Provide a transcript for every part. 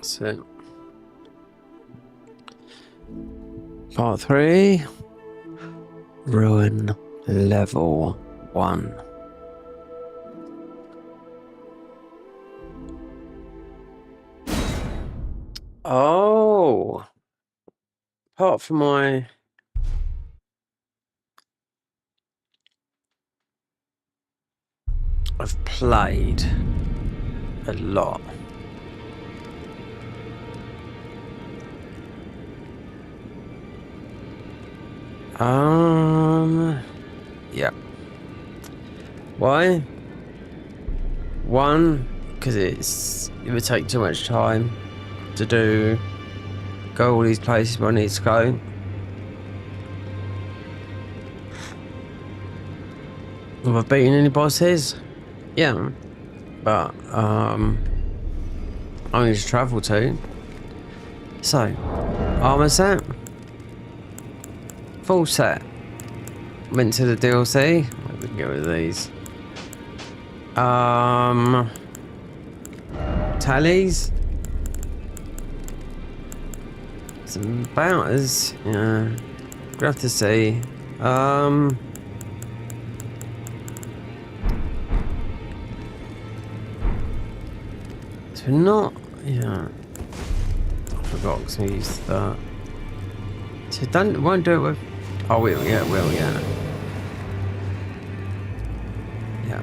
So, part 3, Rune level 1. Oh, apart from I've played a lot. Yeah. Why? One, because it would take too much time to go all these places where I need to go. Have I beaten any bosses? Yeah, but I need to travel to. So, armor set, full set. Went to the DLC. We can go with these. Tallies. Some bouters. Yeah, we'll have to see. So not, yeah. I forgot because we used that. So won't do it with. Oh, will, yeah. Yeah.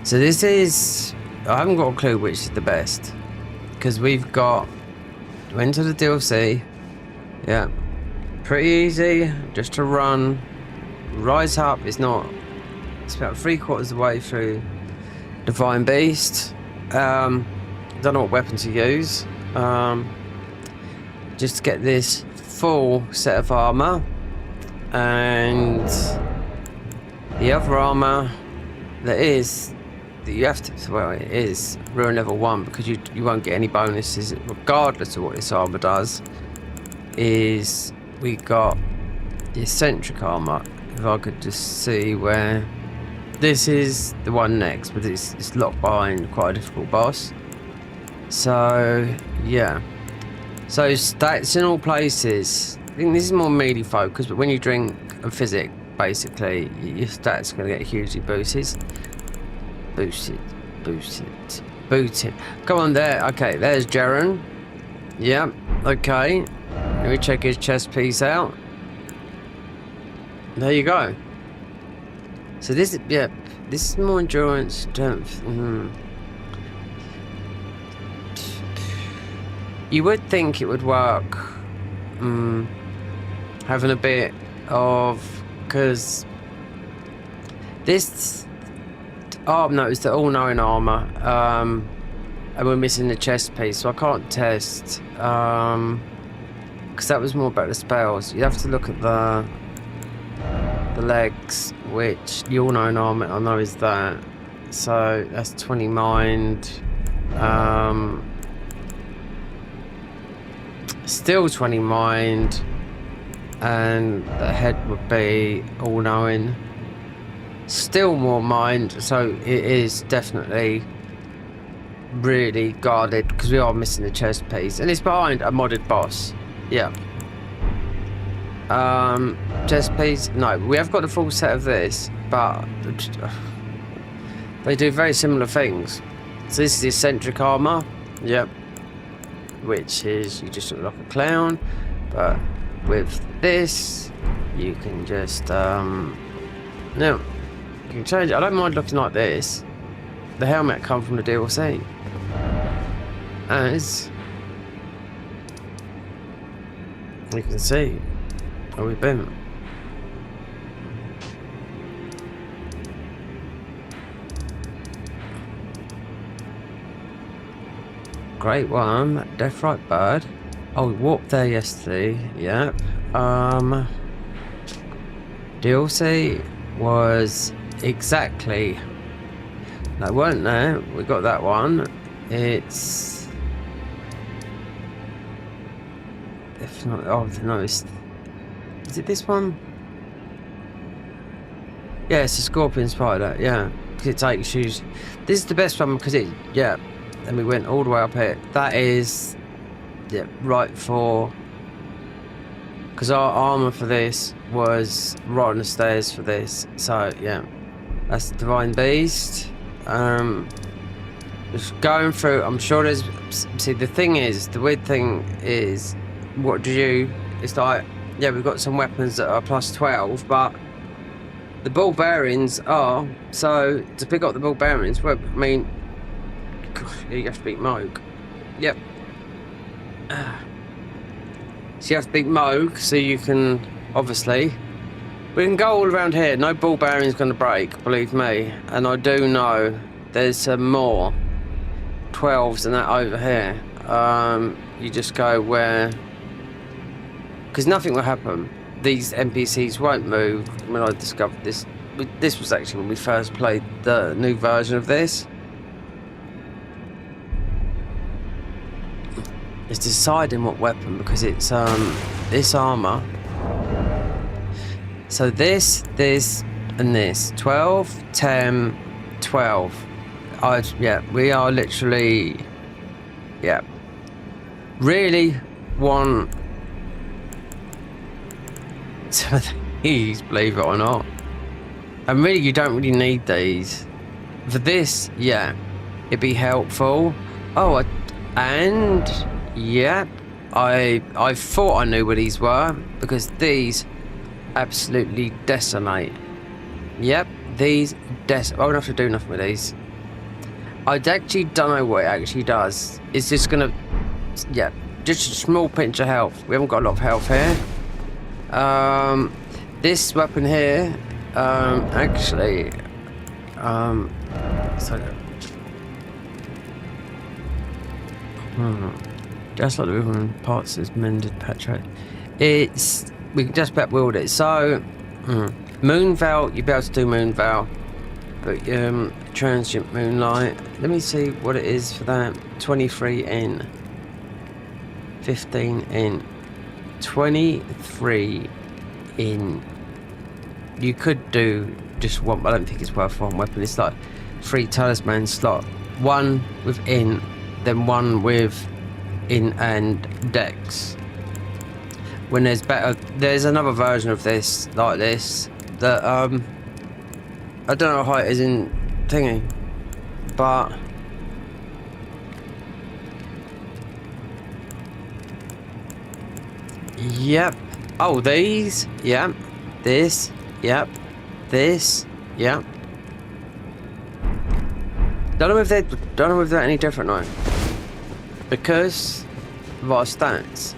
So this is. I haven't got a clue which is the best because we've got. Went to the DLC. Yeah. Pretty easy, just to run. Rise up. It's not. It's about 3/4 of the way through Divine Beast. Don't know what weapon to use. Just to get this full set of armor, and the other armor that you have to. Well, it is Rune level 1 because you won't get any bonuses regardless of what this armor does. Is we got the eccentric armor. If I could just see where. This is the one next, but it's locked behind quite a difficult boss. So, yeah. So, stats in all places. I think this is more melee focused, but when you drink a physic, basically, your stats are going to get hugely boosted. Booted. Come on there. Okay, there's Jaren. Yeah, okay. Let me check his chest piece out. There you go. So this is, yeah, this is more endurance, strength. You would think it would work, having a bit of, because this, no, it's the all-knowing armor, and we're missing the chest piece, so I can't test, because that was more about the spells. You have to look at the legs, which the all-knowing armor I know is that, so that's 20 mind, still 20 mind, and the head would be all-knowing, still more mind, so it is definitely really guarded because we are missing the chest piece, and it's behind a modded boss. Yeah. Chest piece, no, we have got the full set of this, but they do very similar things. So this is the eccentric armor, yep, which is you just look like a clown, but with this you can just no, you can change it. I don't mind looking like this. The helmet come from the DLC, as you can see. Oh, we've been. Great one, Death Right Bird. Oh, we walked there yesterday. Yep. DLC was exactly. No, weren't there. We got that one. It's. If not, oh no, it's. Is it this one? Yeah, it's a scorpion spider. Yeah, because it takes you. This is the best one because it. Yeah, then we went all the way up here. That is, yeah, right for, because our armor for this was right on the stairs for this. So yeah, that's Divine Beast. Just going through, I'm sure there's, see the thing is, the weird thing is, what do you, it's like, yeah, we've got some weapons that are plus 12, but the ball bearings are, so to pick up the ball bearings, well, I mean, gosh, you have to beat Moog. Yep. So you have to beat Moog, so you can, obviously, we can go all around here. No ball bearing's going to break, believe me. And I do know there's some more 12s than that over here. You just go where, because nothing will happen. These NPCs won't move. When I discovered this, this was actually when we first played the new version of this. It's deciding what weapon, because it's this armor. So this, and this. 12, 10, 12. Yeah, we are literally, yeah. Really want some of these, believe it or not. And really, you don't really need these. For this, yeah, it'd be helpful. Oh, and yeah, I thought I knew what these were, because these absolutely decimate. Yep, these I won't have to do nothing with these. I actually don't know what it actually does. It's just gonna, yeah, just a small pinch of health. We haven't got a lot of health here. This weapon here, actually, just like the weapon parts is mended petrate. It's, we can just about wield it. So, Moon Veil, you'll be able to do Moon Veil. But transient moonlight. Let me see what it is for that. 23 in. 15 in. 23 in. You could do just one, but I don't think it's worth one weapon. It's like 3 talisman slot. 1 with in, then 1 with in and dex. When there's better, there's another version of this like this that I don't know how it is in thingy, but yep. Oh, these, yep. This, yep. This, yep. Don't know if they're any different now, because of our stats.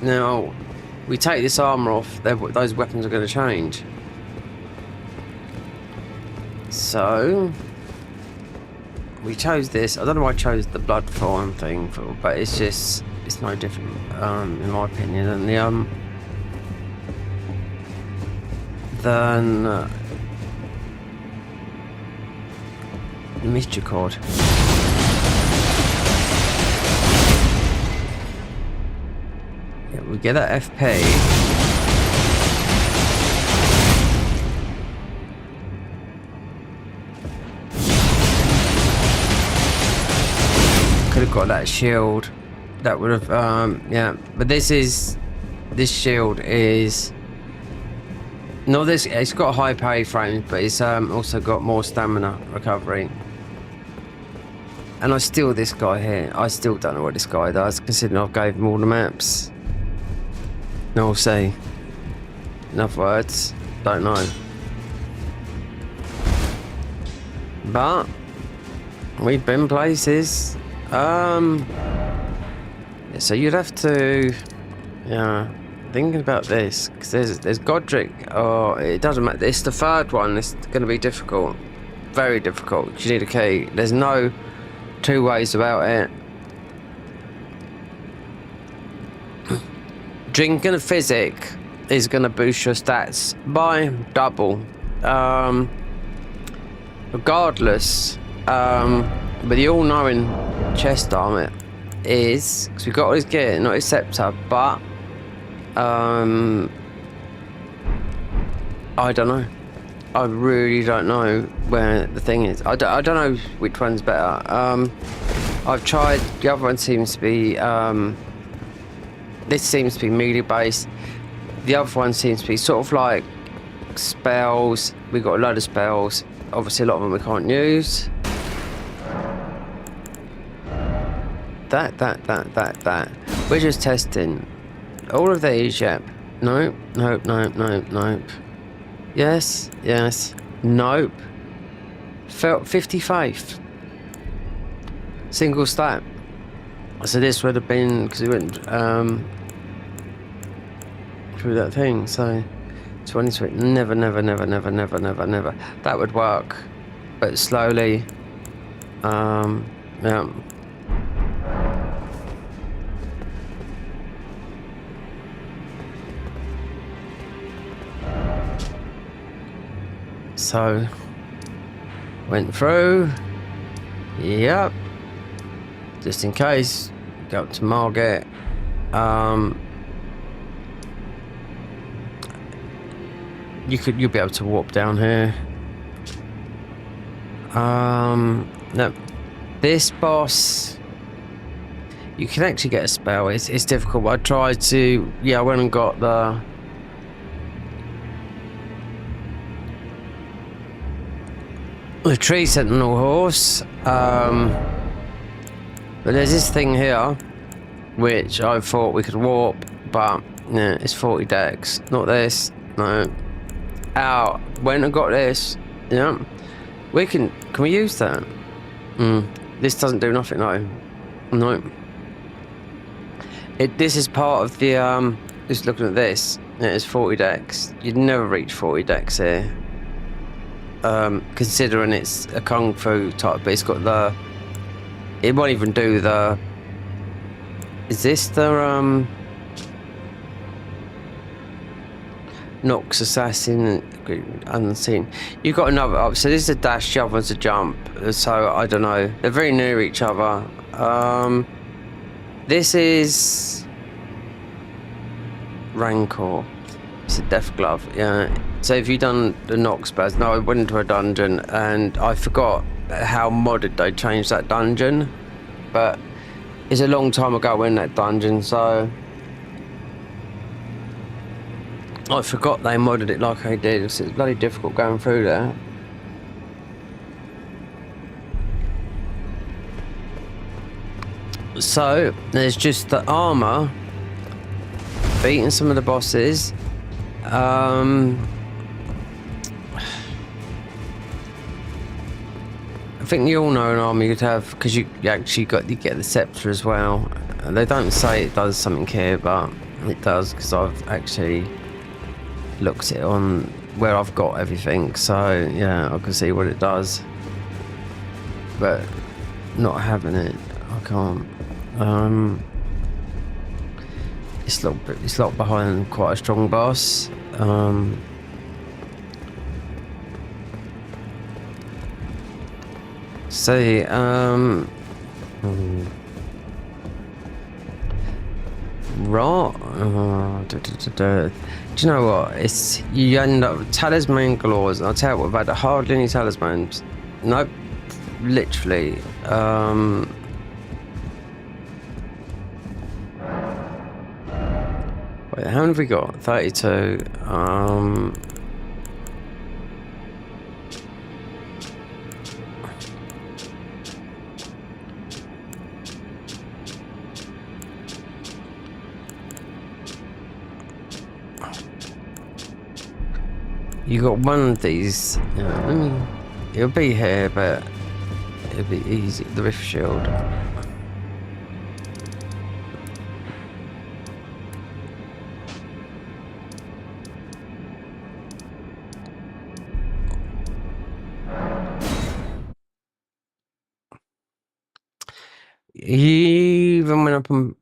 Now, we take this armor off, those weapons are going to change. So, we chose this. I don't know why I chose the blood form thing, but it's just, it's no different, in my opinion, than the Mystery Chord. Yeah, we get that FP. Could have got that shield. That would have, yeah. But this shield is. No, it's got high parry frames, but it's also got more stamina recovery. And I steal this guy here. I still don't know what this guy does, considering I've gave him all the maps. No, I'll say. In other words, don't know. But we've been places. So you'd have to, yeah. Thinking about this, because there's Godric. Oh, it doesn't matter. It's the third one. It's going to be difficult, very difficult. Because you need a key. There's no two ways about it. Drinking a physic is going to boost your stats by double, regardless. But the all-knowing chest armor is, because we've got all his gear, not his scepter, but I don't know. I really don't know where the thing is. I don't know which one's better. I've tried, the other one seems to be, this seems to be melee based. The other one seems to be sort of like spells. We've got a load of spells. Obviously a lot of them we can't use. That. We're just testing. All of these, yep. Nope. Yes. Nope. Felt 50 faith. Single stat. So this would have been, because we went through that thing, so 20. Never. That would work. But slowly. Yeah. So went through. Yep. Just in case, go up to Margate. You'll be able to warp down here. No. This boss, you can actually get a spell. It's difficult. I tried to. Yeah, I went and got the tree sentinel horse. But there's this thing here, which I thought we could warp, but yeah, it's 40 dex. Not this. No. Out. Went and got this. Yeah. We can we use that? This doesn't do nothing, no. No. This is part of the, just looking at this, it's 40 dex. You'd never reach 40 dex here. Considering it's a kung fu type, but it's got the, it won't even do the, is this the Nox assassin unseen? You've got another up, so this is a dash, the other one's a jump, so I don't know, they're very near each other. This is Rancor, it's a death glove, yeah. So if you've done the Nox spells, no, I went into a dungeon and I forgot how modded they changed that dungeon, but it's a long time ago in that dungeon, so I forgot they modded it like I did. So it's bloody difficult going through there. So there's just the armor, beating some of the bosses. I think you all know an armor you'd have, because you actually you get the scepter as well. They don't say it does something here, but it does, because I've actually looked it on where I've got everything, so yeah, I can see what it does. But not having it, I can't. It's locked behind quite a strong boss. See, right. Do you know what? It's, you end up with talisman galore. I'll tell you what, I've had hardly any talismans. Nope, literally. Wait, how many have we got? 32. You got one of these. It'll be here, but it'll be easy. The rift shield. Even when I'm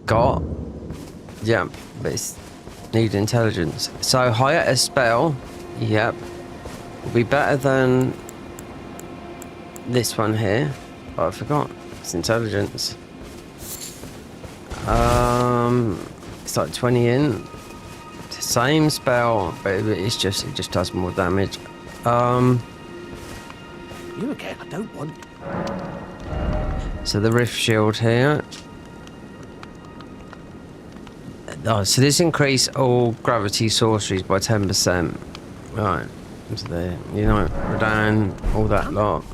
got, yeah, but it's need intelligence. So hiatus spell, yep, will be better than this one here. Oh, I forgot. It's intelligence. It's like 20 in. Same spell, but it just does more damage. You again? I don't want. So the rift shield here. Oh, so this increase all gravity sorceries by 10%. Right. So there, you know, Rodan, all that lot.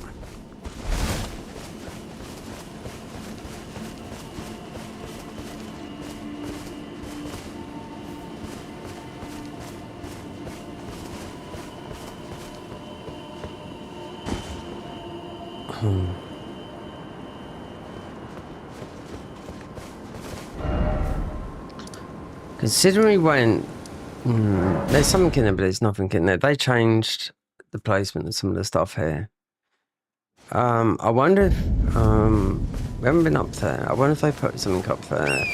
Considering we went, there's something in there, but there's nothing in there. They changed the placement of some of the stuff here. I wonder if, we haven't been up there. I wonder if they put something up there.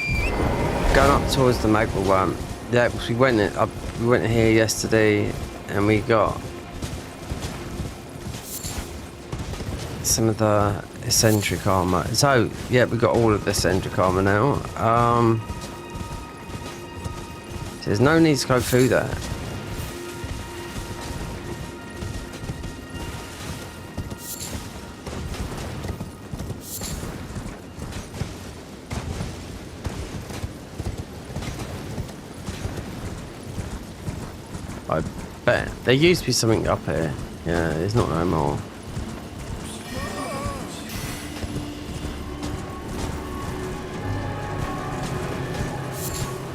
Going up towards the Magma one. Yeah, because we went here yesterday and we got some of the eccentric armor. So, yeah, we got all of the eccentric armor now. So there's no need to go through that. I bet. There used to be something up here. Yeah, there's not no more.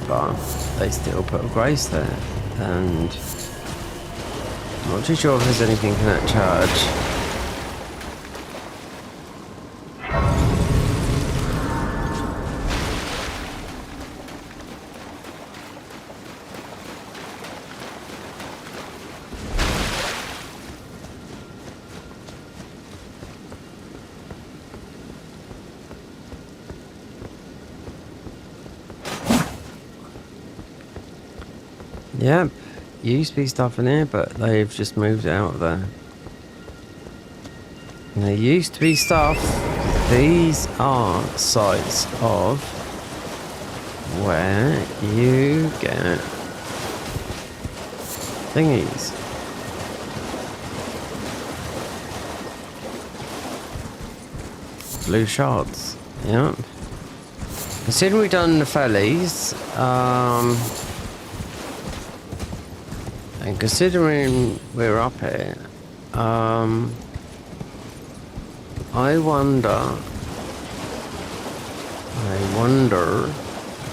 But they still put a grace there. And I'm not too sure if there's anything in that charge. Yep, used to be stuff in here, but they've just moved it out of there. And there used to be stuff. These are sites of where you get thingies. Blue shards. Yep. Considering we've done the fellies, and considering we're up here, I wonder,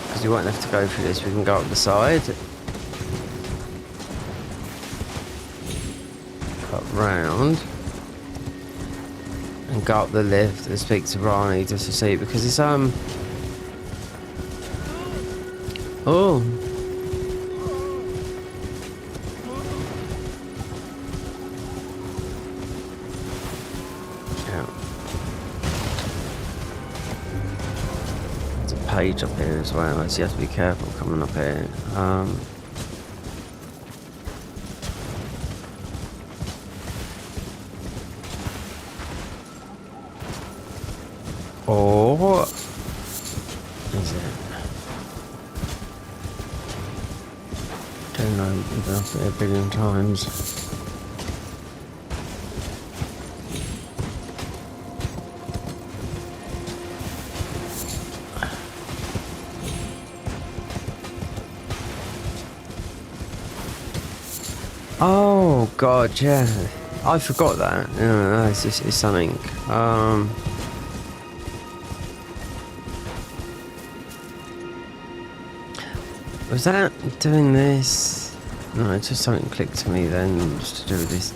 because we won't have to go through this, we can go up the side, up round, and go up the lift and speak to Rune just to see, because it's, oh. Page up here as well, so you have to be careful coming up here. Or is it? Don't know, we've been up there a billion times. Oh god, yeah. I forgot that. No, it's something. Was that doing this? No, it's just something clicked to me then, just to do with this.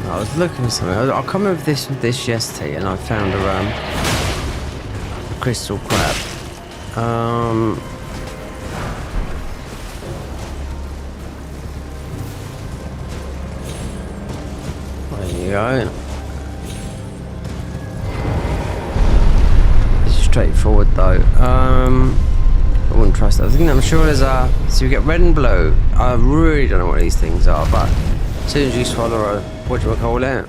I was looking for something. I'll come over this yesterday, and I found a crystal crab. There you go. It's straightforward though. I wouldn't trust that. I'm sure there's a. So you get red and blue. I really don't know what these things are, but as soon as you swallow a, what do I call it?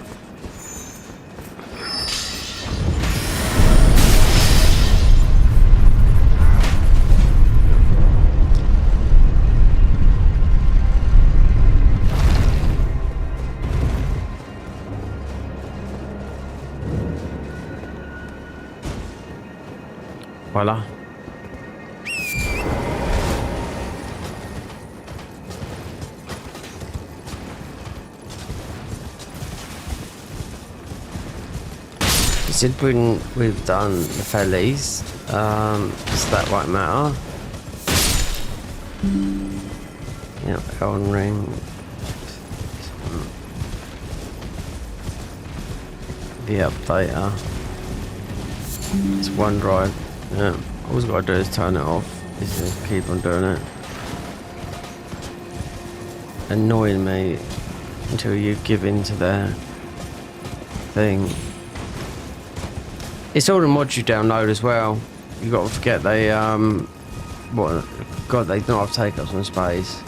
Voila. Considering we've done the fellies, so that won't matter. Yeah, Elden Ring. The updater. It's OneDrive. Yeah, all we've got to do is turn it off. Is to keep on doing it. Annoying me until you give in to their thing. It's all the mods you download as well. You got to forget they God, they don't have to take up some space.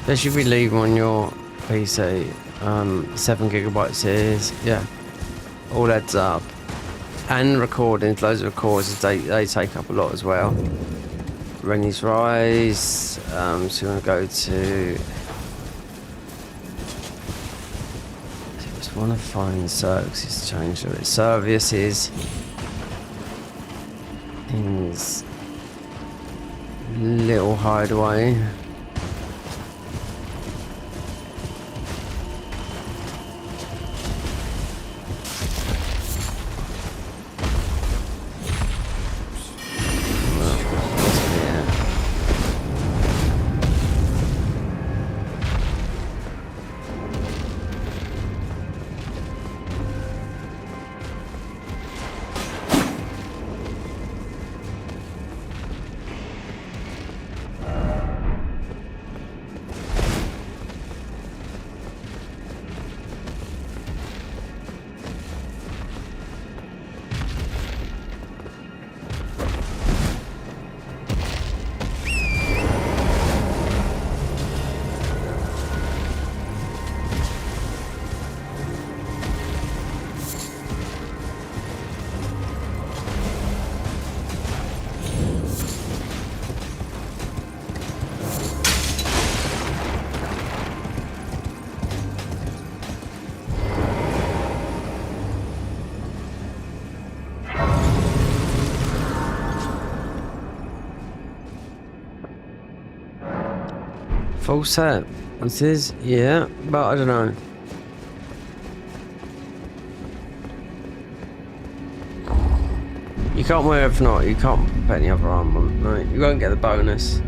They should be leaving on your PC. 7 gigabytes is, yeah, all adds up. And recordings, loads of recordings, they take up a lot as well. Rennie's Rise. So we're gonna go to. I just want to find services change of it. Services is little hideaway. Full set. This is, yeah, but I don't know. You can't wear if not. You can't put any other arm on. Right? You won't get the bonus.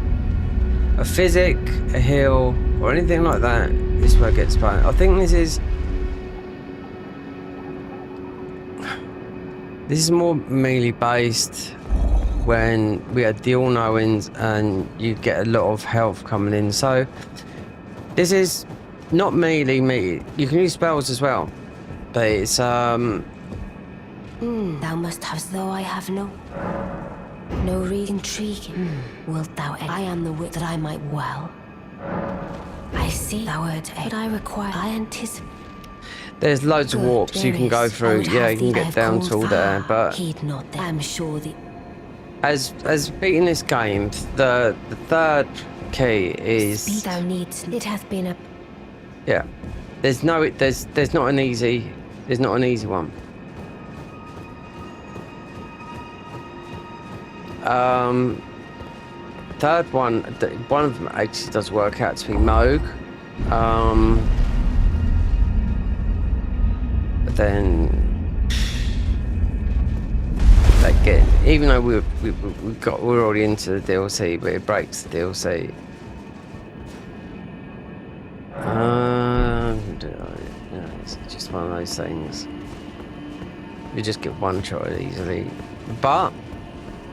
A physic, a heal, or anything like that. This is where it gets paid. I think this is more melee based. When we had the all-knowings and you get a lot of health coming in, so this is not melee. You can use spells as well, but it's Thou must have, as though I have no reason intriguing. Wilt thou? I am the wit that I might well. I see thou art, but I require. I anticipate. There's loads of warps you can go through. Yeah, you can get down to all there, but heed not that. I'm sure the. As beating this game, the third key is. Speed thou needs. It hath been a. Yeah, there's not an easy one. Third one of them actually does work out to be Moog. But then. Again, even though we're already into the DLC, but it breaks the DLC. It's just one of those things. You just get one shot easily, but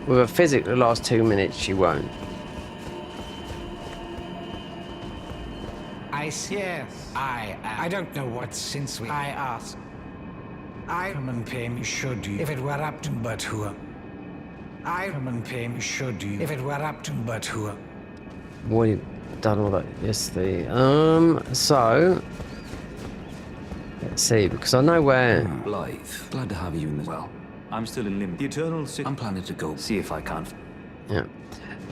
with a physic, the last 2 minutes you won't. Yes, I don't know what since we. I asked. Iron pain should you if it were up to but who? Iron pain should you if it were up to but who? We've done all that yesterday. So let's see, because I know where. Blythe, glad to have you in as well. I'm still in limbo. The Eternal City. I'm planning to go see if I can. Yeah,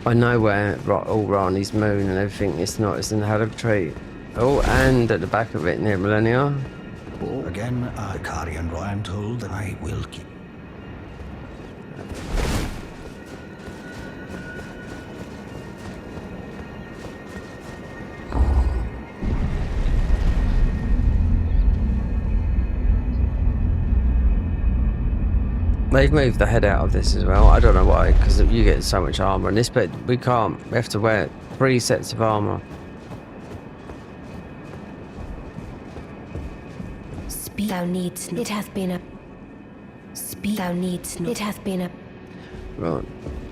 I know where all Rani's moon and everything. It's in the Hell Tree. Oh, and at the back of it near Millennia. Again, Kari and Ryan told that I will keep. They've moved the head out of this as well. I don't know why, because you get so much armor in this, but we can't. We have to wear 3 sets of armor. Speak thou needst. It hath been a. Speak thou needst. It hath been a. Right,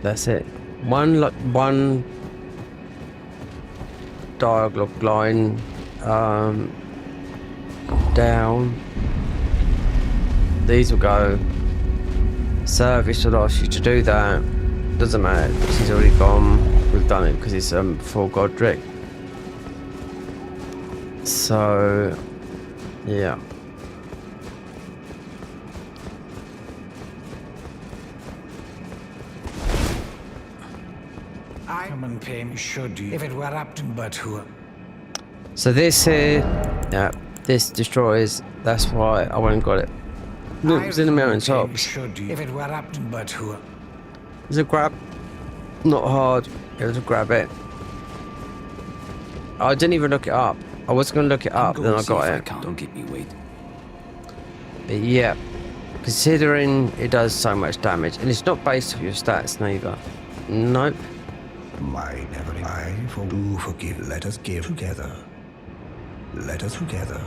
that's it. One dialogue line down. These will go. Service would ask you to do that. Doesn't matter. She's already gone. We've done it because it's before Godric. So yeah. Human pain should you, if it were up to but who. So this here, yeah, this destroys. That's why I went and got it. Look, it was in the mountain tops. Should you, if it were up to but who. It was a grab, not hard. It was a grab it. I didn't even look it up. I was going to look it up, then I got it. Don't keep me waiting. But yeah, considering it does so much damage, and it's not based off your stats neither. Nope. My never I for do forgive. Let us give together. Let us together.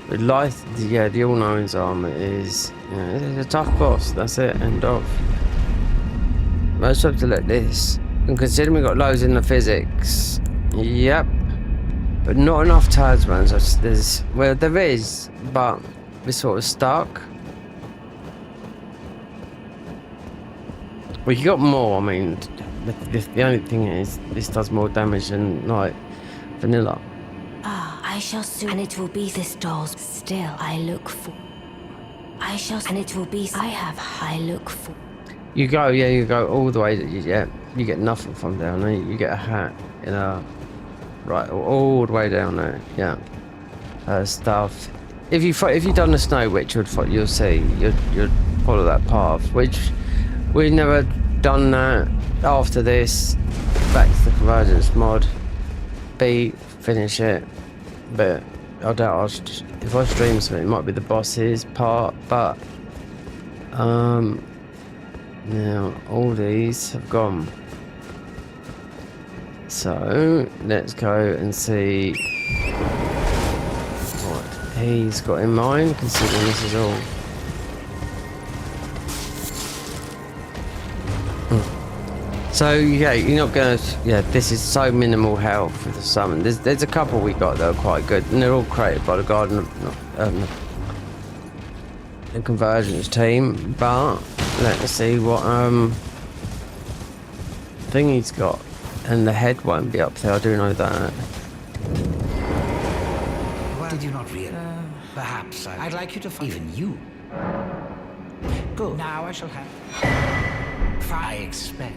But life, yeah, the all-knowing's armor is, it's a tough boss. That's it. End of. Most have to let this. And considering we got loads in the physics, yep, but not enough talismans. There's, well, there is, but we're sort of stuck. Well, you got more. I mean, the only thing is, this does more damage than like vanilla. Ah, I shall soon. And it will be this doll's still I look for. I shall. And it will be. I look for. You go, yeah, you go all the way. You get nothing from down there. You get a hat in a right all the way down there. Yeah, stuff. If you done the Snow Witch, you'll see. You'd follow that path, which we've never done that. After this, back to the convergence mod. Finish it, but I doubt if I stream something, it might be the bosses part. But now all these have gone. So let's go and see what he's got in mind, considering this is all. So yeah, you're not gonna. Yeah, this is so minimal health with the summon. There's a couple we got that are quite good, and they're all created by the Garden of the Convergence team. But let's see what thing he's got, and the head won't be up there. I do know that. Well, did you not realize? Perhaps I'd like you to find even you. Good. Now I shall have. I expect.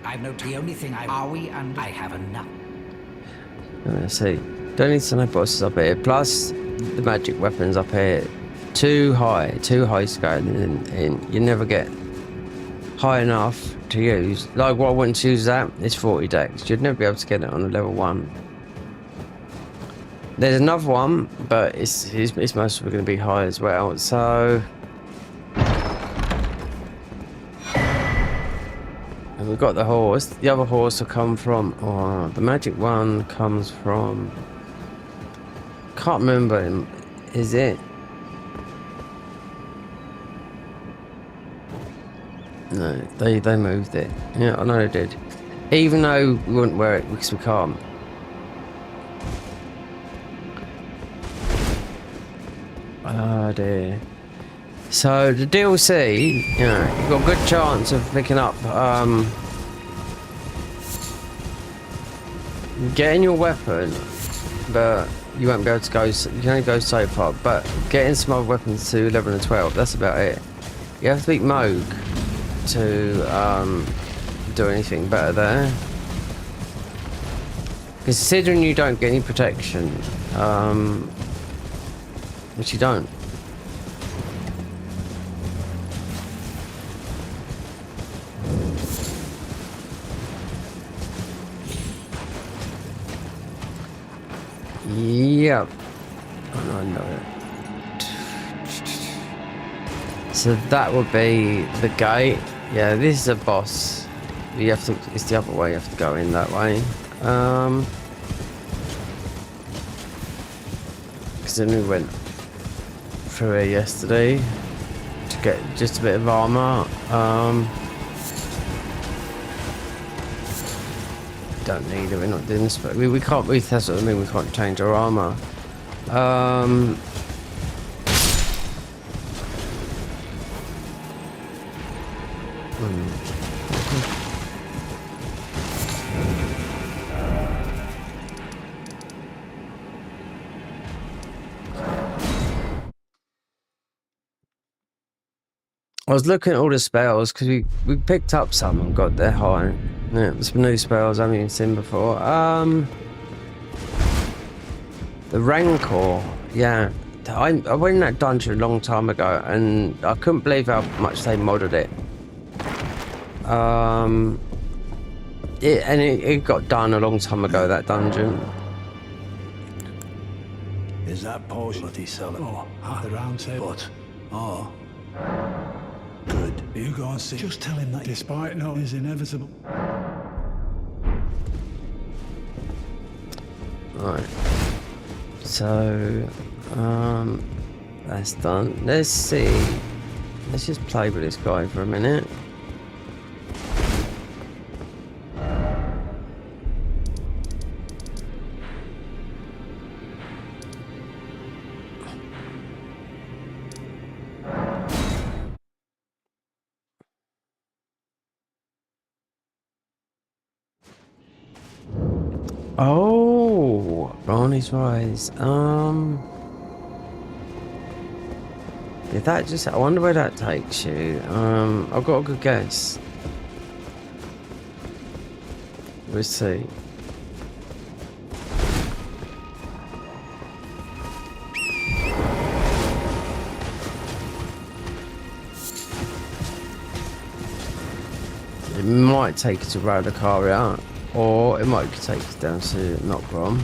I've no. The only thing are we under? I have enough. Let's see. Don't need to know bosses up here. Plus the magic weapons up here. Too high scaling, and you never get high enough to use. Like what I wouldn't use that. It's 40 dex. You'd never be able to get it on a level 1. There's another one, but it's mostly going to be high as well. So. And we've got the horse. The other horse will come from. Oh, the magic one comes from. Can't remember him. Is it? No, they moved it. Yeah, I know they did. Even though we wouldn't wear it because we can't. Oh dear. So the DLC, you've got a good chance of picking up getting your weapon, but you won't be able to go. You can only go so far. But getting some other weapons to 11 and 12, that's about it. You have to beat Moog to do anything better there. Considering you don't get any protection, which you don't. Yep. I know it. So that would be the gate. Yeah, this is a boss. You have to. It's the other way. You have to go in that way. Because then we went through here yesterday to get just a bit of armor. Don't need it. We're not doing this, but we can't. That's what I mean. We can't change our armor. I was looking at all the spells because we picked up some and got their high. Yeah, some new spells I haven't even seen before. The Rancor, yeah. I went in that dungeon a long time ago and I couldn't believe how much they modded it. It got done a long time ago, that dungeon. Is that potion what he's selling? Oh, the round table. But, oh. Good. You go and see. Just tell him that despite no is inevitable. Right. So, that's done. Let's see. Let's just play with this guy for a minute. Oh, Barney's Rise. Did that just? I wonder where that takes you. I've got a good guess. Let's see. It might take you to Radakaria. Or it might take us down to Knockrom.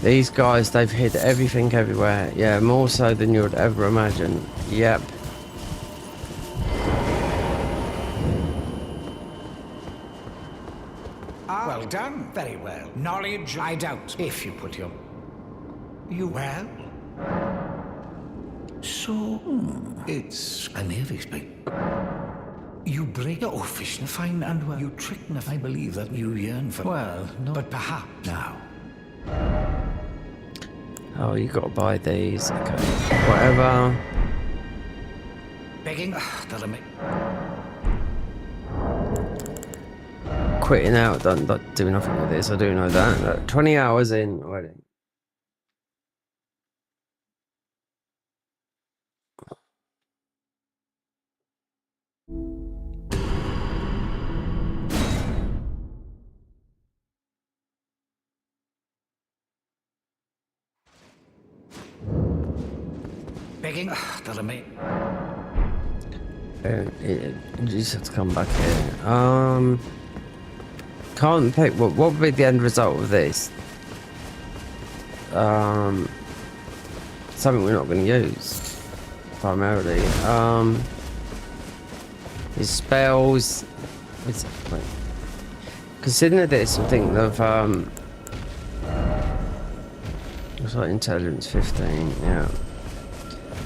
These guys, they've hid everything everywhere. Yeah, more so than you would ever imagine. Yep. Well done. Very well. Knowledge, I doubt, if you put your... You well? So, it's a nervous bit. You break your fish fine and well. You trick enough. I believe that you yearn for... Well, no. But perhaps now. Oh, you gotta buy these. Okay. Whatever. Begging? That'll make... Quitting out, don't do nothing with this. I do know that. 20 hours in already. Begging? That'll make... You just have to come back here. Can't pick. What would be the end result of this? Something we're not going to use primarily. His spells. Wait. Considering this, I think of what's like intelligence 15. Yeah,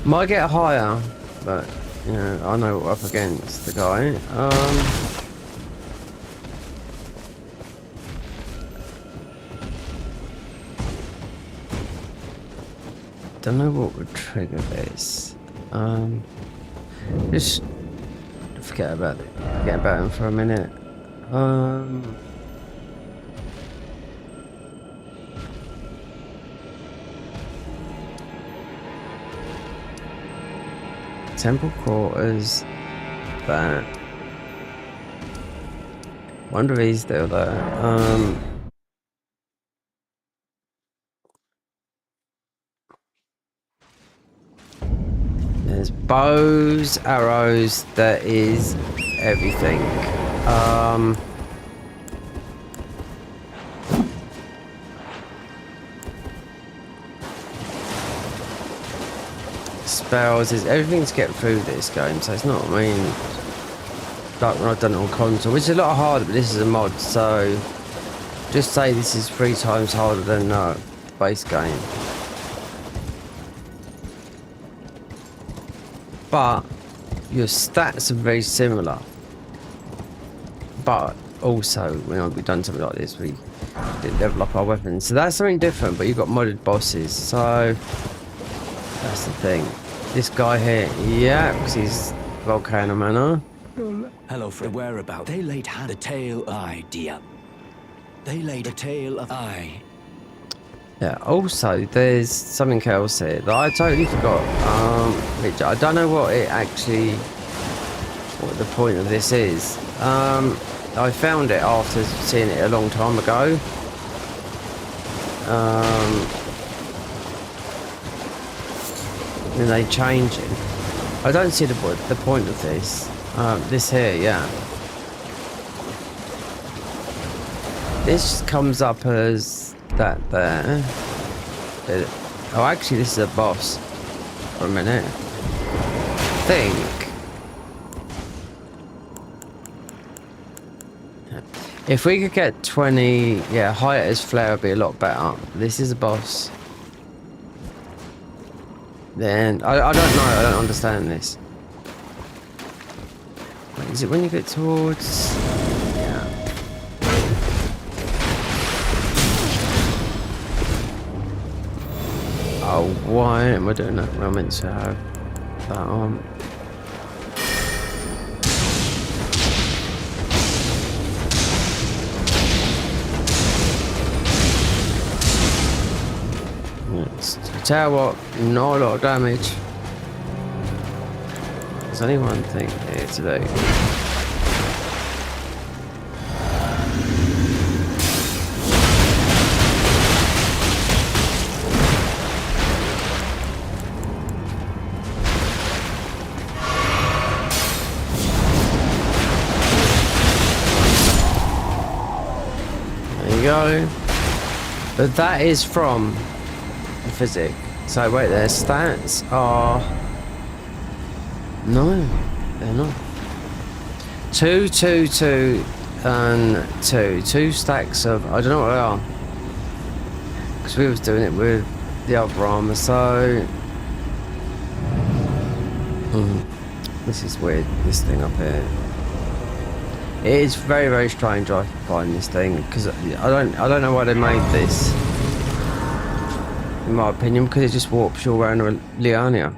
might get higher, but you know I know what we're up against the guy. Don't know what would trigger this. Just forget about him for a minute. Temple quarters. That. Wonder if he's still there. There's bows, arrows, there is everything. Spells, is everything to get through this game, so it's not, I mean, like when I've done it on console, which is a lot harder, but this is a mod, so just say this is 3 times harder than the base game. But your stats are very similar. But also, when we've done something like this, we did level up our weapons. So that's something different, but you've got modded bosses, so that's the thing. This guy here, yeah, because he's Volcano Manor. Hello, friend. Whereabout? They laid hand the tale idea. They laid a tale of I. Yeah, also, there's something else here that I totally forgot. Which I don't know what the point of this is. I found it after seeing it a long time ago. And they change it. I don't see the point of this. This here, yeah. This comes up as that there. Oh, actually, this is a boss. For a minute. I think. If we could get 20, yeah, height as flare would be a lot better. This is a boss. Then I don't know. I don't understand this. Wait, is it when you get towards? Yeah. Oh, why am I doing that? I meant to have that on. Tell you what, not a lot of damage. There's only one thing here to do. There you go. But that is from physics. So wait, their stats are no, they're not. 2, 2, 2, and 2. 2 stacks of I don't know what they are because we was doing it with the other armor. So this is weird. This thing up here. It is very, very strange. I find this thing because I don't know why they made this. In my opinion, because it just warps you around Liania,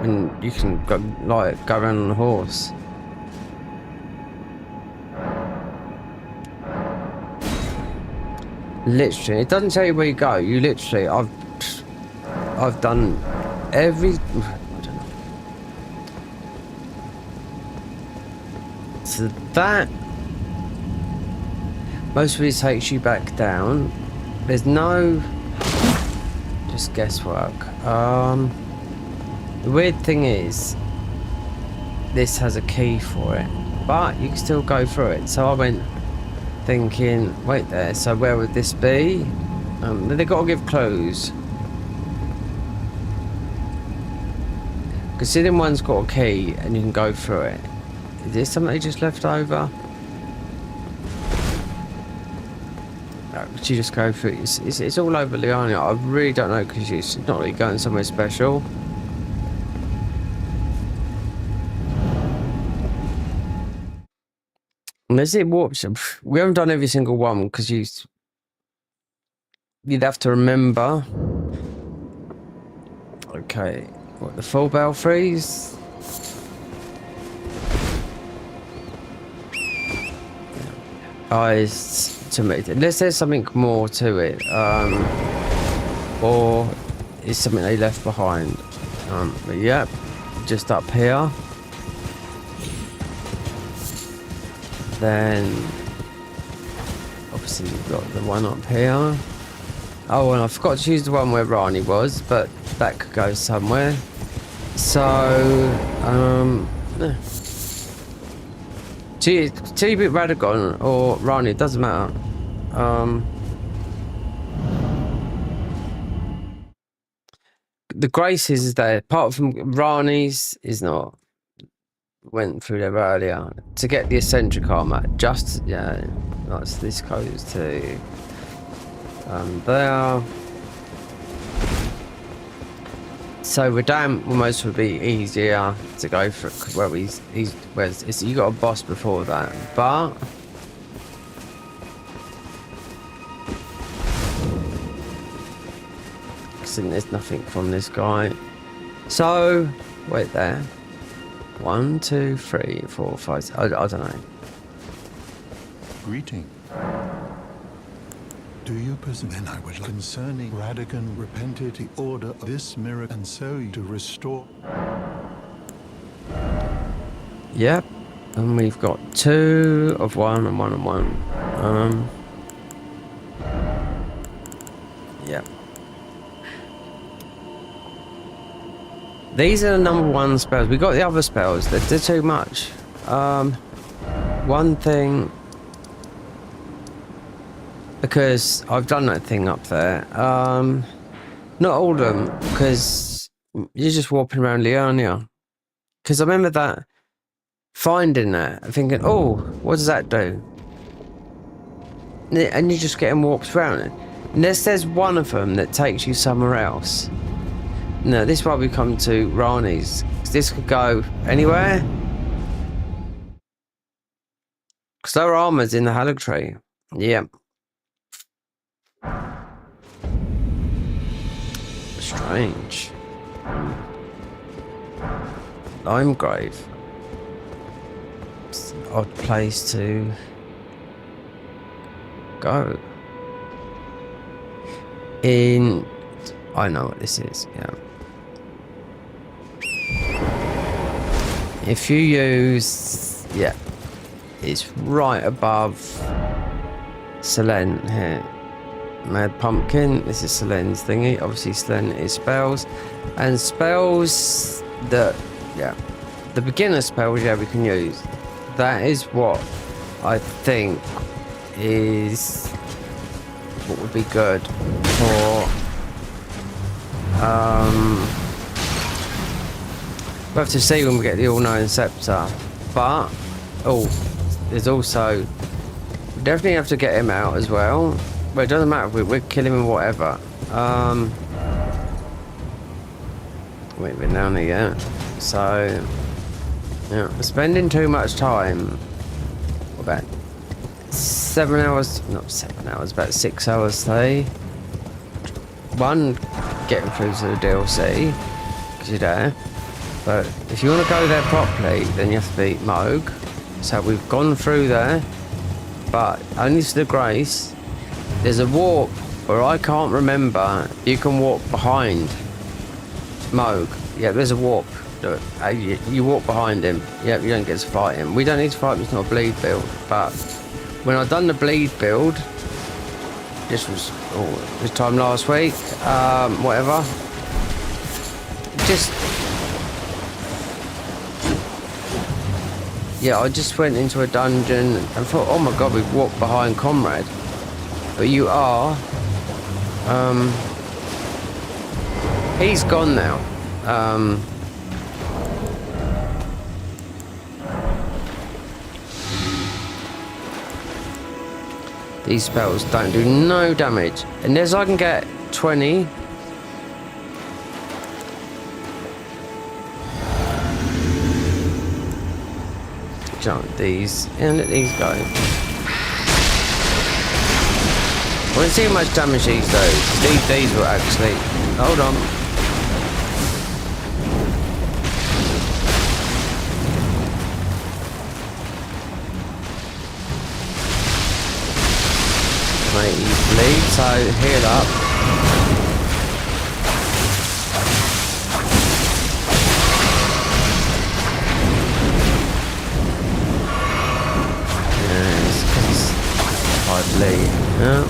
and you can go around on a horse. Literally, it doesn't tell you where you go. You literally, I've done every. I don't know. So that most of it takes you back down. There's no. Just guesswork. The weird thing is this has a key for it, but you can still go through it. So I went thinking, wait there, so where would this be? They've got to give clues. Considering one's got a key and you can go through it. Is there something they just left over? You just go through it. It's all over Liania. I really don't know because it's not really going somewhere special. Unless it warps. We haven't done every single one because you'd have to remember. Okay, what the full belfries? Eyes. To me, unless there's something more to it, or is something they left behind. But yep, just up here. Then obviously you've got the one up here. Oh, and I forgot to choose the one where Rani was, but that could go somewhere. So, yeah. T-Bit Radagon or Rani, it doesn't matter. The Graces is there, apart from Rani's is not. Went through there earlier to get the eccentric armor. Just that's this goes to there. So Radam almost would be easier to go for. Well, you got a boss before that, but there's nothing from this guy. So wait there. 1, 2, 3, 4, 5. I don't know. Greeting. Do you possess? Then I would concerning Radagon repented the order of this mirror and so to restore. Yep. And we've got 2 of 1 and 1 and 1. Yep. These are the number 1 spells. We got the other spells. They're too much. One thing, because I've done that thing up there. Not all of them, because you're just warping around Liurnia. Because I remember that, finding that, and thinking, oh, what does that do? And you're just getting warped around. Unless there's one of them that takes you somewhere else. No, this is why we come to Rani's. This could go anywhere. Because their armor's in the Halleck tree. Yep. Strange. Limegrave. It's an odd place to go. I know what this is, yeah. If you use, it's right above Selene here. Mad Pumpkin, this is Selene's thingy. Obviously Selene is spells. And spells that, the beginner spells, we can use. That is what I think is what would be good for, we'll have to see when we get the all-knowing scepter, but there's also, we definitely have to get him out as well. Well, it doesn't matter if we're killing him or whatever. We've been down here, so we're spending too much time. About 7 hours, not 7 hours, about 6 hours today. One, getting through to the DLC because you're there. But if you want to go there properly, then you have to beat Moog. So we've gone through there, but only to the Grace. There's a warp where I can't remember. You can walk behind Moog. Yeah, there's a warp. You walk behind him. Yeah, you don't get to fight him. We don't need to fight him. It's not a bleed build. But when I've done the bleed build, this was this time last week. Whatever. I just went into a dungeon and thought, oh my god, we've walked behind Comrade. But you are, he's gone now. These spells don't do no damage. Unless I can get 20. Jump these and let these go. I want to see how much damage these do. These will actually. Hold on. Mate, easily. So heal up. Yeah.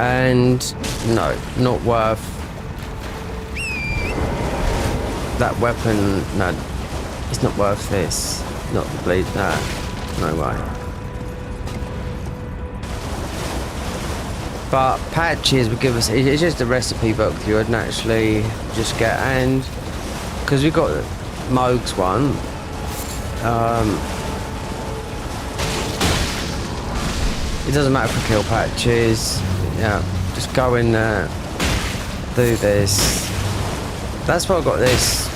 And no, not worth that weapon. No, it's not worth this. Not the bleed. No way. But patches would give us. It's just a recipe book you would naturally just get, and because we got Moog's one. It doesn't matter if we kill patches. Yeah, just go in there, do this. That's why I got this.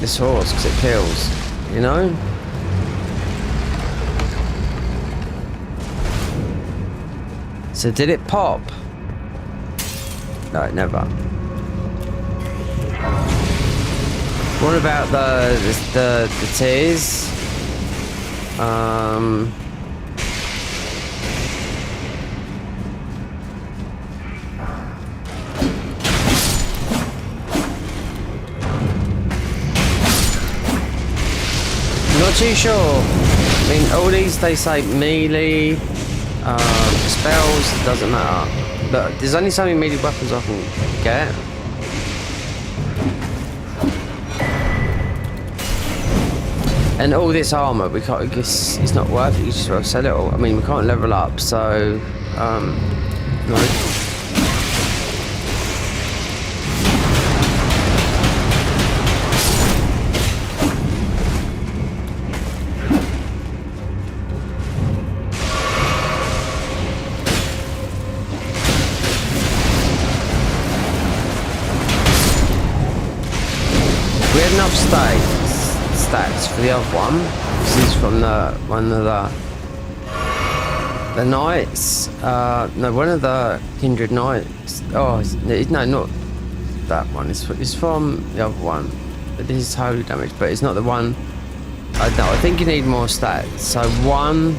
This horse, because it kills, you know? So did it pop? No, it never. What about the tears? Not too sure. I mean, all these they say melee, spells, doesn't matter. But there's only so many melee weapons I can get. And all this armor, we can't. I guess it's not worth it. You just well sell it all. I mean, we can't level up, so no. We had enough stats for the other one. This is from one of the knights. No, one of the kindred knights. Oh no, not that one. It's from the other one. But this is holy damage, but it's not the one. I think you need more stats. So one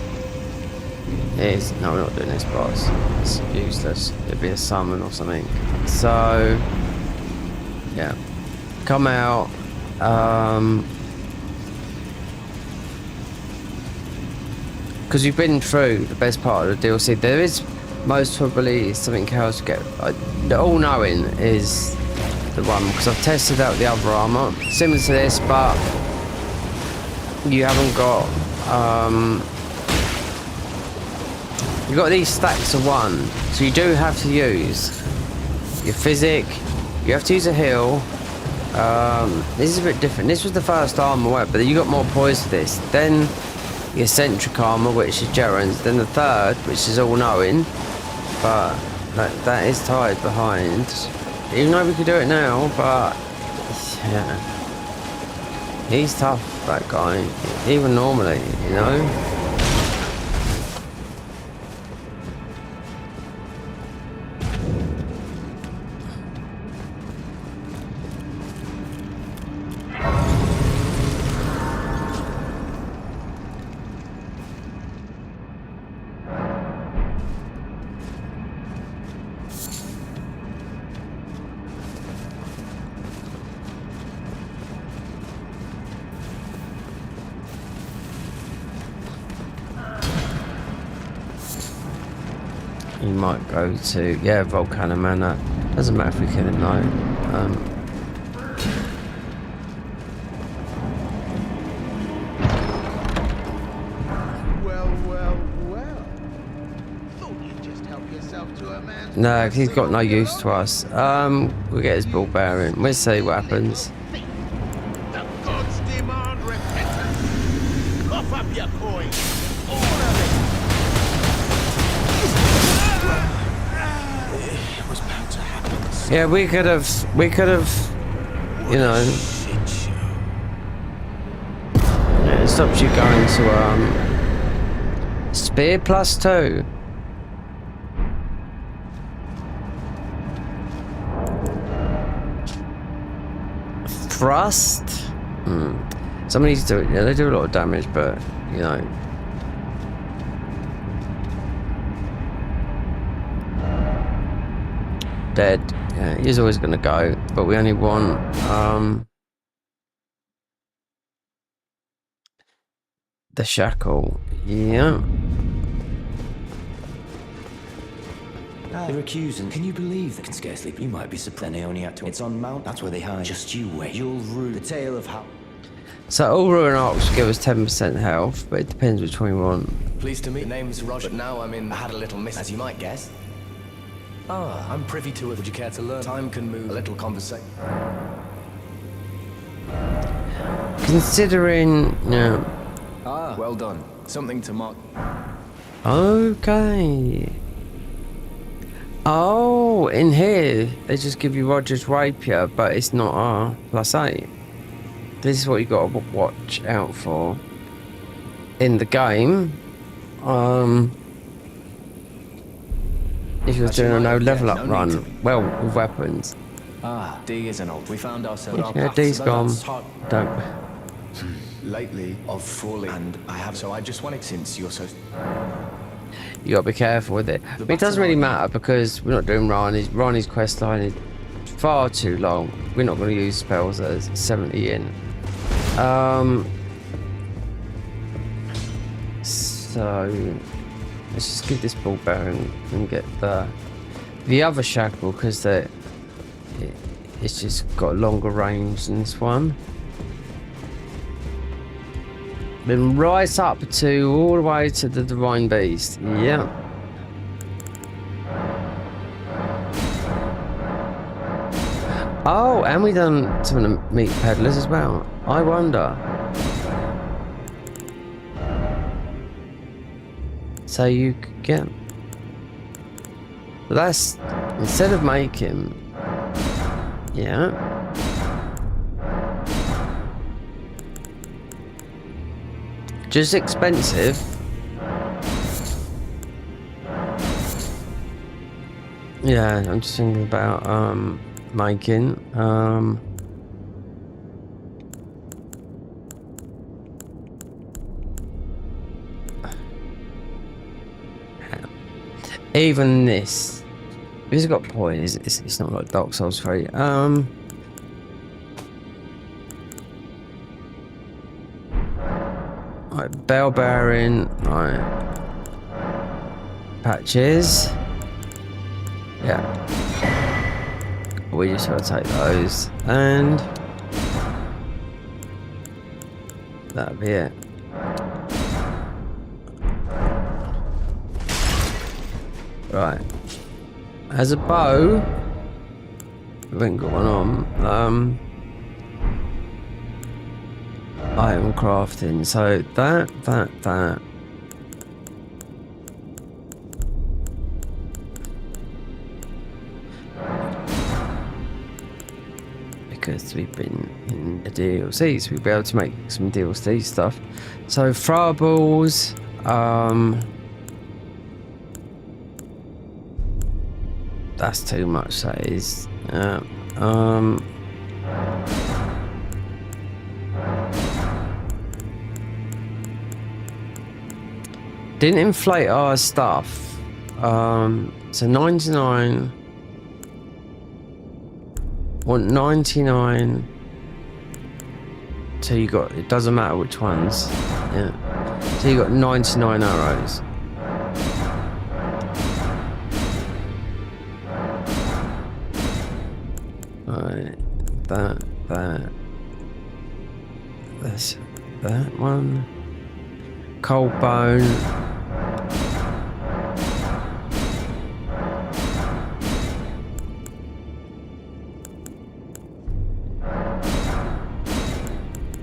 is no, we're not doing this boss. It's useless. It'd be a summon or something. So yeah, come out. Because we've been through the best part of the DLC, there is most probably something else to get. The all-knowing is the one, because I've tested out the other armor, similar to this, but you haven't got. You've got these stacks of one, so you do have to use your physic. You have to use a heal. This is a bit different. This was the first armor weapon, but you got more poise for this. Then your eccentric armor, which is Gerran's. Then the third, which is all knowing, but that is tied behind. Even though we could do it now, but yeah, he's tough, that guy. Even normally, you know. You might go to, yeah, Volcano Manor. Doesn't matter if we kill him though. Well. Thought you'd just help yourself to a man. No, he's got no use to us. We'll get his ball bearing. We'll see what happens. The gods demand repentance. Cough up your coin. All of it. It was bound to happen. Yeah, we could have, you know. Yeah, it stops you going to spear +2. Thrust. Some needs to do it. Yeah, they do a lot of damage, but you know. Dead. Yeah, he's always gonna go, but we only want The shackle. Yeah. They're accusing. Can you believe they can scarcely? You might be surprised. Then they only had to. It's on Mount. That's where they hide. Just you wait. You'll rue the tale of how. So all Rune arcs give us 10% health, but it depends which one we want. Pleased to meet. The name's Roger, but now I'm in. I had a little miss, as you might guess. Ah, I'm privy to it. Would you care to learn? Time can move. A little conversation. Considering, yeah. Ah, well done. Something to mark. Okay. Oh, in here they just give you Roger's rapier, but it's not a +8. This is what you got to watch out for in the game. If you're doing a no level up run, well, with weapons. Ah, D is an old. We found ourselves. Yeah, D's gone. Don't. Lately, of falling, and I have. So I just wanted, since you're so. You gotta be careful with it. But it doesn't really matter because we're not doing Rani's. Rani's quest line is far too long. We're not going to use spells as 70 in. So let's just give this ball bearing and get the other shackle because it's just got a longer range than this one. Then right up to all the way to the Divine Beast. Yeah. Oh, and we done some of the meat peddlers as well. I wonder. So you could get. But that's instead of making. Yeah. Just expensive. Yeah, I'm just thinking about making even this. It's got point. It's not like Dark Souls 3. Right, bell bearing, right. Patches. Yeah. We just gotta take those and that'll be it. Right. As a bow, we ain't got one on. Item crafting, so that because we've been in the DLCs, we'll be able to make some DLC stuff. So throwables, that's too much, that is. Didn't inflate our stuff. So 99. Want 99. So you got, it doesn't matter which ones. Yeah. So you got 99 arrows. Right. That's that one. Cold bone.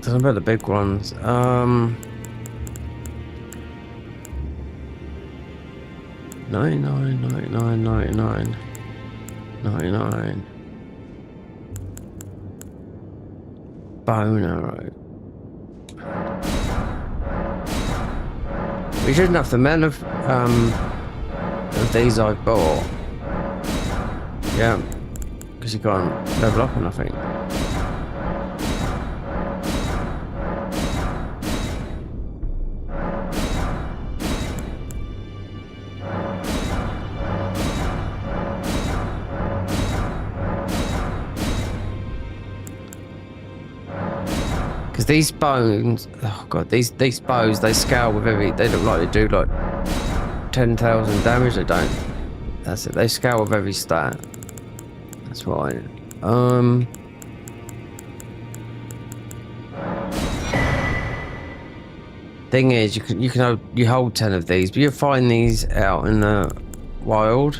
Talking about the big ones. 99, 99, 99, 99. Bone arrow. We shouldn't have the men of these I've bought. Yeah, because you can't level up on nothing. Because these bones, oh god, these bows, they scale with they look like they do like 10,000 damage. They don't. That's it. They scale with every stat. That's why. Thing is, you hold 10 of these, but you find these out in the wild.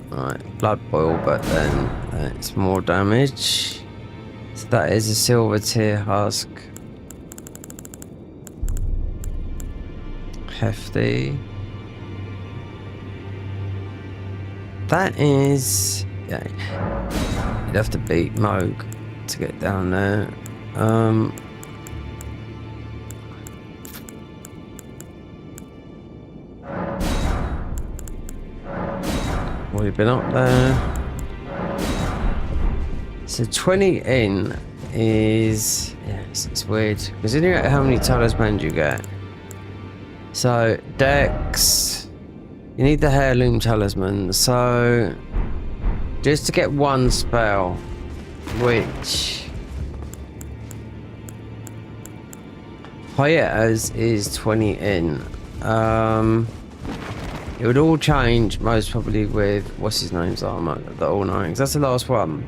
Right, blood boil, but then it's more damage. So that is a silver tier husk. Hefty. That is, yeah. You'd have to beat Moog to get down there. We've been up there. So 20 in is, yes, it's weird. Considering how many talismans you get. So Dex, you need the heirloom talisman. So just to get one spell, which Hiatus is 20 in. It would all change most probably with what's his name's armor, the all knowing. That's the last one.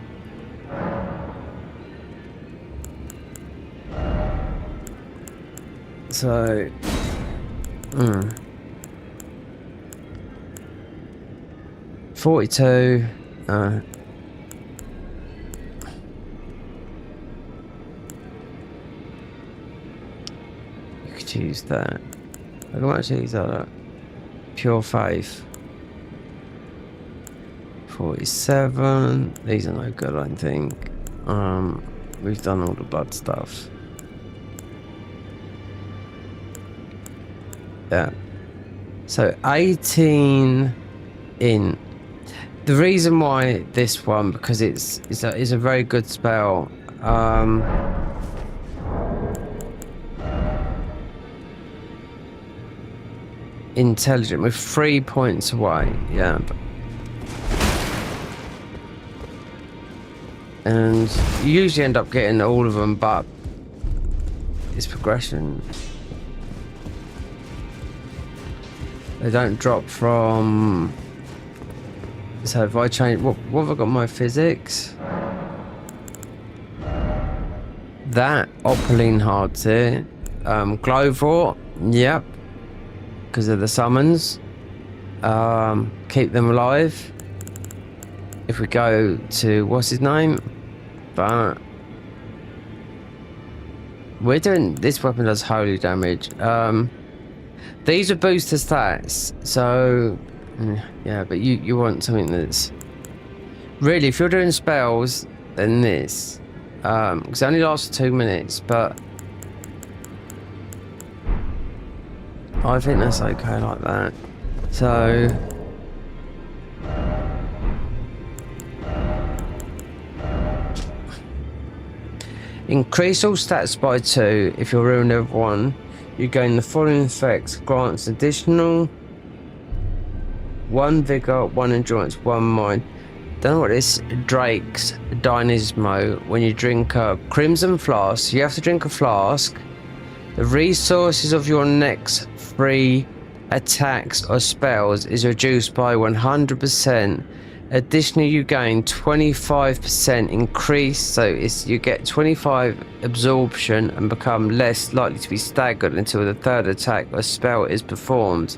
So 42. You could use that. I can actually use that. Pure faith. 47. These are no good, I don't think. We've done all the blood stuff. Yeah. So 18 in. The reason why this one, because it's a very good spell. Intelligent, with 3 points away. Yeah. And you usually end up getting all of them, but it's progression. They don't drop from. So if I change, what have I got? My physics. That Opaline Hearts here. Glowfort. Yep. Because of the summons. Keep them alive. If we go to what's his name, but we're doing this weapon does holy damage. These are booster stats, so yeah, but you want something that's really, if you're doing spells, then this, because it only lasts 2 minutes, but I think that's okay like that. So increase all stats by 2 if you're Rune level 1. You gain the following effects: grants additional 1 vigor, 1 endurance, 1 mind. Don't know what this Drake's Dynasmo. When you drink a crimson flask, you have to drink a flask. The resources of your next 3 attacks or spells is reduced by 100%. Additionally, you gain 25% increase, so you get 25 absorption and become less likely to be staggered until the 3rd attack or spell is performed.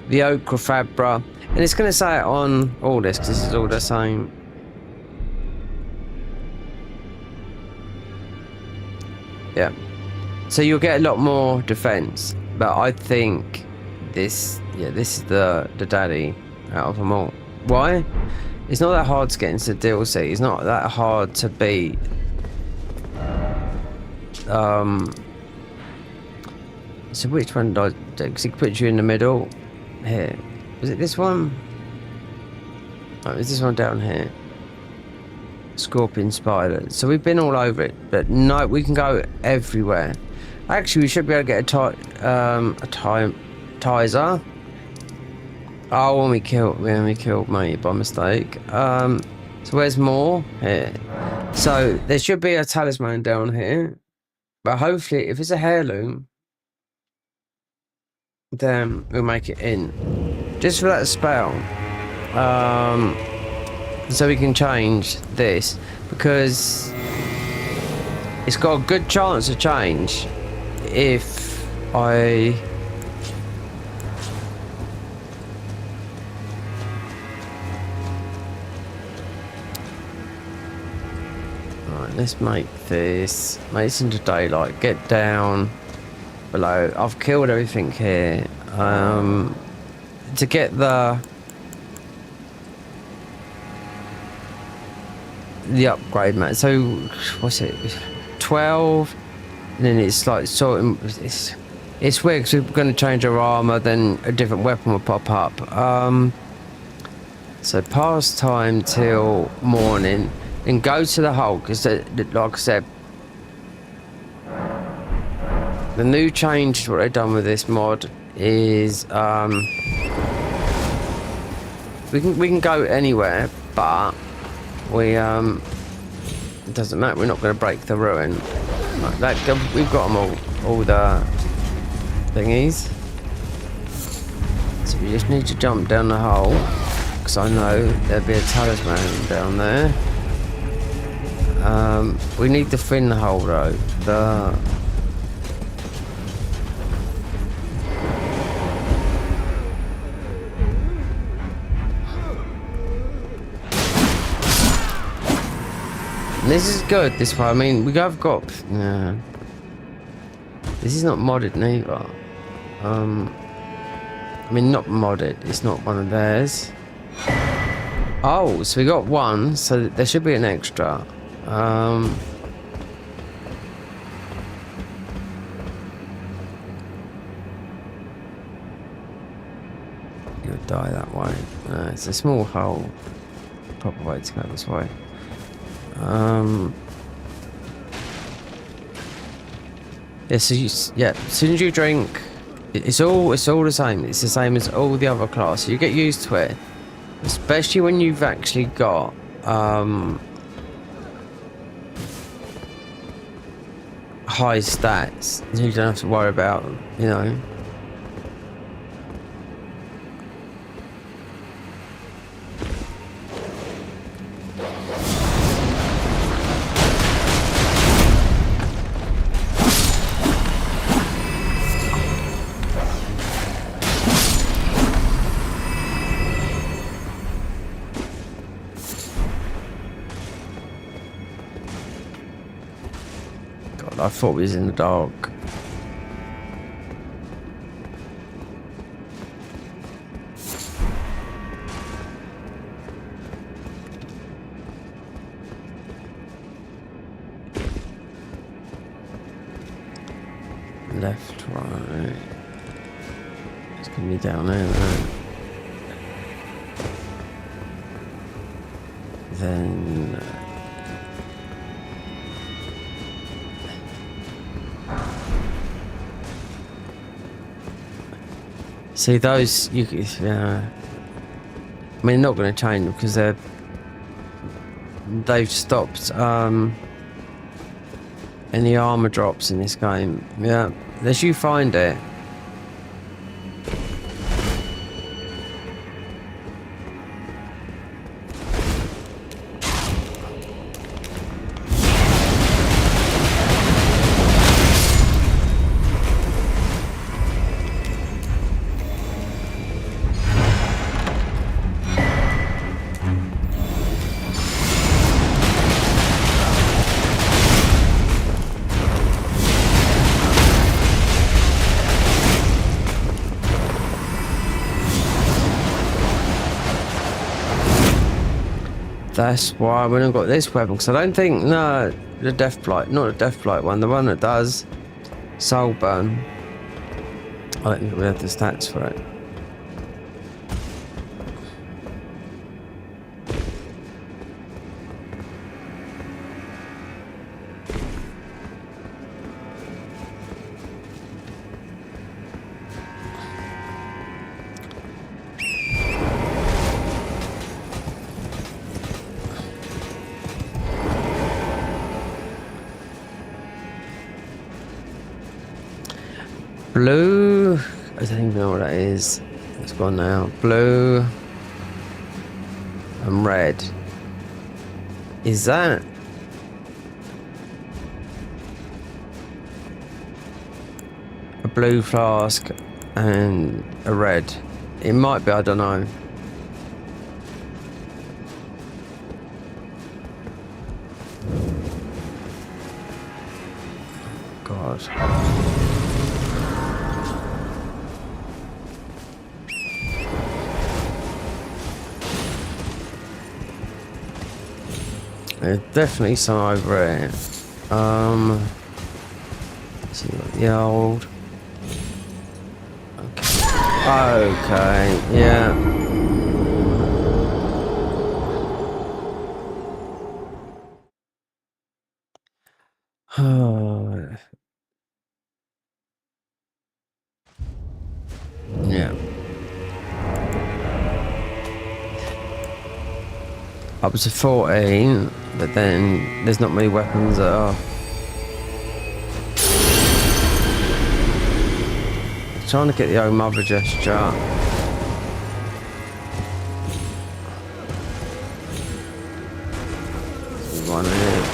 The Ochre Fabra, and it's going to say it on all this because this is all the same. Yeah, so you'll get a lot more defense, but I think this is the daddy out of them all. Why? It's not that hard to get into the DLC. It's not that hard to beat. So which one did I do? Because it puts you in the middle. Here. Was it this one? Oh, is this one down here? Scorpion Spider. So we've been all over it, but no, we can go everywhere. Actually, we should be able to get a Tizer. Oh, when we killed mate by mistake. So where's more? Here. So there should be a talisman down here. But hopefully, if it's a heirloom, then we'll make it in. Just for that spell. So we can change this. Because it's got a good chance to change if I... Right, let's make this into daylight. Get down below. I've killed everything here. To get the upgrade, man. So what's it? 12, and then it's like sorting. It's weird because we're going to change our armor, then a different weapon will pop up. So past time till morning, then go to the hole because, like I said, the new change. What they've done with this mod is we can go anywhere, but we it doesn't matter. We're not going to break the ruin. Like that, we've got them all the thingies. So we just need to jump down the hole because I know there'll be a talisman down there. We need to fin the hole though. This is good, this one. I mean, we have got... this is not modded neither. I mean, not modded. It's not one of theirs. Oh, so we got one. So there should be an extra. You'll die that way. It's a small hole. Proper way to go this way. Yeah, so as soon as you drink, it's all the same. It's the same as all the other classes. You get used to it, especially when you've actually got high stats. You don't have to worry about, you know. I thought we was in the dark. Left, right. It's gonna be down there, right? Then... see those, I mean, not going to change them because they've stopped any armor drops in this game. Yeah, unless you find it. That's why we haven't got this weapon, because I don't think, no, the Death Blight, not the Death Blight one, the one that does Soul Burn. I don't think we have the stats for it. Blue. I don't even know what that is. It's gone now. Blue and red. Is that? A blue flask and a red. It might be, I don't know. God. There's definitely some over here. See what the old. Okay, yeah. Yeah. Up to 14, but then there's not many weapons that are. Trying to get the old mother gesture. One here.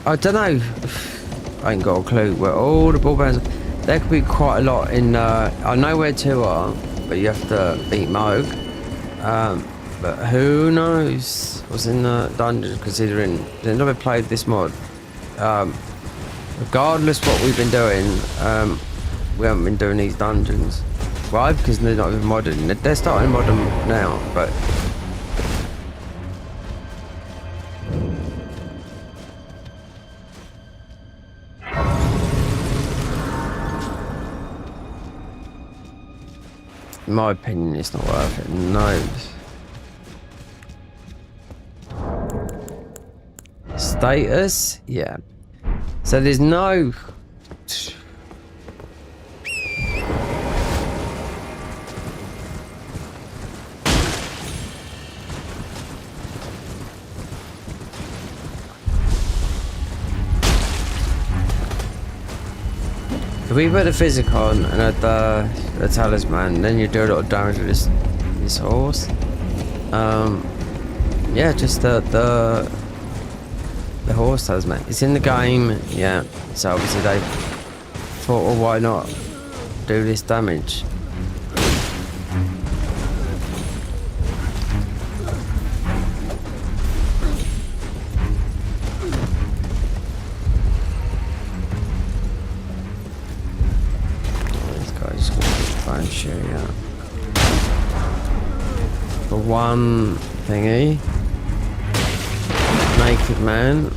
I don't know. I ain't got a clue where all the ball bearings. There could be quite a lot in. I know where two are, but you have to beat Moog. But who knows what's in the dungeon? Considering they've never played this mod. Regardless what we've been doing, we haven't been doing these dungeons. Why? Because they're not even modern. They're starting modern now, but. In my opinion, it's not worth it. No. Status? Yeah. So there's no... If we put the physic on and add the talisman, then you do a lot of damage with this horse. Yeah, just the horse talisman. It's in the game, yeah. So obviously they thought, well, why not do this damage? Yeah. For one thingy, naked man.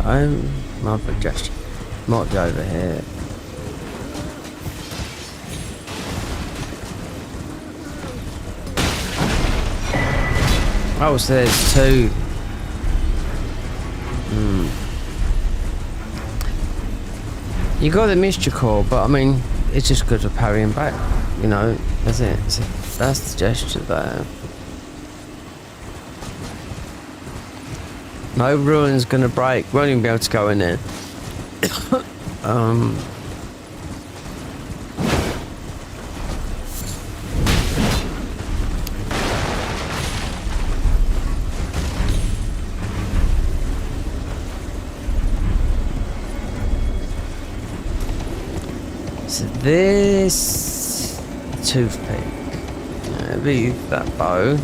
I'm my suggestion. Might be over here. Oh, so there's two. You got the mixture core, but I mean, it's just good for parrying back. You know, that's it. So that's the gesture there. No ruin's gonna break. Won't even be able to go in there. So this toothpick. Maybe that bow.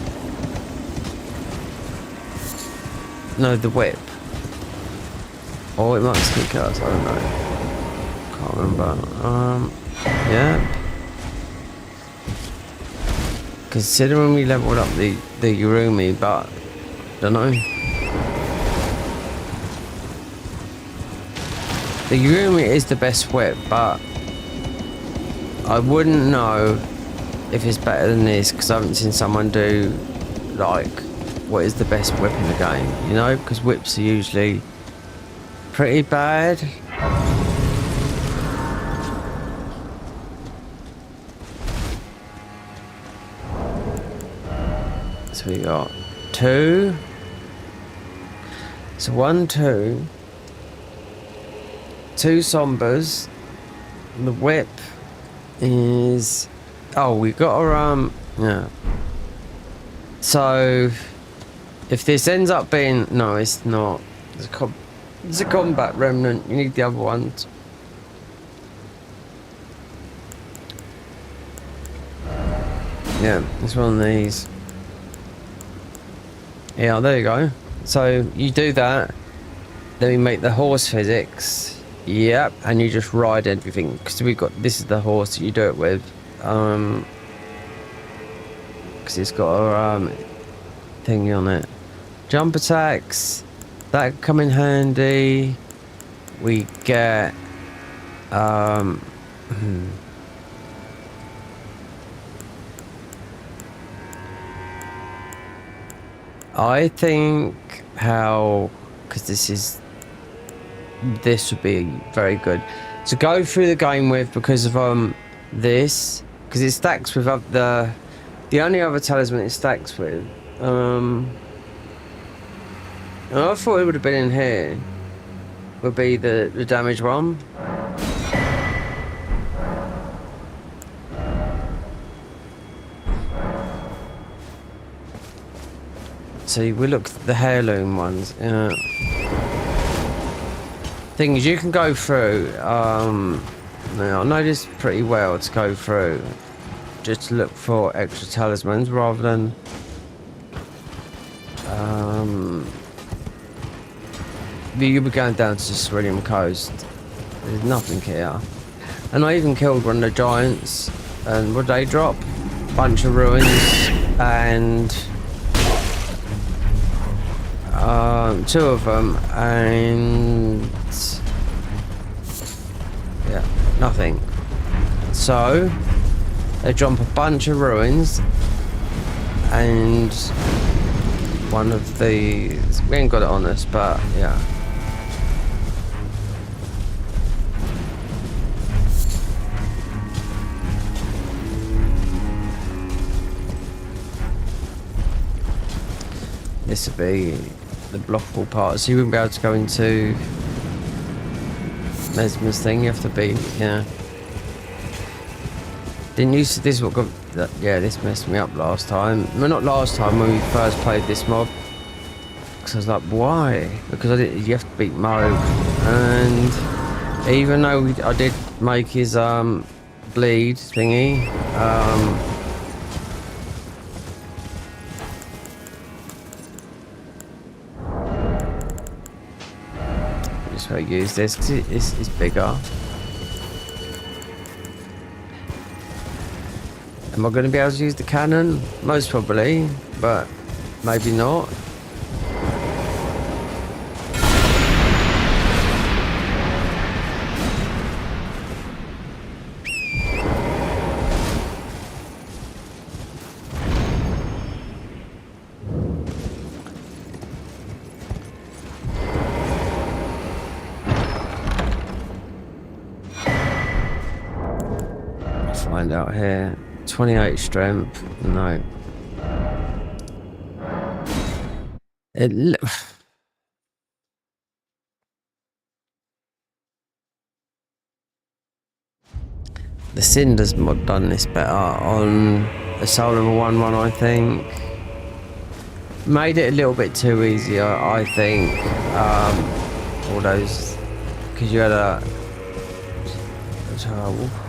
No, the whip. Or it might sneak us, I don't know. Can't remember. Yeah. Considering we leveled up the Rune, but don't know. The Rune is the best whip, but I wouldn't know if it's better than this because I haven't seen someone do like what is the best whip in the game, you know, because whips are usually pretty bad. So we got 2. So 1, 2. 2 sombers. The whip is... Oh, we got our yeah. So if this ends up being... No, it's not. It's a combat remnant. You need the other ones. Yeah, it's one of these. Yeah, there you go. So you do that, then we make the horse physics. Yep, and you just ride everything because we got this is the horse that you do it with. Because it's got a thingy on it. Jump attacks that come in handy. We get I think because this would be very good to go through the game with because of this, because it stacks with the only other talisman it stacks with. I thought it would have been in here. Would be the damage one. So we look at the heirloom ones. Thing is, you can go through. Now I know this pretty well to go through, just to look for extra talismans rather than. You'll be going down to the Cerulean Coast. There's nothing here, and I even killed one of the giants. And what did they drop? Bunch of ruins and. 2 of them, and yeah, nothing. So they jump a bunch of ruins, and one of these. We ain't got it on us, but yeah. This would be the blockable part, so you wouldn't be able to go into Mesmer's thing. You have to be, yeah. Didn't use this is what got that, yeah, this messed me up last time. Well, not last time when we first played this mob, because I was like, why? Because you have to beat Moog, and even though I did make his bleed thingy, I use this because it's bigger. Am I going to be able to use the cannon? Most probably, but maybe not. Find out here. 28 strength. No. The Cinders mod done this better on a Soul Level 1 run, I think. Made it a little bit too easy, I think. All those, because you had a.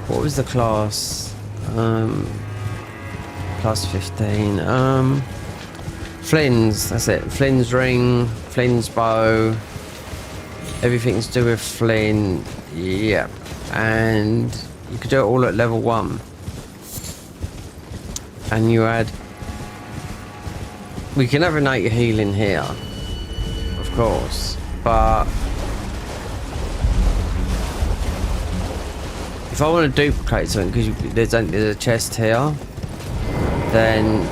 What was the class? Plus 15. Flynn's, that's it. Flynn's ring, Flynn's bow. Everything's to do with Flynn. Yep. And you could do it all at level 1. And you add... We can have innate healing here. Of course. But... if I want to duplicate something, because there's a chest here, then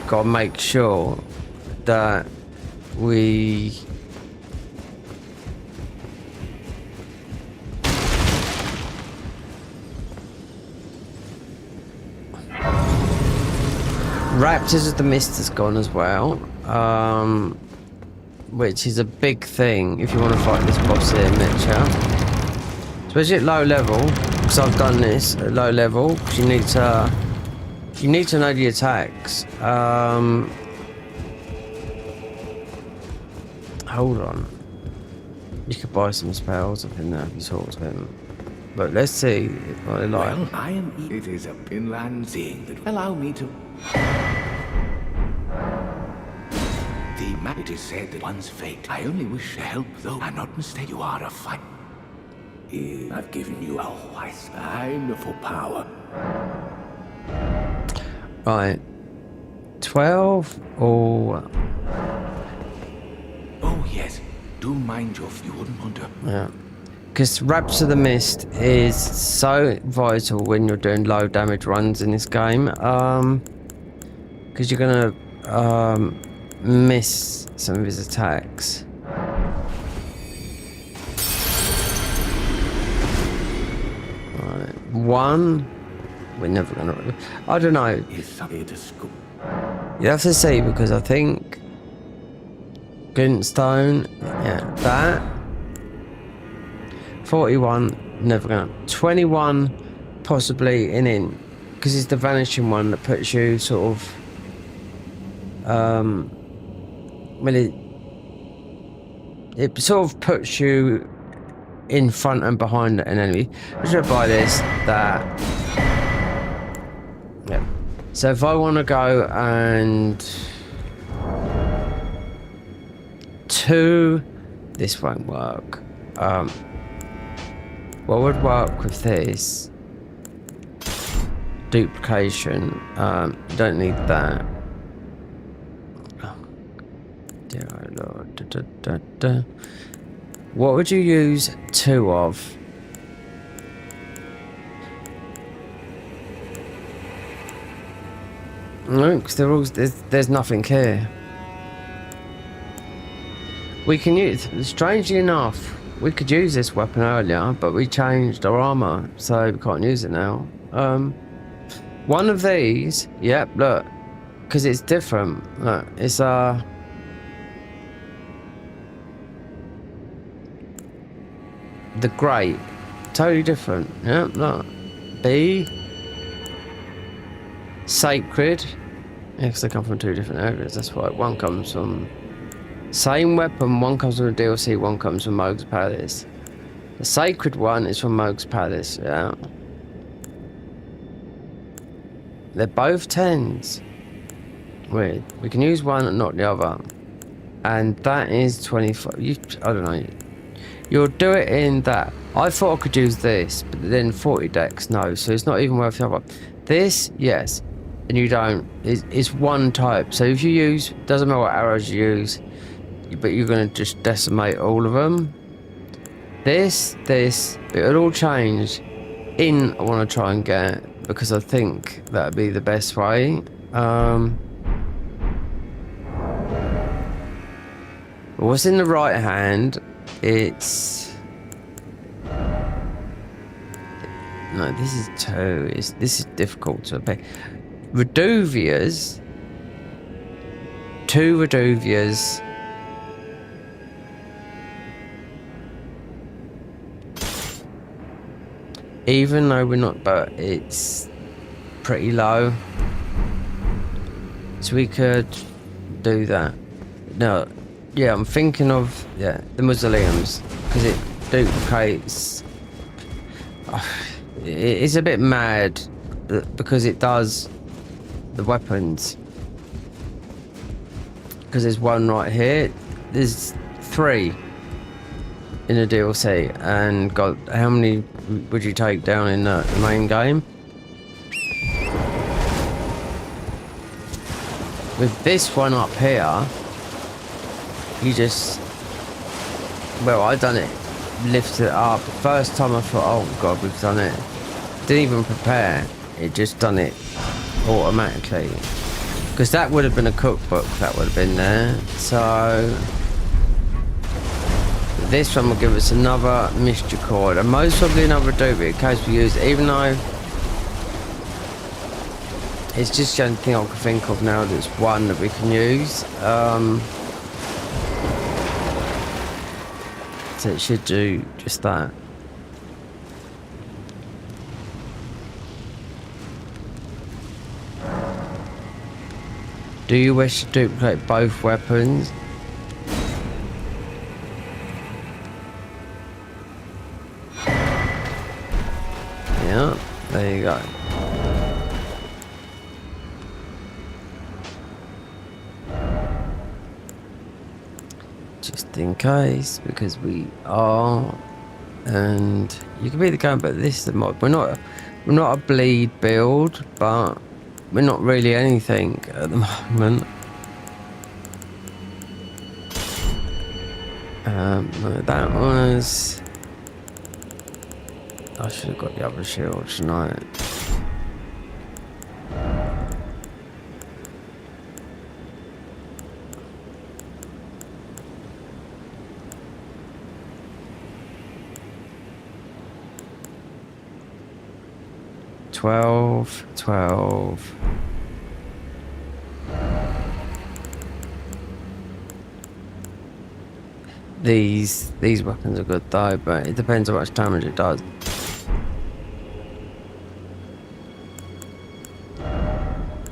gotta make sure that we Raptors of the Mist has gone as well, which is a big thing if you want to fight this boss here, Mitcha. Especially at low level, because I've done this at low level, because you need to know the attacks. Hold on. You could buy some spells up in there if you talk to him. But let's see what they like. Well, I am. It is a inland seeing that allow me to. It is said that one's fate. I only wish to help, though I'm not mistaken. You are a fight. I've given you a wise sign for power. Right. 12 or... oh, yes. Do mind your... you wouldn't want to... yeah. Because Raptors of the Mist is so vital when you're doing low damage runs in this game. Because you're going to miss some of his attacks. Right. 1. We're never going to... I don't know. You have to see, because I think... Glintstone, yeah, that. 41, never gonna. 21, possibly in, because it's the vanishing one that puts you sort of, well, it sort of puts you in front and behind an enemy. I should buy this, that. Yeah. So if I want to go and 2, this won't work. What would work with this? Duplication. You don't need that. Oh, dear Lord. Da, da, da, da. What would you use 2 of? No, because they're all, there's nothing here. We can use, strangely enough, we could use this weapon earlier, but we changed our armor, so we can't use it now. One of these, yep, look, because it's different. Look, it's the grape, totally different. Yep, look, B, sacred. Yeah, because they come from 2 different areas. That's why one comes from. Same weapon, one comes from the DLC, one comes from Moog's Palace. The sacred one is from Moog's Palace, yeah. They're both 10s. Weird. We can use one and not the other. And that is 25. I don't know. You'll do it in that. I thought I could use this, but then 40 decks, no. So it's not even worth the other. This, yes. And you don't. It's one type. So if you use, doesn't matter what arrows you use, but you're going to just decimate all of them. This, it'll all change in I want to try and get, because I think that'd be the best way. What's in the right hand, it's... no, this is 2. This is difficult to pick. Reduvias. 2 Reduvias. Even though we're not, but it's pretty low. So we could do that. No, yeah, I'm thinking of, yeah, the mausoleums, because it duplicates. It's a bit mad because it does the weapons. Because there's one right here. There's 3 in the DLC, and got how many would you take down in the main game? With this one up here, you just, well, I done it, lifted it up. First time I thought, oh god, we've done it. Didn't even prepare, it just done it automatically. Because that would have been a cookbook that would have been there. So this one will give us another mixture cord, and most probably another duplicate in case we use it, even though it's just the only thing I can think of now that's one that we can use. So it should do just that. Do you wish to duplicate both weapons? Yeah, there you go. Just in case, because we are, and you can be the gun, but this is the mod. We're not a bleed build, but we're not really anything at the moment. No, that was. I should have got the other shield tonight. $12. These weapons are good though, but it depends how much damage it does.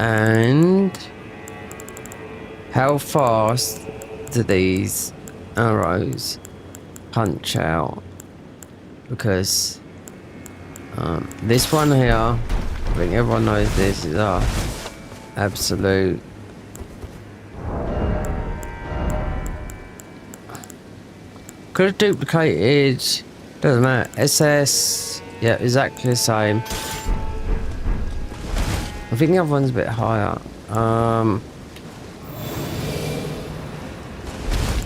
And how fast do these arrows punch out? Because this one here, I think everyone knows this is our absolute could have duplicated, doesn't matter. SS, yeah, exactly the same. I think the other one's a bit higher.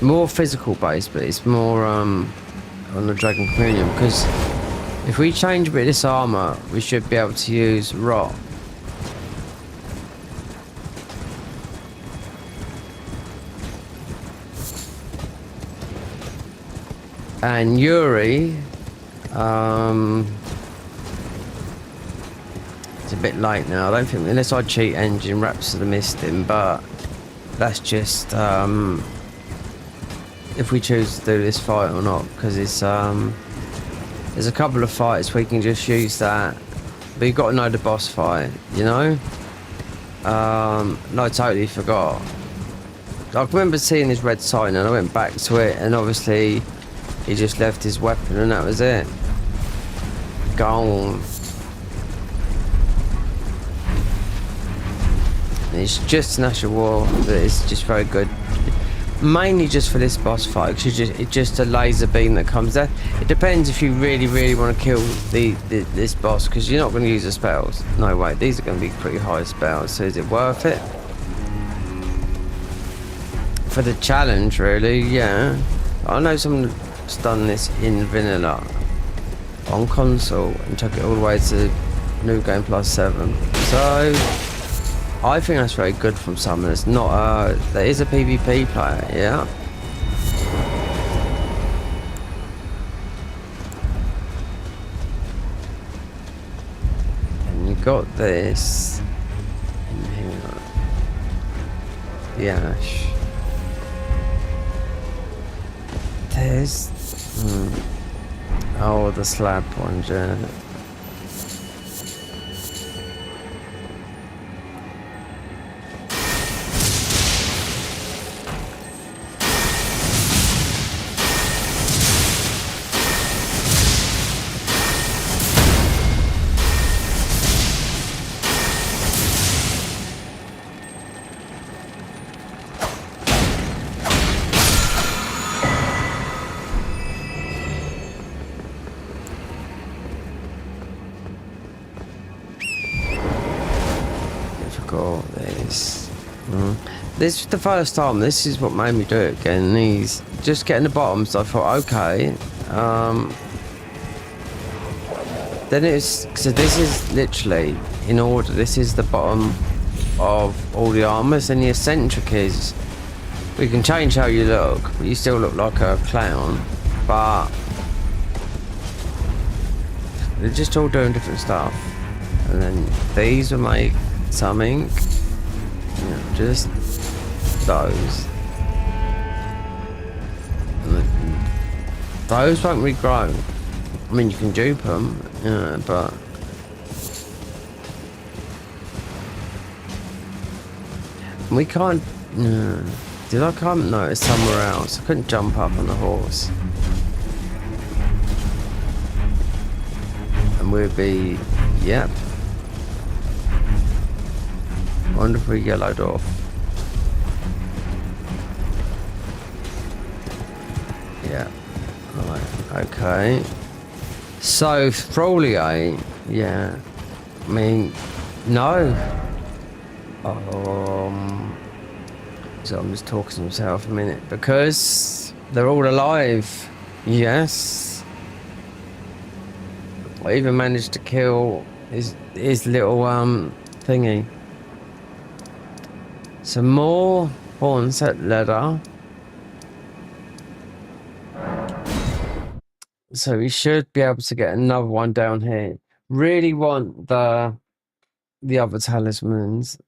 More physical based, but it's more on the Dragon Communion, because if we change a bit of this armor, we should be able to use rock. And Yuri, it's a bit late now. I don't think, unless I cheat engine, Raps of the Misting, but that's just if we choose to do this fight or not, because it's there's a couple of fights we can just use that, but you've got to know the boss fight, you know. No, I totally forgot. I remember seeing his red sign and I went back to it, and obviously he just left his weapon and that was it. Gone. It's just an Ash of War, but it's just very good. Mainly just for this boss fight, because it's just a laser beam that comes there. It depends if you really want to kill this boss, because you're not going to use the spells. No way, these are going to be pretty high spells, so is it worth it? For the challenge, really, yeah. I know someone that's done this in vanilla on console and took it all the way to New Game Plus 7. So I think that's very good from someone that's not that is a PvP player, yeah. And you got this. The Ash. There's oh, the slab one, yeah. got this. This was the first time. This is what made me do it again. These just getting the bottoms. I thought, okay. Then it's so this is literally in order. This is the bottom of all the armors, and the eccentric is we can change how you look, but you still look like a clown. But they're just all doing different stuff. And then these will make something. You know, just those. And those won't regrow. I mean, you can dupe them, but we can't. Did I come? No, it's somewhere else. I couldn't jump up on the horse, and we'd be. Yep. Wonder if we yellowed off. Yeah. Right. Okay. So Frolier, yeah. I mean, no. So I'm just talking to myself a minute because they're all alive. Yes. I even managed to kill his little thingy. Some more hornset leather. So we should be able to get another one down here. Really want the other talismans.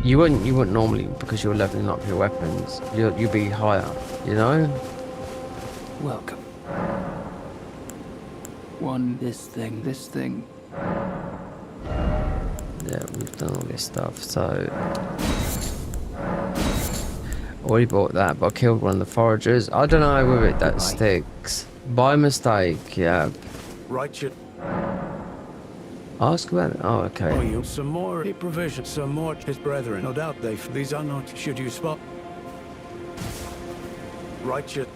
You wouldn't normally because you're leveling up your weapons. You'll be higher, you know? Welcome. This thing. Yeah, we've done all this stuff, so already bought that, but I killed one of the foragers. I don't know with it that sticks. By mistake, yeah. Right, Ask about it. Oh, okay. Oh, you some more provision, some more his brethren. No doubt these are not. Should you spot? Right,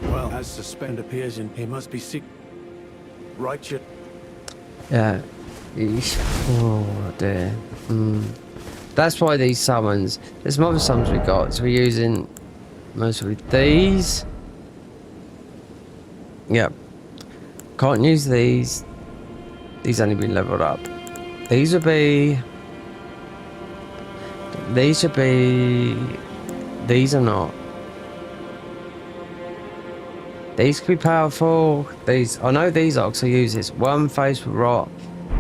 well, as suspend appears in, he must be sick. Right, Yeah. Oh dear. That's why these summons. There's some other summons we got. So we're using mostly these. Yep. Can't use these. These only been leveled up. These would be. These should be. These are not. These could be powerful. These. I know these are because I use this. One face with rot.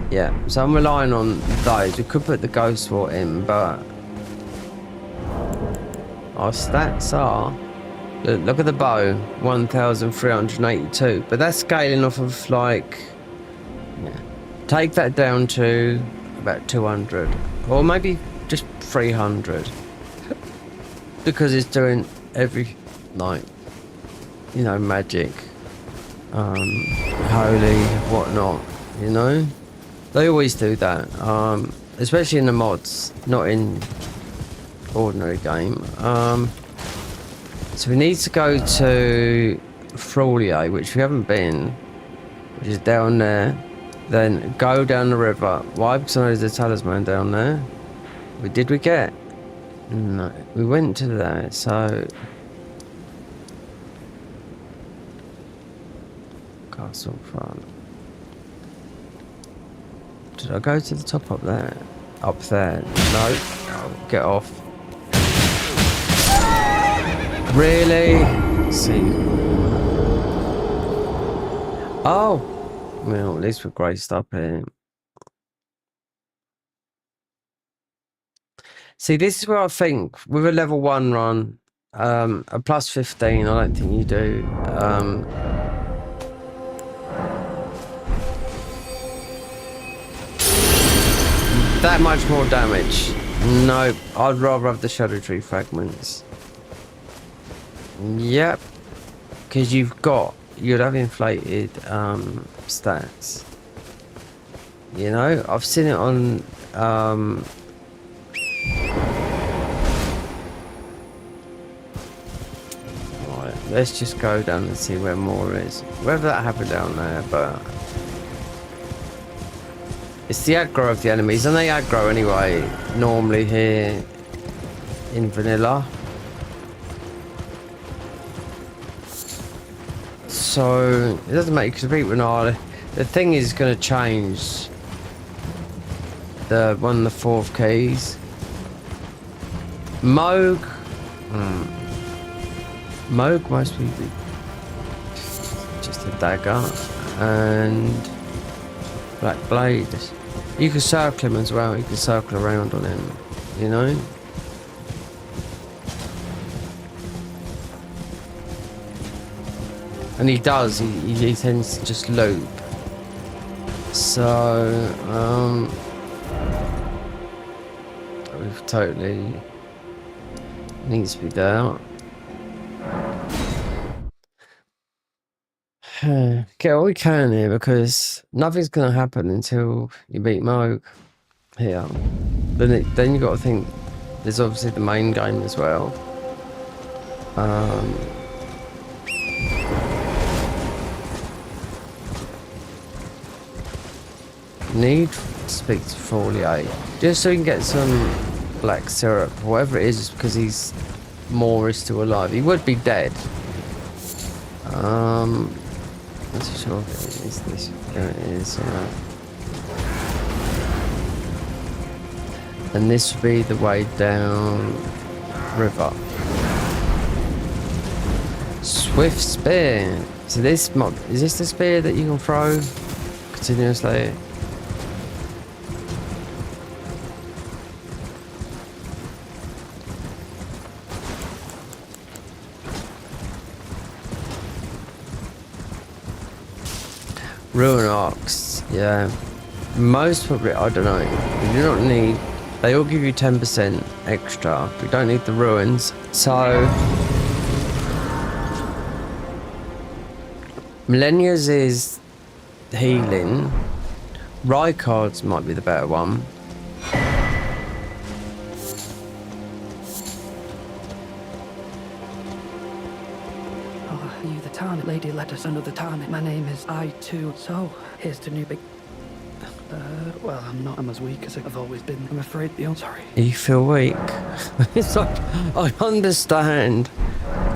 Yeah, so I'm relying on those. We could put the ghost sword in, but our stats are. Look at the bow, 1,382. But that's scaling off of like. Yeah. Take that down to about 200, or maybe just 300, because it's doing every like, you know, magic, holy, whatnot, you know. They always do that, especially in the mods, not in ordinary game. So we need to go to Frolier, which we haven't been, which is down there. Then go down the river. Why? Because I know there's a talisman down there. Did we get? No, we went to there. So castle front. Did I go to the top up there? Up there? No. Oh, get off. Really? Let's see. Oh! Well, at least we're graced up here. See, this is where I think, with a level 1 run, a plus 15, I don't think you do. That much more damage. No, I'd rather have the Shadow Tree fragments. Yep. Because you'd have inflated stats. You know, I've seen it on right, let's just go down and see where more is. Whether that happened down there, but It's the aggro of the enemies, and they aggro anyway, normally here in vanilla. So it doesn't make you compete with Gnarly. The thing is going to change the 4th keys. Moog. Moog must be just a dagger and black blade. You can circle him as well. You can circle around on him. You know. And he does, he tends to just loop. So, we've totally needs to be there. Get all we can here because nothing's going to happen until you beat Moog here. Then you got to think there's obviously the main game as well. Need to speak to Foliate just so we can get some black syrup, whatever it is, because he's more is still alive. He would be dead. Not too sure if it is this. There it is. And this would be the way down river. Swift spear. So this is this the spear that you can throw continuously? Rune arcs, yeah. Most probably, I don't know. You do not need. They all give you 10% extra. We don't need the ruins. So Millennia's is healing. Rykard's might be the better one. You the Tarnet lady let us under the Tarnet. My name is I too. So here's to new big. Well, I'm as weak as I've always been. I'm afraid the sorry. You feel weak? It's like I understand.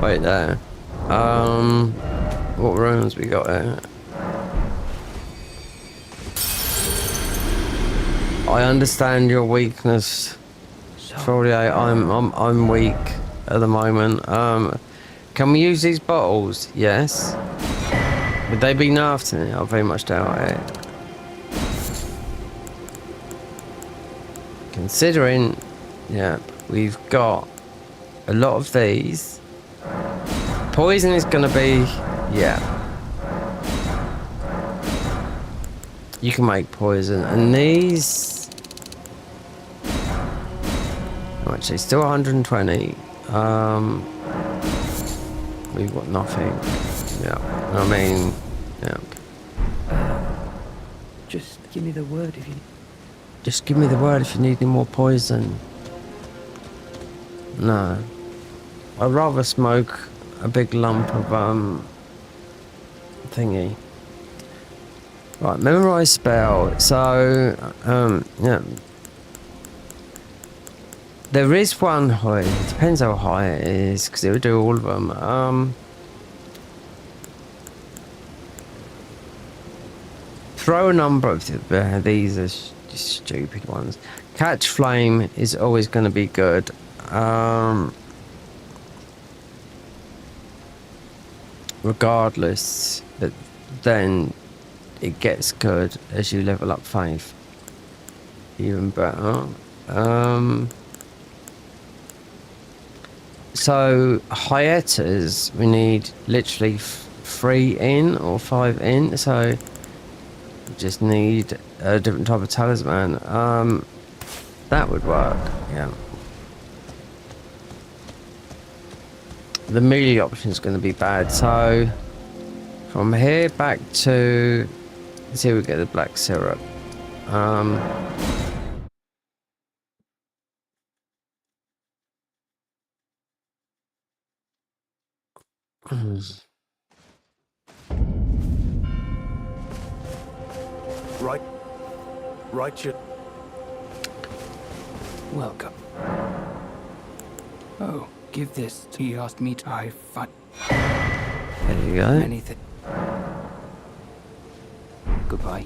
Wait there. What rooms we got here? I understand your weakness. Probably I'm weak at the moment. Can we use these bottles? Yes. Would they be nerfed in it? I very much doubt it. Considering, yeah, we've got a lot of these. Poison is gonna be, yeah. You can make poison, and these. Oh, actually, still 120. We've got nothing. Yeah, I mean, yeah. Just give me the word if you. Just give me the word if you need any more poison. No. I'd rather smoke a big lump of thingy. Right, memorize spell. So yeah. There is one high. It depends how high it is, because it would do all of them. Throw a number of these are just stupid ones. Catch flame is always going to be good. Regardless, but then it gets good as you level up faith. Even better. So hyetas, we need literally 3 in or 5 in. So we just need a different type of talisman. That would work. Yeah. The melee option is going to be bad. So from here back to, let's see if we get the black syrup. Right. Righteous. Welcome. Oh, give this to you. Asked me to I find There you go. anything. Goodbye.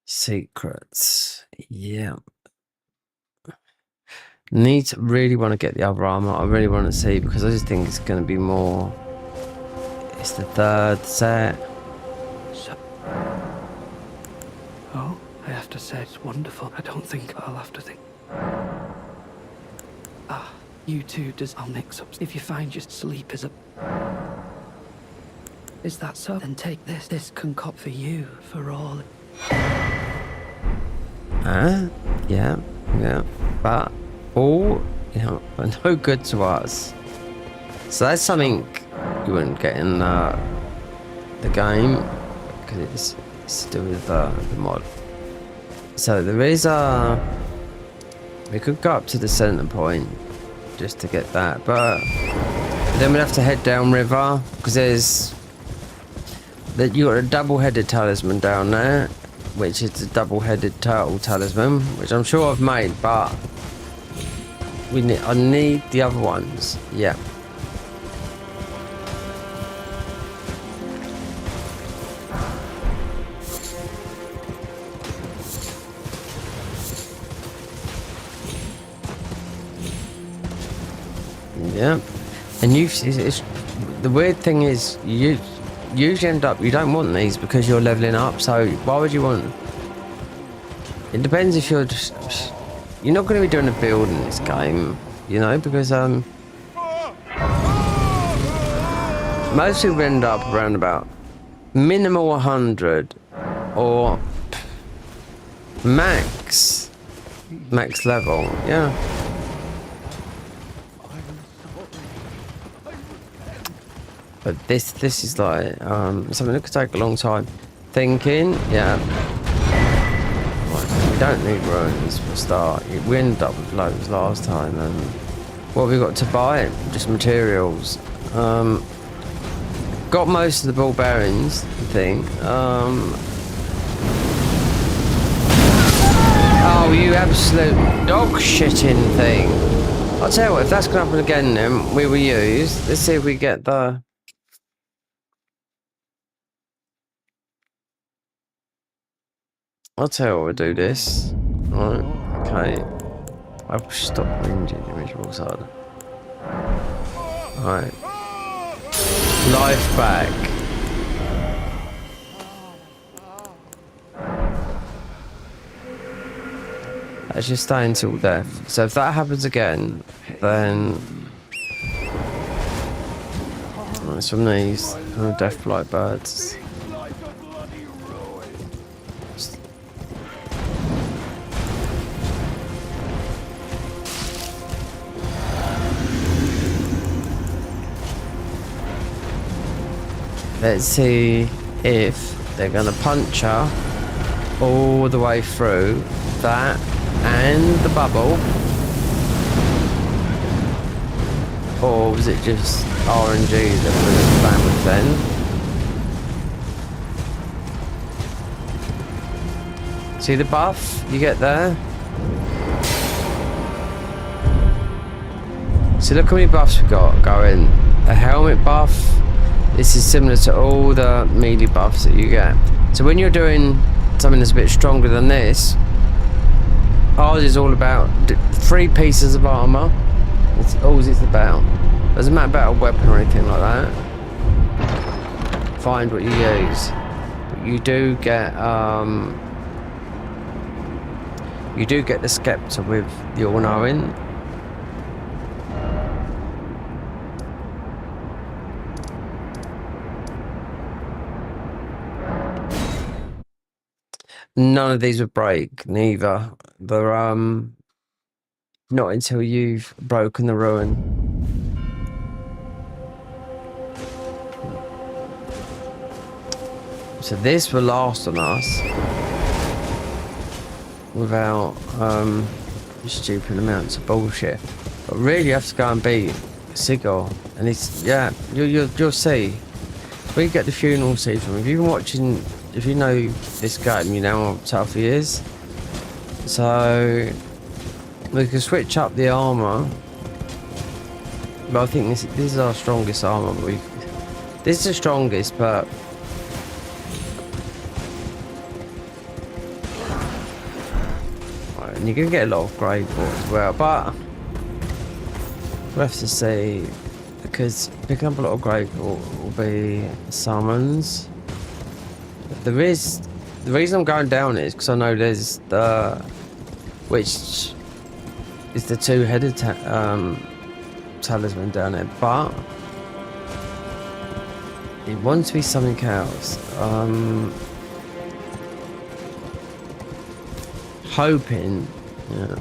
Secrets. Yeah. Really want to get the other armor. I really want to see, because I just think it's going to be more. It's the third set. So, oh, I have to say it's wonderful. I don't think I'll have to think. Ah, you two I'll mix up. If you find your sleep is a. Is that so? Then take this. This concoct for you, for all. Yeah. But all, but no good to us. So that's something you wouldn't get in the game, because it's to do with the mod. So there is we could go up to the center point just to get that, but then we'd have to head down river, because there's that you got a double-headed talisman down there, which is the double-headed turtle talisman, which I'm sure I've made, but I need the other ones. Yeah. Yeah. And the weird thing is, you usually end up, you don't want these because you're leveling up, so why would you want. It depends if you're just, you're not going to be doing a build in this game, because most people end up around about minimal 100 or max level. Yeah. But this is like something that could take a long time thinking. Yeah. Right, we don't need runes for a start. We ended up with loads last time, and what have we got to buy? Just materials. Got most of the ball bearings, I think. Oh, you absolute dog shitting thing. I'll tell you what, if that's gonna happen again, then we will use. Let's see if we get the. I'll tell you what, we'll do this. Right, okay. I've stopped ranging the miserable side. Right. Life back. Let's just stay until death. So if that happens again, then. Right, some of these death blight birds. Let's see if they're going to punch her all the way through that and the bubble. Or was it just RNG that was banned with then? See the buff you get there? So look how many buffs we got going. A helmet buff. This is similar to all the melee buffs that you get. So when you're doing something that's a bit stronger than this, ours is all about 3 pieces of armor. That's all it's about. Doesn't matter about a weapon or anything like that. Find what you use. But you do get the scepter with the all-knowing. None of these would break, neither. They're not until you've broken the ruin. So this will last on us without stupid amounts of bullshit. But really you have to go and beat Sigil, and it's you'll see. we get the funeral seed from. If you've been watching, if you know this game, you know how tough he is. So we can switch up the armor. But I think this is our strongest armor. This is the strongest, but and you're gonna get a lot of grey port as well. But we'll have to see, because picking up a lot of grey port will be summons. The reason I'm going down is because I know there's the, which is the two-headed talisman down there, but it wants to be something else. Hoping, yeah.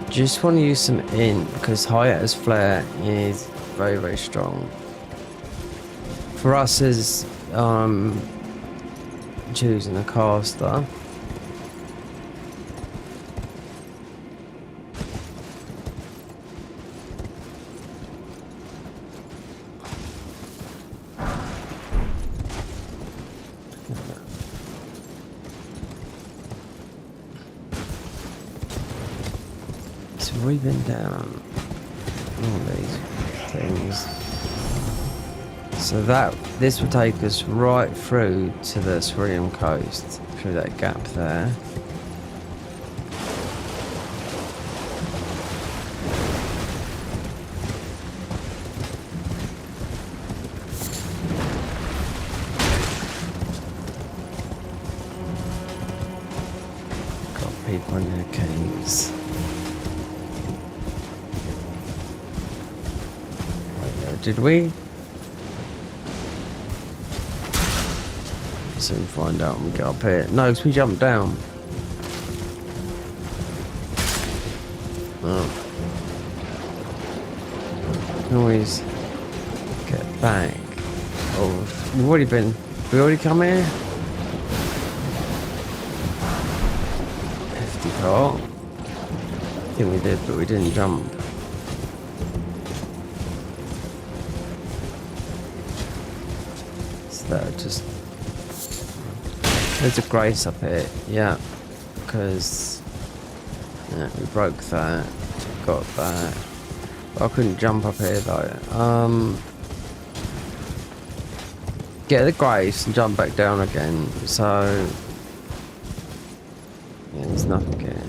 Just want to use some int because Hiatus Flare is very, very strong. For us as choosing a caster. So we've been down all these things. So this will take us right through to the Cerulean coast, through that gap there. Got people in their caves. Did we? Soon find out when we get up here. No, because we jumped down. Oh. Can always get back. Oh, we've already been. We already come here? Hefty part. I think we did, but we didn't jump. Just there's a grace up here, yeah, because yeah, we broke that, got that, but I couldn't jump up here though. Get the grace and jump back down again, so yeah, there's nothing here.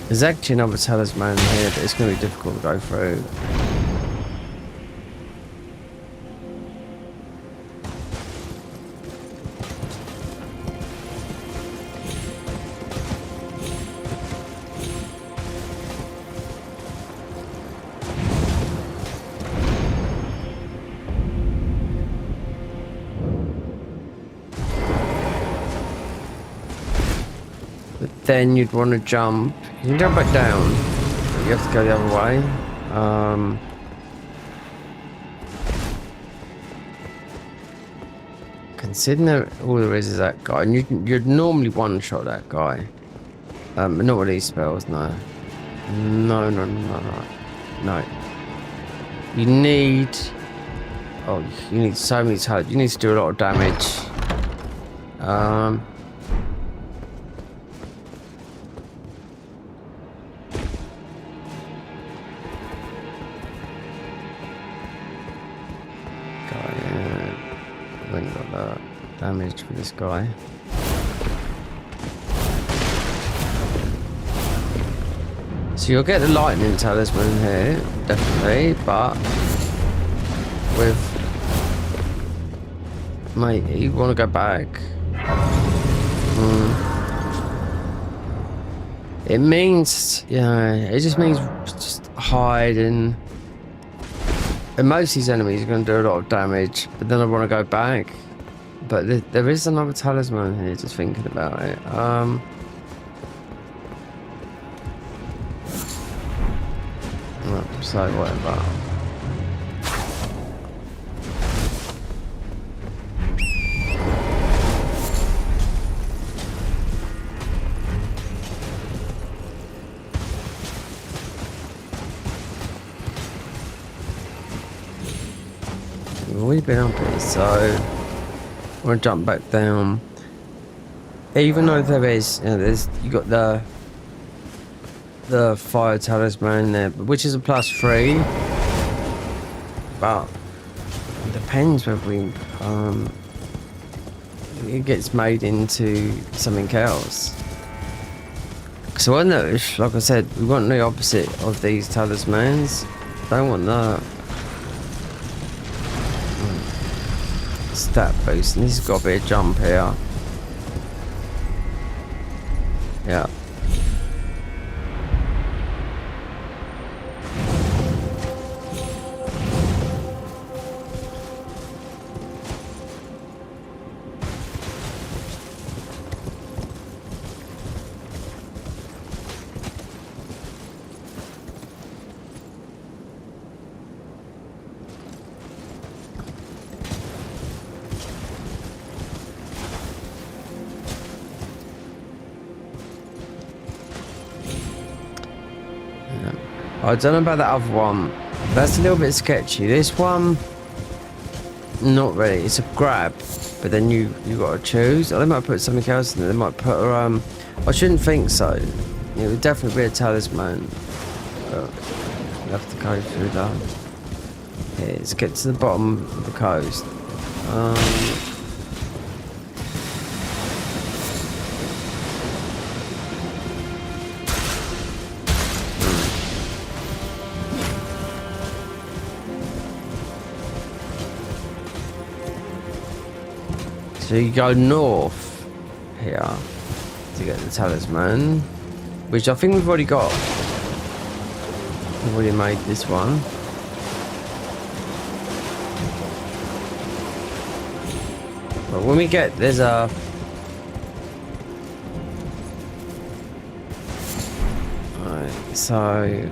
There's actually another talisman here, but it's going to be difficult to go through. But then you'd want to jump. You can jump back down, but you have to go the other way. Considering all there is that guy, and you'd normally one-shot that guy. But not with these spells, no. No. You need... Oh, you need so many talents. You need to do a lot of damage. Damage for this guy. So you'll get the lightning talisman here, definitely, but with mate, you want to go back. It means, yeah, it just means just hide and most of these enemies are going to do a lot of damage, but then I want to go back. But there is another talisman here, just thinking about it. So whatever. We've been up here, so I'm gonna jump back down. Even though there is, you got the fire talisman there, which is a +3, but it depends whether we it gets made into something else. So I noticed, like I said, we want the opposite of these talismans. Don't want that. Stat boost, and this has got to be a jump here. Yeah. I don't know about that other one. That's a little bit sketchy. This one, not really. It's a grab, but then you got to choose. Or they might put something else in there. They might put I shouldn't think so. It would definitely be a talisman. But you have to go through that. Yeah, let's get to the bottom of the coast. So you go north here to get the talisman, which I think we've already got. We've already made this one. But when we get, there's a... Alright, so...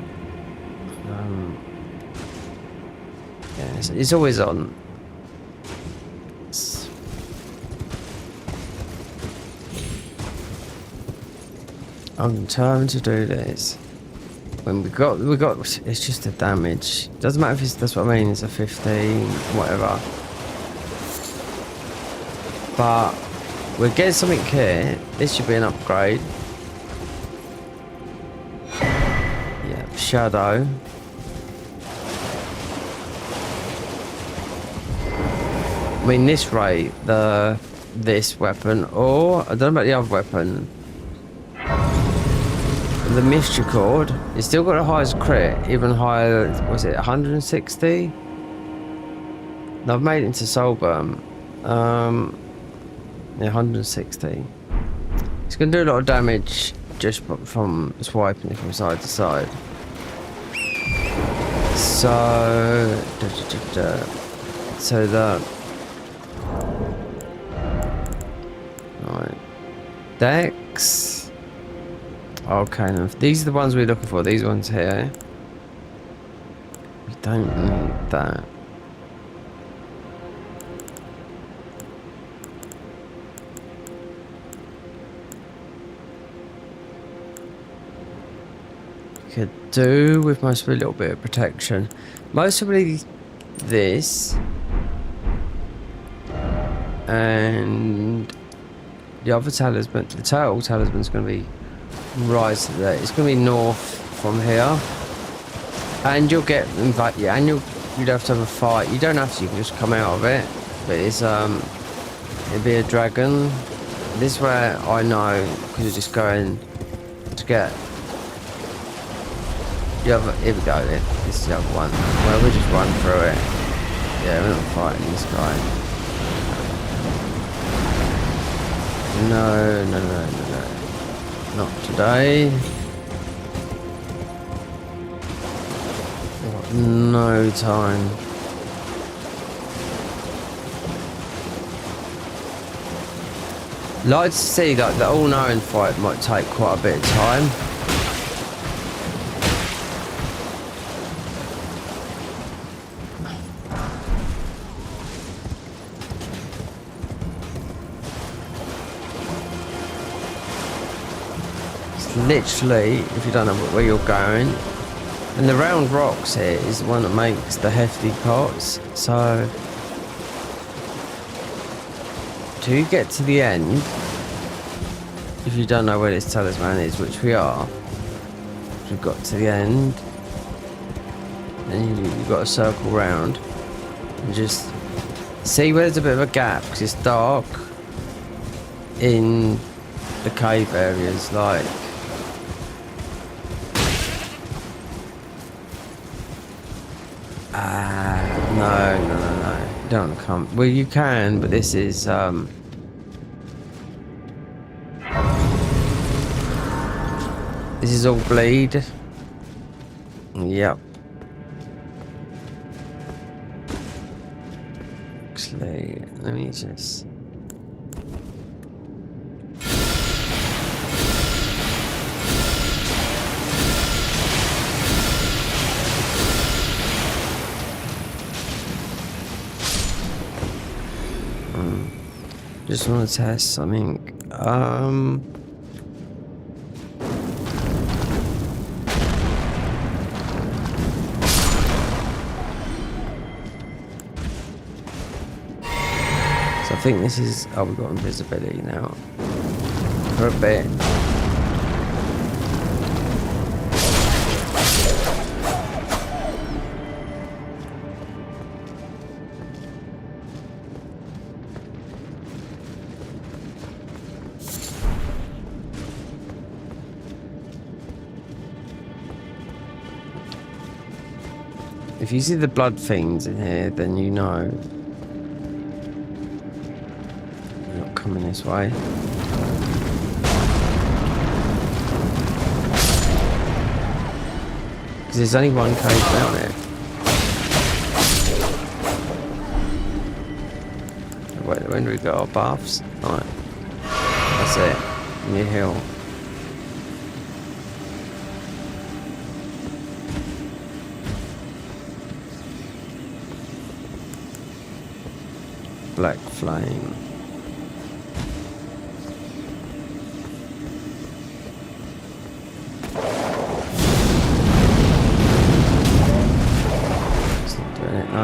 yeah, it's always on. I'm trying to do this. When we got, it's just a damage. Doesn't matter if it's, that's what I mean, it's a 15, whatever. But we're getting something here. This should be an upgrade. Yeah, shadow. I mean, this rate, this weapon, or I don't know about the other weapon. The Mystery Cord, it's still got the highest crit, even higher, was it 160? No, I've made it into Soulburn. Yeah, 160. It's going to do a lot of damage just from swiping it from side to side. So, so that, right, Dex. Okay, now these are the ones we're looking for. These ones here. We don't need that. Could do with most of a little bit of protection. Mostly this. And the other talisman, the tail talisman's going to be rise to there. It's going to be north from here, and you'll get invite. Yeah, and you'd have to have a fight. You don't have to. You can just come out of it. But it's it'd be a dragon. This way I know because you're just going to get. The other. Here we go. This is the other one. Well, we just run through it. Yeah, we're not fighting this guy. No. Not today. Got no time. Like to see that the all-knowing fight might take quite a bit of time. literally, if you don't know where you're going, and the round rocks here is the one that makes the hefty parts. So, till you get to the end, if you don't know where this talisman is, which we are, we've got to the end, and you've got to circle round and just see where there's a bit of a gap because it's dark in the cave areas, like no, don't come. Well, you can, but this is this is all bleed. Yep. Actually, let me just. Just want to test something. So I think this is. Oh, we've got invisibility now. For a bit. If you see the blood fiends in here, then you know you're not coming this way. Because there's only one cave down here. Wait, when do we got our baths? Right. That's it. Near hill. Black flame. It's not doing it, no.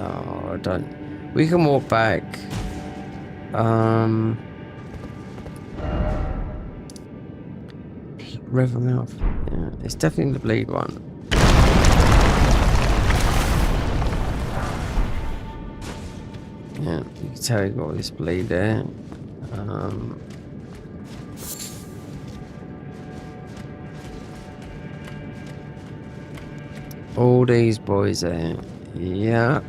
Oh, I don't. We can walk back. River mouth. Yeah, it's definitely the bleed one. Yeah, you can tell you got all this bleed there. All these boys there. Yeah.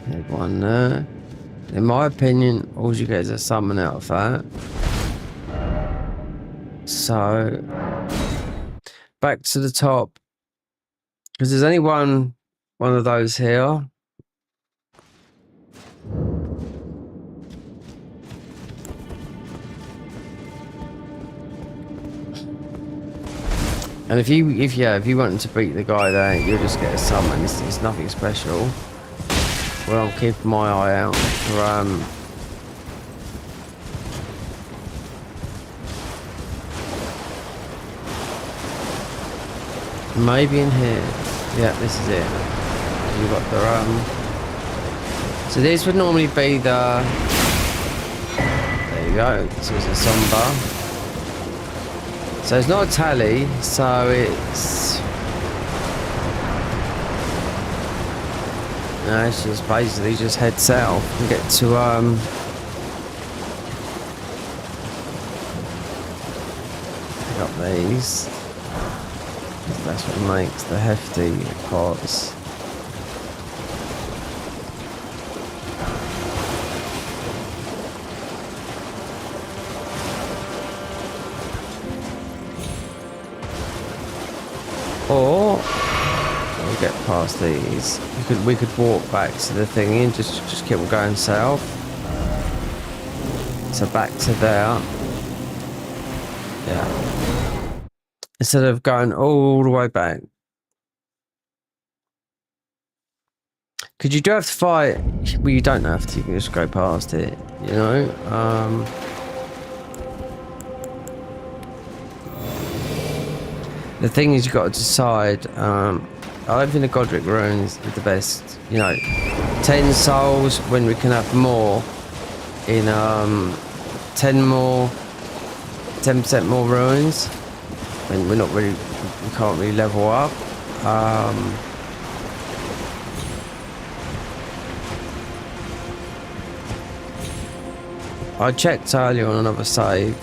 There's one there. In my opinion, all you get is a summon out of that. So, back to the top. Because there's only one of those here. And if you want to beat the guy there, you'll just get a summon. It's nothing special. Well, I'm keeping my eye out for maybe in here. Yeah, this is it. You got the so this would normally be the. There you go. So it's a somber. So it's not a tally, so it's... No, it's just basically just head south and get to, pick up these. That's what makes the hefty parts. Or we'll get past these. We could walk back to the thingy and just keep on going south. So back to there. Yeah. Instead of going all the way back. Because you do have to fight. Well, you don't have to. You can just go past it. You know. The thing is, you got to decide. I don't think the Godric runes are the best. You know, 10 souls when we can have more. In 10% more runes. When we're not really, we can't really level up. I checked earlier on another save.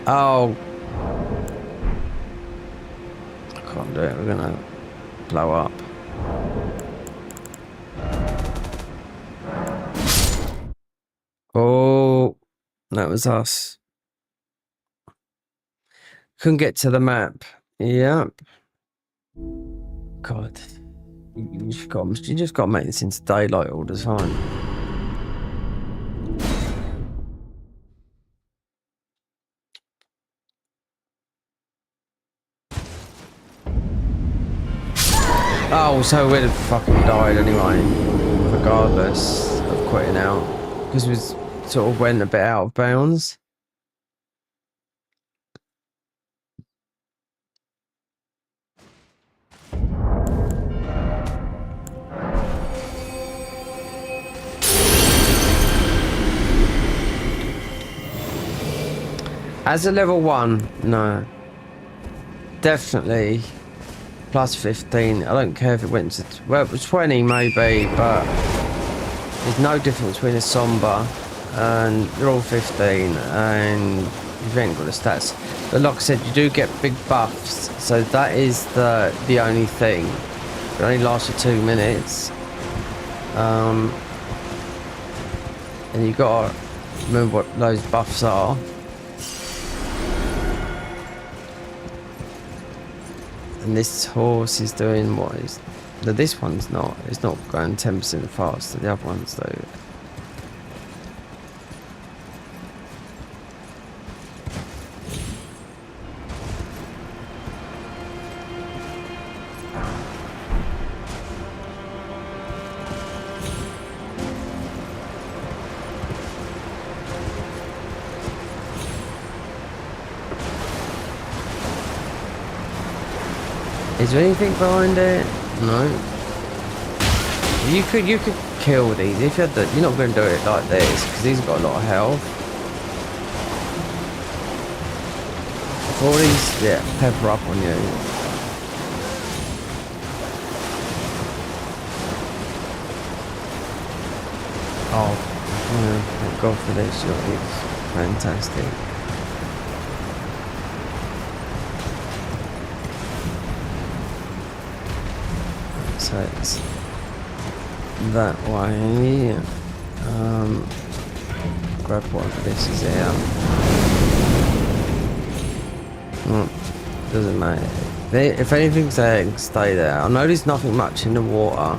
Oh. I can't do it. We're gonna blow up. Oh, that was us. Couldn't get to the map. Yep. God. You just got to make this into daylight all the time. Oh, so we'd have fucking died anyway, regardless of quitting out. Because we sort of went a bit out of bounds. As a level 1, no. Definitely plus 15. I don't care if it went to, well, it was 20 maybe, but there's no difference between a somber and they're all 15 and you ain't got the stats. But like I said, you do get big buffs, so that is the only thing. It only lasts for 2 minutes. And you gotta remember what those buffs are. And this horse is doing what is... No, this one's not. It's not going 10% faster. The other ones do. Is there anything behind it? No. You could kill these if you had the. You're not going to do it like this because these have got a lot of health. If all these, yeah, pepper up on you. Oh, yeah, thank God for this. It's fantastic. So it's that way. Grab one of this is out. Doesn't matter. If anything's there, it can stay there. I know there's nothing much in the water.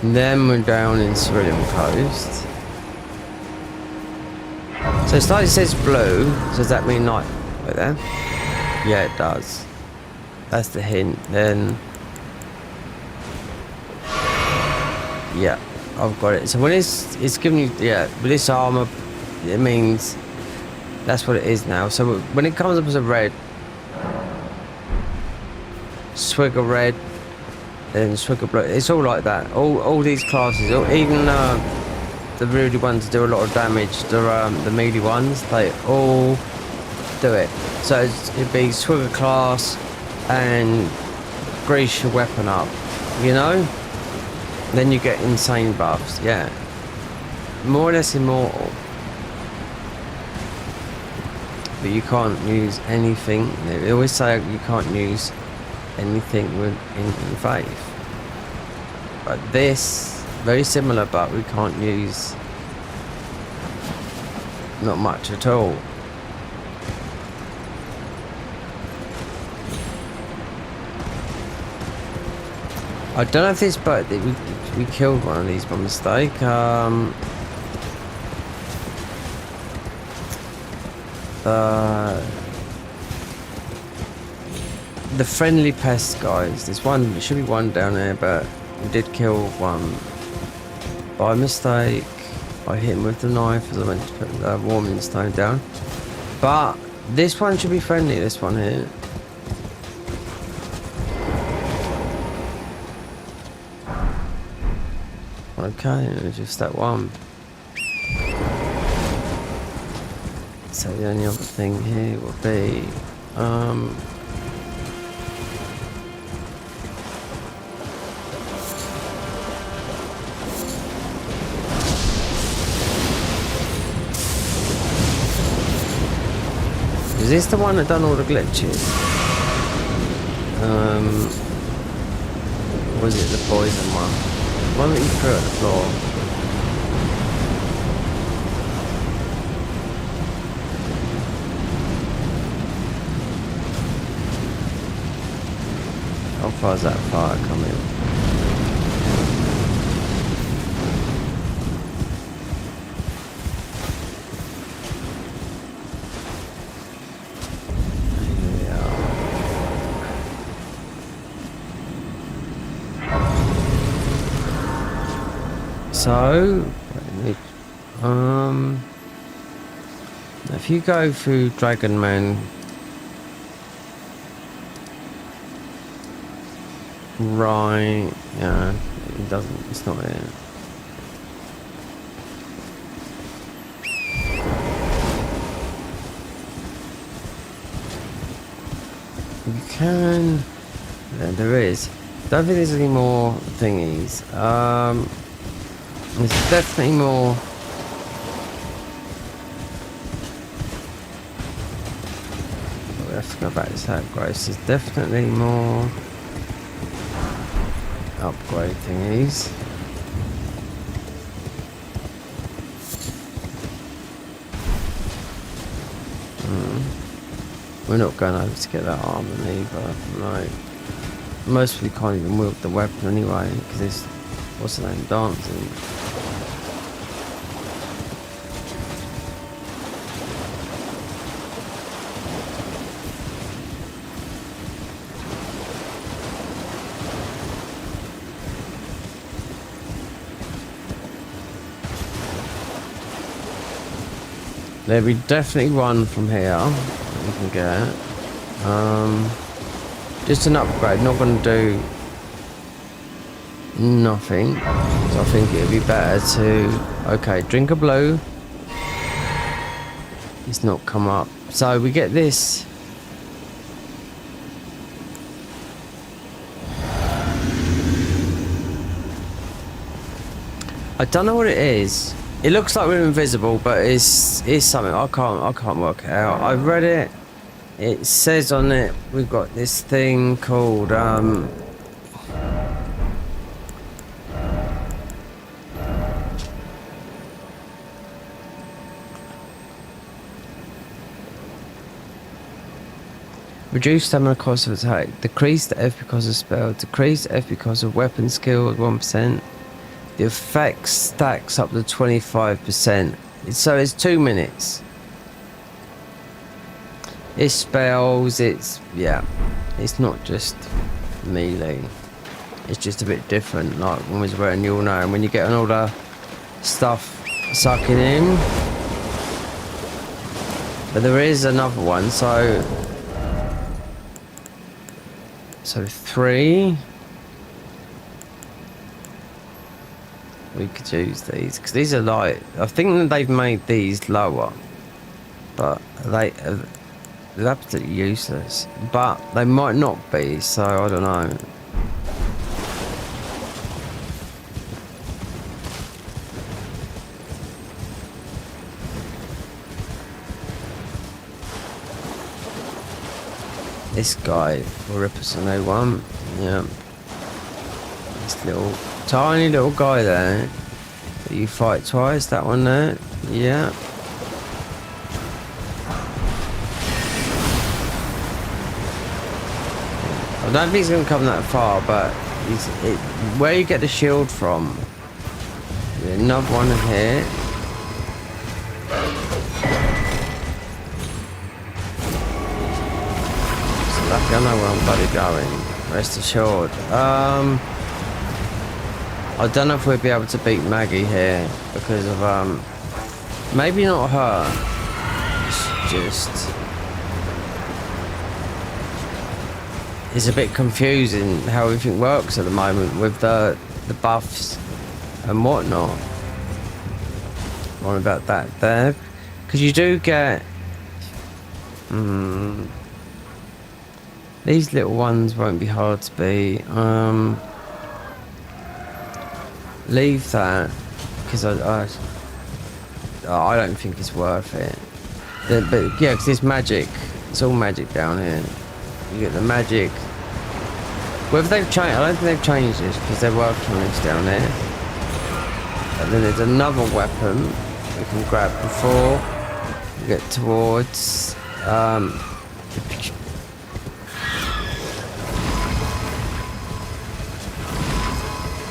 And then we're down in Cerulean Coast. So it's like it says blue. So does that mean night? Right there? Yeah, it does. That's the hint. Then... yeah, I've got it. So when it's giving you... yeah, with this armor, it means... that's what it is now. So when it comes up as a red... swig of red... then swigger blue. It's all like that. All these classes, even the rudy ones do a lot of damage. The melee ones, they all do it. So it'd be swigger class and grease your weapon up, you know. Then you get insane buffs. Yeah, more or less immortal. But you can't use anything. They always say you can't use anything in faith. But this, very similar, but we can't use not much at all. I don't know if this, but we killed one of these by mistake. The friendly pest guys. There's one. There should be one down there, but we did kill one by mistake. I hit him with the knife as I went to put the warming stone down. But this one should be friendly. This one here. Okay, just that one. So the only other thing here will be is this the one that done all the glitches? Or was it the poison one? One that you threw at the floor. How far is that fire coming? So, if you go through Dragon Man, right? Yeah, it doesn't. It's not it. You can. There is. Don't think there's any more thingies. There's definitely more. We have to go back to this upgrade. There's definitely more upgrade thingies. We're not going over to get that armor either. No. Most of you can't even wield the weapon anyway, because it's what's the name, dancing. There'll be definitely one from here that we can get. Just an upgrade, not going to do nothing. So I think it would be better to... Okay, drink a blue. It's not come up. So we get this. I don't know what it is. It looks like we're invisible, but it's something I can't work it out. I've read it. It says on it we've got this thing called reduce stamina cost of attack, decrease the F because of spell, decrease the F because of weapon skill at 1%. The effect stacks up to 25%. So it's 2 minutes. It's spells, it's not just melee. It's just a bit different, like when we was wearing, you'll know, and when you get all the stuff sucking in. But there is another one, so 3. We could use these because these are light. I think that they've made these lower, but they're absolutely useless. But they might not be, so I don't know. This guy will rip us a new one. Yeah. This little tiny little guy there. You fight twice, that one there. Yeah. I don't think he's going to come that far, but where you get the shield from. Another one here. So lucky I know where I'm bloody going. Rest assured. I don't know if we'll be able to beat Maggie here because of maybe not her. It's just it's a bit confusing how everything works at the moment with the buffs and whatnot. What about that there? Because you do get these little ones won't be hard to beat. Leave that because I don't think it's worth it. But yeah, because it's magic. It's all magic down here. You get the magic. Whether they've changed, I don't think they've changed this because they're working on this down there. And then there's another weapon we can grab before we get towards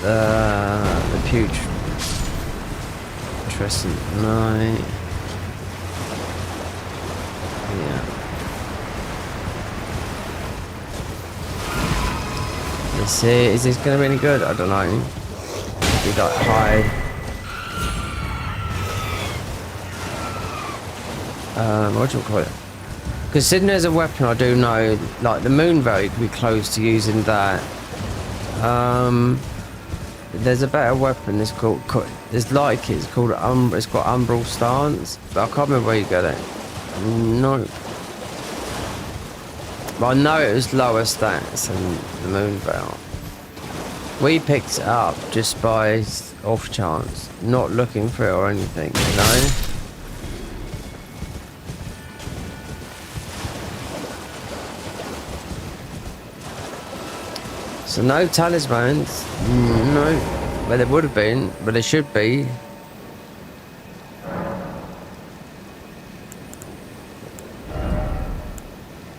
the putrescent knight. Yeah. Let's see, is this going to be any good? I don't know. Be like high. What do you call it? Because sitting as a weapon, I do know, like the moon value could be close to using that. There's a better weapon. It's called. It's like it's called. It's got umbral stance, but I can't remember where you get it. No. But I know it was lower stats than the moon belt. We picked it up just by off chance, not looking for it or anything, you know. So no talismans, no. Well, there would have been, but there should be.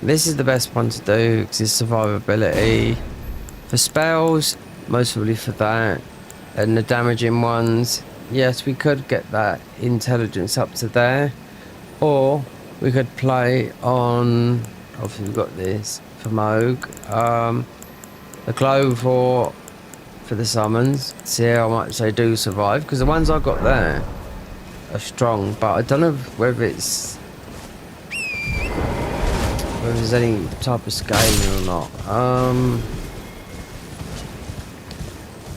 This is the best one to do because it's survivability. For spells, mostly for that. And the damaging ones, yes, we could get that intelligence up to there. Or we could play on, obviously we've got this for Moog. The glow for the summons. See how much they do survive. Because the ones I got there are strong. But I don't know whether it's... whether there's any type of scaling or not.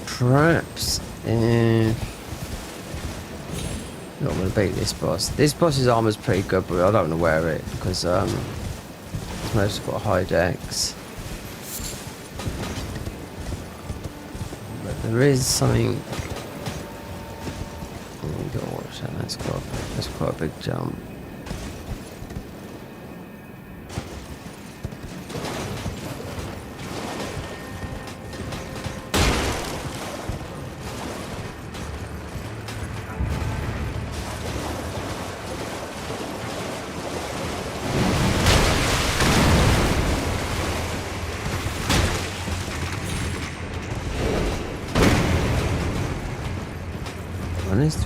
Perhaps not going to beat this boss. This boss's armor's pretty good, but I don't want to wear it because it's mostly got high dex. But there is something. Oh, you gotta watch that. That's quite a big jump.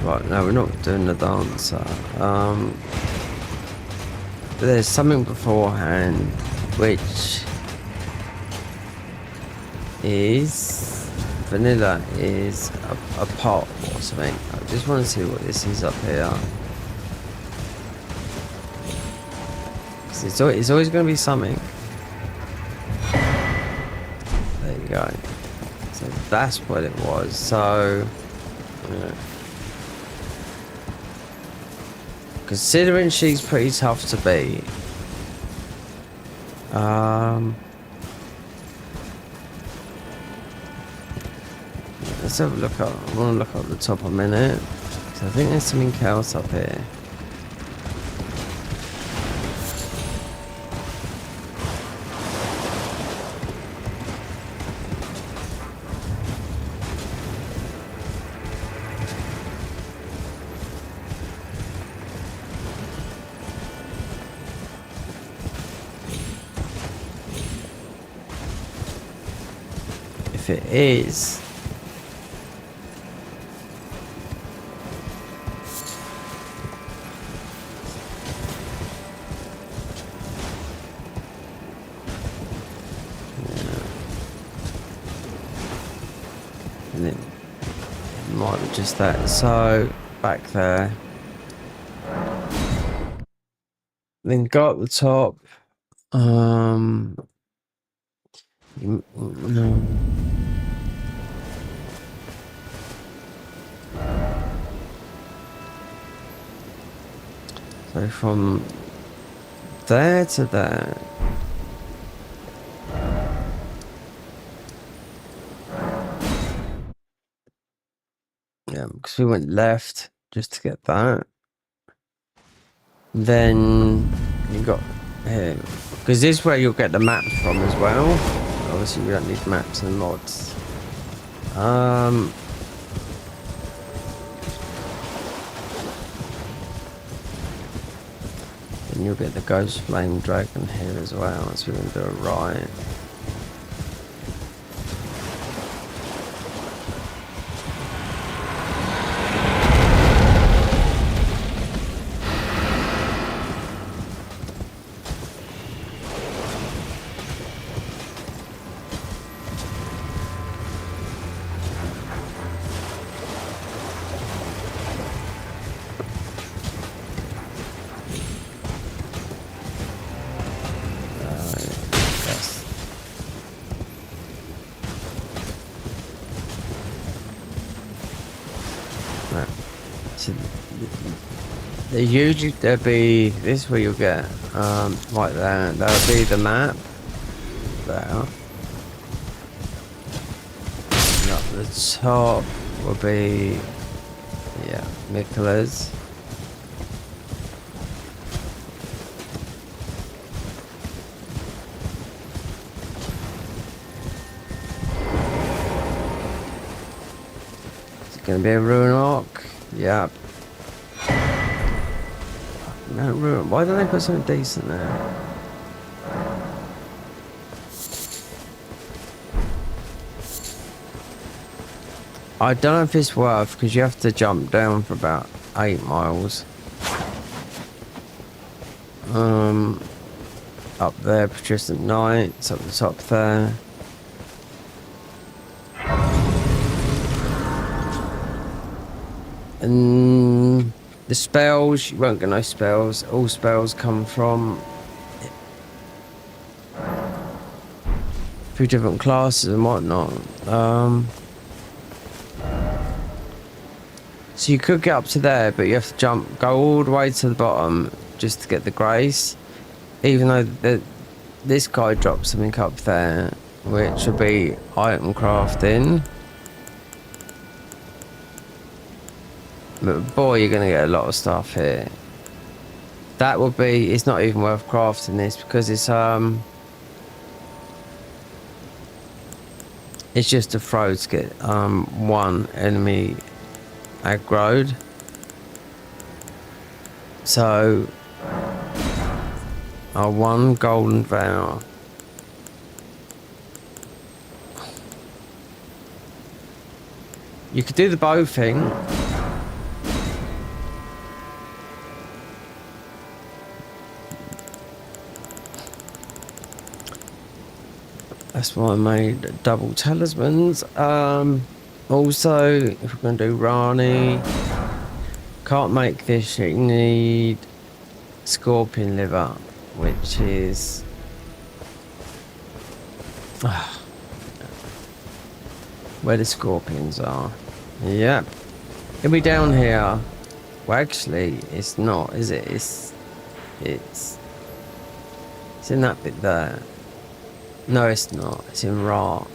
Right, no, we're not doing the dancer. But there's something beforehand, which is vanilla is a pot or something. I just want to see what this is up here. It's always going to be something. There you go. So that's what it was. So. Yeah. Considering she's pretty tough to beat, let's have a look up. I want to look up the top a minute. So I think there's something else up here. if it is. And it might be just that. So back there. Then go up the top. No. So from there to there. Yeah, because we went left just to get that. Then you got here, because this is where you'll get the maps from as well. Obviously, we don't need maps and mods. And you'll get the Ghost Flame Dragon here as well, so we're going to do it right. Usually there'll be this is where you'll get right there. That'll be the map there. And up the top will be Mikola's. It's gonna be a Rune Arc. Yep. No, Rune. Why don't they put something decent there? I don't know if it's worth, because you have to jump down for about 8 miles. Up there, Patrician Knight. It's up the top there. And the spells, you won't get no spells. All spells come from a few different classes and whatnot. So you could get up to there, but you have to go all the way to the bottom just to get the grace. Even though this guy drops something up there, which will be item crafting. But boy, you're going to get a lot of stuff here. That would be, it's not even worth crafting this, because it's just a throw to get one enemy aggroed. So one golden vow. You could do the bow thing. That's why I made double talismans. Also, if we're going to do Rani, can't make this, you need scorpion liver, which is where the scorpions are. Yep. It'll be down here. Well, actually, it's not, is it? It's in that bit there. No, it's not. It's in Ra.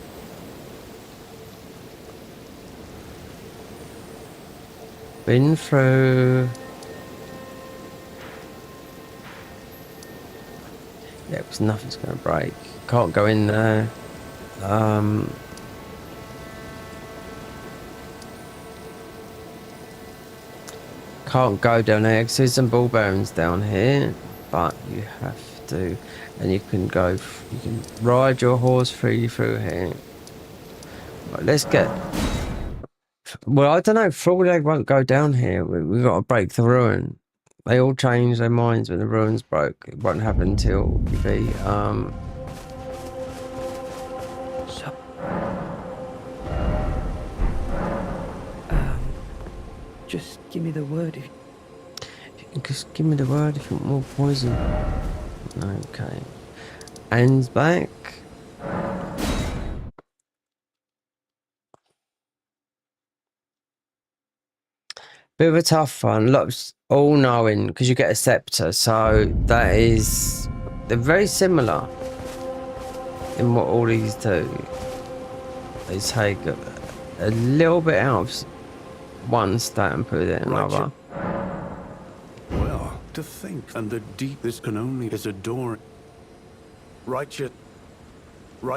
Been through. Yeah, because nothing's going to break. Can't go in there. Can't go down there because there's some ball bearings down here, but you have to, and you can ride your horse through here. Right, let's get. Well, I don't know. Fraud won't go down here. We got to break the ruin. They all change their minds when the ruin's broke. It won't happen until the So, just give me the word if Just give me the word if you want more poison. Okay. Anne's back. Bit of a tough one. Lots all knowing because you get a scepter, so that is they're very similar in what all these do. They take a little bit out of one stat and put it in another. Well, to think, and the deep this can only is a door. Righteous. You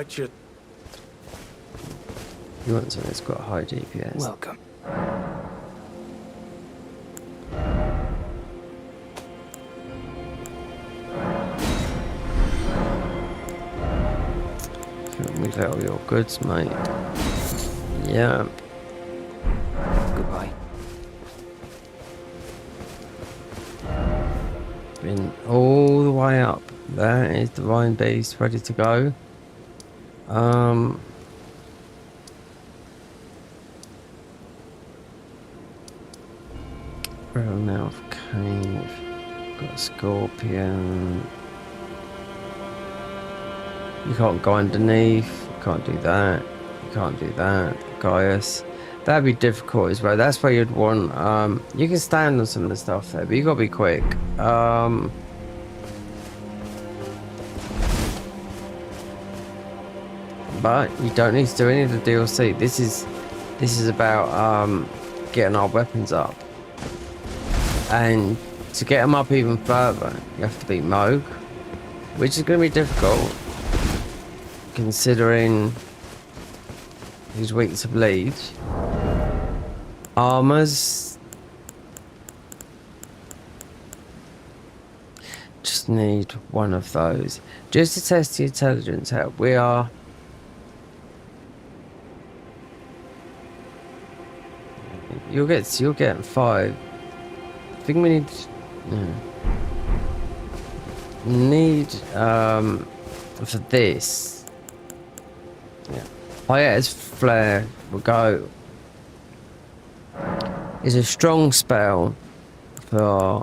want something that's got high DPS. welcome. We got all your goods, mate. Yeah. Goodbye. Been all the way up. There is Divine Beast ready to go. Real Mouth Cave. Got a Scorpion. You can't go underneath. You can't do that. You can't do that. Gaius. That'd be difficult as well. That's where you'd want. You can stand on some of the stuff there, but you gotta be quick. But you don't need to do any of the DLC. This is about getting our weapons up, and to get them up even further, you have to beat Moog, which is going to be difficult considering he's weak to bleed. Armors. Just need one of those. Just to test the intelligence out. We are. You'll get 5. I think we need for this. Yeah. Hiatus Flare will go. Is a strong spell for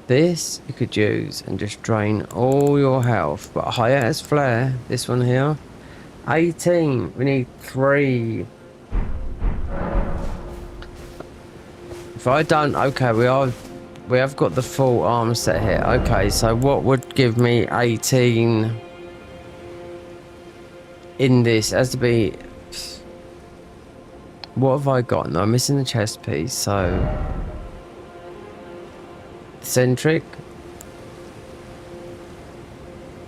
this you could use and just drain all your health, but Hiatus Flare, this one here, 18. We need 3. If I don't, okay, we have got the full armor set here. Okay, so what would give me 18 in this? It has to be. What have I got? No, I'm missing the chest piece, so Centric.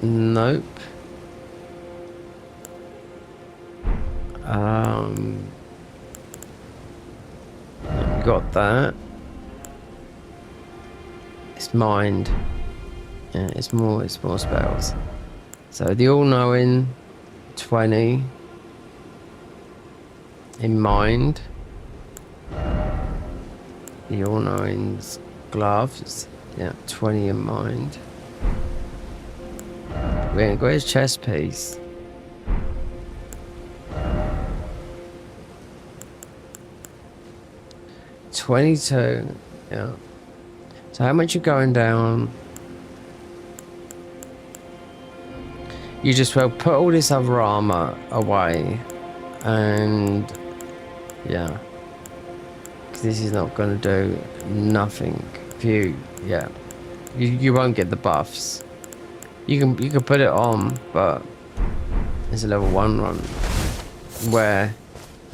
Nope. Got that. It's mind. Yeah, it's more spells. So the all-knowing 20 in mind. The all-knowing's gloves. Yeah, 20 in mind. We ain't got his chest piece. $22. Yeah. So how much you going down? You just well put all this other armor away, and yeah, because this is not going to do nothing for you. Yeah, you won't get the buffs. You can put it on, but it's a level 1 run where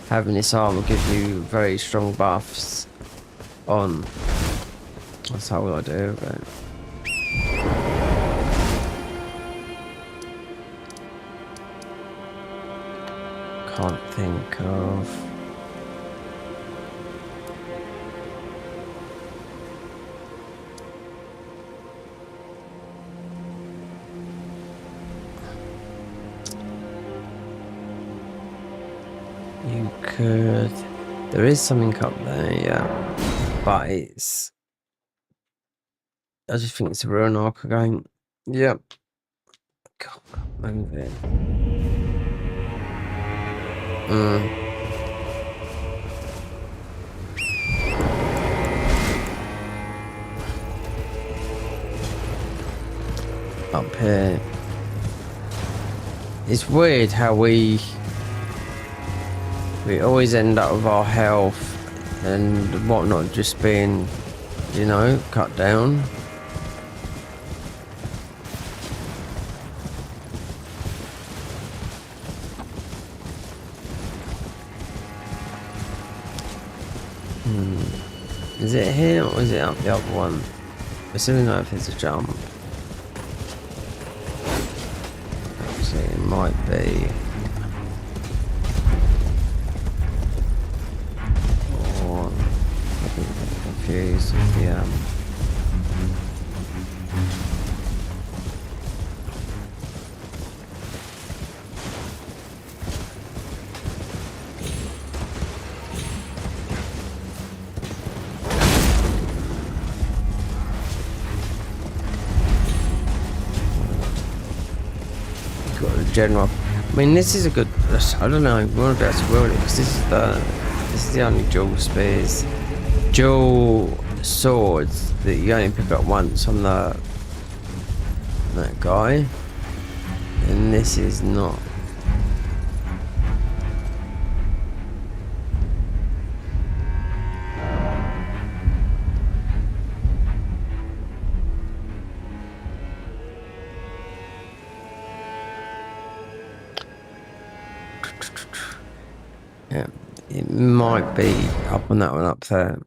having this armor gives you very strong buffs on. That's how I do it. Can't think of. could. There is something up there, yeah. But it's. I just think it's a Rune arc again. Yep. God, move it. Up here. It's weird how we always end up with our health and whatnot just being, you know, cut down. Is it here or is it up the other one? I still don't know if there's a jump. Actually, it might be. Or I think I'm confused with the general. I mean, this is a good. I don't know. We want to be able to wield it because this is the only dual spears, dual swords that you only pick up once on that guy, and this is not. Yeah, it might be up on that one up there.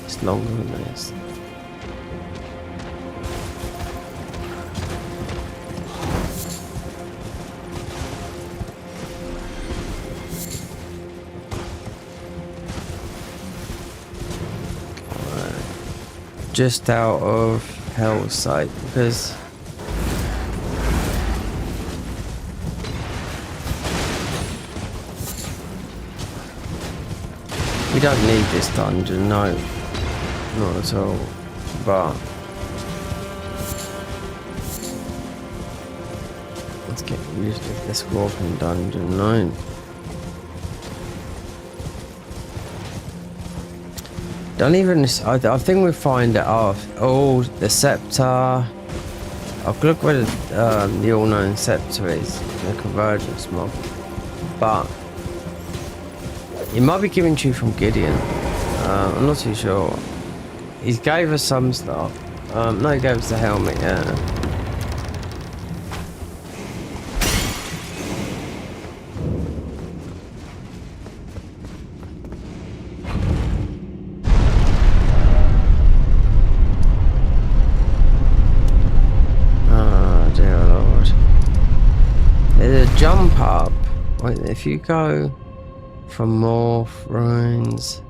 It's longer than this. Just out of hell's sight because we don't need this dungeon, no, not at all, but let's get used to this walking dungeon, no. Don't even. I think we find it off. Oh, the scepter. I've looked where the all-known scepter is, the convergence mob. But it might be given to you from Gideon. I'm not too sure. He gave us some stuff. No, he gave us the helmet. Yeah. Jump up. Wait, if you go from Morph Runes.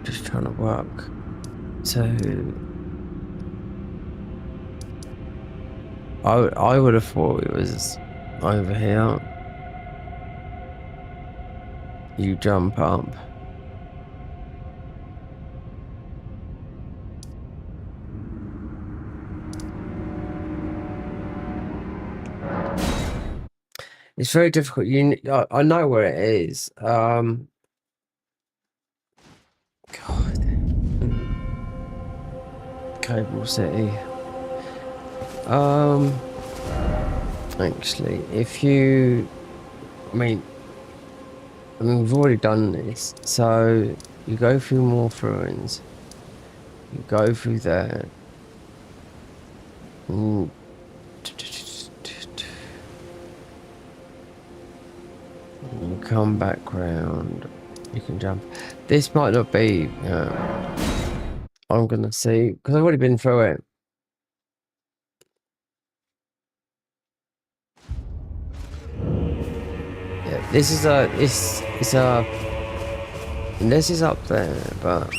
Just trying to work. So I would have thought it was over here. You jump up. It's very difficult. I know where it is. God. Cable City. Actually, if you, I mean, we've already done this. So you go through more ruins. You go through there. You come back round. You can jump. This might not be. I'm gonna see because I've already been through it. Yeah, this is this is up there, but.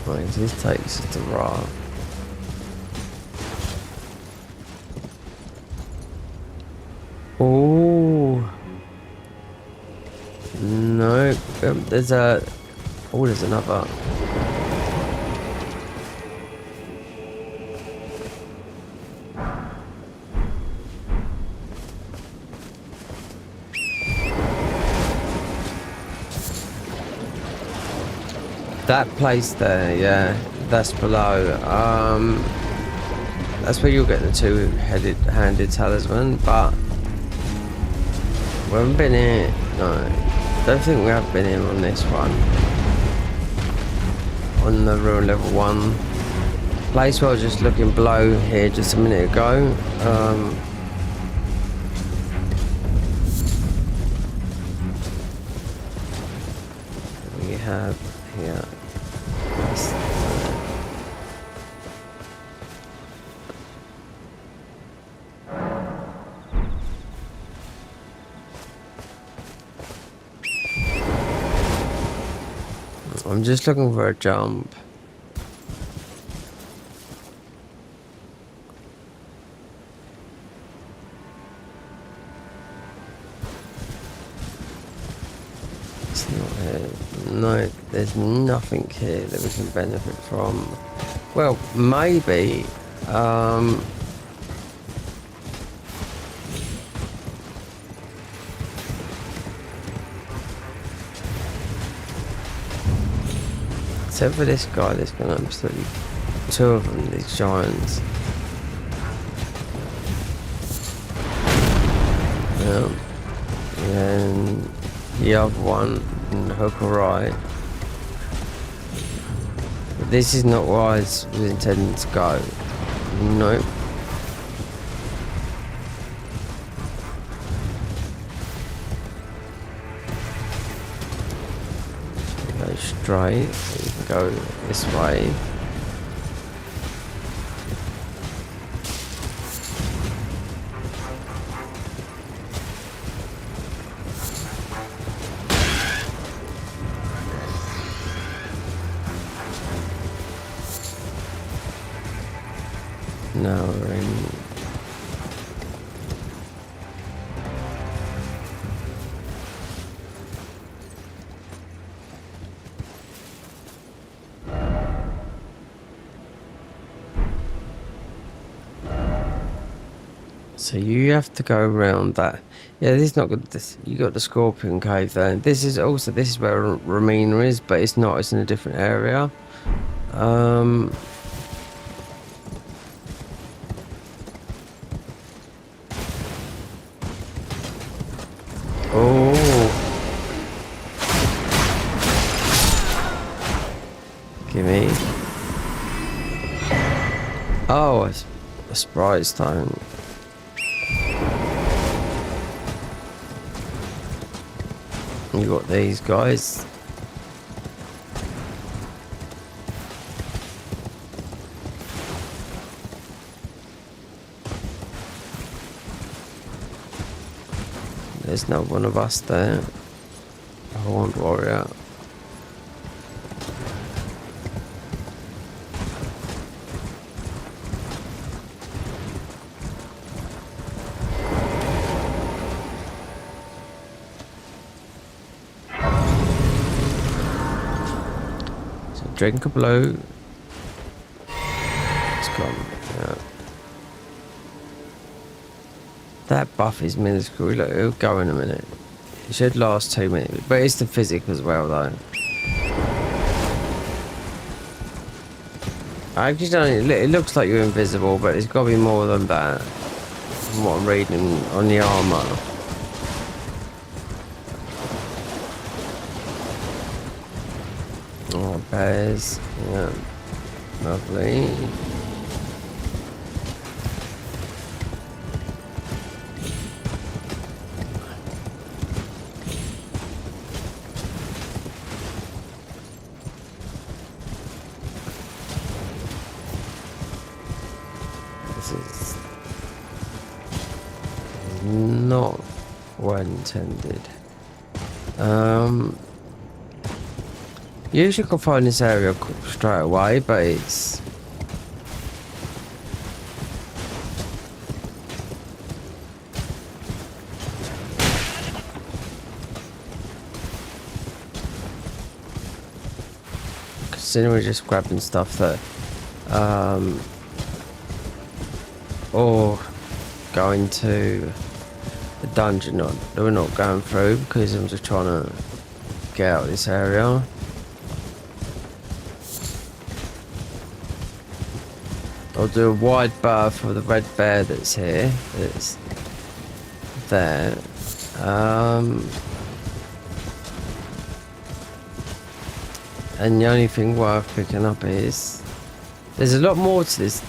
Right, this takes us to Ra. Oh no! There's a. Oh, there's another. That place there, yeah, that's below. That's where you'll get the two-handed talisman, but we haven't been here. No, don't think we have been here on this one. On the Rune level 1 place where I was just looking below here just a minute ago. We have here. I'm just looking for a jump. It's not here. No, there's nothing here that we can benefit from. Well, maybe. Except for this guy, there's gonna absolutely two of them, these giants. And the other one in the hook right. But this is not where I was intending to go. Nope. Go straight. You can go this way. Now we're in. So you have to go around that. Yeah, this is not good. This, you got the Scorpion Cave there. This is where Rune is, but it's not. It's in a different area. Oh. Gimme. Oh, it's a sprite stone. You got these guys. There's no one of us there. I won't worry. So drink a blue. It's gone. Yeah. That buff is minuscule. Look, it'll go in a minute. It should last 2 minutes, but it's the physic as well, though. I actually don't. It looks like you're invisible, but it's got to be more than that. From what I'm reading on the armor. Oh, bears. Yeah, lovely. This is not well intended. Usually can find this area straight away, but it's considering we're just grabbing stuff that or going to the dungeon that we're not going through, because I'm just trying to get out of this area. I'll do a wide berth for the red bear that's here. That's there. And the only thing worth picking up is there's a lot more to this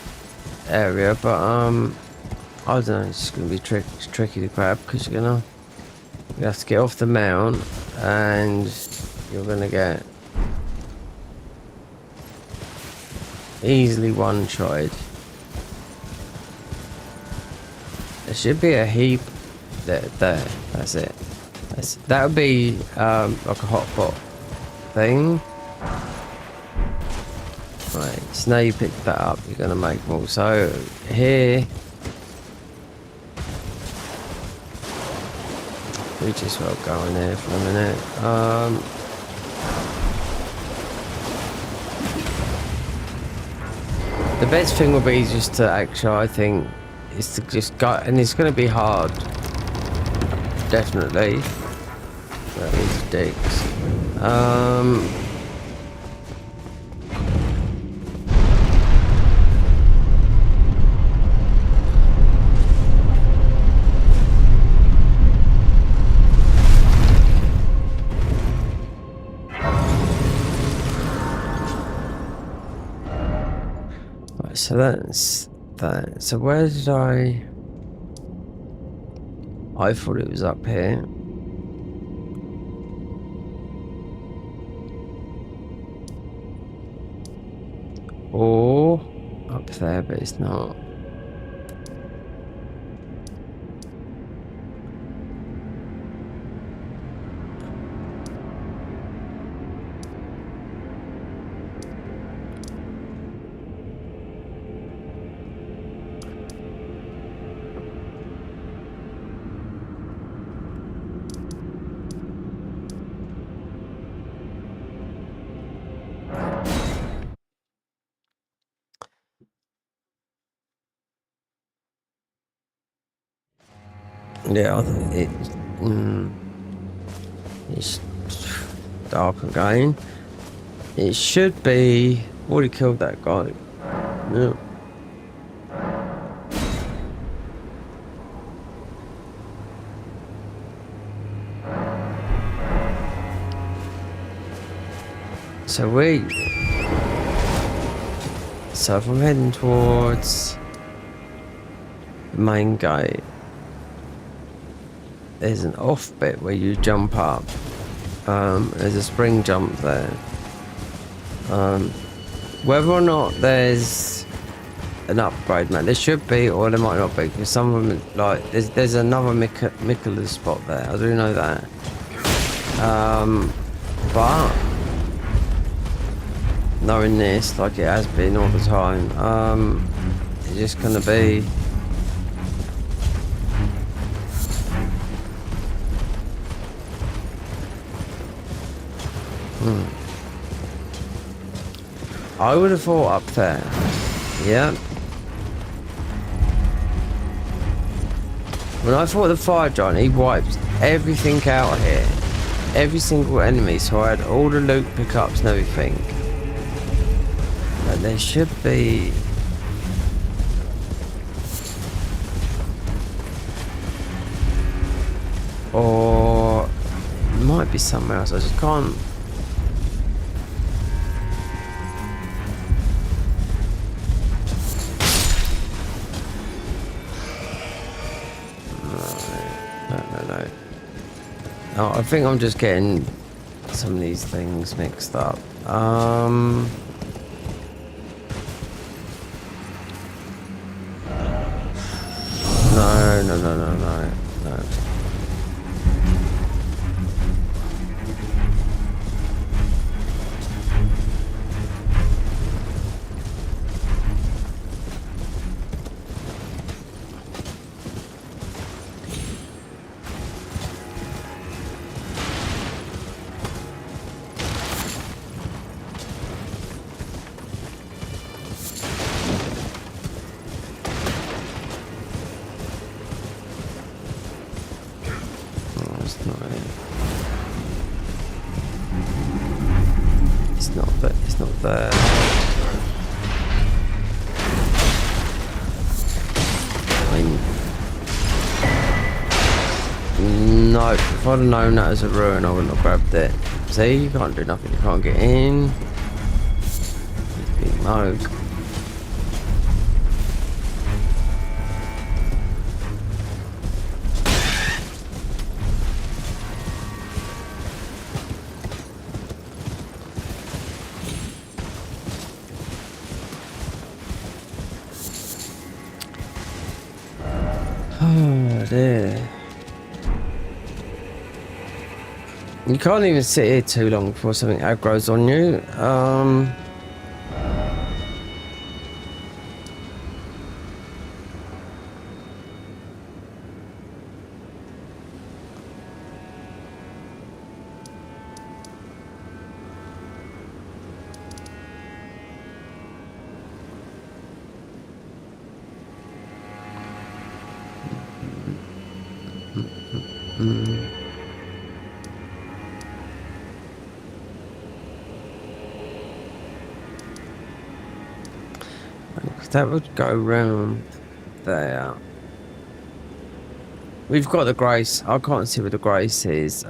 area, but I don't know. It's just gonna be tricky to grab because you have to get off the mount, and you're gonna get easily one-shotted. There should be a heap there. That's it. That would be like a hot pot thing. Right, so now you pick that up, you're gonna make more. So here we just will go in there for a minute. The best thing would be just to actually, I think, is to just go, and it's going to be hard, definitely. That is dicks. So that's that. So where did I thought it was up here. Or up there, but it's not. Yeah, it's dark again. It should be. Already killed that guy. Yeah. So we So if I'm heading towards the main gate, there's an off bit where you jump up. There's a spring jump there. Whether or not there's an upgrade, man, there should be, or there might not be, because some of them, like, there's another Mikula's spot there. I do know that. But knowing this, like it has been all the time, it's just gonna be I would have thought up there. Yeah. When I fought the fire giant, he wiped everything out here. Every single enemy, so I had all the loot pickups and everything. But there should be... Or... It might be somewhere else, I just can't... No, I think I'm just getting some of these things mixed up. No. It's not there. No, if I'd have known that as a ruin, I wouldn't have grabbed it. See, you can't do nothing, you can't get in. Big moog. Oh dear. You can't even sit here too long before something aggro's on you. That would go round there. We've got the grace. I can't see where the grace is.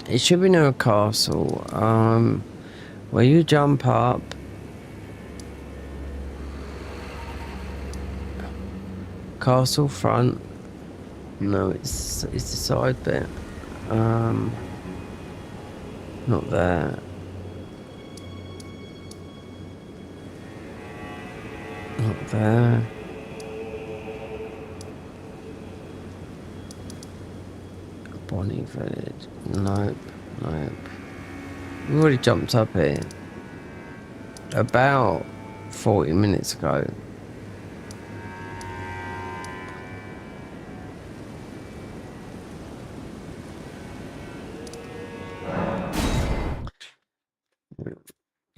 It should be near a castle. Where you jump up. Castle front. No, it's the side bit. Not there. Not there. Bonnie Village. Nope. Nope. We already jumped up here. About 40 minutes ago.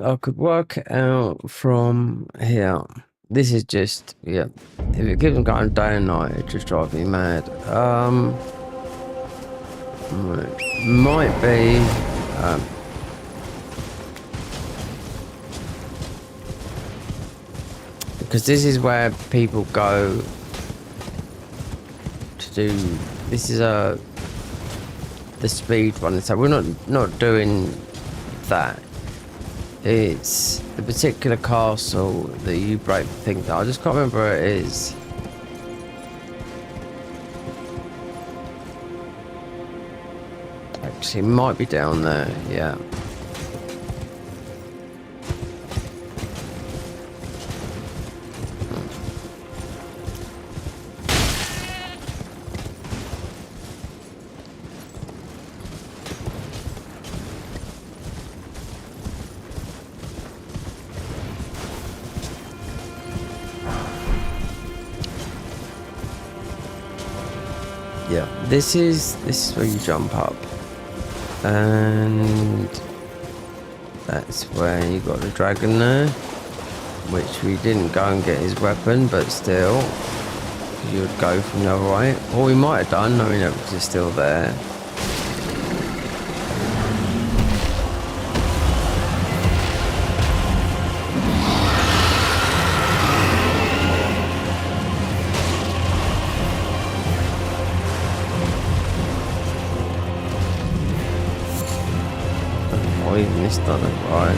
I could work it out from here. This is just, yeah, if it keeps on going day and night, it just drives me mad. Might be, because this is where people go to do, this is the speed run, so we're not doing that. It's the particular castle that you break think that I just can't remember where it is. Actually, it might be down there, yeah. Yeah, this is where you jump up, and that's where you got the dragon there, which we didn't go and get his weapon, but still, you would go from the other way, or we might have done. I mean, because it's still there. Even this done it right.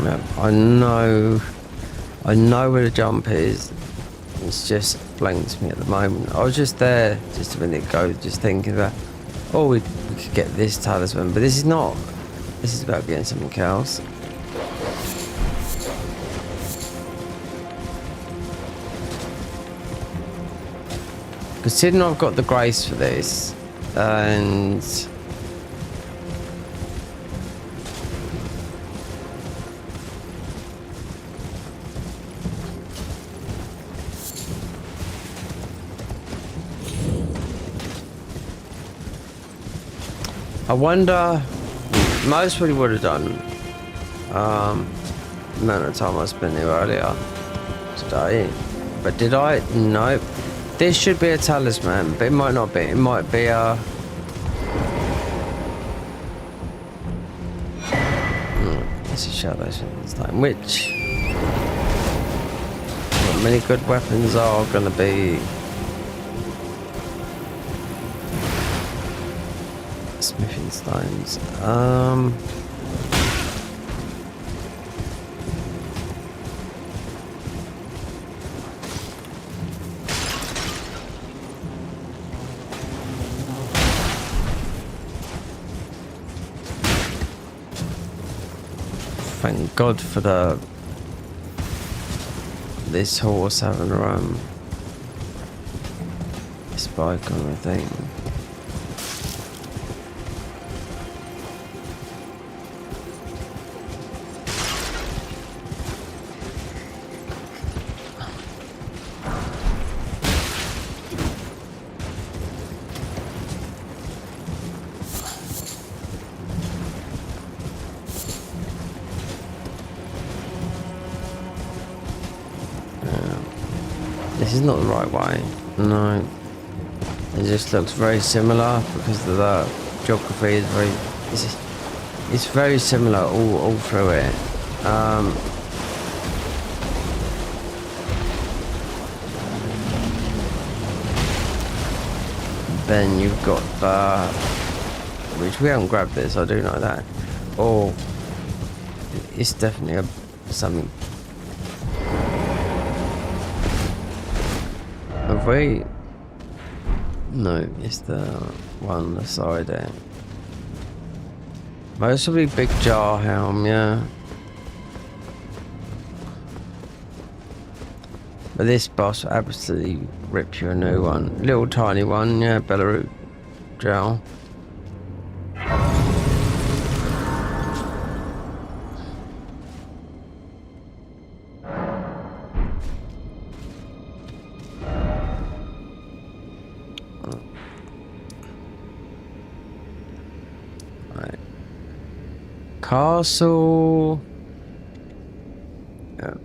Yeah, I know where the jump is. It's just blanks me at the moment. I was just there just a minute ago, just thinking about, oh, we could get this talisman, but this is not. This is about getting something else. Considering I've got the grace for this, and I wonder, most probably would have done the amount of time I spent here earlier today. But did I? Nope. This should be a talisman, but it might not be. It might be a... This is Shadows this time, which... Not many good weapons are going to be... Smithing stones. Thank God for this horse having a spike on the thing. This is not the right way. No. It just looks very similar because of the geography is very... It's very similar all through it. Then you've got the... Which we haven't grabbed this, I do know that. Or... It's definitely something... Have we... No, it's the one on the side there. Mostly big jar helm, yeah. But this boss will absolutely rip you a new one. Little tiny one, yeah, Belarus gel. Castle. Yeah.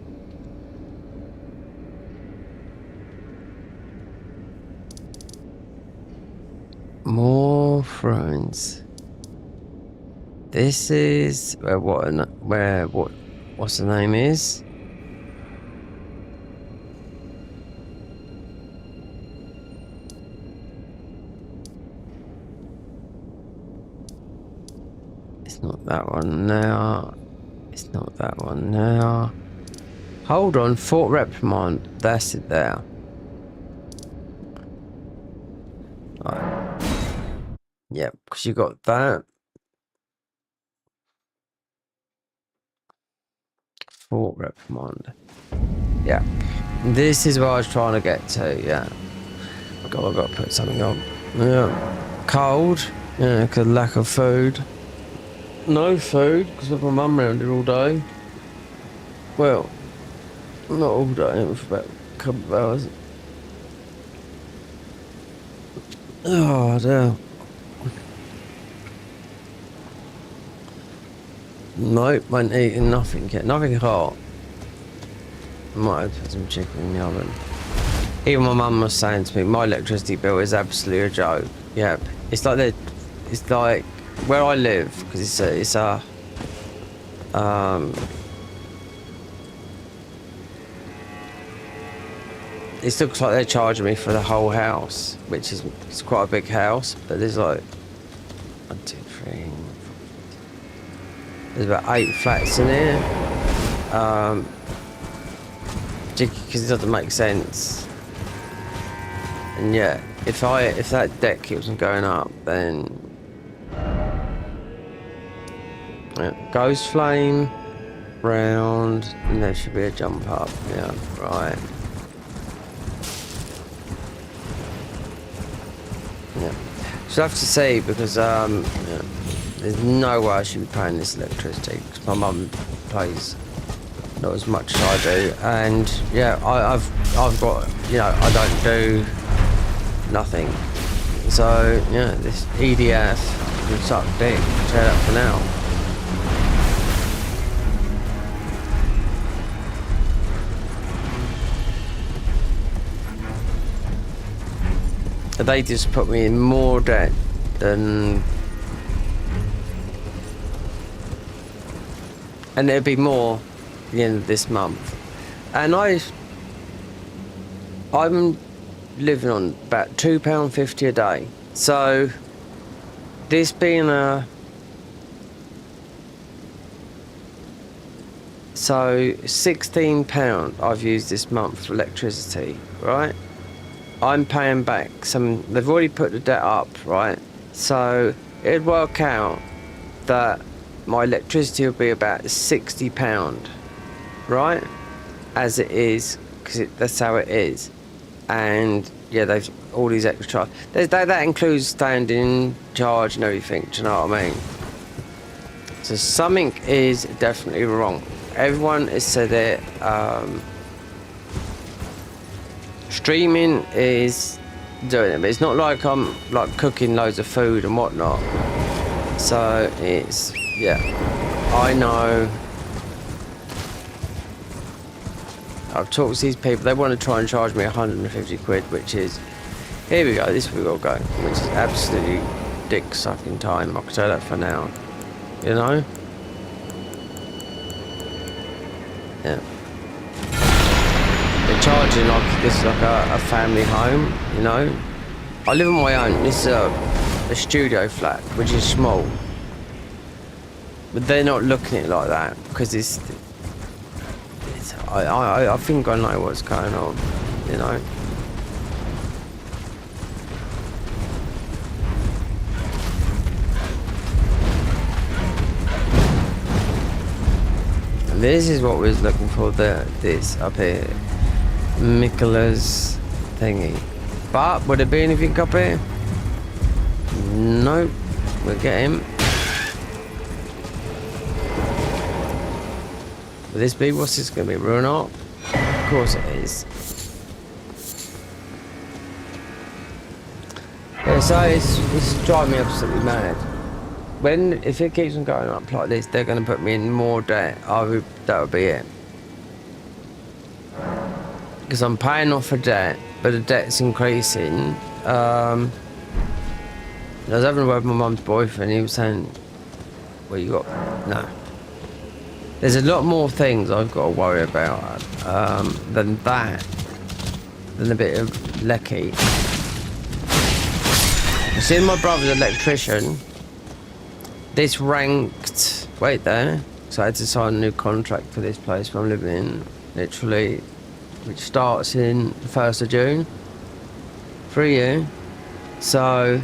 More. North Ruins. This is what's the name is? It's not that one now. It's not that one now. Hold on, Fort Reprimand. That's it there. Right. Yep, because you got that. Fort Reprimand. Yeah. This is what I was trying to get to, yeah. God, I've got to put something on. Yeah. Cold. Yeah, because lack of food. No food, because of my mum around here all day. Well, not all day, for about a couple of hours. Oh, dear. Nope, ain't eating nothing yet. Nothing hot. Might have put some chicken in the oven. Even my mum was saying to me, my electricity bill is absolutely a joke. Yeah, it's like where I live, because it looks like they're charging me for the whole house, which is it's quite a big house, but there's like 1, 2, 3. There's about 8 flats in here. Because it doesn't make sense. And yeah, if that deck keeps on going up, then yeah, ghost flame round, and there should be a jump up. Yeah, right. Yeah, she'll have to see because yeah, there's no way I should be paying this electricity because my mum pays not as much as I do, and yeah, I've got, you know, I don't do nothing, so yeah, this EDF can suck dick. Tear that for now. They just put me in more debt than, and it'll be more at the end of this month. And I'm living on about £2.50 a day. So this being so £16 I've used this month for electricity, right? I'm paying back some. They've already put the debt up, right? So it'd work out that my electricity would be about £60, right? As it is, because that's how it is. And yeah, they've all these extra charges. That includes standing charge and everything. Do you know what I mean? So something is definitely wrong. Everyone has said it. Streaming is doing it, but it's not like I'm like cooking loads of food and whatnot. So it's, yeah, I know. I've talked to these people. They want to try and charge me 150 quid, which is, here we go. This is where we all go, which is absolutely dick sucking time. I can tell that for now. You know. Yeah. They're charging like this is like a family home, you know. I live on my own. This is a studio flat, which is small. But they're not looking at it like that because it's I think I know what's going on, you know. And this is what we was looking for, this up here. Mikola's thingy. But would there be anything up here? Nope. We'll get him. Will this be? What's this going to be? Rune? Of course it is. Yeah, so it's driving me absolutely mad. If it keeps on going up like this, they're going to put me in more debt. That would be it. Because I'm paying off a debt, but the debt's increasing. I was having a word with my mum's boyfriend. He was saying, "Well, you got no." There's a lot more things I've got to worry about than that, than a bit of lecky. You see, my brother's an electrician. This ranked. Wait there. So I had to sign a new contract for this place where I'm living in, literally, which starts in the 1st of June. For a year. So,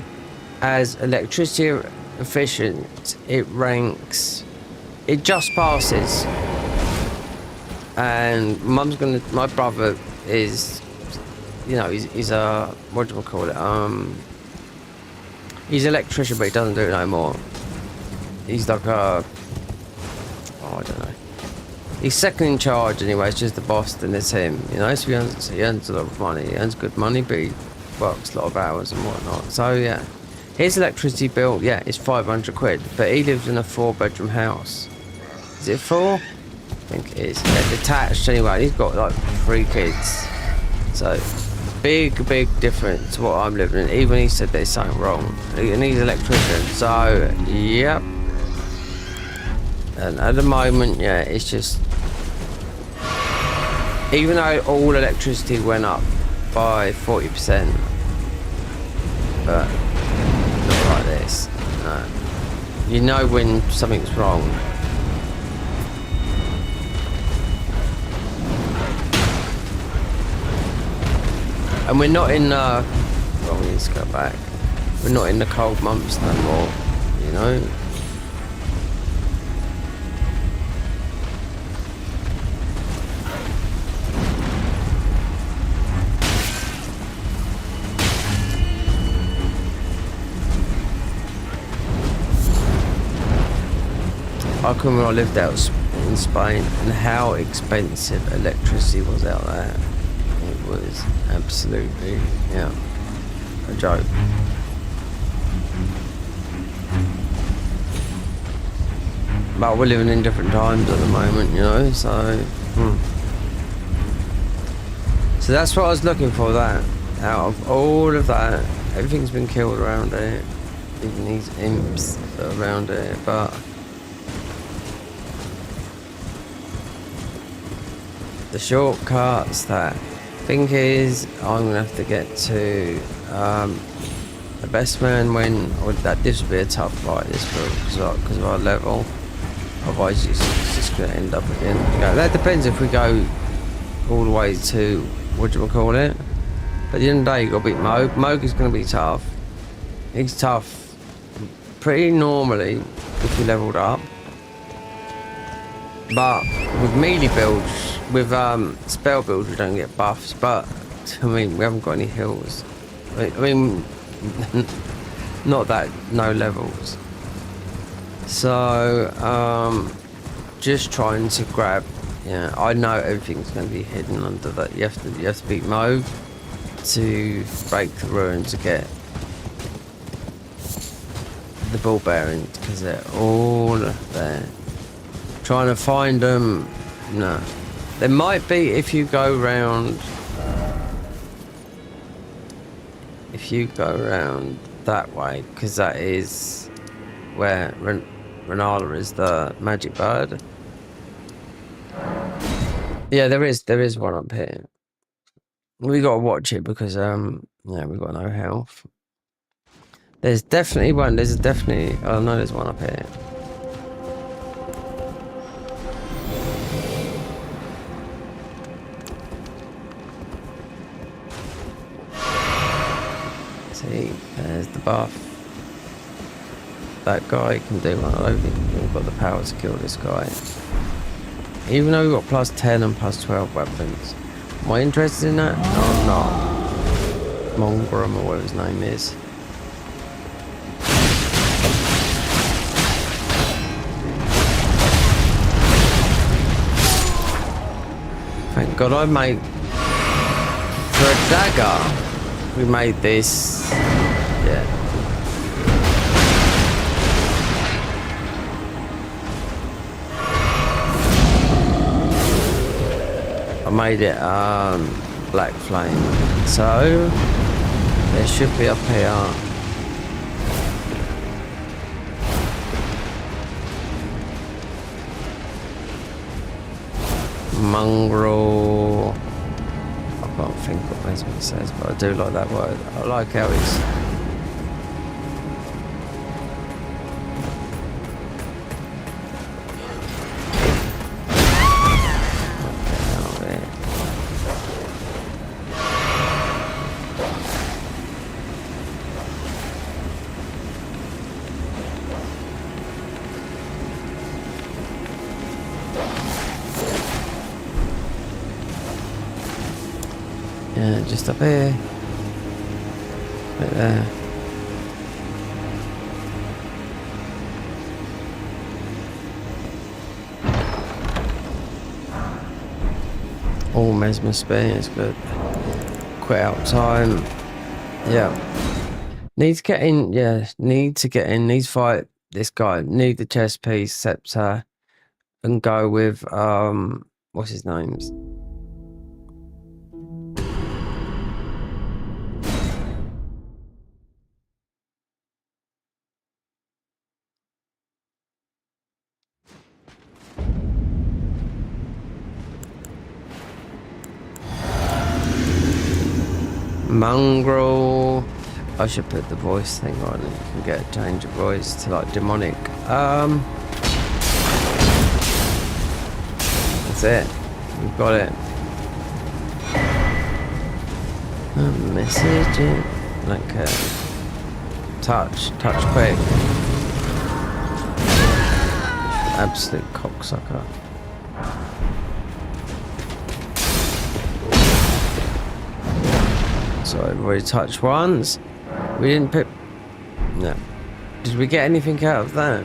as electricity efficient, it ranks. It just passes. And my brother is, you know, he's a, what do I call it? He's an electrician, but he doesn't do it no more. He's like a, I don't know. He's second in charge anyway, it's just the boss, then it's him. You know, so he earns a lot of money, he earns good money, but he works a lot of hours and whatnot. So yeah, his electricity bill, yeah, is 500 quid, but he lives in a 4-bedroom house. Is it 4? I think it is. Yeah, detached anyway. He's got like 3 kids. So big difference to what I'm living in. Even he said there's something wrong. And he's an electrician. So yep. And at the moment, yeah, it's just, even though all electricity went up by 40%, but not like this. No. You know when something's wrong. And we're not in well, we need to go back. We're not in the cold months no more, you know. I can remember I lived out in Spain and how expensive electricity was out there. It was absolutely, yeah, a joke. But we're living in different times at the moment, you know, so... So that's what I was looking for, that. Out of all of that, everything's been killed around here. Even these imps that are around here, but... The shortcuts, that thing is, I'm gonna have to get to the best man when this would be a tough fight, this because of our level. Otherwise, it's just gonna end up again. That depends if we go all the way to what do we call it. But at the end of the day, you got to beat Moog. Moog is gonna be tough. He's tough pretty normally if you leveled up. But with melee builds, with spell builds, we don't get buffs. But I mean, we haven't got any heals. I mean, not that, no levels. So just trying to grab. Yeah, I know everything's going to be hidden under that. You have to beat Moog to break the Rune to get the ball bearings, because they're all there. Trying to find them, no. There might be if you go round. If you go round that way, because that is where Renala is, the magic bird. Yeah, there is one up here. We gotta watch it because yeah, we got no health. There's definitely one. Oh no, there's one up here. See, there's the buff. That guy can do one. I don't think we've got the power to kill this guy. Even though we've got plus 10 and plus 12 weapons. Am I interested in that? No, I'm not. Mongram or whatever his name is. Thank God I made... For a dagger, we made this... Yeah. I made it black flame, so there should be up here Mongrel. I can't think what Mesmer says, but I do like that word. I like how it's. Yeah, just up here. Right there. Oh, Mesmer spin is good. Quit out time. Yeah. Need to get in. Yeah, need to get in. Need to fight this guy. Need the chest piece, scepter, and go with what's his name's? Mongrel. I should put the voice thing on. You can get a change of voice to like demonic. That's it. We've got it. A message in like a touch quick. Absolute cocksucker. So I've already touched once. We didn't pick. No. Did we get anything out of that?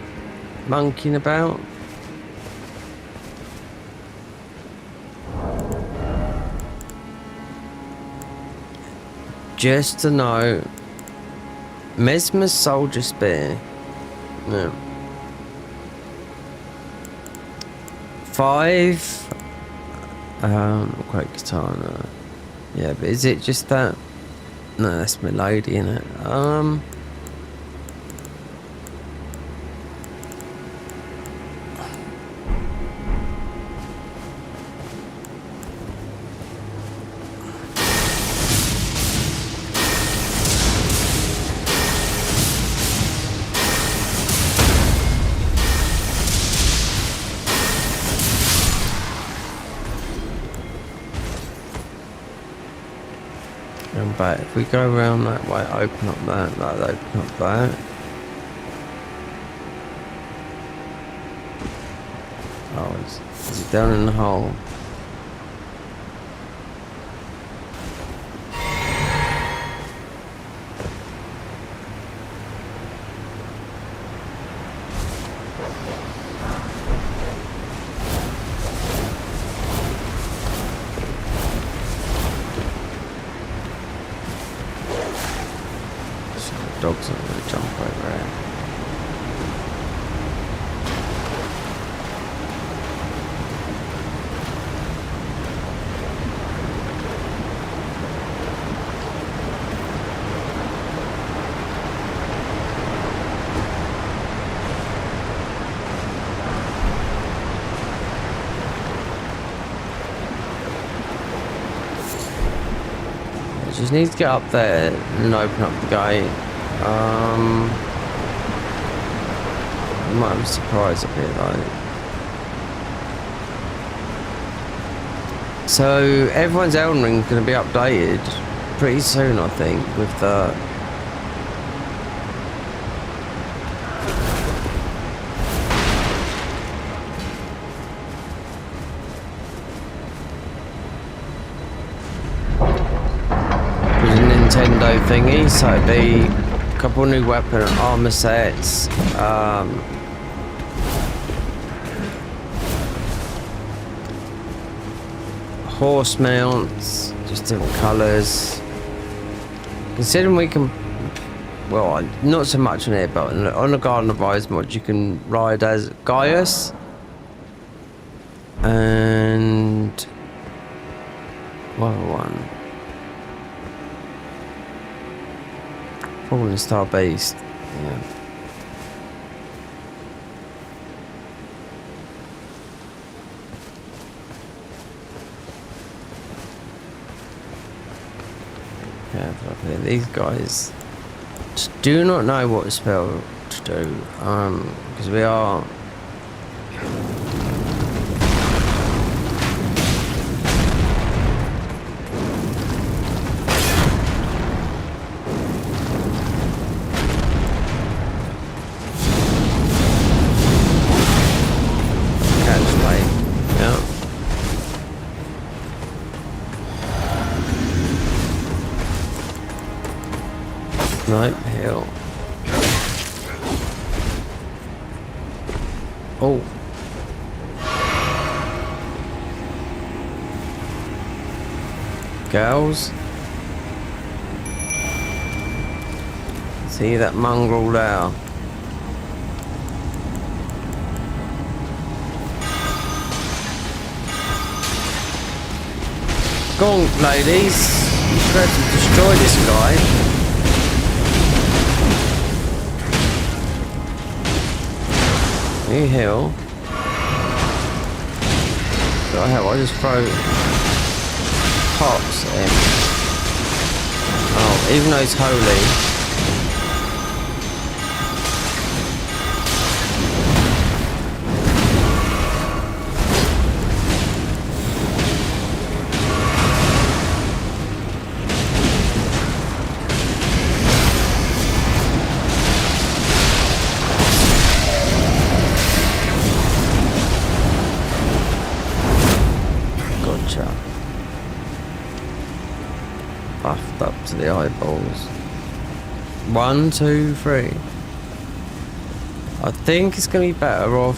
Monkeying about? Just to know. Mesmer's soldier spear. No. 5. Great katana. Yeah, but is it just that? No, that's Melody, innit? But if we go around that way, open up that, open up that. Oh, is it down in the hole? Dogs are going to jump over it. Just need to get up there and open up the gate. I might be surprised up here though. So everyone's Elden Ring is going to be updated pretty soon, I think, with the Nintendo thingy, so it'd be a couple new weapon and armor sets, horse mounts, just different colours. Considering we can, well, not so much on here, but on the Garden of Eyes mod, you can ride as Gaius and what other one? Fallen Star Beast, yeah. happen up here. These guys just do not know what spell to do. Because we are. Night hill. Oh. Girls. See that mongrel there? Go on, ladies. You try to destroy this guy. New hill. What the hell? I just throw pots in. Oh, even though it's holy. Buffed up to the eyeballs. 1, 2, 3. I think it's gonna be better off.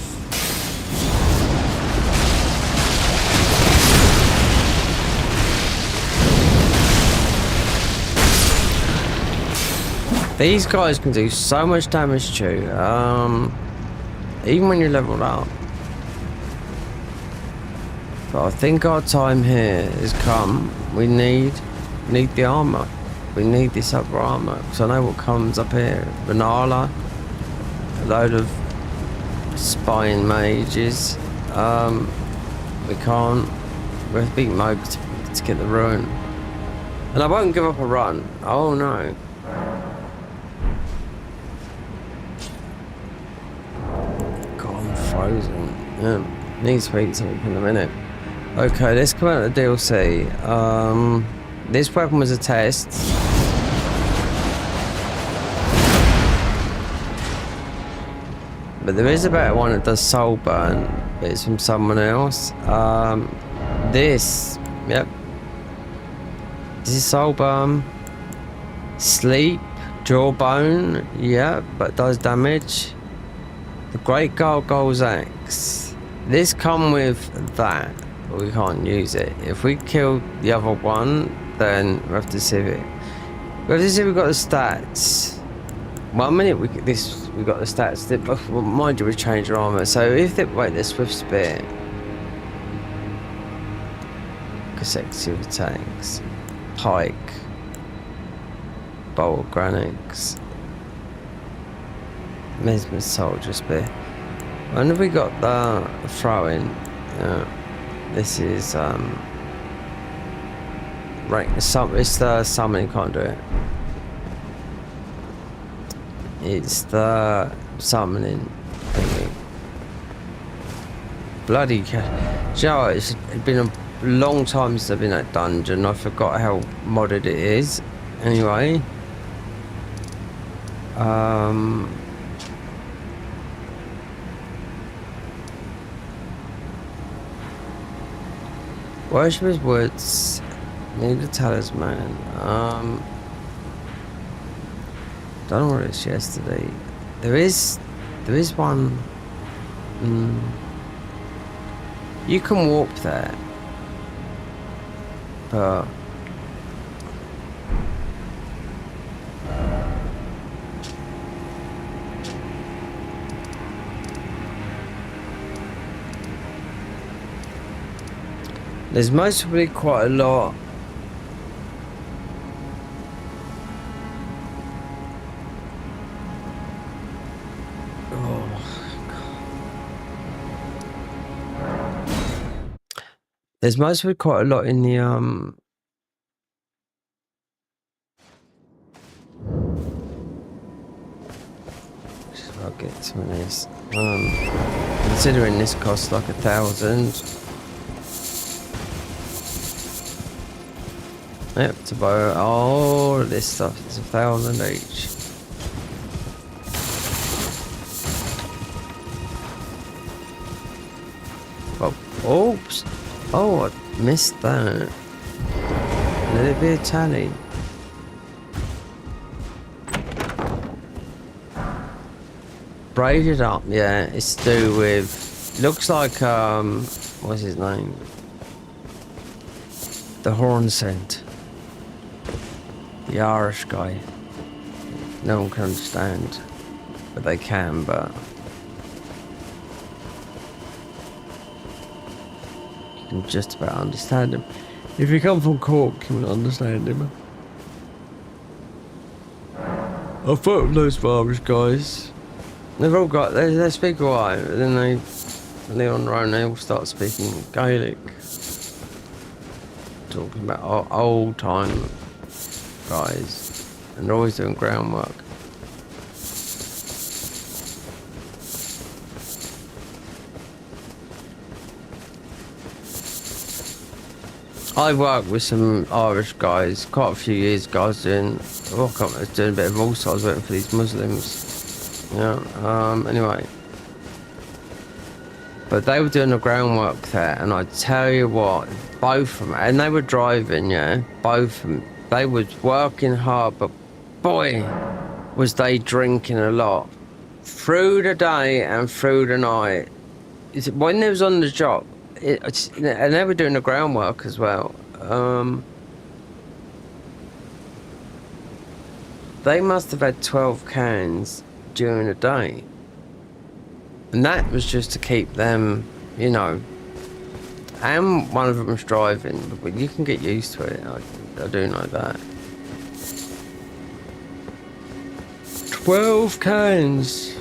These guys can do so much damage to you, even when you're leveled up. But I think our time here has come. We need the armor. We need this other armor. Because I know what comes up here. Vanilla. A load of spine mages. We can't. We have to beat Moog to get the Rune. And I won't give up a run. Oh no. God, I'm frozen. Yeah. Need to eat something in a minute. Okay, let's come out of the DLC. This weapon was a test. But there is a better one that does soul burn, but it's from someone else. This, yep. This is soul burn. Sleep, jawbone, yeah, but does damage. The Great Gargoyle's Axe. This come with that. But we can't use it. If we kill the other one, then we have to see it. We have to see if we've got the stats. 1 minute we got the stats. Well, mind you, we changed our armor. So if they wait, the swift spear, consecutive attacks, pike, bowl of granics, mesmer soldier spear. When have we got the throwing? This is right. It's the summoning, can't do it. It's the summoning thingy. Bloody cat. You know what? It's been a long time since I've been at dungeon. I forgot how modded it is. Anyway. Worshipper's Woods. Need a talisman. Don't know what it is yesterday. There is one. You can warp there, but there's most probably quite a lot. There's most probably quite a lot in the I'll get some of this. Considering this costs like 1,000. Yep, to buy all of this stuff. It's 1,000 each. Oh, oops. Oh, I missed that. Let it be a tally. Braided up, yeah. It's to do with. Looks like what's his name? The horn scent. The Irish guy. No one can understand, but they can. But you can just about understand him. If you come from Cork, you will understand him. I thought those Irish guys. They've all got, they speak alright, but then they're on their own, they all start speaking Gaelic. Talking about old time guys, and they're always doing groundwork. I worked with some Irish guys quite a few years ago. I was doing a bit of all sorts, working for these Muslims. Yeah, anyway. But they were doing the groundwork there, and I tell you what, both of them, and they were driving, yeah, both of them, they was working hard, but boy, was they drinking a lot. Through the day and through the night. When they was on the job, and they were doing the groundwork as well, they must have had 12 cans during the day, and that was just to keep them, you know, and one of them was driving, but you can get used to it. I do know that. 12 cans.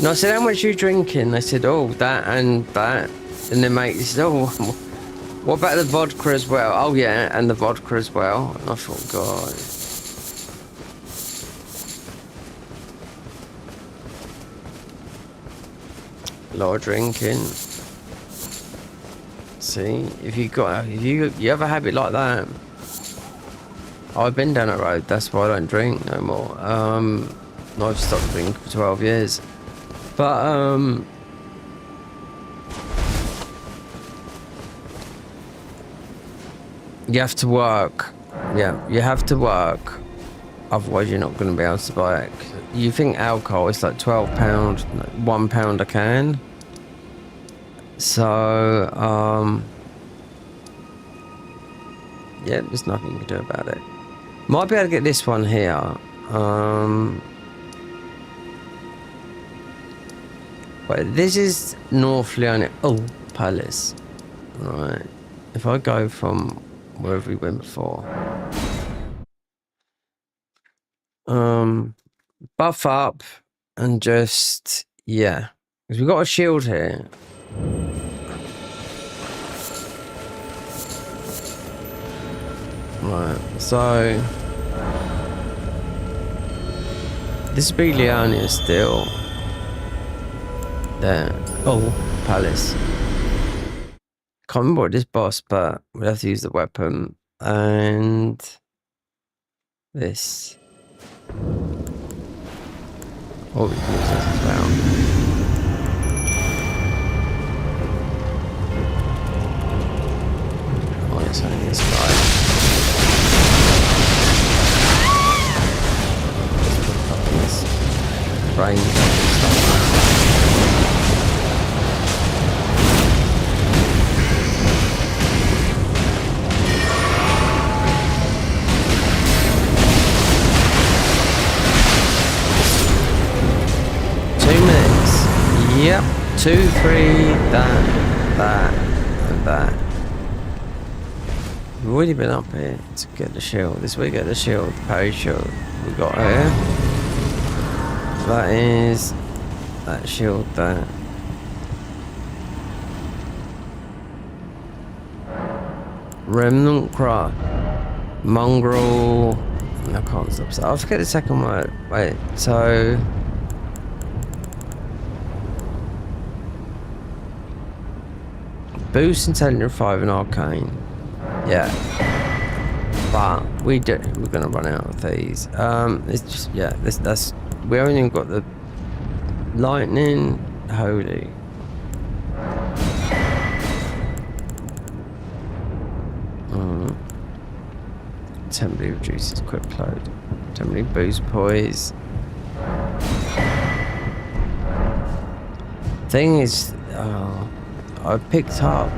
And I said, how much are you drinking? They said, oh, that and that. And then mate said, oh, what about the vodka as well? Oh yeah, and the vodka as well. And I thought, God. A lot of drinking. See, if you have a habit like that. I've been down that road, that's why I don't drink no more. I've stopped drinking for 12 years. But you have to work. Yeah, you have to work. Otherwise you're not going to be able to buy it. You think alcohol is like £12, £1 a can. So, yeah, there's nothing you can do about it. Might be able to get this one here. Wait, this is North Leone. Oh, Palace. Right. If I go from wherever we went before. Buff up and just, yeah. Because we've got a shield here. Right, so this is Leone still. There. Oh, Palace. Can't remember what this boss, but we'll have to use the weapon. And this. Oh, we can use this as well. Oh, it's only this guy. Brain stuff. 2 minutes. Yep. 2, 3, that, and that. We've already been up here to get the shield. This way, get the shield, the parry shield we got here. That is that shield there. Remnant cry. Mongrel I can't stop. So I'll forget the second word. Wait, so boost intelligence 5 and arcane. Yeah. But we're gonna run out of these. It's just that's we only got the lightning, holy. Temporarily reduces quick load. Temporarily boost poise. Thing is, I picked up.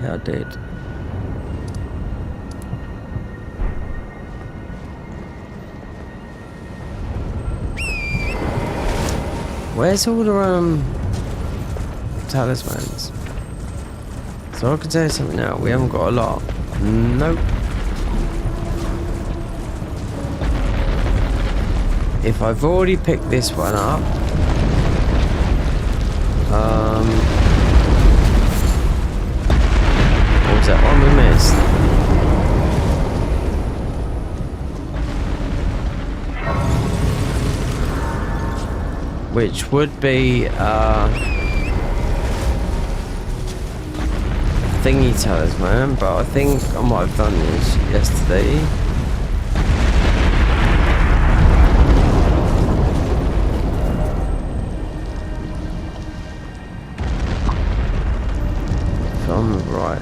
Yeah, I did. Where's all the talismans? So I can tell you something now. We haven't got a lot. Nope. If I've already picked this one up, what was that one we missed? Which would be thingy talisman, but I think I might have done this yesterday. If I'm right,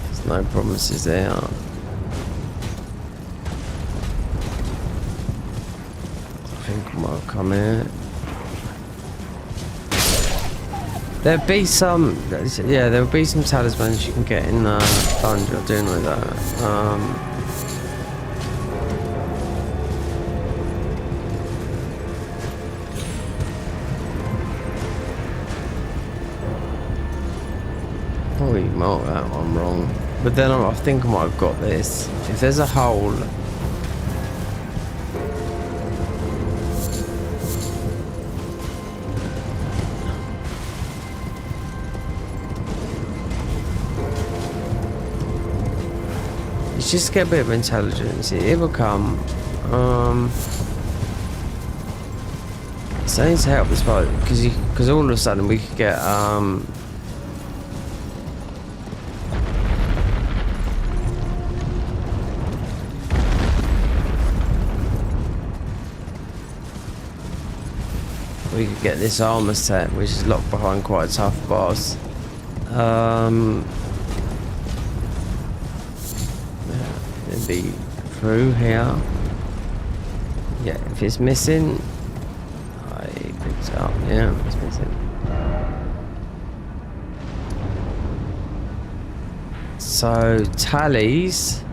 it's no promises there. I think I might have come here. There'll be some, yeah, there'll be some talismans you can get in the dungeon. I'm doing like that. Probably marked that one wrong. But then I think I might have got this. If there's a hole, it's just get a bit of intelligence. It will come. Something to help us both, because all of a sudden we could get we could get this armor set, which is locked behind quite a tough boss. It'd be through here. Yeah, if it's missing, I picked it up. Yeah, it's missing. So tallies.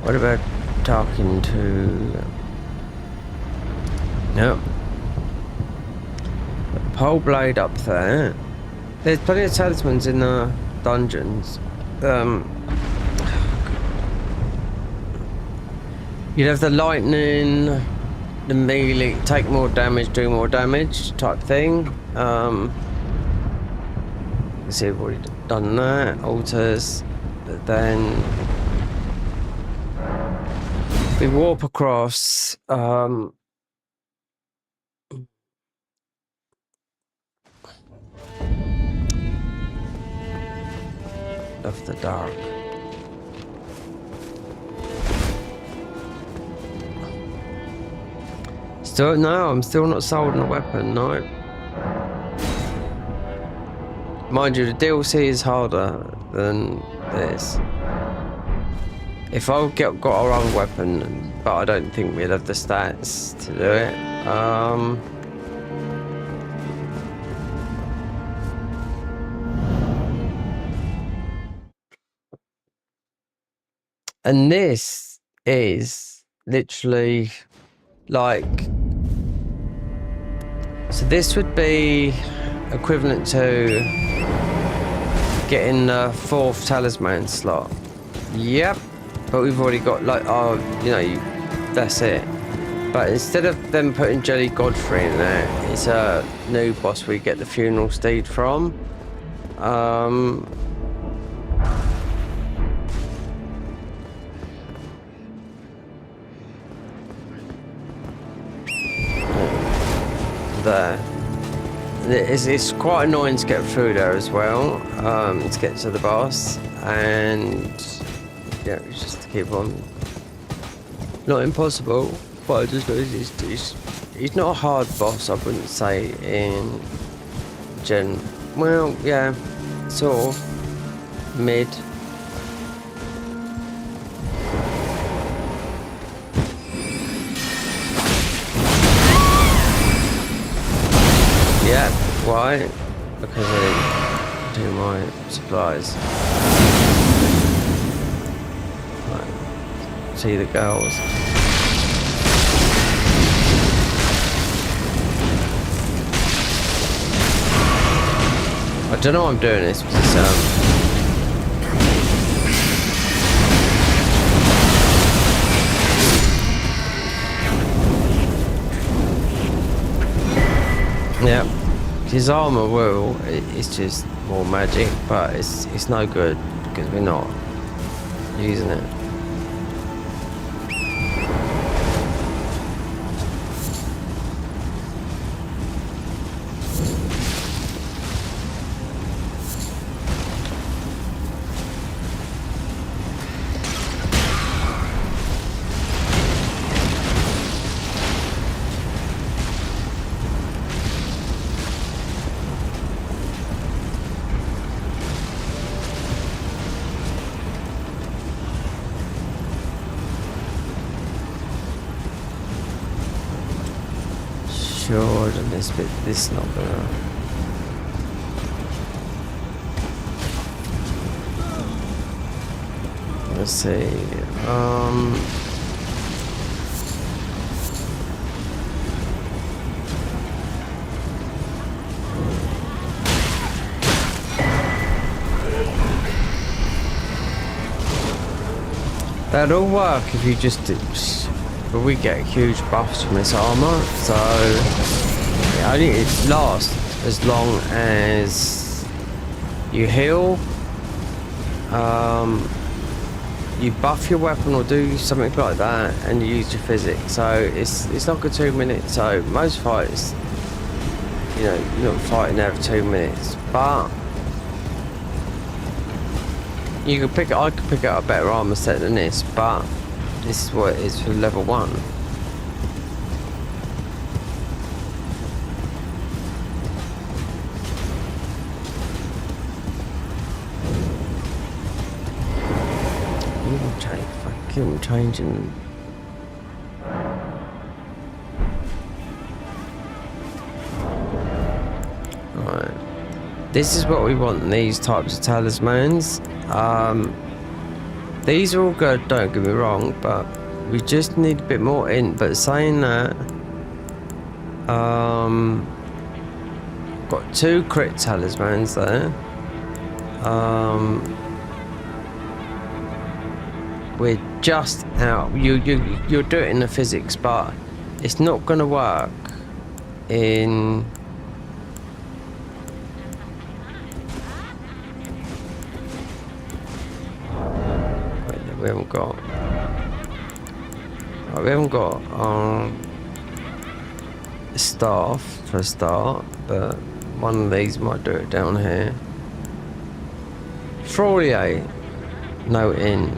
What about talking to... No. Pole blade up there. There's plenty of talismans in the dungeons. You'd have the lightning, the melee, take more damage, do more damage type thing. You see, we've already done that. Altars. But then... we warp across, of the dark. Still, no, I'm still not sold on a weapon, no. Mind you, the DLC is harder than this. If I got our own weapon, but I don't think we'd have the stats to do it. And this is literally like So this would be equivalent to getting the 4th talisman slot. Yep, but we've already got like, oh, you know, that's it. But instead of them putting Jelly Godfrey in there, it's a new boss we get the Funeral Steed from. There. It's quite annoying to get through there as well, to get to the boss, and yeah, it's just to keep on. Not impossible, but I just know he's not a hard boss, I wouldn't say, in Gen. Well, yeah, sort of mid. Yeah, why? Because I didn't do my supplies. Right. See the girls. I don't know why I'm doing this because yeah, his armor will, it's just more magic, but it's no good because we're not using it. Sure, and this bit, this is not gonna. Let's see. That'll work if you just. But we get huge buffs from this armor, so it lasts as long as you heal, you buff your weapon or do something like that, and you use your physics. So it's like a 2 minute. So most fights, you know, you're not fighting there for 2 minutes, but you can pick. I could pick out a better armor set than this, but this is what it is for level 1. Keep them changing. Right. This is what we want in these types of talismans. These are all good, don't get me wrong, but we just need a bit more in. But saying that, got 2 crit talismans there. We're just out. You'll do it in the physics, but it's not gonna work in. We haven't got. We haven't got staff for a start, but one of these might do it down here. Frolier, no in.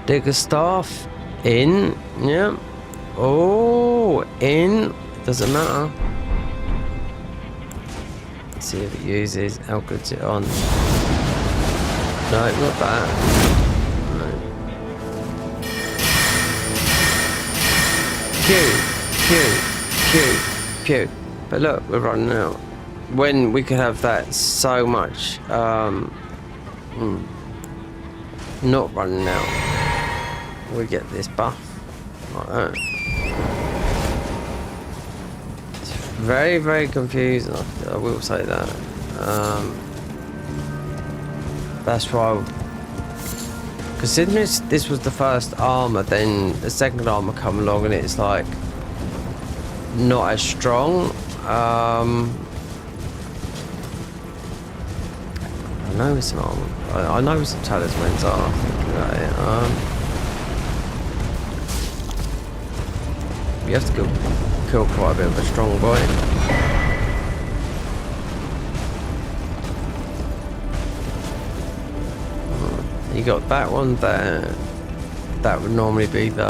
Digger staff in, yeah. Oh, in. Doesn't matter. See if it uses. How good's it on? No, not that. No. Pew. But look, we're running out. When we could have that so much. not running out, we get this buff like that. It's very, very confusing, I will say that. That's why, considering this was the first armor, then the second armor come along and it's like not as strong. I know some armor. I know some talismans are. Thinking about it. You have to kill quite a bit of a strong boy. You got that one there. That would normally be the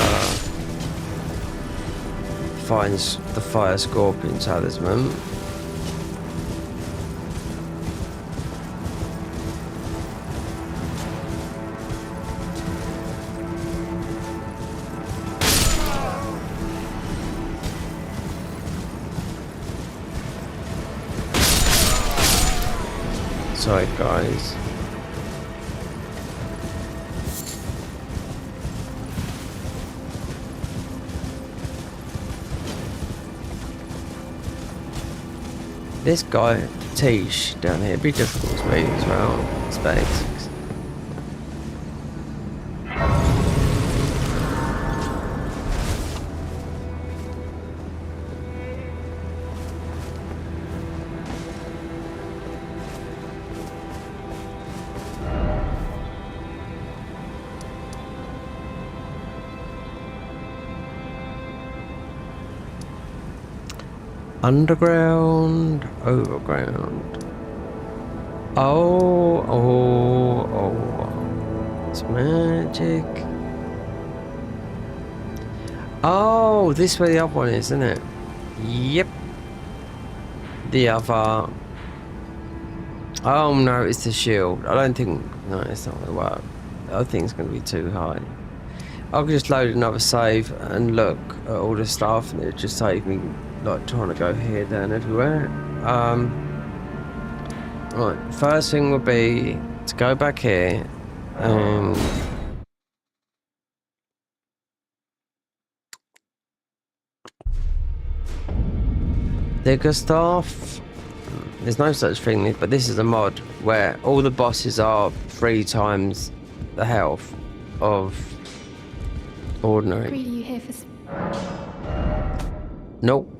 fire scorpion talisman. Sorry guys. This guy, Tish, down here, be difficult to beat as well. Space. Underground, overground. Oh. It's magic. Oh, this way the other one is, isn't it? Yep. The other. Oh no, it's the shield. I don't think. No, it's not going to work. I think it's going to be too high. I could just load another save and look at all the stuff, and it just save me like trying to go here, there, and everywhere. Right. First thing would be to go back here and digger staff. There's no such thing, but this is a mod where all the bosses are 3 times the health of ordinary. Are you here for? Nope.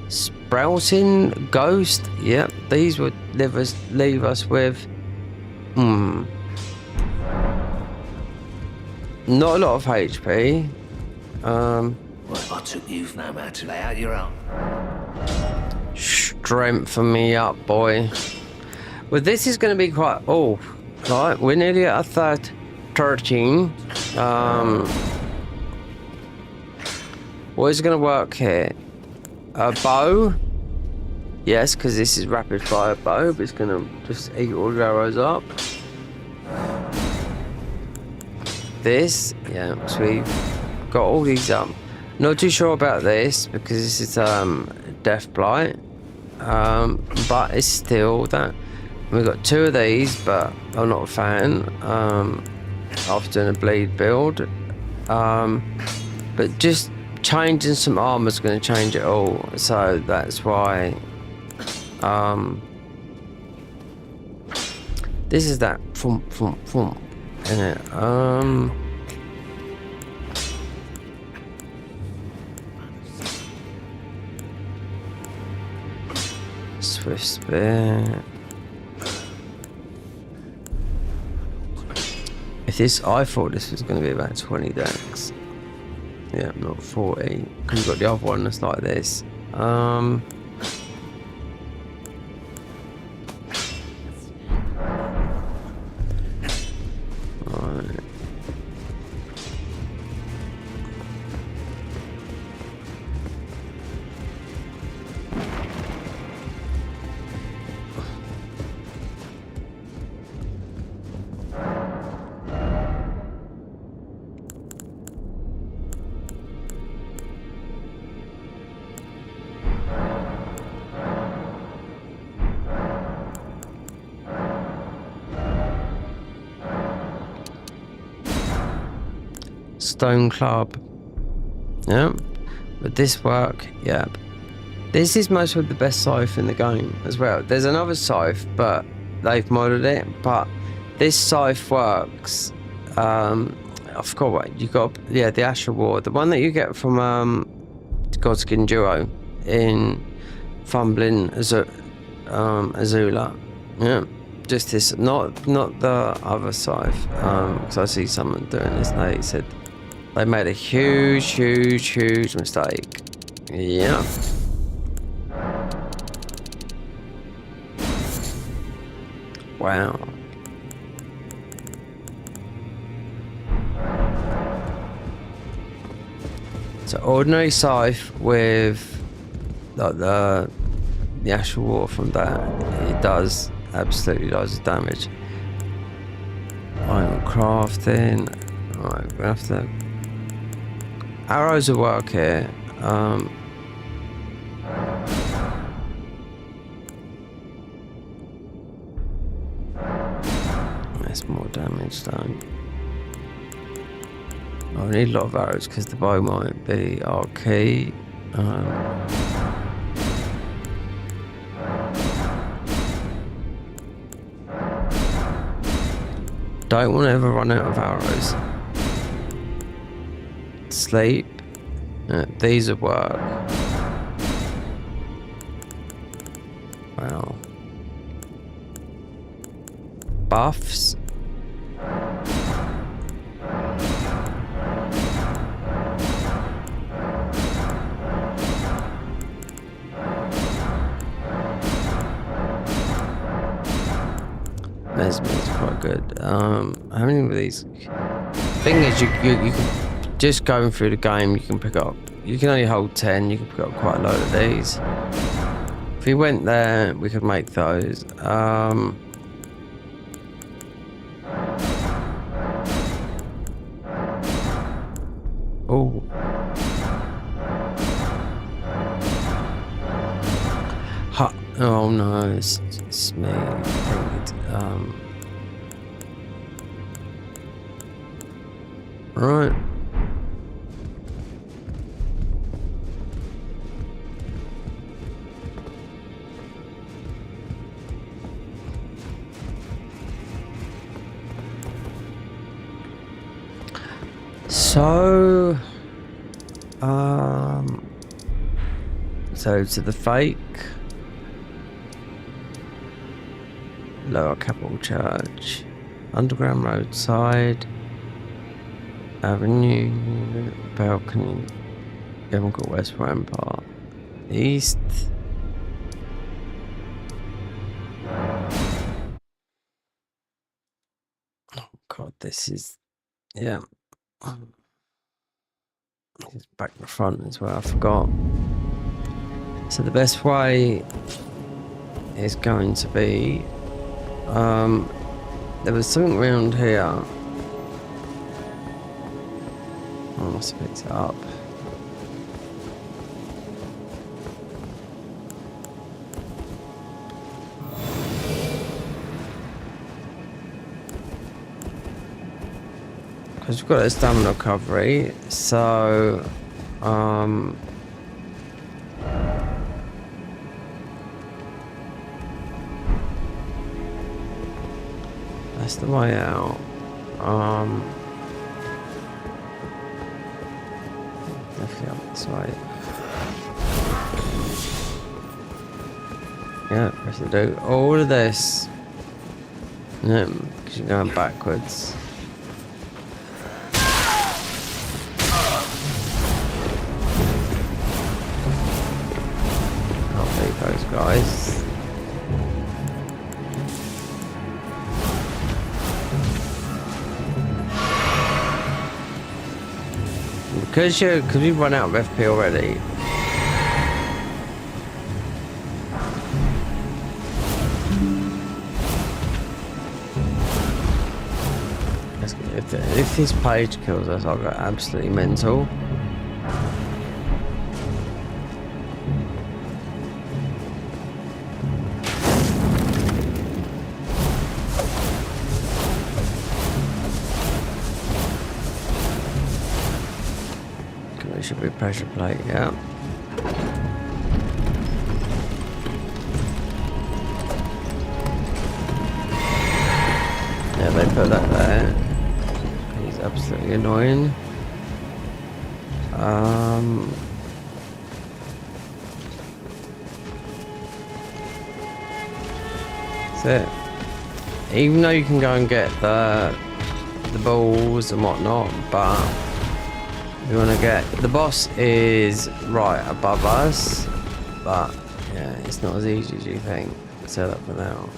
Sprouting ghost. Yep, these would leave us with not a lot of HP. What took you now, man, to lay out your own? Strengthen me up, boy. Well, this is going to be quite. Oh, right. We're nearly at a 13. What is going to work here? A bow. Yes, because this is rapid fire bow, but it's going to just eat all the arrows up. This, yeah, so we've got all these up. Not too sure about this because this is Death Blight, but it's still that. We've got 2 of these, but I'm not a fan. After doing a bleed build, but just changing some armor is going to change it all, so that's why this is that in it. Swift spear. If this, I thought this was going to be about 20 decks. Yeah, not 40. Because you've got the other one that's like this. Right. stone club. Yeah. Would this work? Yeah. This is mostly the best scythe in the game as well. There's another scythe, but they've modded it. But this scythe works. I forgot what you got. Yeah, the Ash Award, the one that you get from Godskin Duo in Fumbling Azula. Yeah, just this, not the other scythe. Because I see someone doing this. They said they made a huge mistake. Yeah. Wow. So ordinary scythe with like the actual war from that, it does absolutely loads of damage. Iron crafting. Alright, we have to. Arrows will work here. That's more damage done. I need a lot of arrows because the bow might be our key. Don't want to ever run out of arrows. Sleep. These will work. Wow. Buffs. Mesmer's quite good. How many of these? Thing is, you can just going through the game. You can pick up. You can only hold 10. You can pick up quite a load of these. If we went there, we could make those. Oh. Oh no, it's me. I think right. So to the fake. Lower Capital Church, Underground Roadside, Avenue, Balcony, you haven't got West Rampart, East. Oh god, this is, yeah. It's back to the front as well, I forgot. So the best way is going to be there was something around here. I must have picked it up. Because we've got a stamina recovery, so that's the way out. Definitely up this way. Yeah, we have to do all of this. Because you're going backwards. Can't beat those guys. Because we've run out of FP already. If this page kills us, I'll go absolutely mental. should be pressure plate, yeah. Yeah, they put that there. He's absolutely annoying. That's it. Even though you can go and get the balls and whatnot, but you want to get the boss is right above us, but yeah, it's not as easy as you think. Set up for now.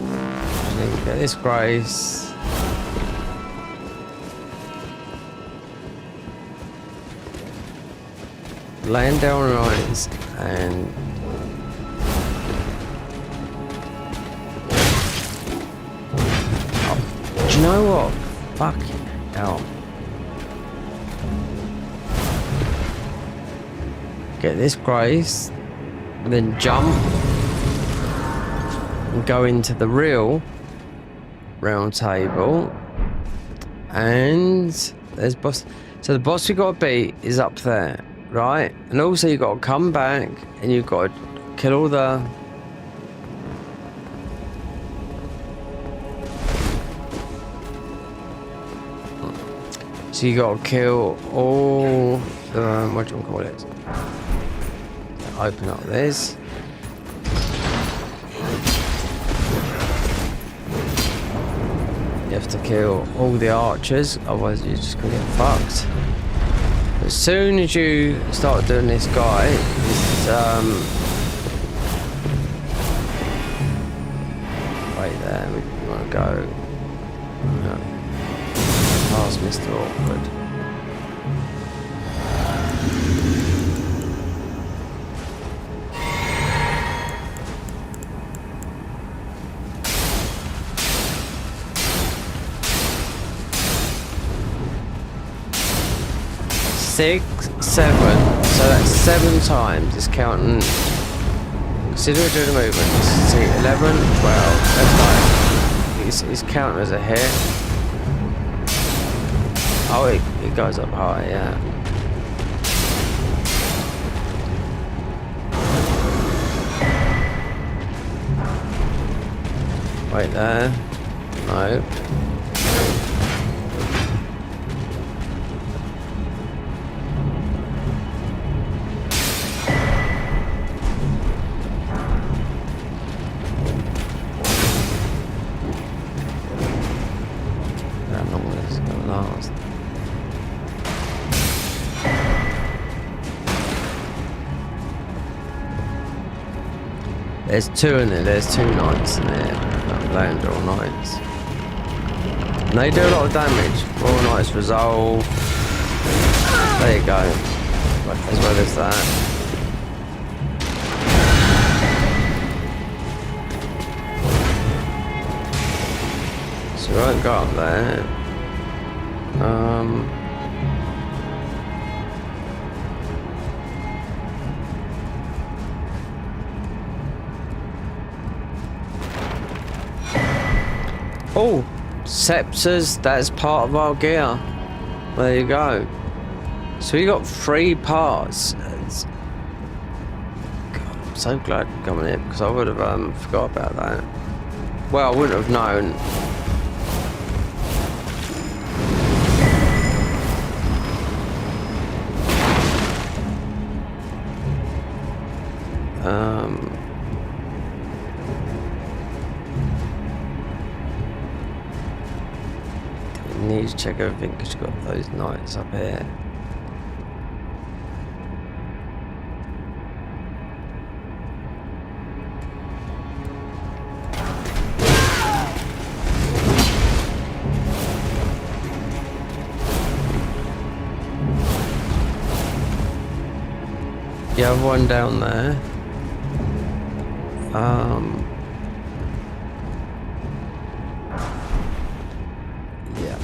I need to get this grace. Laying down lines and do you know what? Fucking hell. Get this grace, and then jump and go into the real round table. And there's boss. So the boss we got to beat is up there, right? And also you got to come back and you've got to kill all the. So you got to kill all the, what do you call it? Open up this. You have to kill all the archers, otherwise you're just gonna get fucked. As soon as you start doing this guy, right there, we want to go past Mr. Awkward. Six, 7, so that's 7 times. It's counting. Consider it doing a movement. See, 11, 12. That's like it's counting as a hit. Oh, it goes up high, yeah. Wait there. No. There's 2 in there, there's 2 knights in there. Land all knights. And they do a lot of damage. All knights resolve. There you go. As well as that. So we won't go up there. Oh, scepters, that's part of our gear. There you go. So we got 3 parts. God, I'm so glad I'm coming here because I would have forgot about that. Well, I wouldn't have known. Need to check everything because you've got those knights up here. You have one down there. Yeah.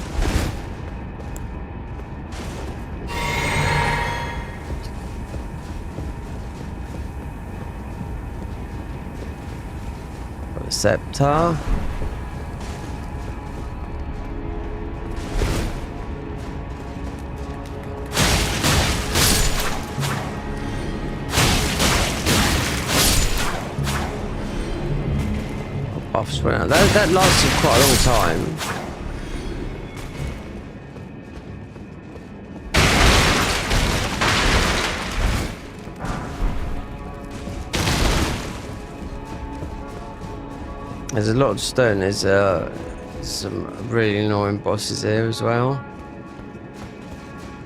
Got a scepter. buffs went out. That lasted quite a long time. There's a lot of stone. There's some really annoying bosses here as well.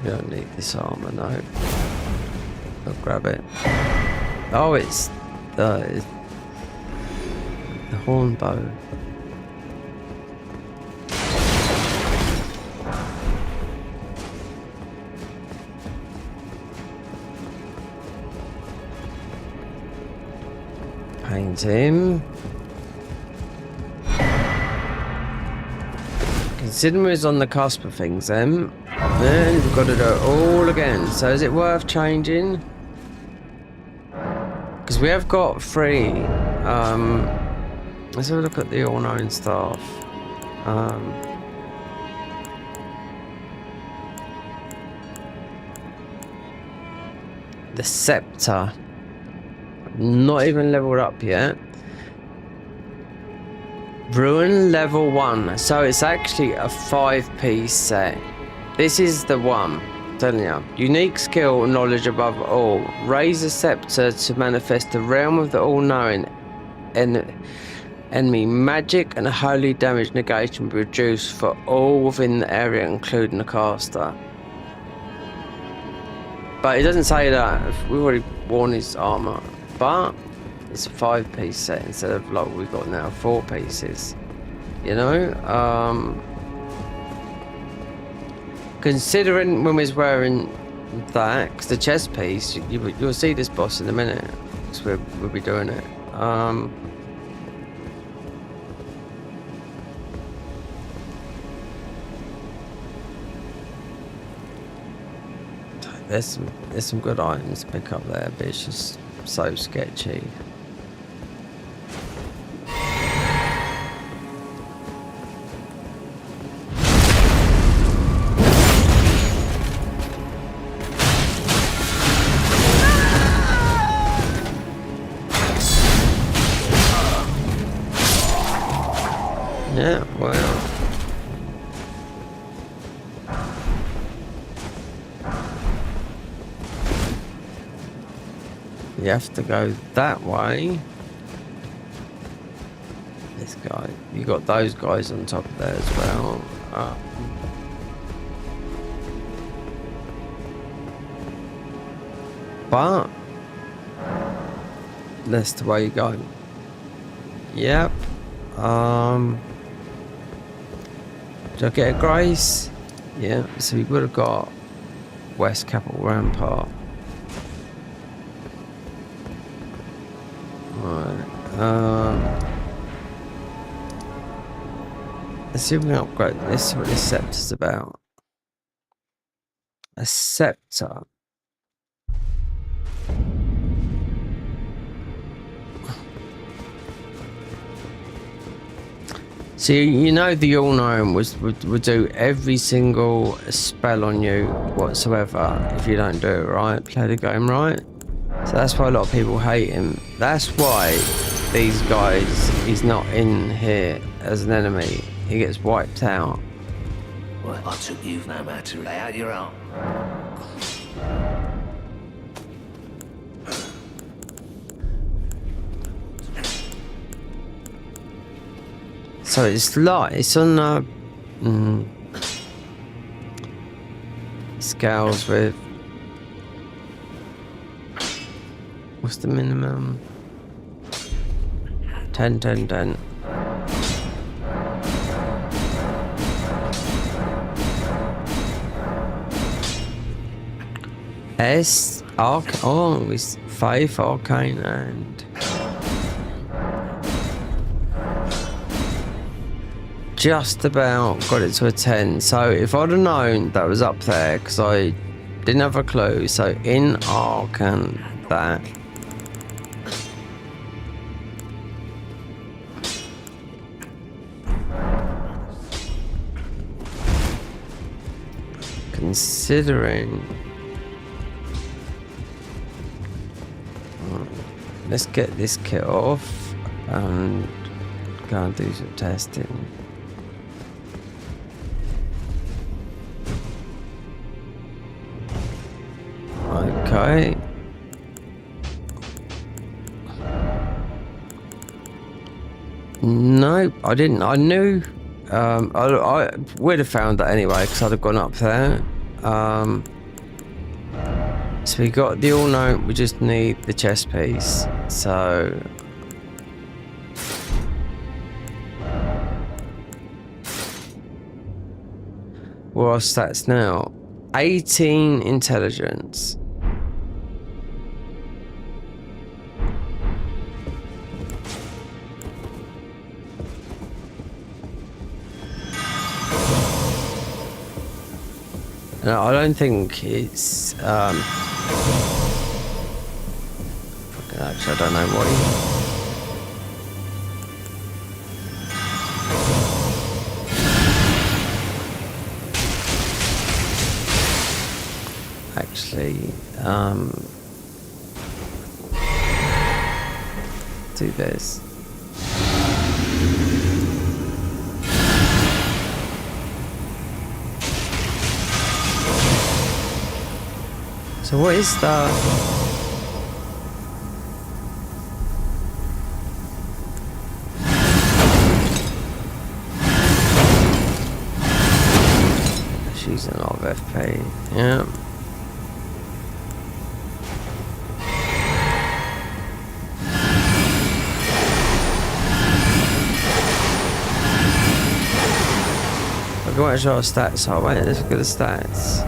You don't need this armor, no. I'll grab it. Oh, it's the horn bow. Paint him. Considering we're on the cusp of things then we've got to do it all again. So is it worth changing? Because we have got 3. Let's have a look at the all-known staff. The scepter. Not even leveled up yet. Rune level 1. So it's actually a 5-piece set. This is the one. I'm telling you. Unique skill, knowledge above all. Raise the scepter to manifest the realm of the all-knowing. Enemy magic and holy damage negation will be reduced for all within the area, including the caster. But it doesn't say that. We've already worn his armor. But it's a 5-piece set instead of like we've got now 4 pieces. You know? Considering when we was wearing that, because the chest piece, you'll see this boss in a minute. Because we'll be doing it. There's some good items to pick up there, but it's just so sketchy. Yeah, well. You have to go that way. This guy. You got those guys on top there as well. But that's the way you go. Yep. Did I get a grace? Yeah. So we would have got West Capital Rampart. Let's see if we can upgrade this. This is what this scepter's about. A scepter. So you know the all-knowing would do every single spell on you whatsoever if you don't do it right. Play the game right. So that's why a lot of people hate him. That's why these guys, he's not in here as an enemy. He gets wiped out. Well, I took you no matter. Lay out your arm. So it's like, it's on the scales with, what's the minimum? 10, 10, 10. S, Arc, oh, it's 5 Arcane and just about got it to a 10. So if I'd have known that was up there, because I didn't have a clue. So in Arc and that. Considering, let's get this kit off and go and do some testing. Okay. Nope, I didn't. I knew. I would have found that anyway because I'd have gone up there. So we got the all note. We just need the chest piece. So. What are our stats now? 18 intelligence. No, I don't think it's actually I don't know what actually do this. So what is that? She's an lot of FP, yeah. Okay, what our stats are? Wait, let's look at the stats.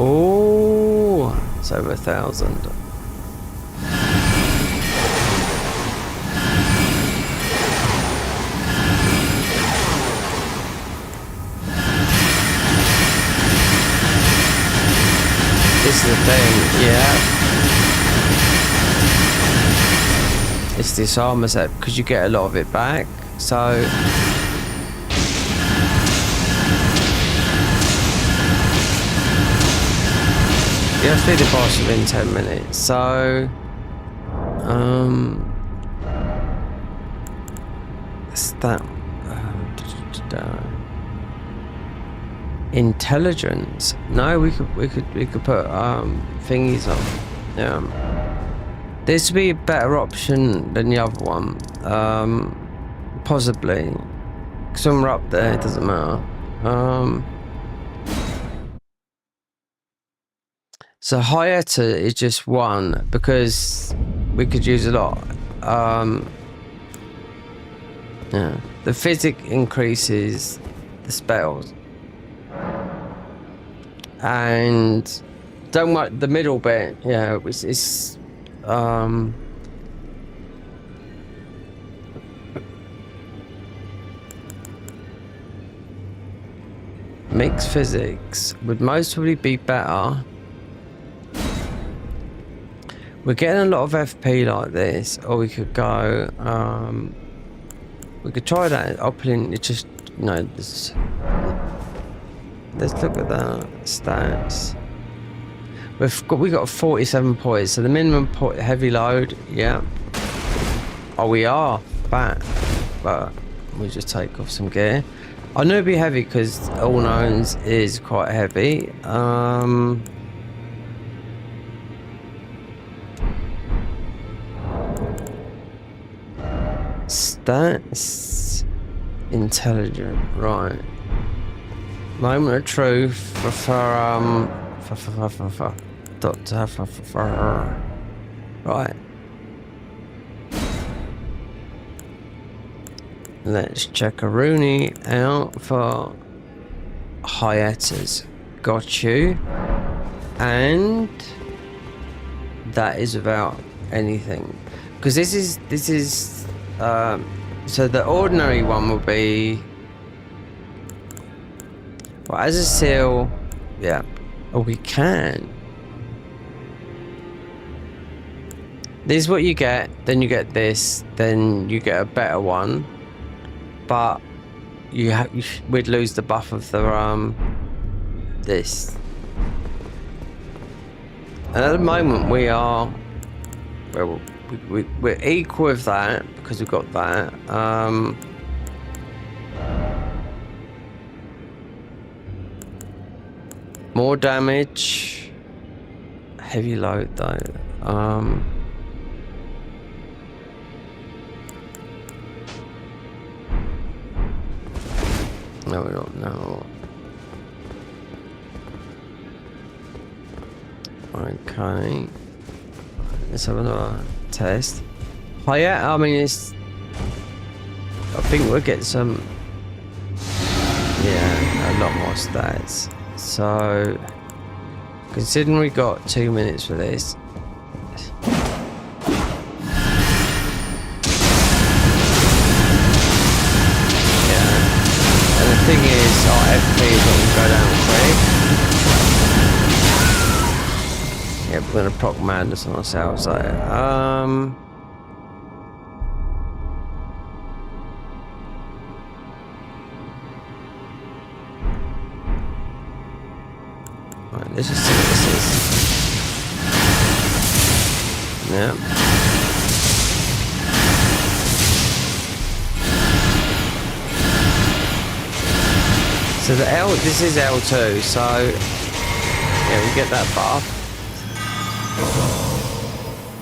Oh, it's over 1,000. This is the thing, yeah. It's this armor set because you get a lot of it back, so. You have to do the boss within 10 minutes, so that intelligence. No, we could put thingies on. Yeah, this would be a better option than the other one. Possibly, because when we're up there, it doesn't matter. So Hyeta is just one because we could use a lot. Yeah, the physic increases the spells, and don't worry, the middle bit. Yeah, it's mixed physics would most probably be better. We're getting a lot of FP like this, or we could go, we could try that opening, it just, you know, this, let's look at that, stats. We got 47 points, so the minimum heavy load, yeah. Oh, we are back, but we just take off some gear. I know it'd be heavy because all knowns is quite heavy. Stats, intelligent, right? Moment of truth for right. Let's check a Rune out for Hyetas. Got you. And that is without anything. Because this is so the ordinary one will be, well, as a seal, yeah. Oh, we can. This is what you get, then you get this, then you get a better one. But we'd lose the buff of the this. And at the moment we are, well, we're equal with that because we've got that. More damage. Heavy load though. No, we don't know. Okay. Let's have another test. Oh yeah, I mean it's... I think we'll get some... Yeah, a lot more stats. So... Considering we got 2 minutes for this... Yeah. And the thing is, our FP is not going to go down quick. Yeah, we're gonna proc madness on ourselves there. Right, let's just see what this is. Yeah. So the this is L2, so yeah, we get that buff.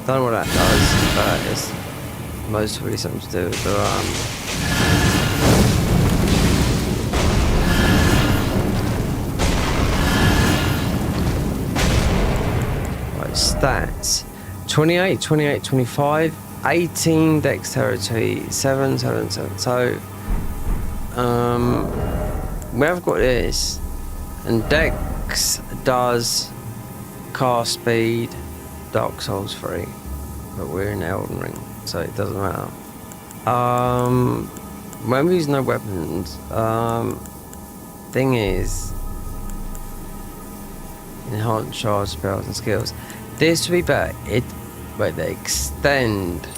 Don't know what that does, but it's mostly something to do with the right, stats. 28, 28, 25, 18 dexterity, 7, 7, 7. So we have got this. And dex does cast speed, Dark Souls 3, but we're in Elden Ring, so it doesn't matter. When we use no weapons, thing is, enhance charge spells and skills. This would be better. But they extend.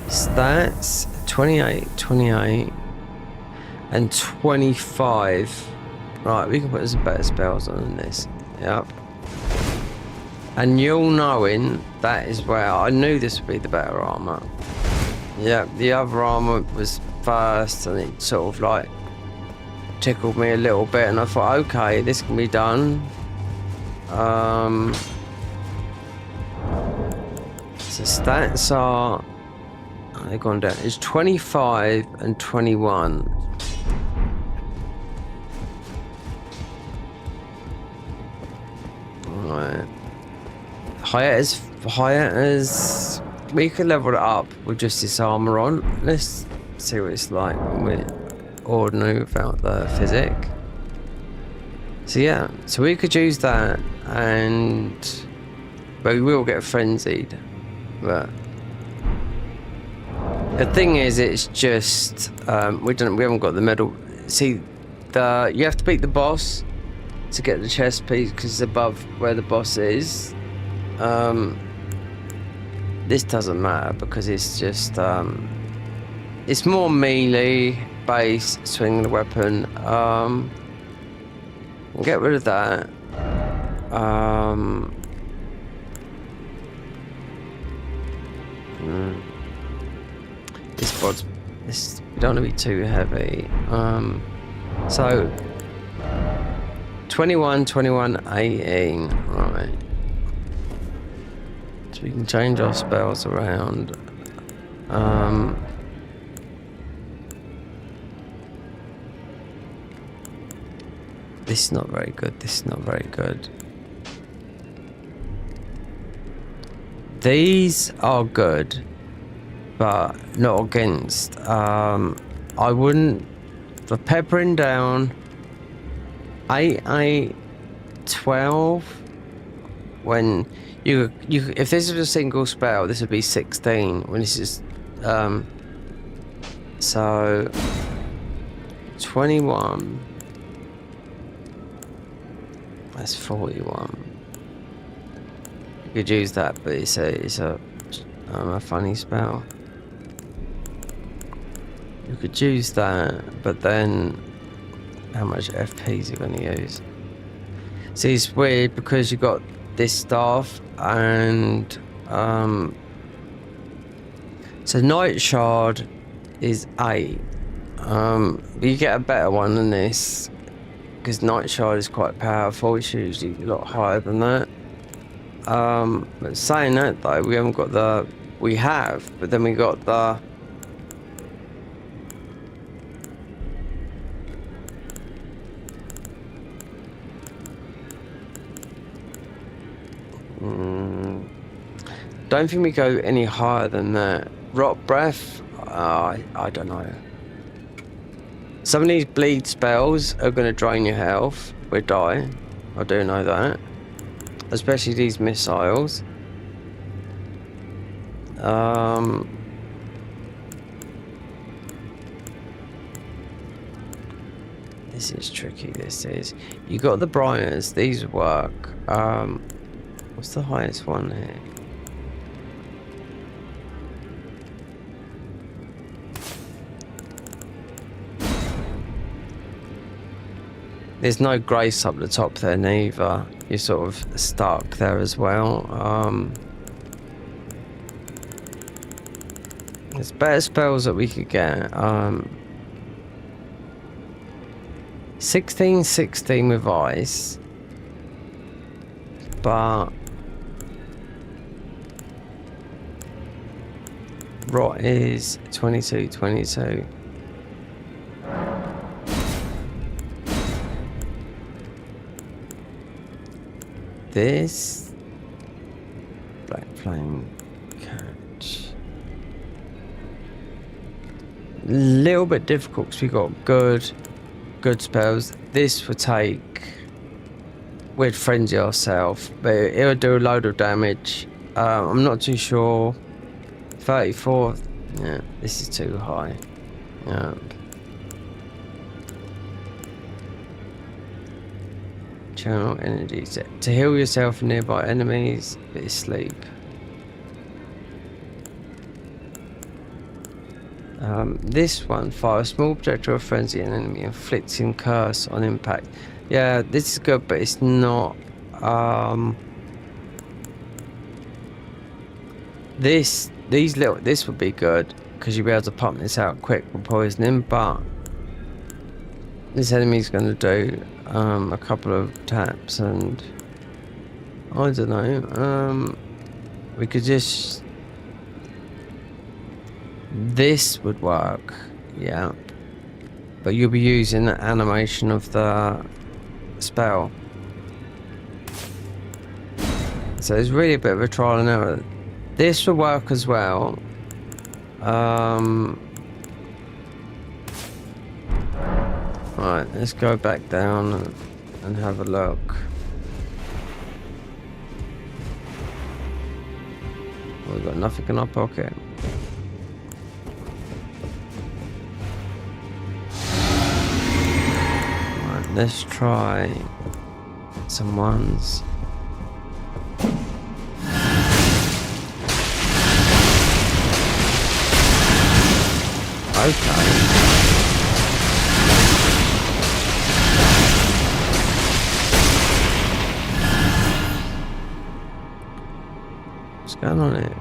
Stats 28, 28, and 25. Right, we can put some better spells on this. Yep. And you'll knowing that is where I knew this would be the better armor. Yeah, the other armor was first, and it sort of like tickled me a little bit, and I thought, okay, this can be done. So stats are. They've gone down. It's 25 and 21. Right. Hiatus. We could level it up with just this armor on. Let's see what it's like when we're ordinary without the physic. So yeah, so we could use that, but we will get frenzied. But the thing is, it's just we haven't got the medal. See, you have to beat the boss to get the chest piece because it's above where the boss is. This doesn't matter because it's just it's more melee based, swinging the weapon. We'll get rid of that. This we don't want to be too heavy. So 21, 21, 18. Right. So we can change our spells around. This is not very good. This is not very good. These are good, but not against. I wouldn't. For peppering down 8, 8, 12. When you if this was a single spell, this would be 16. When this is so 21. That's 41. You could use that, but it's a funny spell. You could use that, but then how much FP is it going to use? See, it's weird because you got this staff and so Night Shard is 8. But you get a better one than this because Night Shard is quite powerful. It's usually a lot higher than that. But saying that though, we haven't got the. We have, but then we got the. Don't think we go any higher than that. Rot Breath, I don't know. Some of these bleed spells are going to drain your health. We'll die. I do know that. Especially these missiles. This is tricky, this is. You got the Briars, these work. What's the highest one here? There's no grace up the top there neither. You're sort of stuck there as well. There's better spells that we could get. 16 with ice. But rot is 22. This Black Flame Catch, little bit difficult because we got good spells. This would take, we'd frenzy ourselves, but it would do a load of damage. I'm not too sure. 34, yeah, this is too high. Yeah. Channel energy to heal yourself and nearby enemies. Bit of sleep. This one, fire a small projectile of frenzy an enemy, inflicting curse on impact. Yeah, this is good, but it's not. This would be good because you'll be able to pump this out quick with poisoning, but this enemy's going to do a couple of taps, and I don't know. We could just. This would work, yeah. But you'll be using the animation of the spell. So it's really a bit of a trial and error. This will work as well. Right, let's go back down and have a look. We've got nothing in our pocket. Right, let's try some ones. Okay. What's going on here?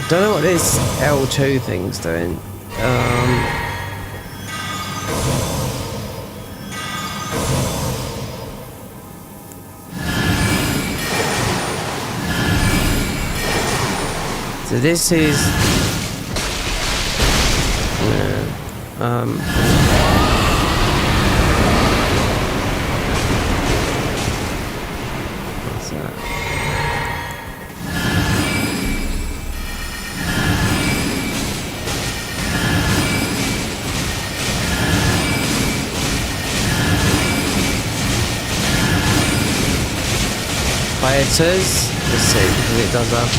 Don't know what this L2 thing's doing. So this is what's that? betas. Let's see, because it does have.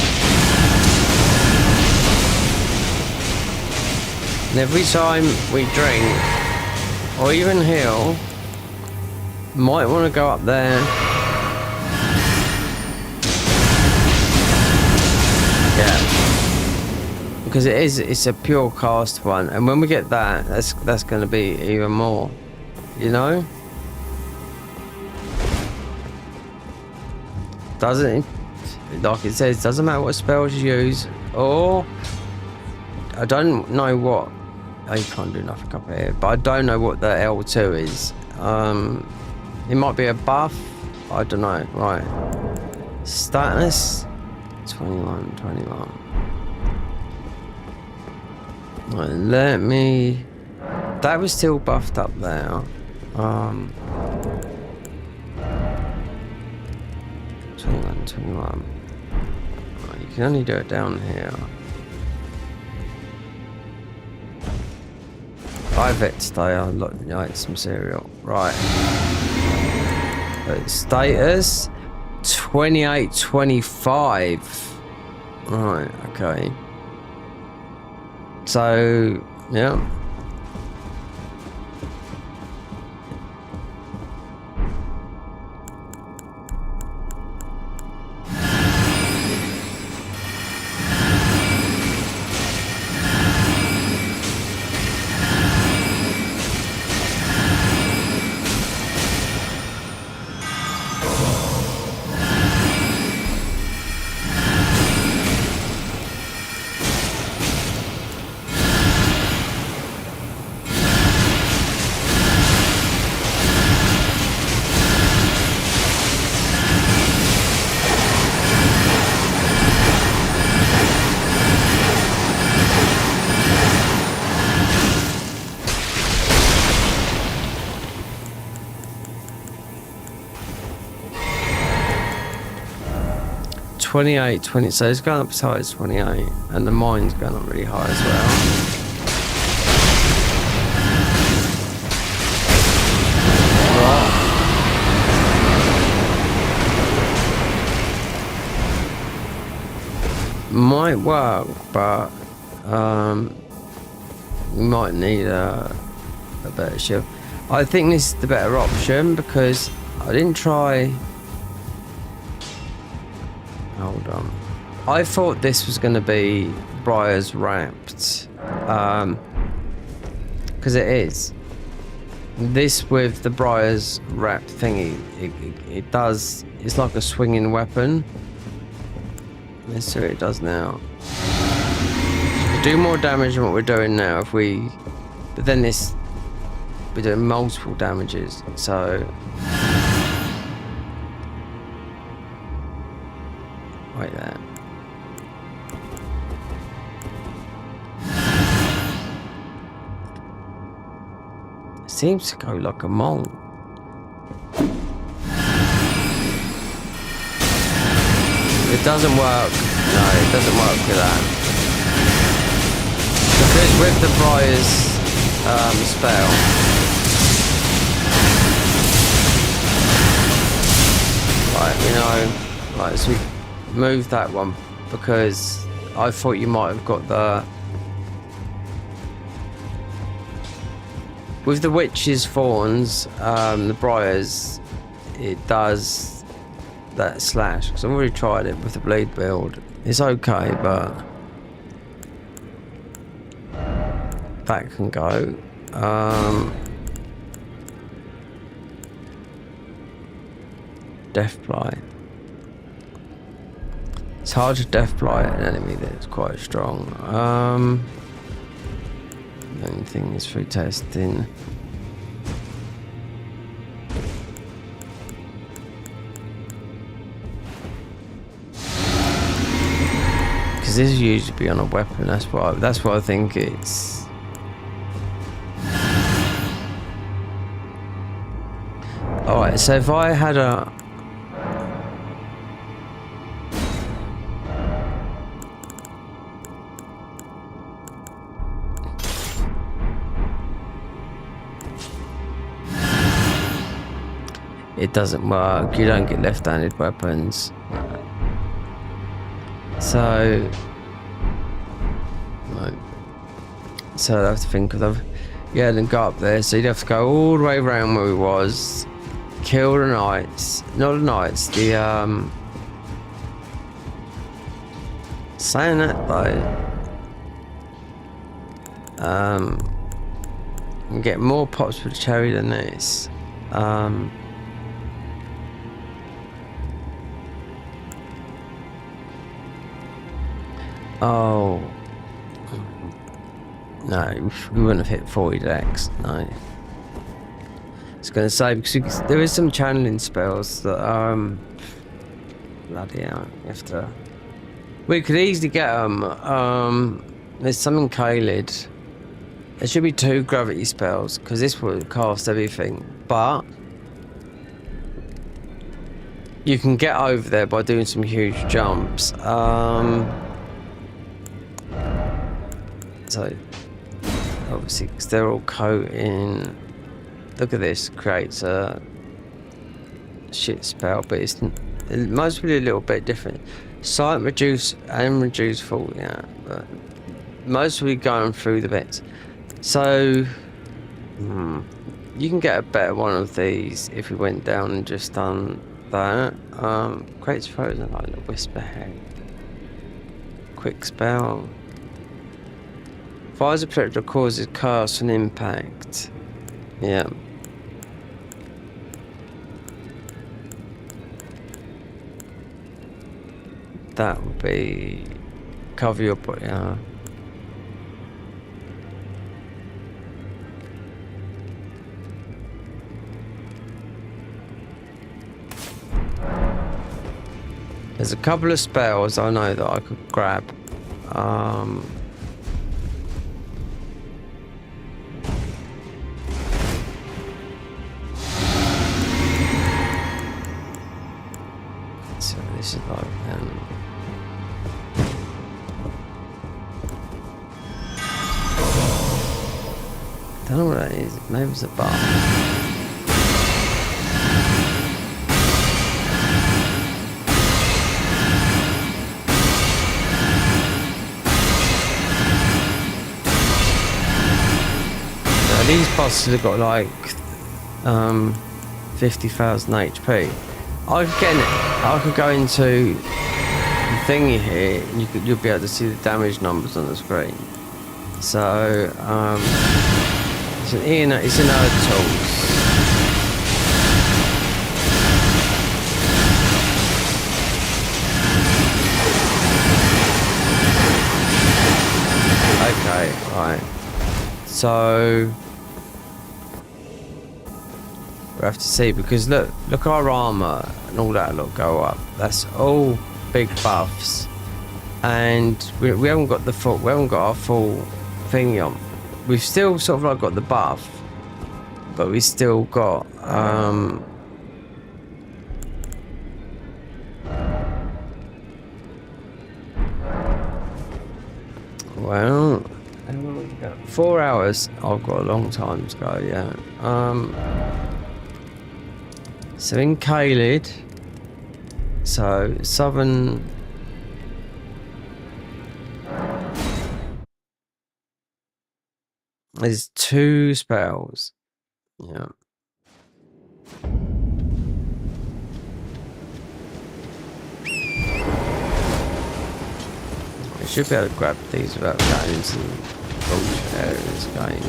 And every time we drink, or even heal, might want to go up there. Yeah. Because it's a pure cast one, and when we get that, that's going to be even more, you know. Doesn't, like it says, doesn't matter what spells you use, or I don't know what. Oh, you can't do nothing up here, but I don't know what the L2 is. It might be a buff. I don't know. Right. Status 21. Right, let me. That was still buffed up there. 21. Right, you can only do it down here. I've it today. I like some cereal. Right. Status 28-25. Right. Okay. So yeah. So it's going up as high as 28, and the mine's going up really high as well. Right. Might work, but we might need a better shield. I think this is the better option because I didn't try. Hold on. I thought this was going to be Briar's wrapped. Because it is. This with the Briar's wrapped thingy, it does. It's like a swinging weapon. Let's see what it does now. We do more damage than what we're doing now if we. But then this. We're doing multiple damages. So. Like that. It seems to go like a mole. It doesn't work. No, it doesn't work with that. Because with the Briar's spell. Right, you know, right, so we move that one because I thought you might have got the with the witch's thorns, the Briars, it does that slash because I've already tried it with the blade build. It's okay, but that can go. Deathblight. It's hard to deathblight an enemy that's quite strong. The only thing is through testing. Because this is usually be on a weapon. That's what I think it's. All right. So if I had a. it doesn't work. You don't get left-handed weapons. So, right. So I have to think of, yeah, then go up there. So you'd have to go all the way around where we was, kill the knights, not the knights, the saying that though, and get more pops with cherry than this. Oh no, we wouldn't have hit 40 decks. No, I was going to say because there is some channeling spells that bloody hell, you have to. We could easily get them. There's some in Caelid. There should be 2 gravity spells because this will cast everything, but you can get over there by doing some huge jumps. So obviously, because they're all coating. Look at this, creates a shit spell, but it must be a little bit different. Sight reduce and reduce fall, yeah, but mostly going through the bits. So you can get a better one of these if we went down and just done that. Creates frozen like a whisper head. Quick spell. Fires a projectile causes chaos and impact. Yeah. That would be cover your body. There's a couple of spells I know that I could grab. So this is like I don't know what that is. Maybe it's a bar. These bosses have got like 50,000 HP. I could go into the thingy here, and you'll be able to see the damage numbers on the screen. So it's in our tools. Okay, right. So we have to see, because look our armor and all that go up. That's all big buffs, and we haven't got our full thingy on. We've still sort of like got the buff, but we still got well, 4 hours. I've got a long time to go. Yeah. So in Caelid, so southern. There's 2 spells. Yeah. I should be able to grab these without going into the bullshit areas game.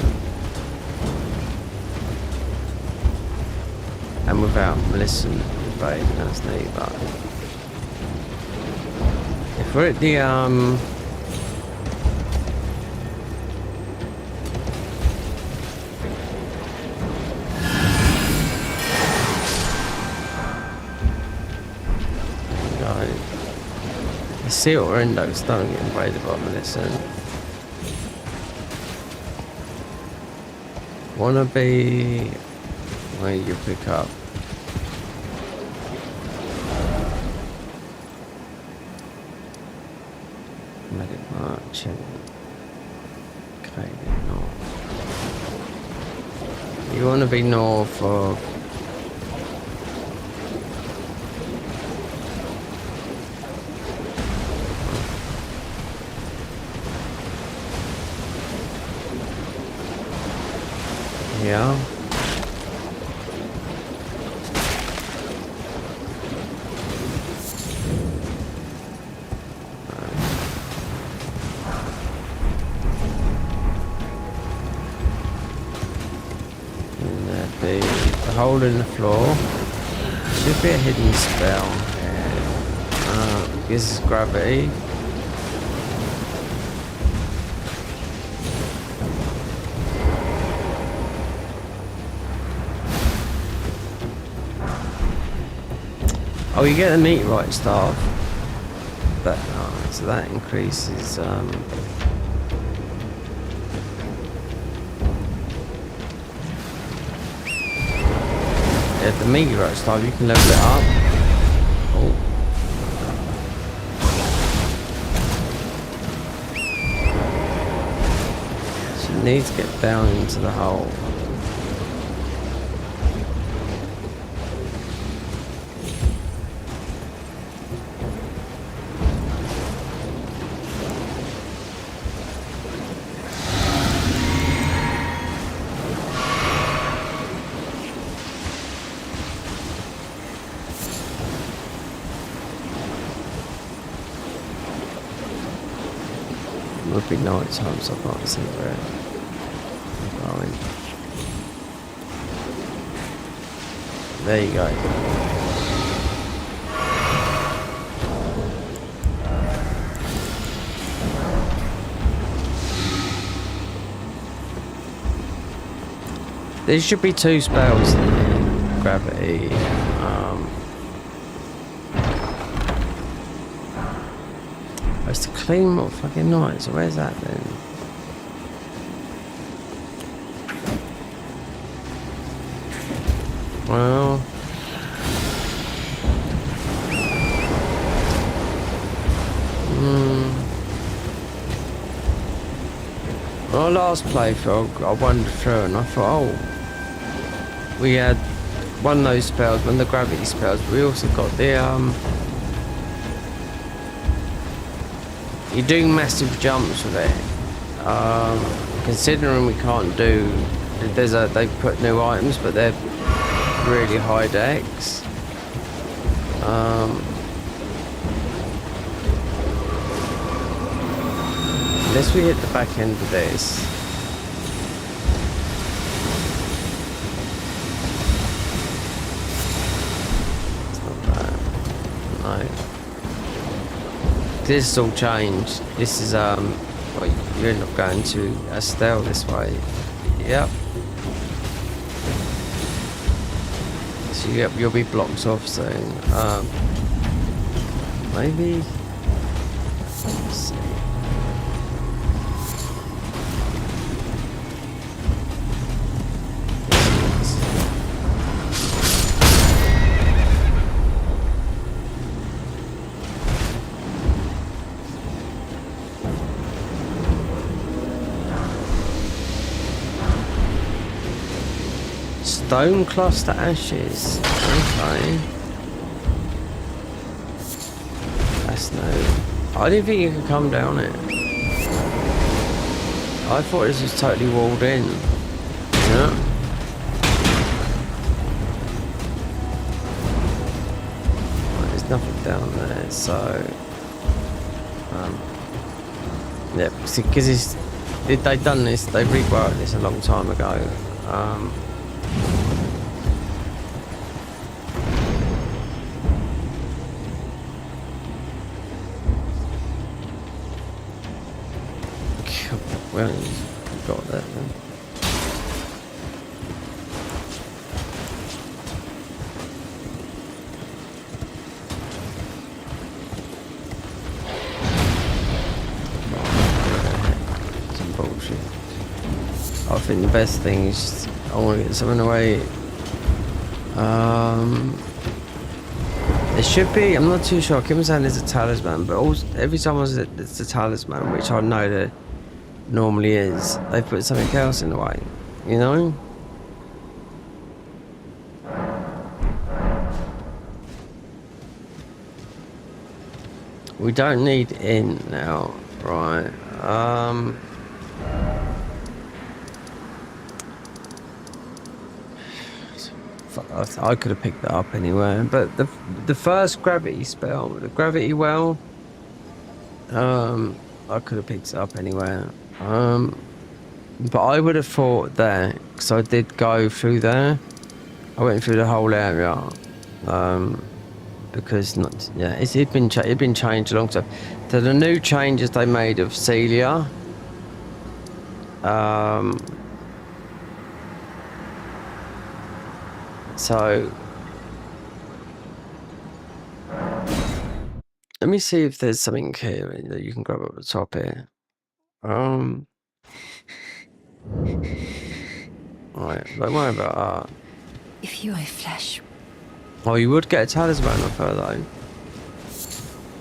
And without Melissa invading us neither. If we're at the see what we're in though, don't get invaded by Melissa. Wanna be where you pick up. Medic marching. Okay, north. You wanna be north of here. And there'd be a hole in the floor. Should be a hidden spell here. This is gravity. Oh, you get the meteorite staff. But so that increases yeah, the meteorite staff, you can level it up. Oh. So you need to get down into the hole. It would be night time, so I can't see where I'm going. There you go. There should be 2 spells in here. Gravity. It's to clean what fucking night, so where's that then? Well, our last playthrough I wandered through and I thought, oh, we had one of those spells, one of the gravity spells, but we also got the you're doing massive jumps with it. Considering we can't do, they've put new items, but they're really high decks. Unless we hit the back end of this. It's not bad. No. This is all changed. This is well, you end up going to Estelle this way. Yep. So you'll be blocked off soon. Maybe. Let's see. Stone cluster ashes. Okay. That's no. I didn't think you could come down it. I thought this was totally walled in. Yeah. There's nothing down there, so. Yeah, because they've done this, they reworked this a long time ago. Well, you've got that then. Some bullshit. I think the best thing is I want to get something away. There should be, I'm not too sure, I keep on saying there's a talisman, but also, every time it's a talisman, which I know there normally is, they put something else in the way, you know? We don't need in now, right? I could have picked that up anywhere, but the first gravity spell, the gravity well, I could have picked it up anywhere. But I would have thought there, because I did go through there. I went through the whole area, because it'd been changed a long time. So the new changes they made of Celia. So let me see if there's something here that you can grab up the top here. Right, don't worry about that. If you are flesh. Oh, you would get a talisman off her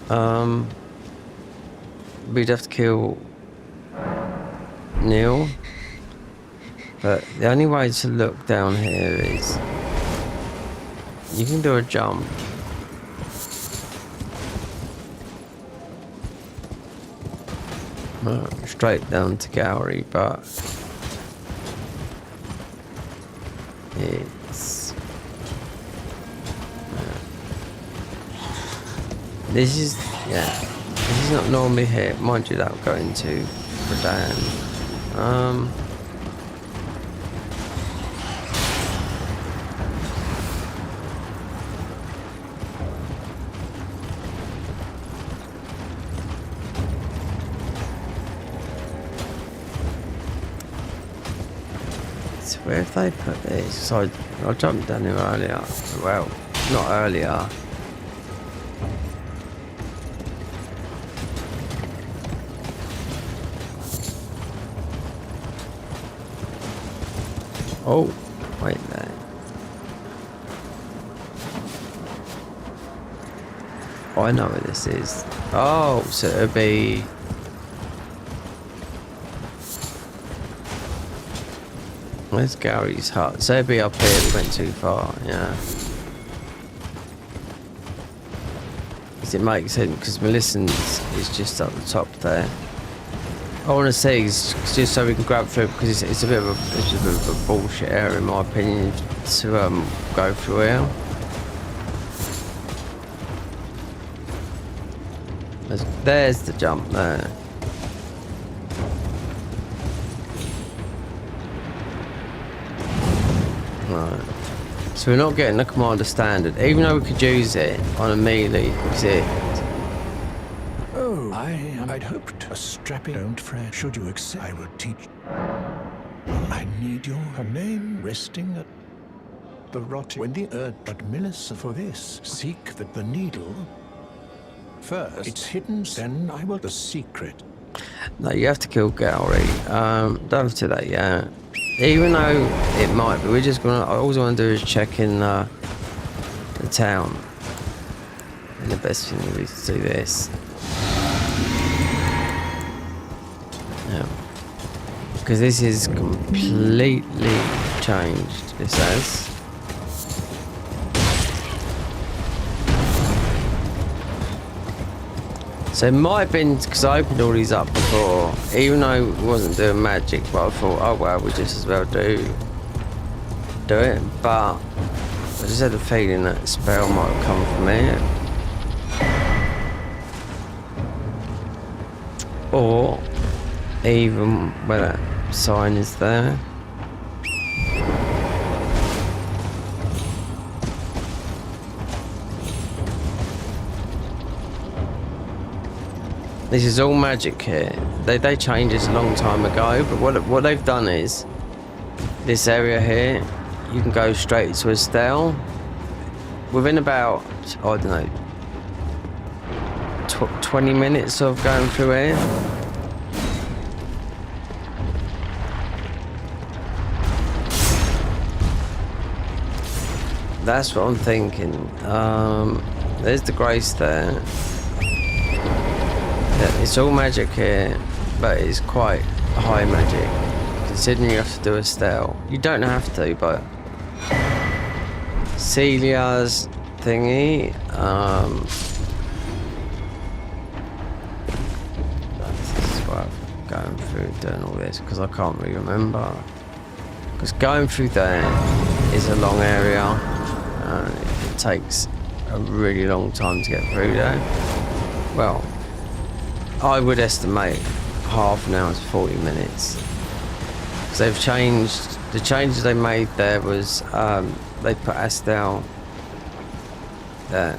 though. We'd have to kill Neil. But the only way to look down here is you can do a jump. Straight down to gallery, but it's this is not normally here. Mind you, that'll go into Redan. Where have they put this? So I jumped down here earlier. Well, not earlier. Oh, wait there. Oh, I know where this is. Oh, so it'll be... Where's Gary's hut? So it'd be up here, we went too far, yeah. Does it make sense? Because Melissa's is just up the top there. I want to see, just so we can grab through, because it's a bit of a bullshit area in my opinion to go through here. There's the jump there. Right. So we're not getting the commander standard, even though we could use it on a melee exit. Oh, I'd hoped a strapping. Don't fret. Should you accept, I will teach. I need her name resting at the rotting. When the earth, but Melissa for this. Seek the needle. First, it's hidden. Then I will the secret. No, you have to kill Gowrie. Don't have to do that yet. Even though it might be, we're just gonna. All I want to do is check in the town. And the best thing would be to do this. Yeah. Because this is completely changed. It says. So it might have been because I opened all these up before, even though it wasn't doing magic, but I thought, oh well, we just as well do it. But I just had a feeling that spell might have come from here. Or even where that sign is there. This is all magic here. They changed this a long time ago, but what they've done is this area here, you can go straight to Estelle within about, I don't know, 20 minutes of going through here. That's what I'm thinking. There's the grace there. Yeah, it's all magic here, but it's quite high magic. Considering you have to do Estelle. You don't have to, but Celia's thingy. This is why I'm going through doing all this, because I can't really remember. Because going through there. is a long area. It takes a really long time to get through there. Well, I would estimate half an hour to 40 minutes. Because they've changed, the changes they made there was they put Astel there.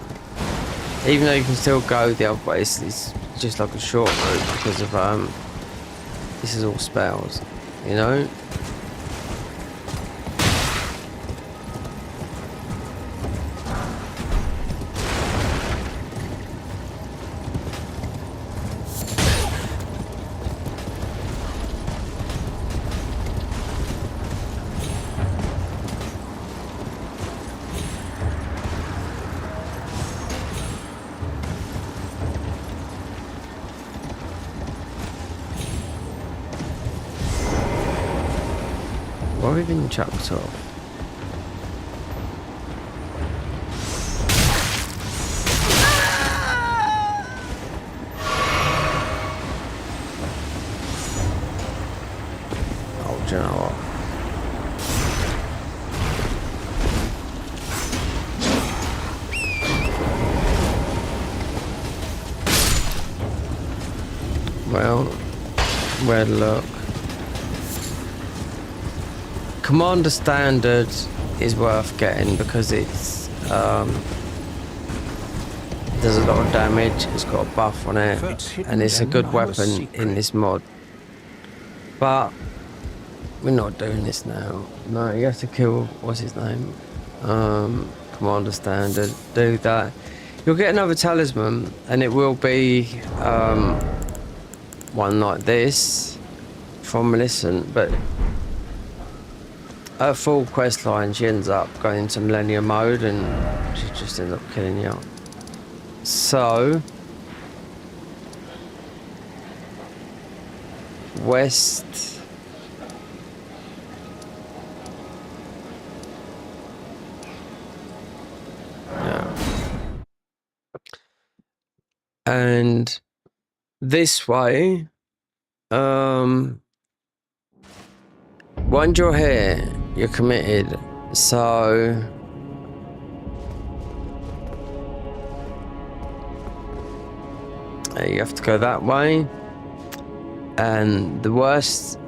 Even though you can still go the other way, it's just like a short route because of this is all spells, you know. What have we been chucked off? Oh, do you know what? Well, where to look? Commander Standard is worth getting because it's does a lot of damage, it's got a buff on it, and it's a good weapon in this mod. But we're not doing this now. No, you have to kill, what's his name? Commander Standard, do that. You'll get another talisman, and it will be one like this from Millicent, but her full quest line, she ends up going into Millennium mode and she just ends up killing you. So, west. Yeah. And this way, once you're here, you're committed. So you have to go that way. And the worst,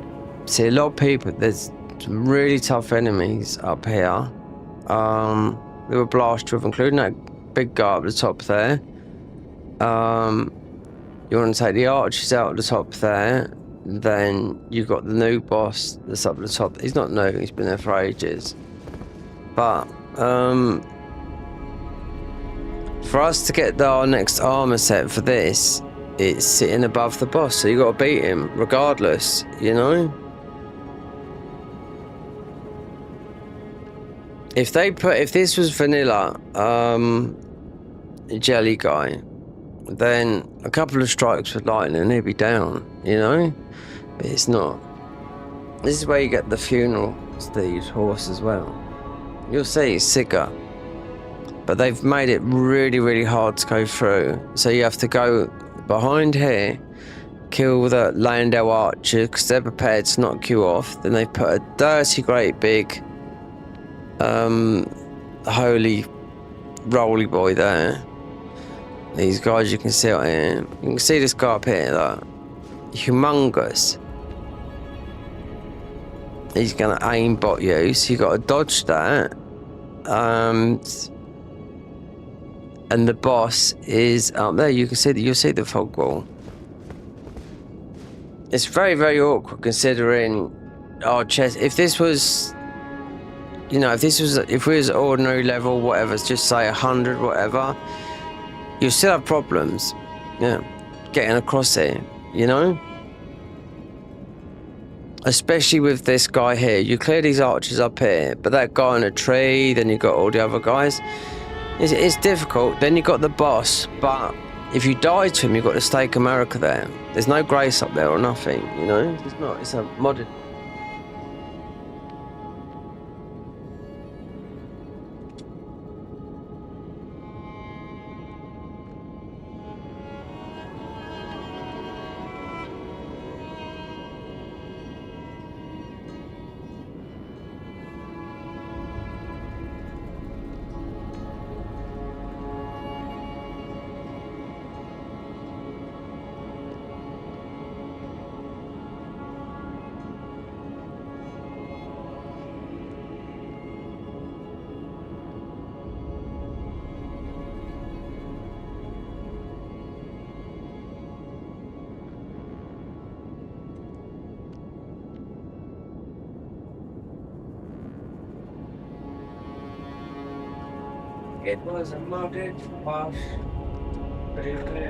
see, a lot of people, there's some really tough enemies up here. They were blast with, including that big guy up the top there. You want to take the archers out at the top there. Then you've got the new boss that's up the top. He's not new, he's been there for ages. But for us to get our next armor set for this, it's sitting above the boss, so you got to beat him regardless, you know. If this was vanilla jelly guy, then a couple of strikes with lightning, he'd be down, you know. But it's not. This is where you get the funeral steed horse as well. You'll see it's Sigga, but they've made it really, really hard to go through. So you have to go behind here, kill the Landau archer because they're prepared to knock you off. Then they put a dirty, great big, holy roly boy there. These guys you can see out here. You can see this guy up here, though. Humongous. He's gonna aimbot you, so you got to dodge that. And the boss is up there. You can see that. You'll see the fog wall. It's very, very awkward considering our chest. If this was, you know, if we was ordinary level, whatever, just say 100, whatever, you still have problems, yeah, getting across here, you know? Especially with this guy here. You clear these archers up here, but that guy in a tree, then you got all the other guys. It's difficult. Then you got the boss, but if you die to him, you've got the Stake America there. There's no grace up there or nothing, you know? It's not, it's a modded. It was a modded wash. Really?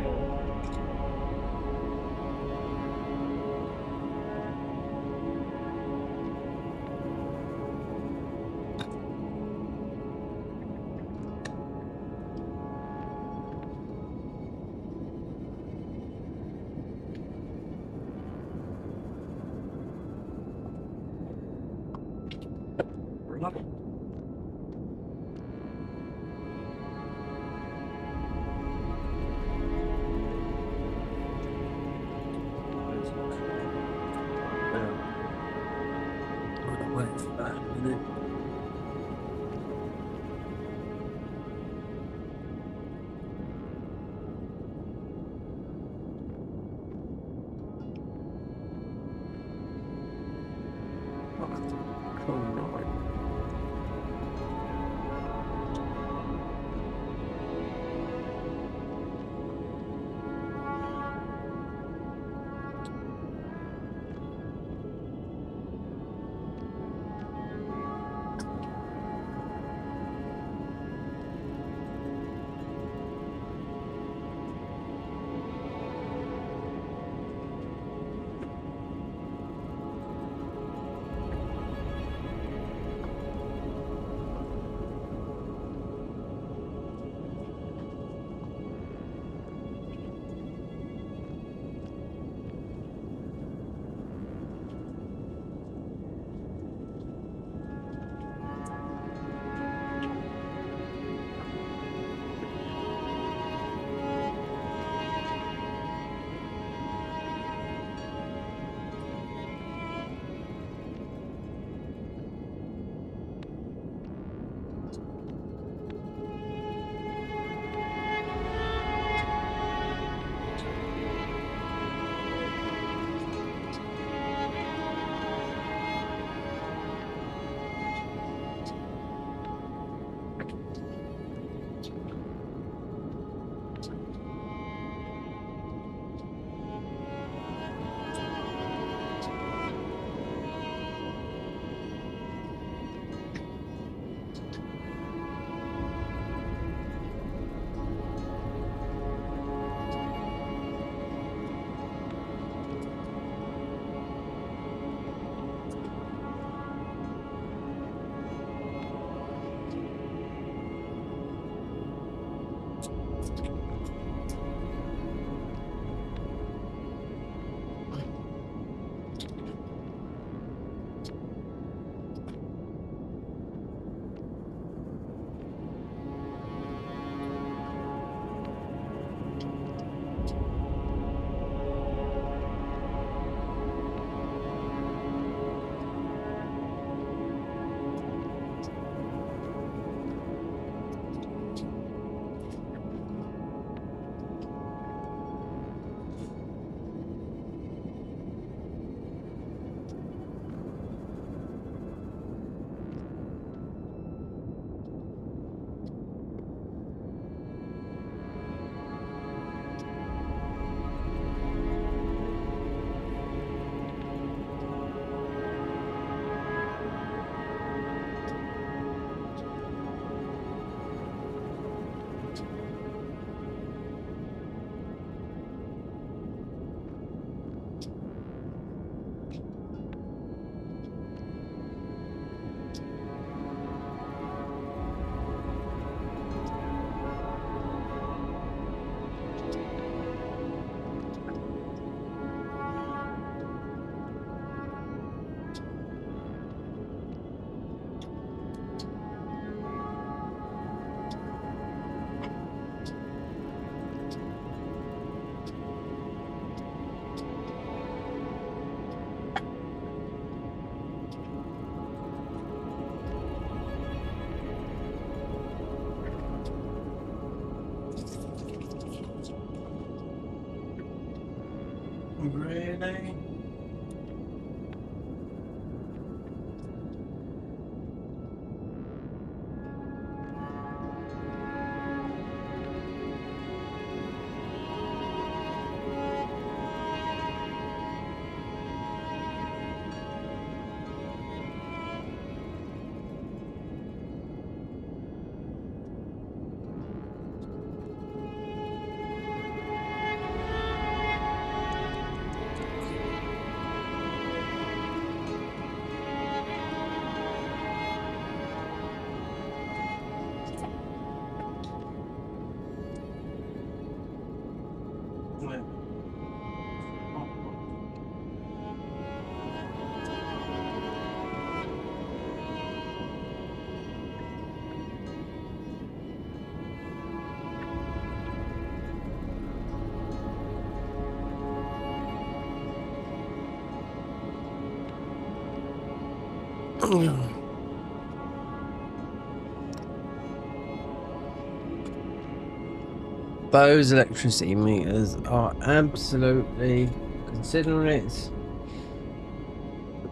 Those electricity meters are absolutely, considering it's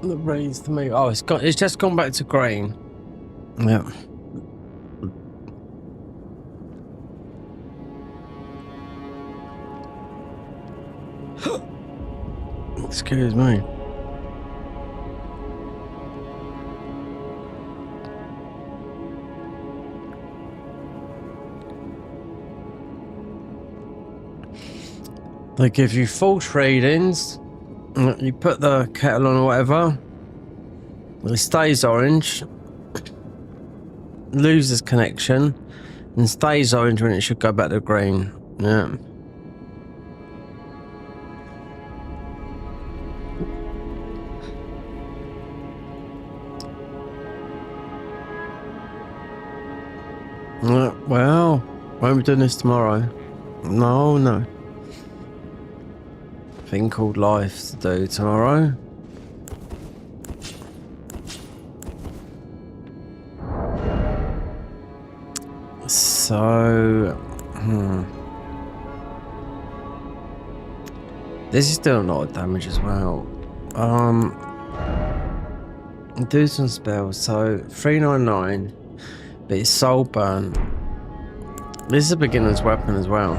the raised the meter. Oh, it's just gone back to green. Yeah. Excuse me. They give you false readings. You put the kettle on or whatever. It stays orange. Loses connection. And stays orange when it should go back to green. Yeah. Well, won't be doing this tomorrow. No. Thing called life to do tomorrow. So, this is doing a lot of damage as well. Do some spells. So 399, but it's soul burn. This is a beginner's weapon as well.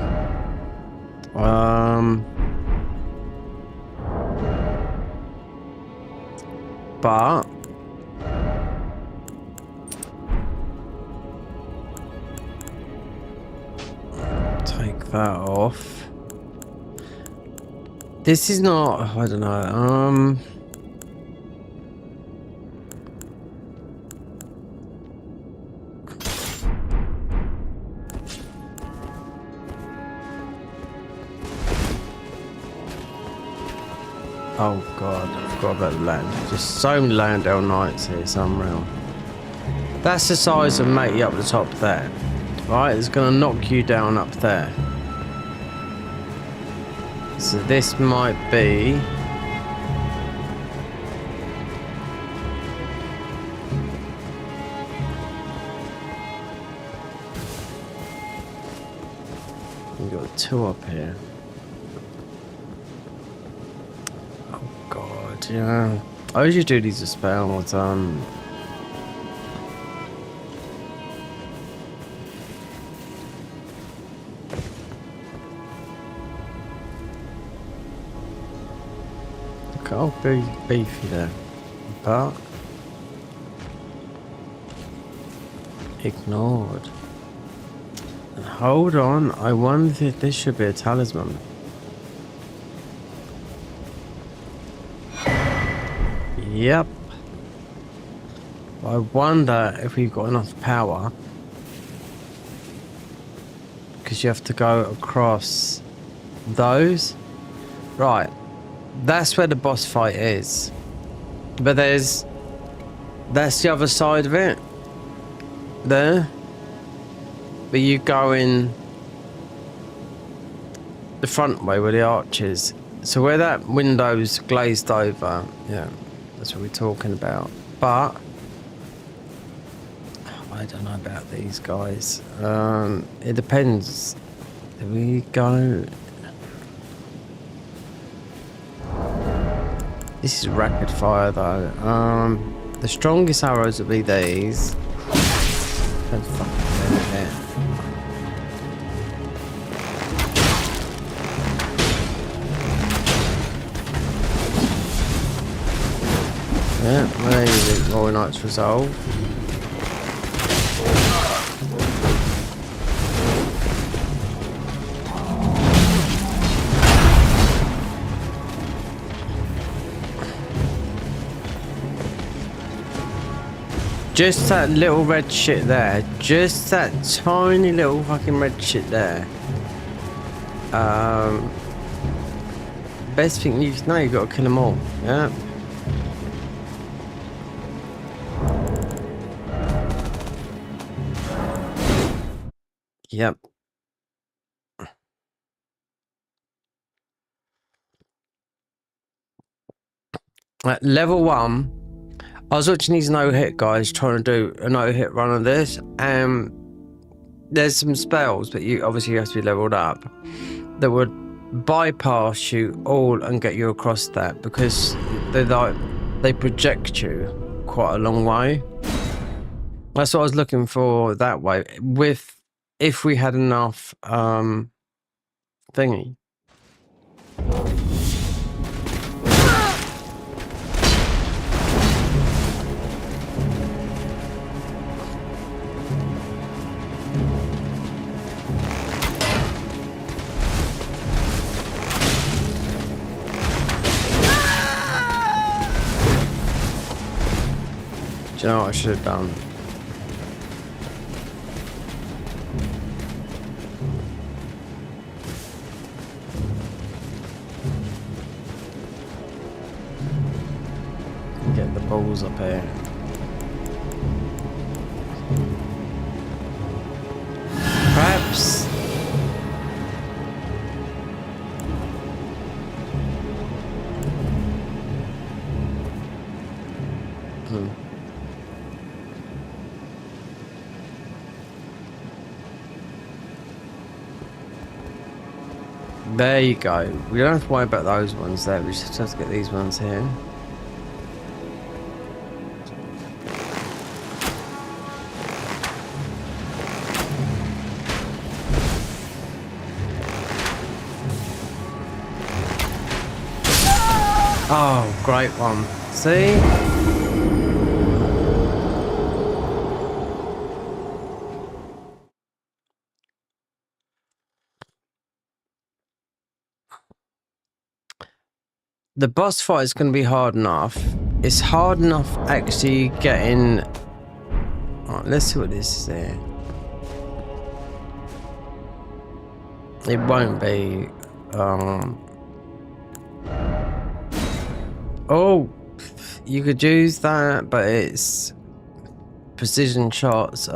But take that off. This is not, I don't know. Oh god, I forgot about the land. Just so many Landell Knights here, it's unreal. That's the size of matey up the top there. Right, it's gonna knock you down up there. So this might be... We've got two up here. Yeah, I usually do these as spells. Look how beefy there, but ignored. And hold on, I wonder if this should be a talisman. Yep. I wonder if we've got enough power. Because you have to go across those. Right. That's where the boss fight is. But that's the other side of it. There. But you go in the front way where the arch is. So where that window's glazed over, yeah. That's what we're talking about. But I don't know about these guys. It depends. There we go. This is rapid fire though. The strongest arrows would be these. Don't fucking do it. Yeah, there you go. Royal Knight's resolve. Just that little red shit there. Just that tiny little fucking red shit there. Best thing you know, you got to kill them all. Yeah. Yep. At level 1, I was watching these no-hit guys trying to do a no-hit run of this, and there's some spells, but you obviously have to be leveled up, that would bypass you all and get you across that, because they project you quite a long way. That's what I was looking for that way, if we had enough thingy. Do you know what I should have done? Get the balls up here. Perhaps. There you go. We don't have to worry about those ones there. We just have to get these ones here. Oh, great one. See? The boss fight is going to be hard enough. It's hard enough actually getting... Right, let's see what this is here. It won't be... Oh! You could use that, but it's... precision shots.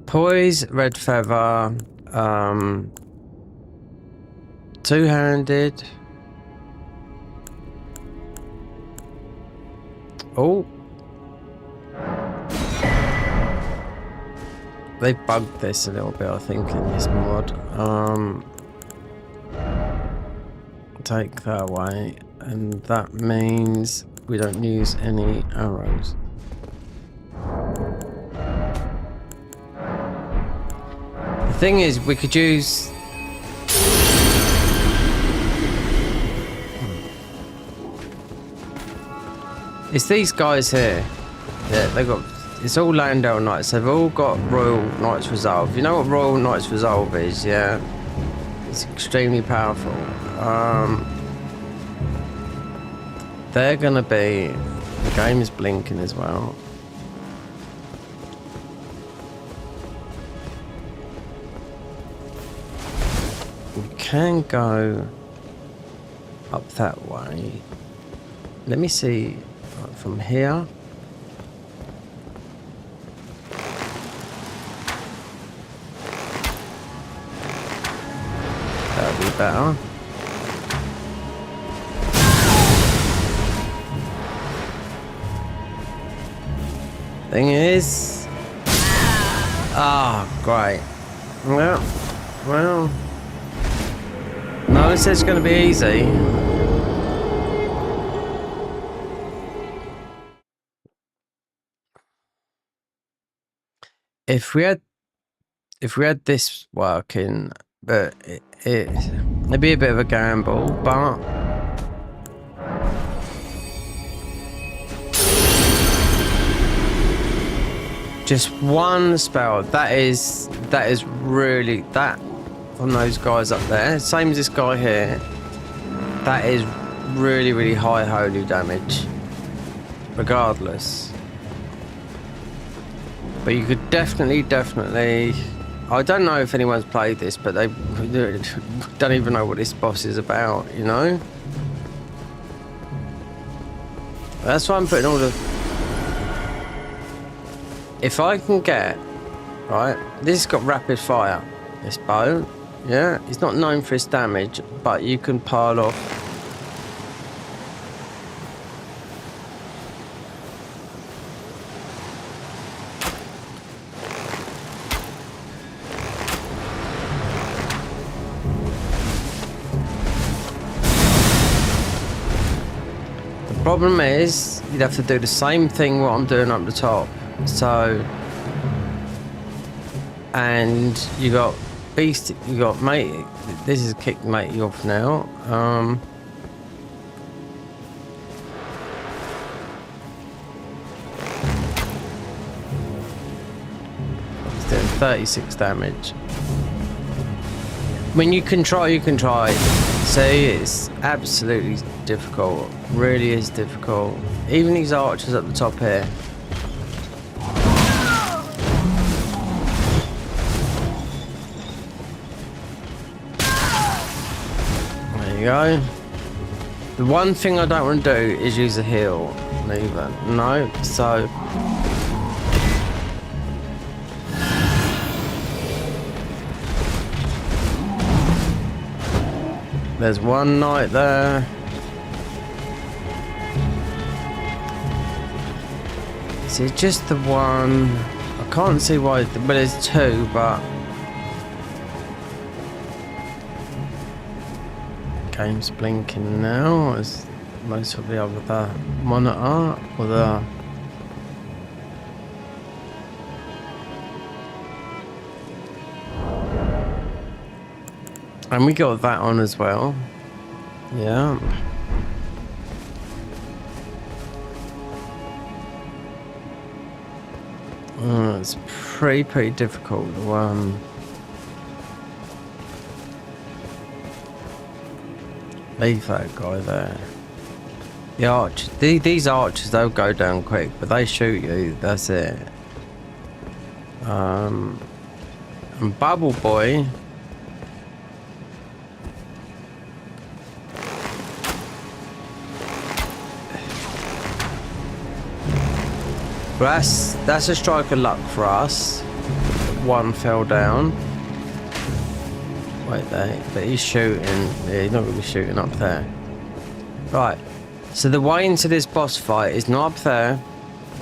Poise, red feather, two-handed. Oh. They bugged this a little bit, I think, in this mod. Take that away, and that means we don't use any arrows. The thing is, we could use... It's these guys here. Yeah, they got... It's all Landau Knights. They've all got Royal Knights Resolve. You know what Royal Knights Resolve is, yeah? It's extremely powerful. They're gonna be... The game is blinking as well. We can go up that way. Let me see from here. That'll be better. Thing is... Ah, great. Well... No one says it's going to be easy. If we had this working, but it'd be a bit of a gamble, but just one spell. That is really that. From those guys up there, same as this guy here, that is really, really high holy damage regardless. But you could definitely I don't know if anyone's played this, but they don't even know what this boss is about, you know. That's why I'm putting all the... If I can get right, this has got rapid fire, this bow. Yeah, he's not known for his damage, but you can pile off. The problem is, you'd have to do the same thing what I'm doing up the top. So, and you got beast, you got mate. This is kicked matey off now. He's doing 36 damage. When you can try, you can try. See, it's absolutely difficult. Really is difficult. Even these archers at the top here. There you go. The one thing I don't want to do is use a heal. Neither. No. So. There's one knight there. Is it just the one? I can't see why, but there's two, but... Game's blinking now. Is most of the other the monitor or the... And we got that on as well. Yeah. It's pretty difficult to leave that guy there. The arch, these archers, they'll go down quick, but they shoot you. That's it. And Bubble Boy. That's a strike of luck for us. One fell down. Wait there, but he's shooting. Yeah, he's not going to be shooting up there. Right. So the way into this boss fight is not up there.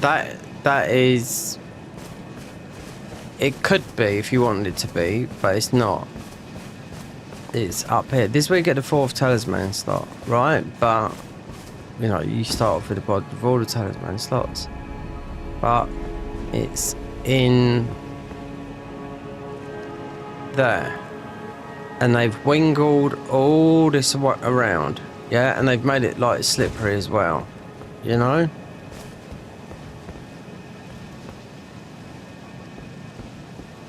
That is. It could be if you wanted it to be, but it's not. It's up here. This is where you get the 4th talisman slot, right? But you know, you start off with the bod with all the talisman slots. But it's in there, and they've wingled all this around, yeah, and they've made it like slippery as well, you know.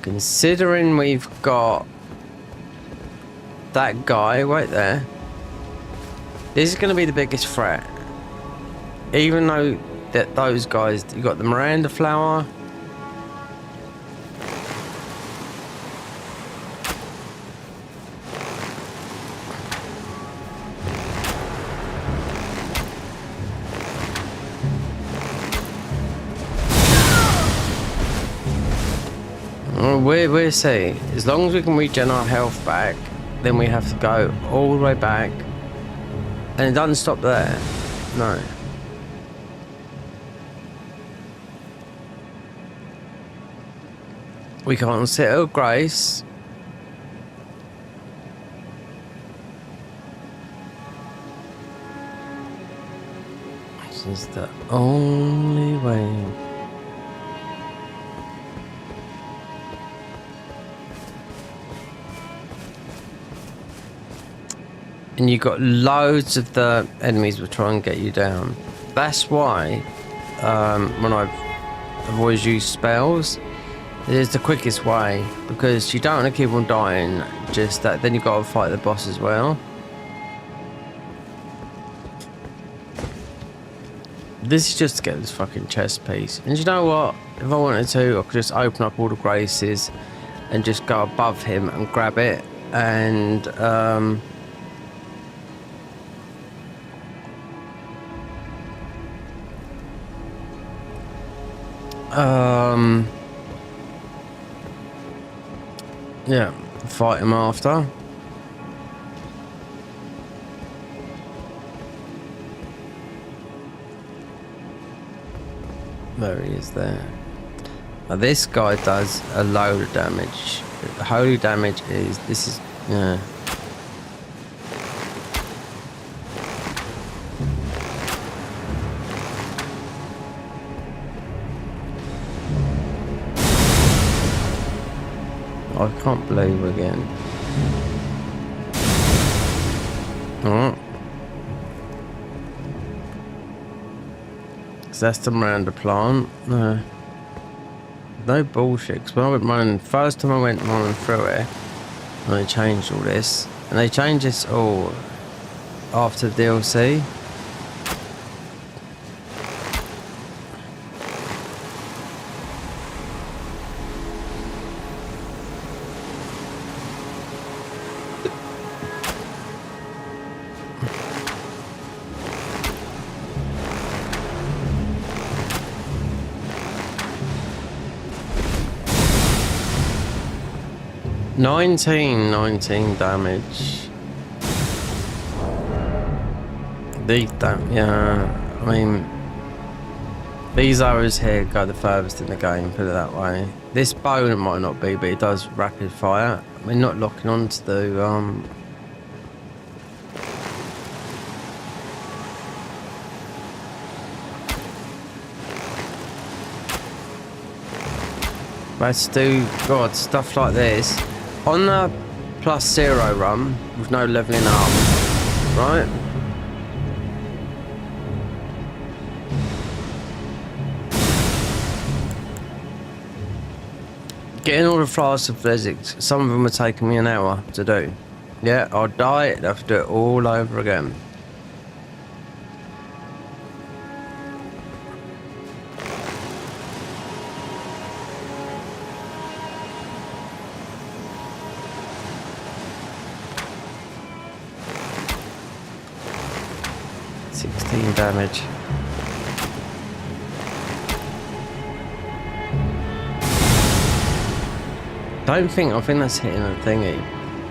Considering we've got that guy right there, this is going to be the biggest threat, even though that those guys, you got the Miranda flower. We'll see. As long as we can regen our health back, then we have to go all the way back. And it doesn't stop there. No. We can't sit at grace. This is the only way. And you got loads of the enemies will try and get you down. That's why when I've always used spells, it is the quickest way, because you don't want to keep on dying. Just that, then you got to fight the boss as well. This is just to get this fucking chest piece. And you know what? If I wanted to, I could just open up all the graces and just go above him and grab it. And yeah, Fight him after. There he is there. Now this guy does a load of damage. The holy damage is, this is, yeah. I can't believe again. Alright. So that's the Miranda plant. No bullshit. 'Cause when I went running, first time I went running through it, and they changed all this. And they changed this all after the DLC. Nineteen damage. Yeah, I mean, these arrows here go the furthest in the game, put it that way. This bow it might not be, but it does rapid fire. I mean, not locking onto the let's do God stuff like this on the +0 run with no leveling up, right? Getting all the flasks of physics, some of them are taking me an hour to do. Yeah, I'll die, I'd have to do it all over again. Damage. I think that's hitting a thingy.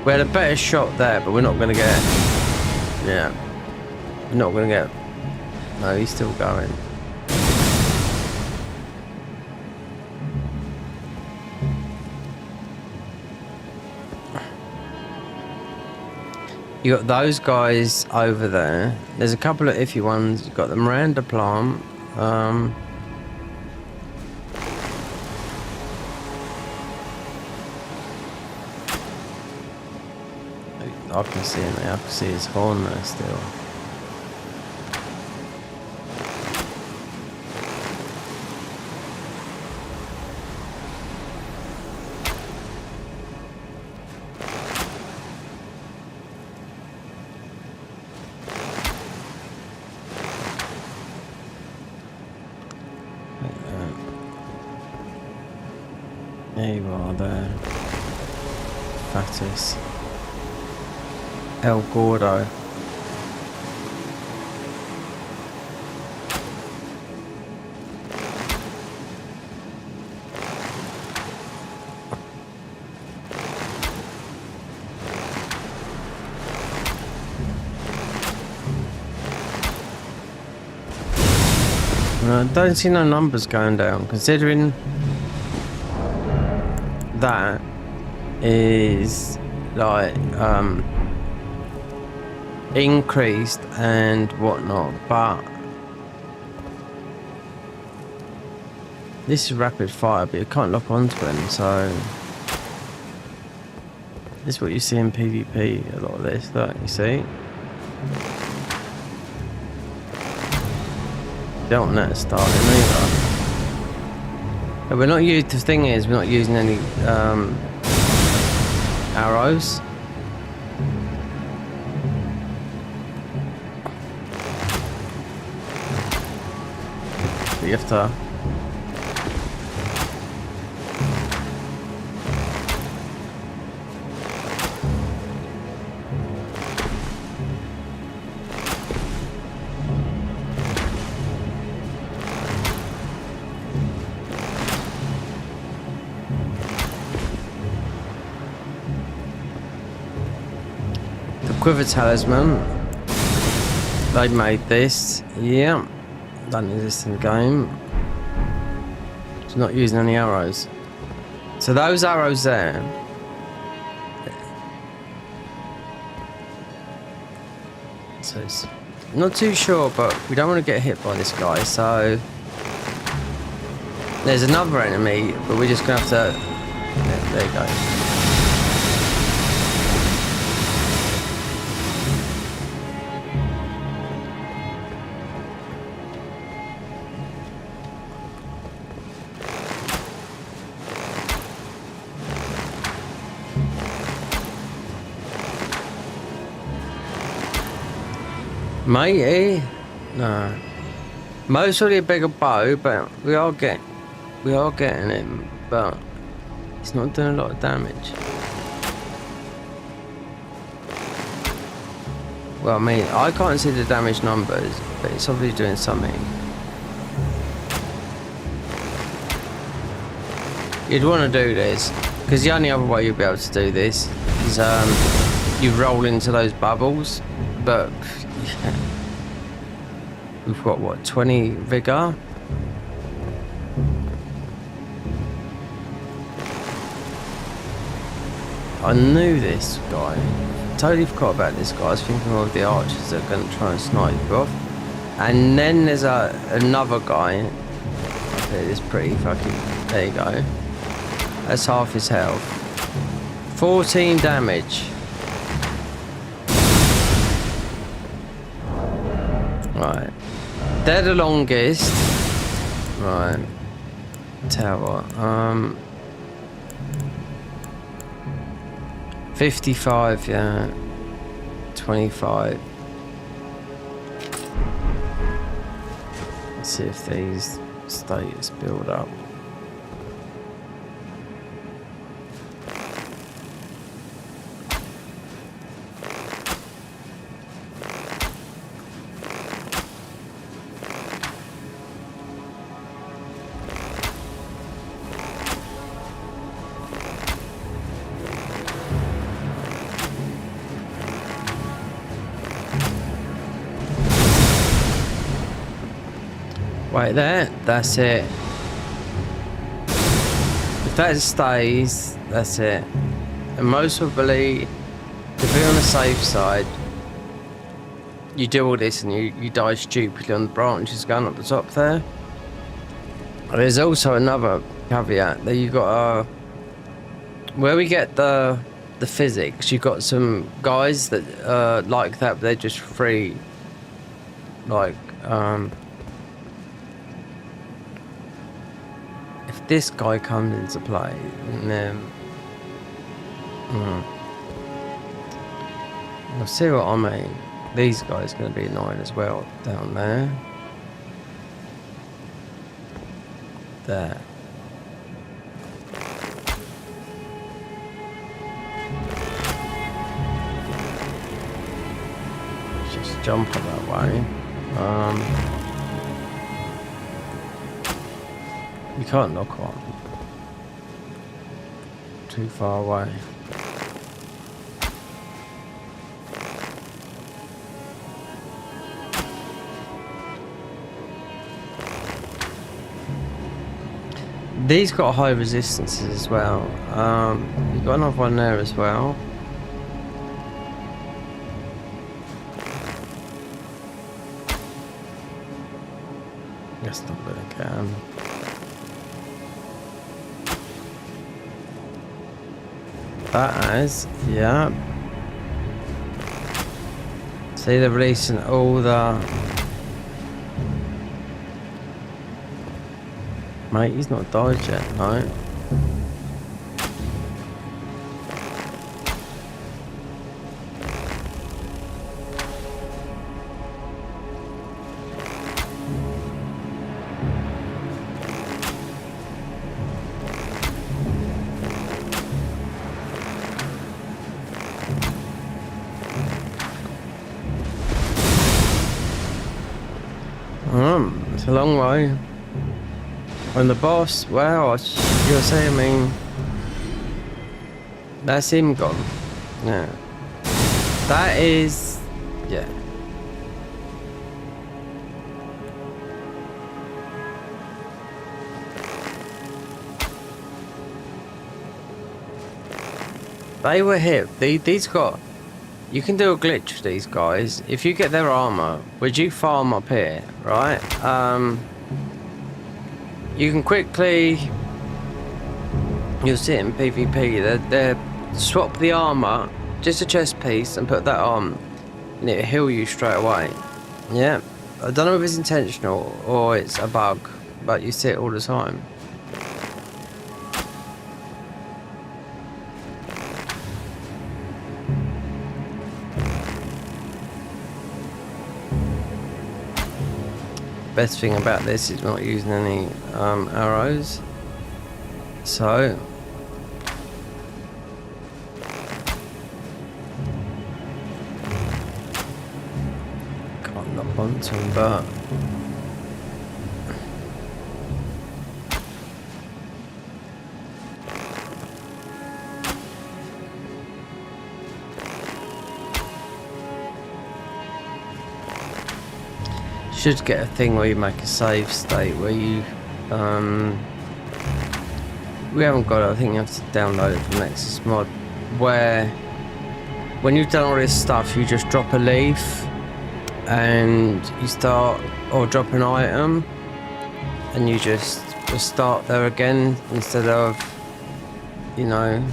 We had a better shot there, but we're not gonna get. Yeah, we're not gonna get. No, he's still going. You got those guys over there. There's a couple of iffy ones. You've got the Miranda plant. I can see him there. I can see his horn there still. There you are there. Fatis. El Gordo. I don't see no numbers going down, considering that is like increased and whatnot, but this is rapid fire, but you can't lock onto him, so this is what you see in PvP, a lot of this, look, you see? Don't want that starting either. But we're not using, the thing is, we're not using any arrows. But you have to Quiver Talisman. They made this. Yeah. Doesn't exist in the game. It's not using any arrows. So those arrows there. So it's not too sure, but we don't want to get hit by this guy, so there's another enemy, but we're just gonna have to. Yeah, there you go. Matey? No. Mostly a bigger bow, but we are getting him, but he's not doing a lot of damage. Well, I mean, I can't see the damage numbers, but it's obviously doing something. You'd want to do this, because the only other way you'll be able to do this is you roll into those bubbles, but yeah. We've got what, 20 vigor? I knew this guy. Totally forgot about this guy. I was thinking of the archers that are going to try and snipe you off. And then there's another guy. Okay, it's pretty fucking. There you go. That's half his health. 14 damage. Right. They're the longest. Right. Tell what. 55, yeah. 25. Let's see if these status build up. Right there, that's it. If that stays, that's it. And most probably, to be on the safe side, you do all this and you die stupidly on the branches going up the top there. There's also another caveat that you got where we get the physics, you've got some guys that like that, but they're just free, like if this guy comes into play, and then you'll see what I mean. These guys are going to be annoying as well down there. There. Just jump up that way. You can't knock on. Too far away. These got high resistances as well. You've got another one there as well. That's not good again. That is, yeah. See, they're releasing all the. Mate, he's not died yet, no. It's a long way. And the boss, well, you'll say, I mean, that's him gone. Yeah. That is, yeah. They were hit. These got. You can do a glitch with these guys. If you get their armor, would you farm up here, right? You can quickly. You'll see it in PvP. They're swap the armor, just a chest piece, and put that on, and it'll heal you straight away. Yeah, I don't know if it's intentional or it's a bug, but you see it all the time. Best thing about this is not using any arrows, so can't lock onto them, but should get a thing where you make a save state where you we haven't got it. I think you have to download it from Nexus mod, where when you've done all this stuff you just drop a leaf and you start, or drop an item and you just start there again instead of, you know,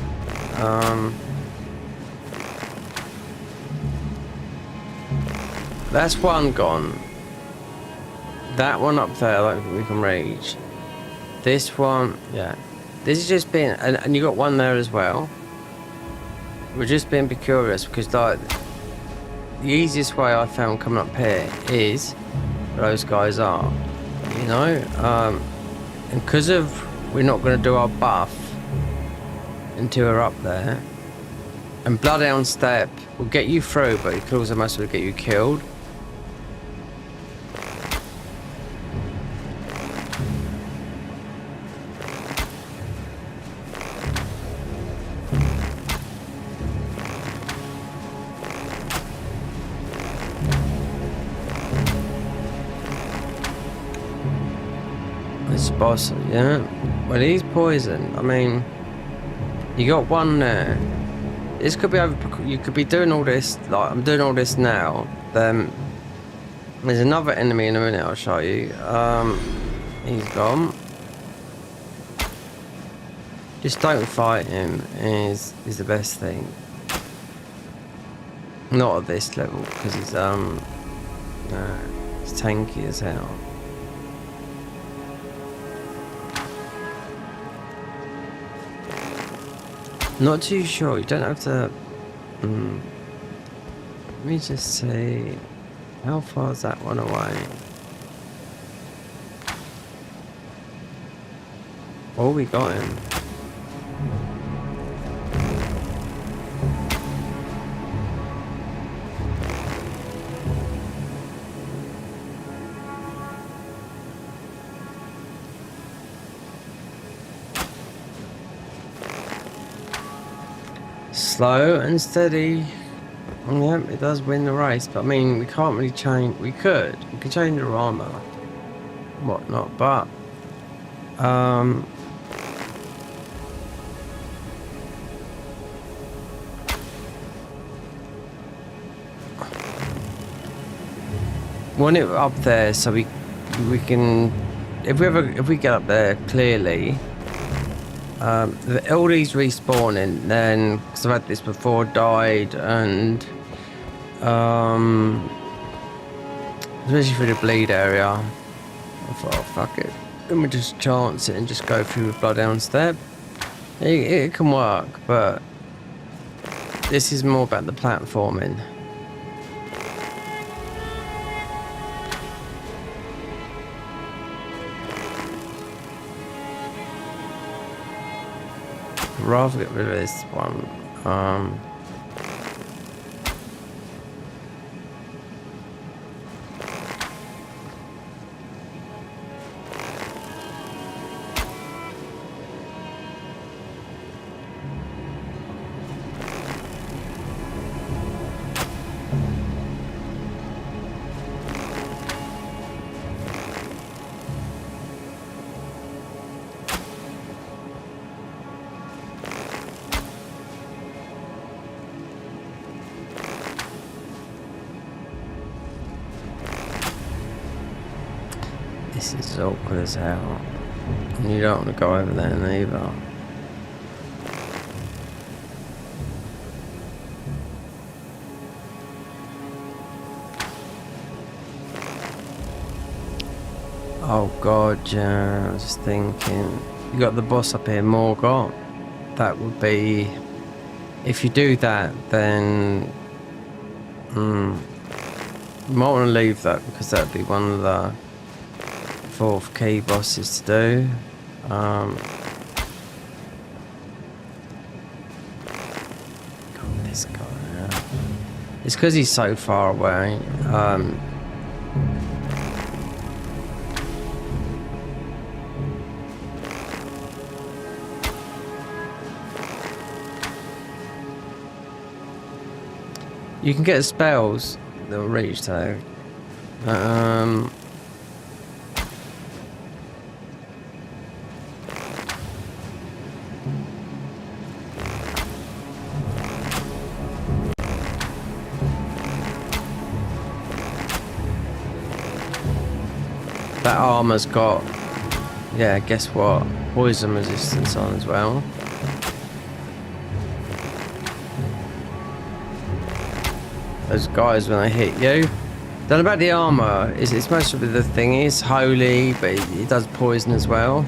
that's one gone. That one up there, I don't think we can reach. This one, yeah. This is just being, and you got one there as well. We're just being curious because like, the easiest way I found coming up here is where those guys are, you know? And because of, we're not going to do our buff until we're up there. And Bloodhound Step will get you through, but it could also mostly get you killed. This boss, yeah. Well, he's poison. I mean, you got one there. This could be over. You could be doing all this. Like I'm doing all this now. Then there's another enemy in a minute. I'll show you. He's gone. Just don't fight him. Is the best thing. Not at this level because he's he's tanky as hell. Not too sure, you don't have to. Let me just see. How far is that one away? Oh, we got him. Slow and steady. Yeah, it does win the race, but I mean, we can't really change. We could change the armor, whatnot, but want it up there so we can, if we get up there clearly. The LD's respawning, then, because I've had this before, died, and especially through the bleed area, I thought, oh, fuck it, let me just chance it and just go through with Bloodhound Step. It can work, but this is more about the platforming. Rather get rid of this one. This is awkward as hell. And you don't want to go over there neither. Oh god, yeah, I was just thinking. You got the boss up here, Morgott. That would be... If you do that, then... you might want to leave that, because that would be one of the 4th key bosses to do. God, this guy, yeah. It's because he's so far away. You can get spells that will reach though. That armor's got, yeah, guess what? Poison resistance on as well. Those guys when they hit you. Don't know about the armor. It's mostly the thing is holy, but it does poison as well.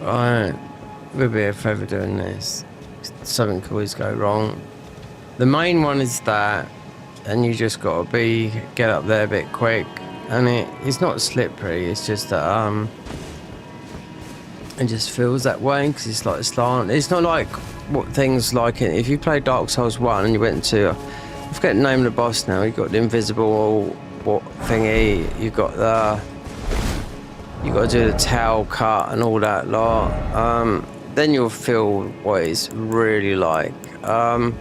Right, we'll be if ever doing this. Something could always go wrong. The main one is that, and you just got to get up there a bit quick. And it's not slippery. It's just that it just feels that way because it's like slant. It's not like what things like it. If you play Dark Souls 1 and you went to, I forget the name of the boss now. You got the invisible what thingy. You got the. You got to do the tail cut and all that lot. Then you'll feel what it's really like. No,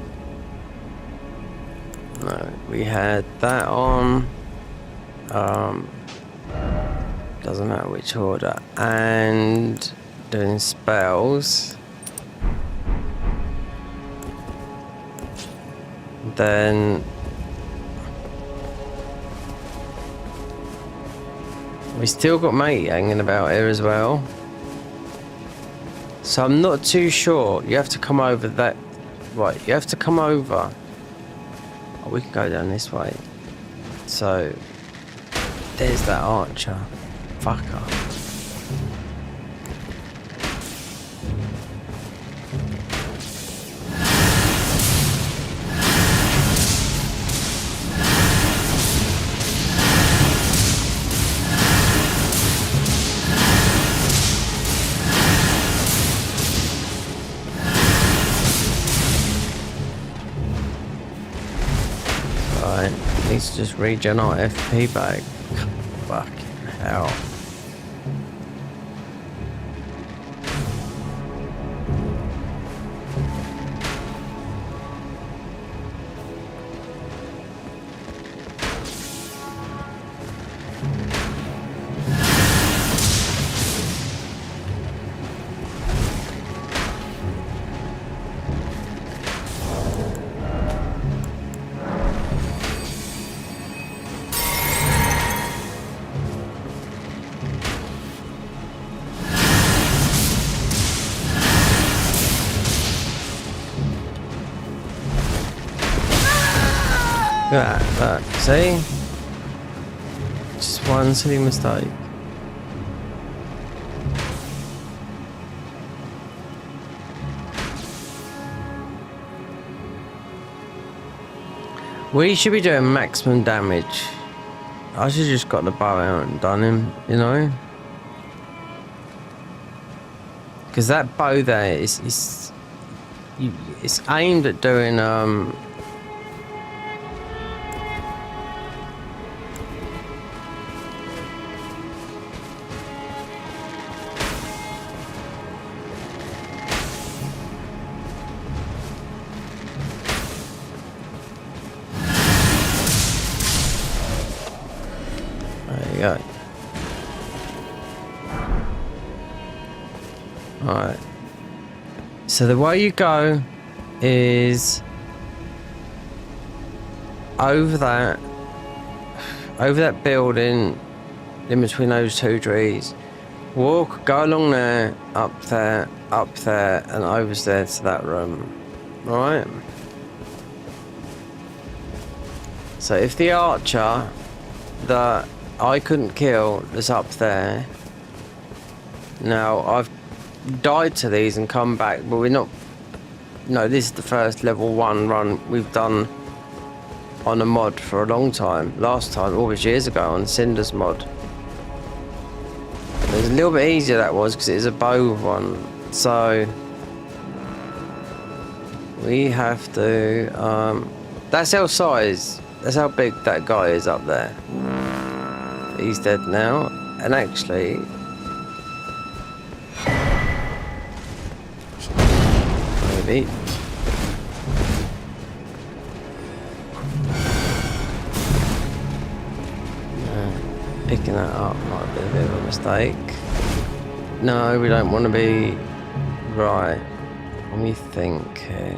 we had that on. Doesn't matter which order. And doing spells. Then we still got mate hanging about here as well. So I'm not too sure. You have to come over that. Right, you have to come over. Oh, we can go down this way. So there's that archer. Fucker. Needs to just regen our FP back. Fucking hell. Look at that, see? Just one silly mistake. We should be doing maximum damage. I should have just got the bow out and done him, you know? Because that bow there is it's aimed at doing there you go. Alright. So the way you go is over that building in between those two trees. Walk, go along there, up there, and over there to that room. Right? So if the archer that I couldn't kill is up there, now I've died to these and come back, but we're not. No, this is the first level 1 run we've done on a mod for a long time. Last time, all these years ago, on Cinder's mod. It was a little bit easier, that was, because it is a bow one. So we have to. That's our size. That's how big that guy is up there. He's dead now, and actually. Maybe. Picking that up might be a bit of a mistake. No, we don't want to be right. Let me think here.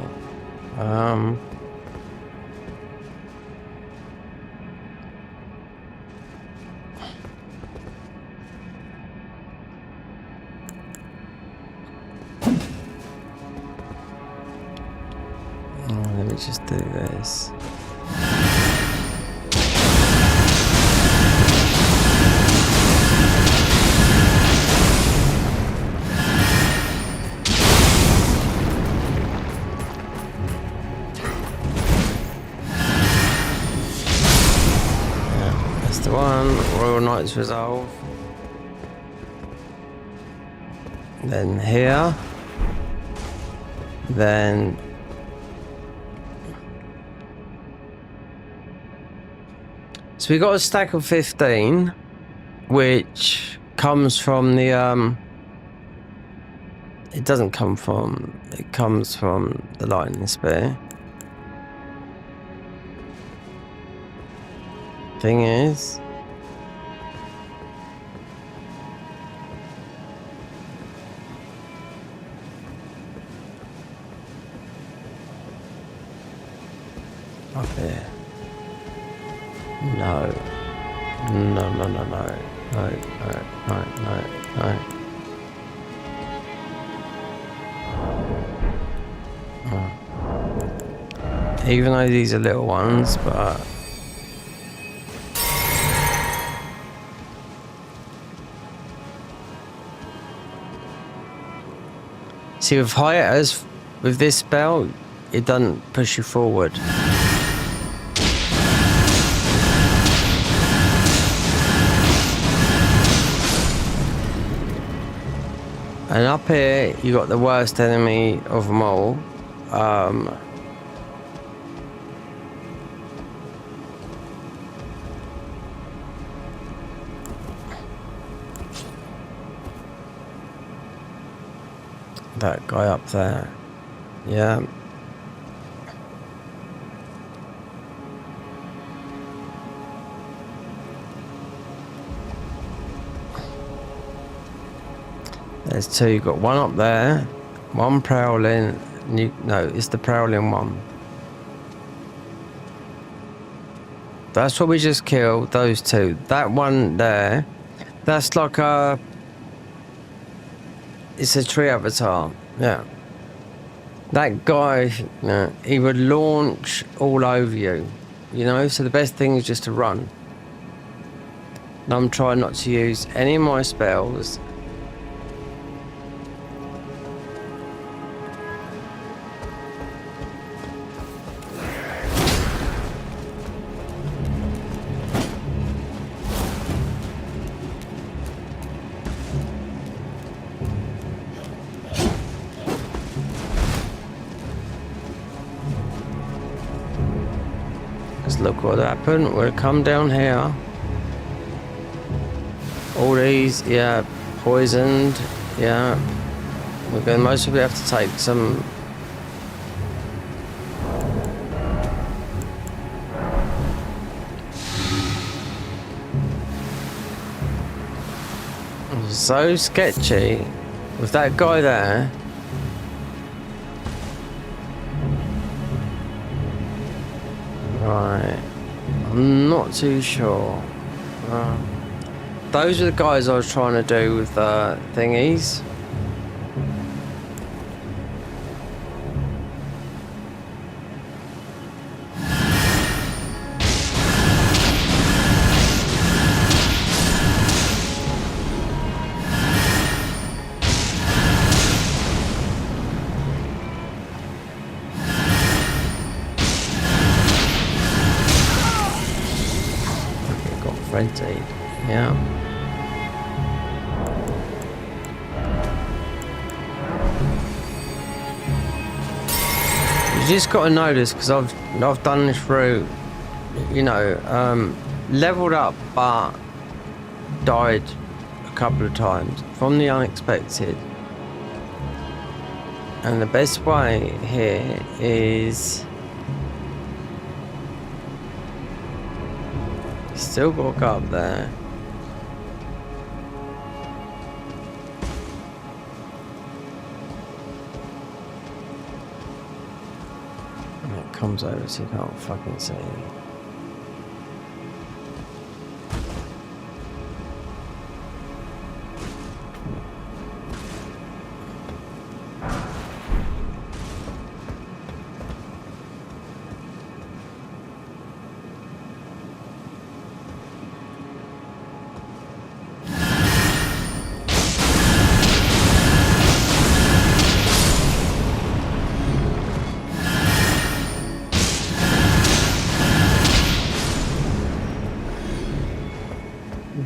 Let me just do this. Yeah, that's the one. Royal Knight's Resolve. Then here. Then so we got a stack of 15, which comes from the it doesn't come from, it comes from the lightning spear. Thing is, up here. No. No, no, no, no. No, no, no, no, no. Oh. Even though these are little ones, but... See, with hiatus, with this spell, it doesn't push you forward. And up here, you got the worst enemy of them all. That guy up there. Yeah. There's two. You've got one up there, one prowling. No, it's the prowling one. That's what we just killed, those two. That one there, that's like a... It's a tree avatar, yeah. That guy, you know, he would launch all over you, you know? So the best thing is just to run. And I'm trying not to use any of my spells. look what happened. We'll come down here. All these, yeah, poisoned, yeah. We're going to most probably have to take some. So sketchy with that guy there. Right, I'm not too sure. Those are the guys I was trying to do with thingies. Got frenzied, yeah. You just got to notice, because I've done this route, you know, leveled up but died a couple of times from the unexpected. And the best way here is still got to go up there. Comes over so you can't fucking see.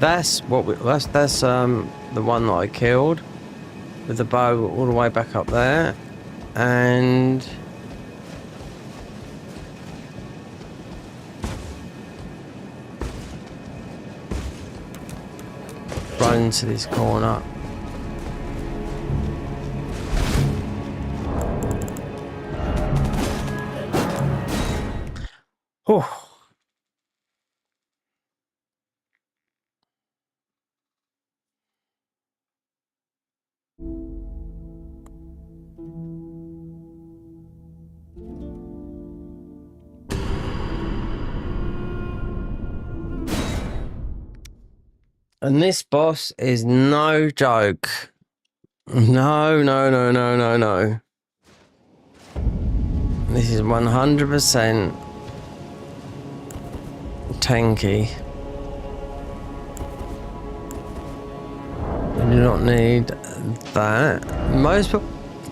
That's what that's the one that I killed with the bow all the way back up there, and run into this corner. Oh. And this boss is no joke. No. This is 100% tanky. You do not need that.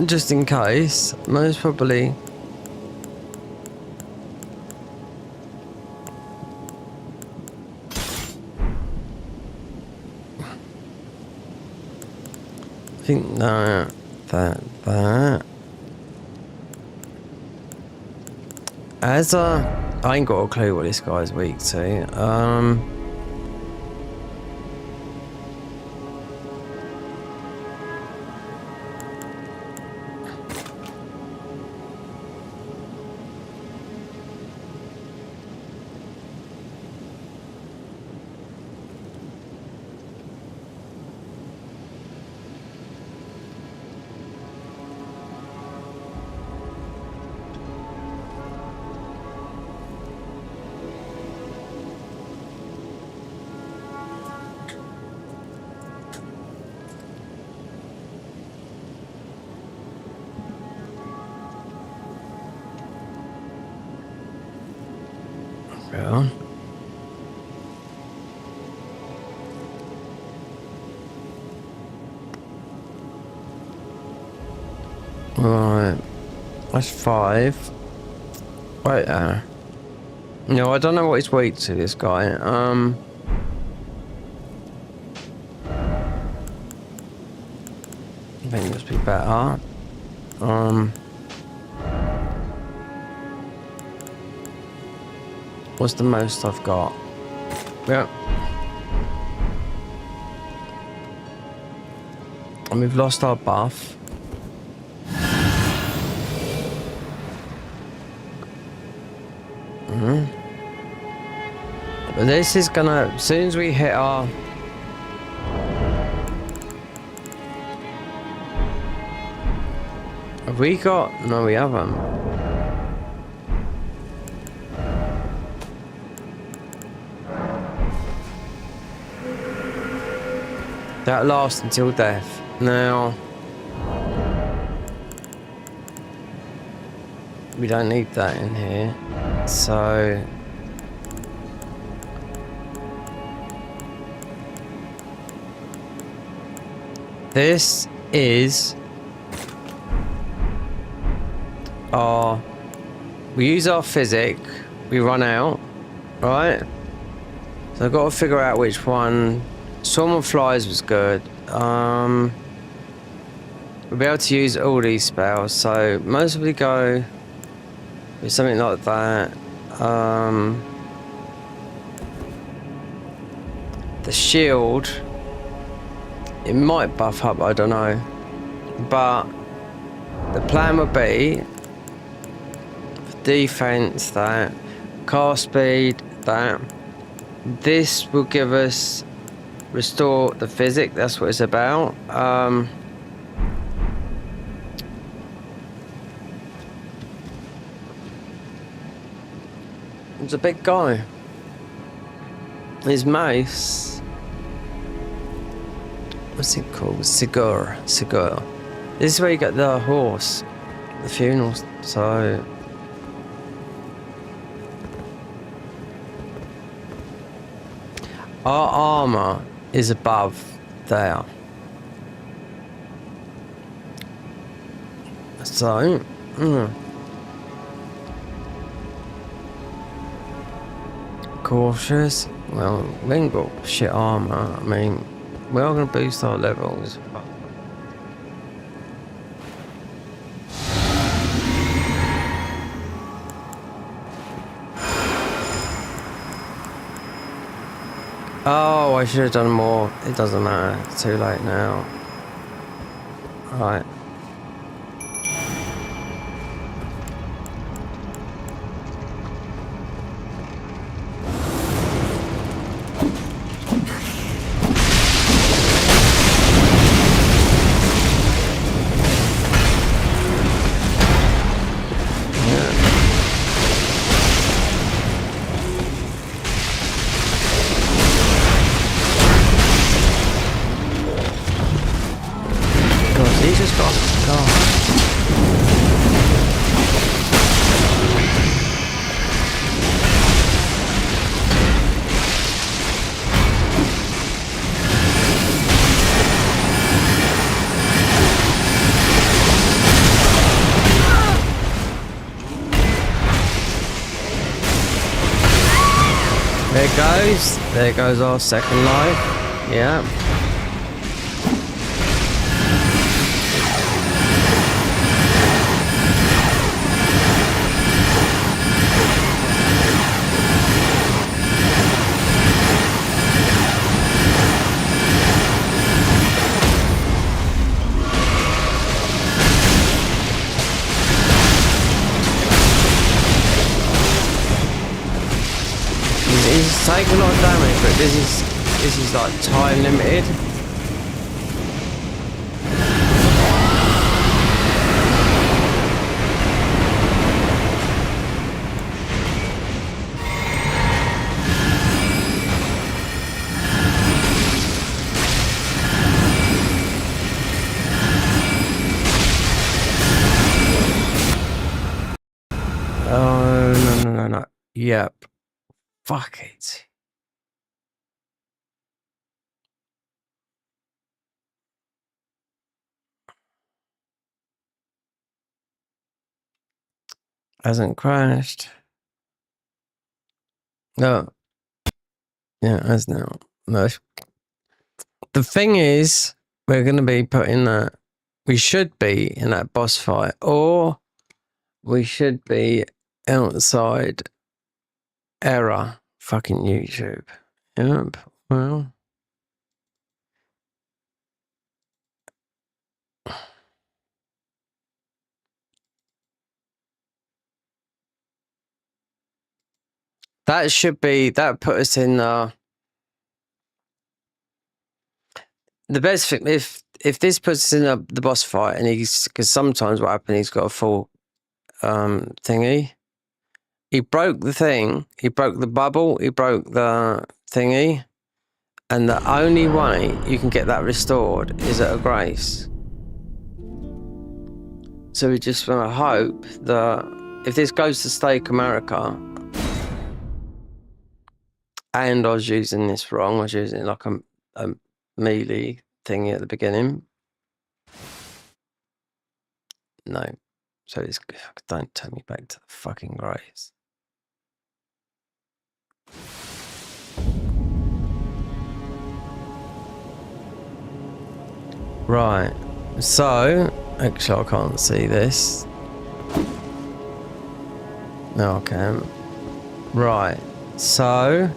Just in case, most probably. I think that. As I ain't got a clue what this guy's weak to. Yeah. Right. That's 5. Wait there. No, I don't know what he's weak to, this guy. I think it must be better. What's the most I've got? Yeah. And we've lost our buff. But this is gonna, as soon as we hit our... Have we got... No, we haven't. That lasts until death. Now... We don't need that in here. So... This is our... We use our physic, we run out, right? So I've got to figure out which one. Swarm of Flies was good. We'll be able to use all these spells, so mostly go with something like that. The shield, it might buff up, I don't know. But the plan would be defense, that cast speed, that this will give us restore the physic. That's what it's about. It's a big guy. His mace, what's it called? Cigar. This is where you get the horse, the funerals. So our armor is above there. So, cautious. Well, we ain't got shit armor. I mean, we are going to boost our levels. Oh, I should have done more. It doesn't matter. It's too late now. Right. There goes our second life. Yeah. He's taking a lot of damage, but this is like time limited. Oh no. Yep. Fuck it. Hasn't crashed. No. Yeah, it has now. No. The thing is, we're going to be putting that. We should be in that boss fight, or we should be outside Error. Fucking YouTube. Yep. Well. That should be, that put us in the best thing, if this puts us in the boss fight and because sometimes what happened, he's got a full thingy. He broke the thing, he broke the bubble, he broke the thingy, and the only way you can get that restored is at a grace. So we just want to hope that if this goes to Stake America, and I was using this wrong, I was using it like a melee thingy at the beginning. No. So it's, don't take me back to the fucking grace. Right. So, actually I can't see this. No, I can. Right. So...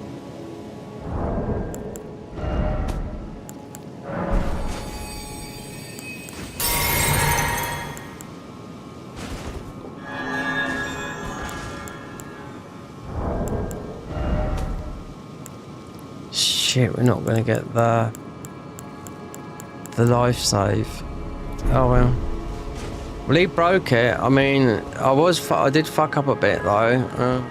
Shit, we're not going to get the life save. Oh well. Well, he broke it. I mean, I did fuck up a bit though.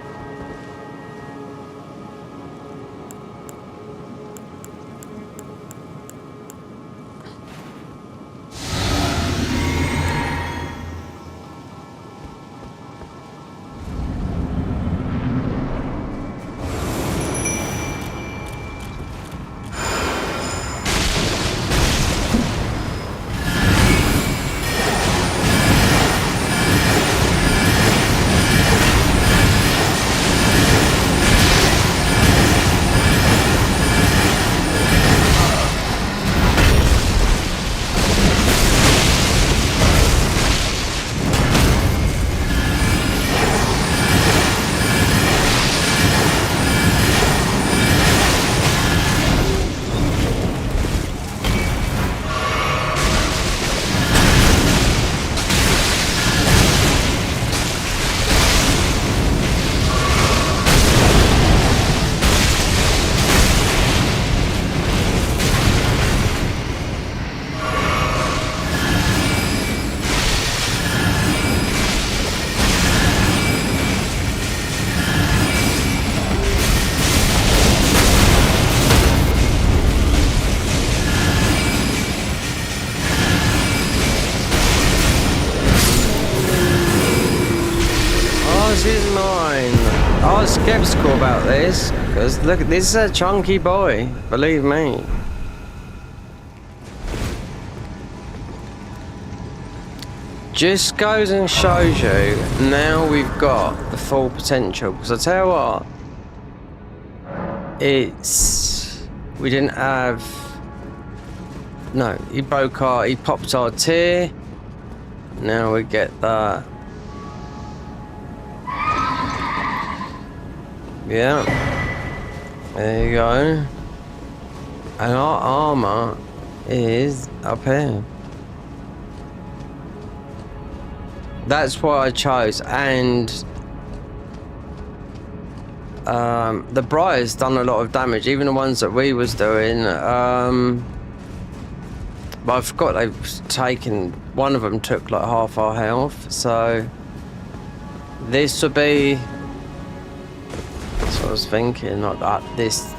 I was skeptical about this because look, this is a chunky boy, believe me. Just goes and shows you now we've got the full potential. Because I tell you what, we didn't have. No, he popped our tier. Now we get that. Yeah, there you go. And our armor is up here. That's what I chose, and the Briar's done a lot of damage, even the ones that we was doing. But I forgot they've taken. One of them took like half our health, so this would be. That's what I was thinking, like that. This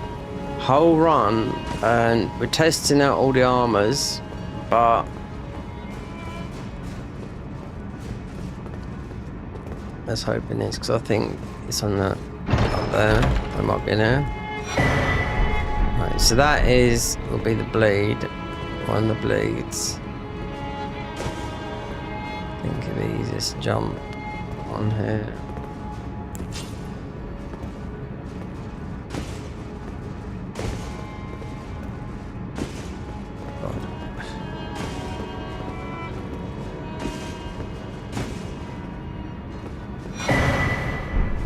whole run, and we're testing out all the armors, but. Let's hope it is, because I think it's on the up there. It might be in there. Right, so that will be the bleed. One of the bleeds. I think it'd be easiest to jump on here.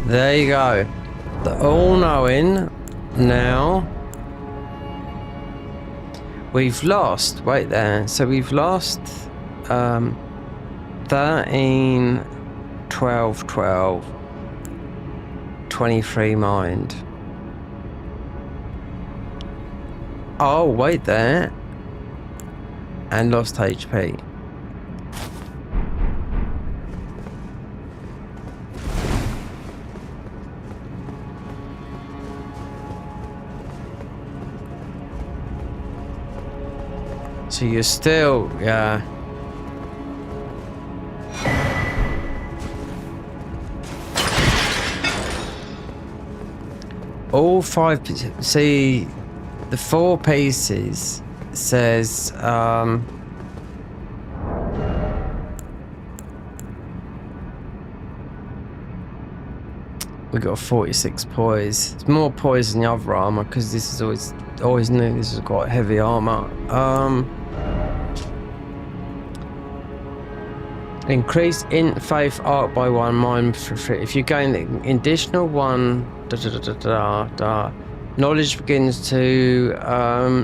There you go. the all-knowing now. We've lost, wait there, so we've lost 13, 12, 12, 23 mind. Oh, wait there. And lost HP. So you're still, yeah. All 5, see, the 4 pieces says, we got 46 poise. It's more poise than the other armor because this is always knew this has got heavy armor. Increase int faith arc by 1 mind for free. If you gain the additional 1 knowledge begins to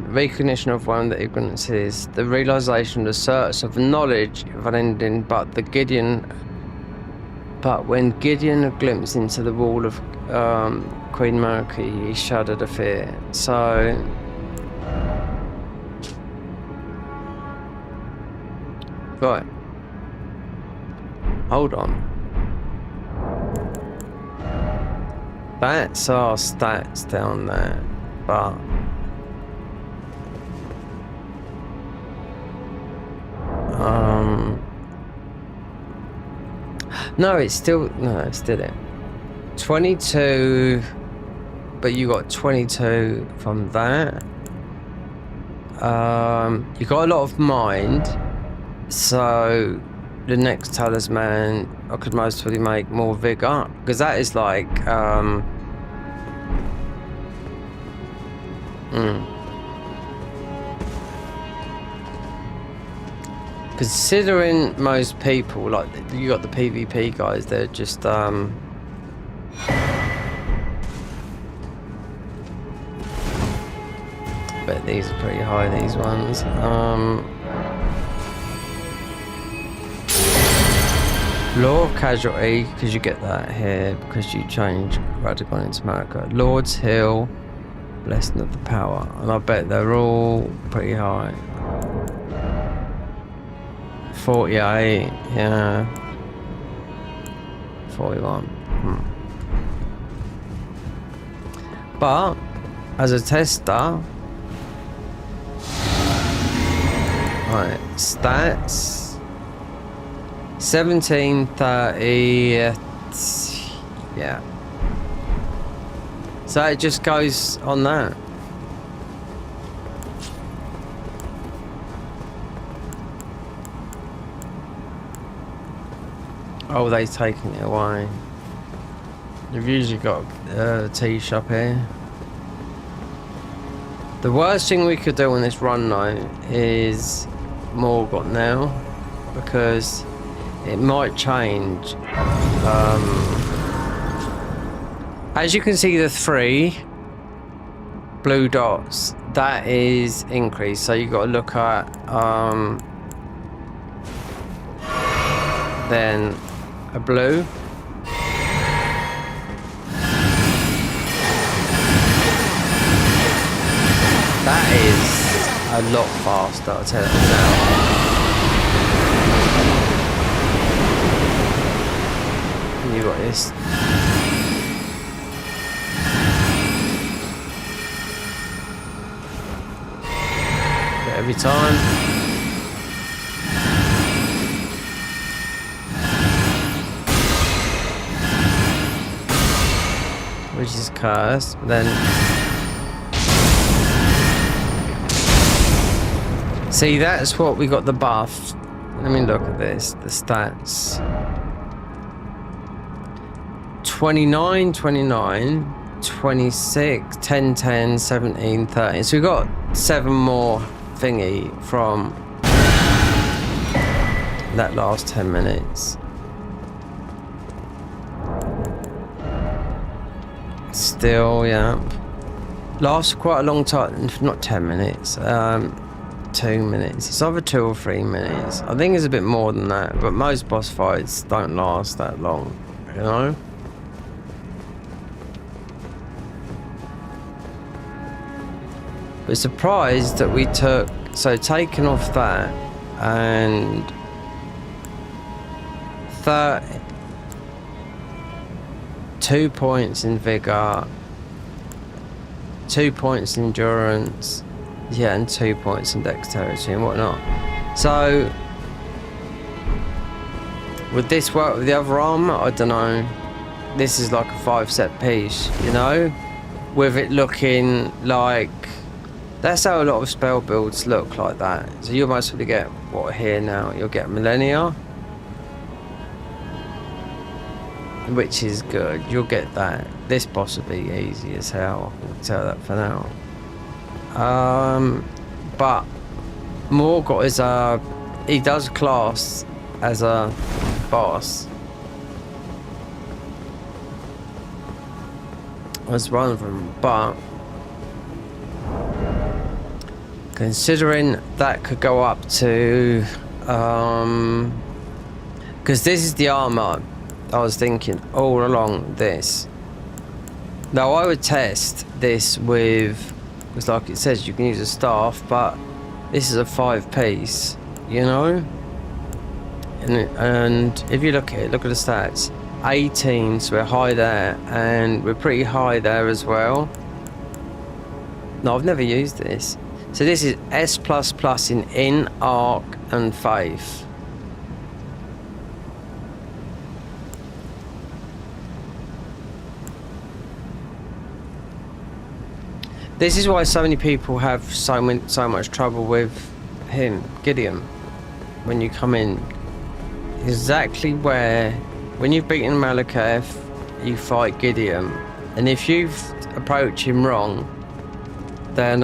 recognition of one that ignorance is the realization of the certs of knowledge of an ending, but when Gideon glimpsed into the wall of Queen Murky, he shuddered a fear. So right. Hold on. That's our stats down there, but no, it's still it. 22, but you got 22 from that. You got a lot of mind, so the next talisman I could most probably make more vigor, because that is like considering most people, like you got the PvP guys, they're just bet these are pretty high, these ones. Law of Casualty, because you get that here, because you change Radical into America. Lord's Hill, Blessing of the Power. And I bet they're all pretty high. 48, yeah. 41. But, as a tester, right, stats. 17, 30, yeah. So it just goes on that. Oh, they've taken it away. They've usually got a tea shop here. The worst thing we could do on this run though is Morgott now, because it might change. As you can see, the 3 blue dots, that is increased. So you got to look at then a blue. That is a lot faster, I'll tell you now. You got this. But every time. Which is cursed. Then. See, that's what we got the buff. Let me look at this. The stats. 29, 29, 26, 10, 10, 17, 13. So we got 7 more thingy from that last 10 minutes. still, yeah. Lasts quite a long time, not 10 minutes, 2 minutes. It's either 2 or 3 minutes. I think it's a bit more than that, but most boss fights don't last that long, you know? But surprised that we took, so taking off that and 2 points in vigor, 2 points in endurance, yeah, and 2 points in dexterity and whatnot. So would this work with the other armor? I don't know. This is like a 5-set piece, you know, with it looking like, that's how a lot of spell builds look like that. So you'll mostly get what here now, you'll get Millennia, which is good. You'll get that. This boss will be easy as hell, I'll tell that for now. But Morgott is he does class as a boss as one of them, but considering that could go up to because this is the armor I was thinking all along this. Now I would test this with, because like it says you can use a staff, but this is a 5-piece, you know, and if you look at it, look at the stats, 18, so we're high there, and we're pretty high there as well. No, I've never used this. So this is S++ in Arc and Faith. This is why so many people have so much trouble with him, Gideon, when you come in. Exactly where, when you've beaten Malekith, you fight Gideon, and if you approach him wrong, then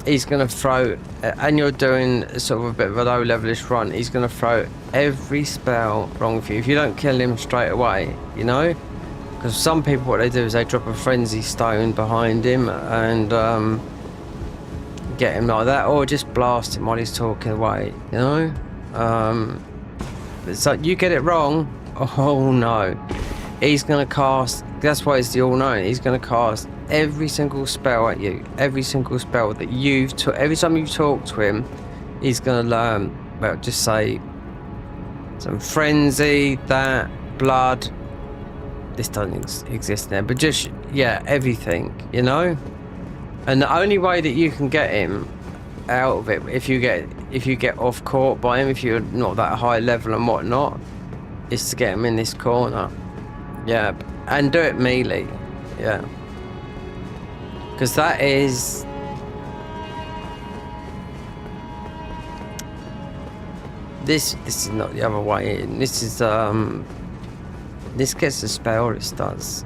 he's going to throw, and you're doing sort of a bit of a low levelish run, he's going to throw every spell wrong for you if you don't kill him straight away, you know, because some people, what they do is they drop a frenzy stone behind him and get him like that, or just blast him while he's talking away, you know. So you get it wrong, oh no, he's going to cast, that's why it's the all-knowing, he's going to cast every single spell at you, every single spell that you've took, every time you talk to him, he's going to learn, well, just say some frenzy, that, blood, this doesn't exist there, but just, yeah, everything, you know. And the only way that you can get him out of it, if you get off court by him, if you're not that high level and whatnot, is to get him in this corner, yeah, and do it melee, yeah. Because that is... This is not the other way in. This is, this gets a spell, this does.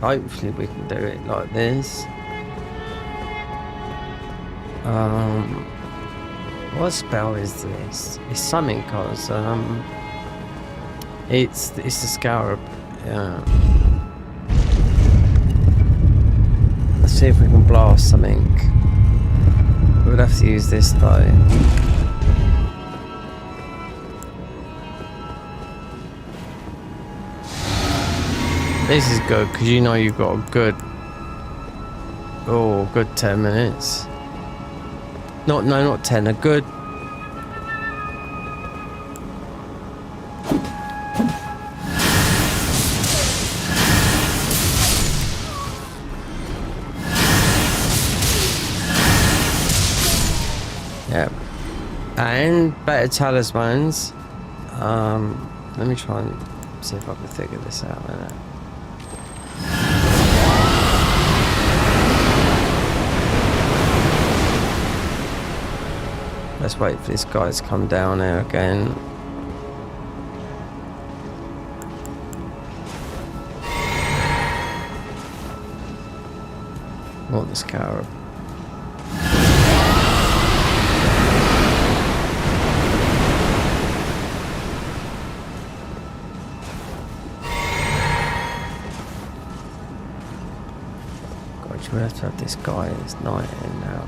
Hopefully we can do it like this. What spell is this? It's something cause, it's the Scarab, yeah. Let's see if we can blast something. We'll have to use this though. This is good because you know you've got a good, good 10 minutes. Not 10, a good. Yeah, and better talismans. Let me try and see if I can figure this out. Let's wait for this guy to come down here again. Want the Scarab. we have to have this guy. It's night in now.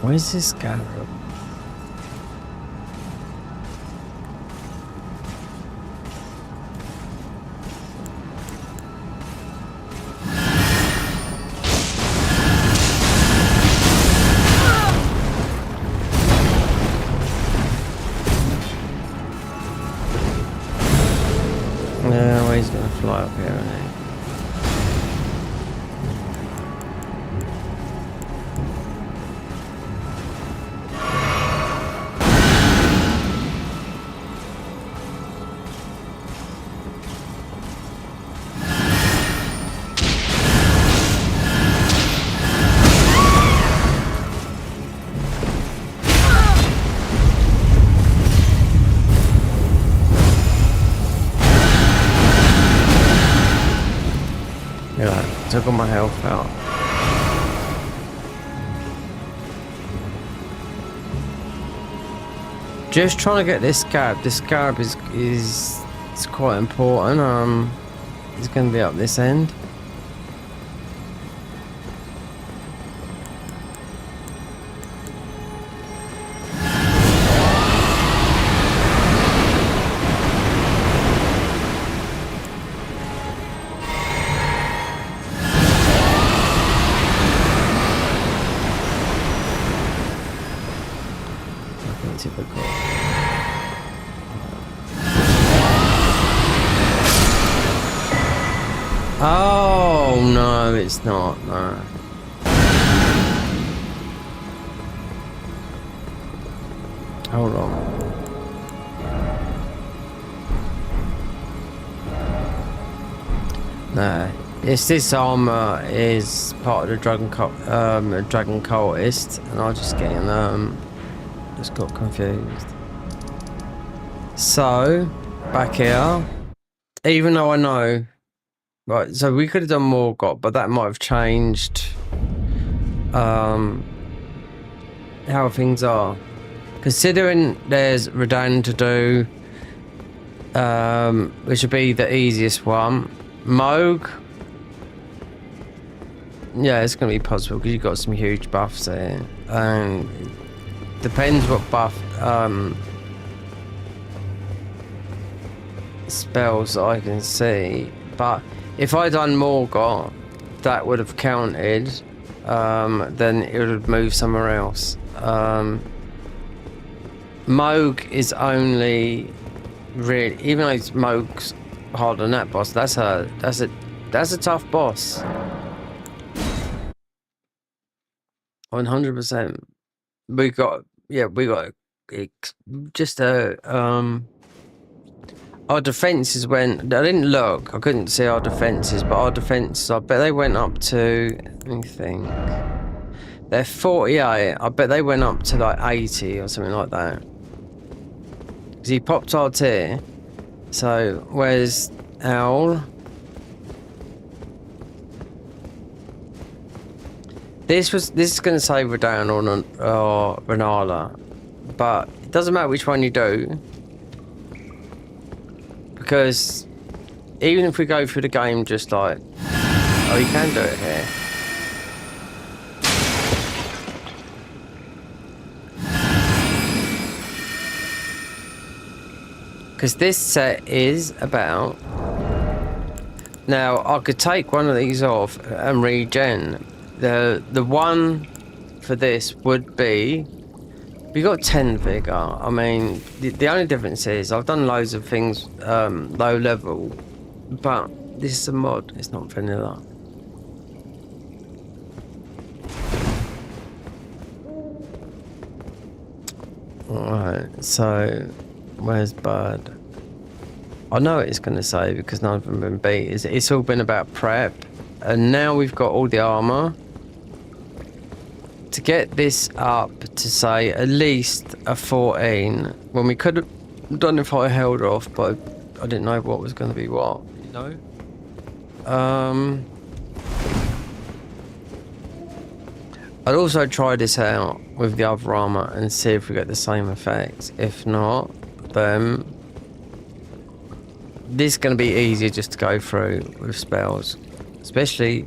Where's this scarab? Yeah, well, he's gonna fly up here, isn't he? Yeah, took all my health out. Just trying to get this scarab. This scarab is it's quite important. It's going to be up this end. Typical. Oh no, it's not. No. Hold on. No, it's this armor is part of the dragon cultist, and I'm just getting just got confused. So back here, even though I know, right, so we could have done more but that might have changed how things are, considering there's Rune to do, which would be the easiest one. Moog, yeah, it's gonna be possible because you've got some huge buffs there, and depends what buff spells I can see. But if I done Morgott, that would have counted. Then it would have moved somewhere else. Moog is only really, even though Moog's harder than that boss, that's a tough boss. 100%. We got just our defenses went. I didn't look. I couldn't see our defenses, but our defenses, I bet they went up to. Let me think. They're 48. I bet they went up to like 80 or something like that. Because he popped our tier. So where's Owl? This is going to say Rune or Renala, but it doesn't matter which one you do, because even if we go through the game just like, oh, you can do it here. Because this set is about, now I could take one of these off and regen. The one for this would be, we got 10 vigor. I mean, the only difference is I've done loads of things low level, but this is a mod, it's not vanilla. Alright, so where's Bud? I know what it's going to say because none of them have been beat. It's all been about prep, and now we've got all the armor. To get this up to say at least a 14, when we could have done if I held off, but I didn't know what was going to be what, you know. I'd also try this out with the other armor and see if we get the same effects. If not, then this is going to be easier just to go through with spells, especially.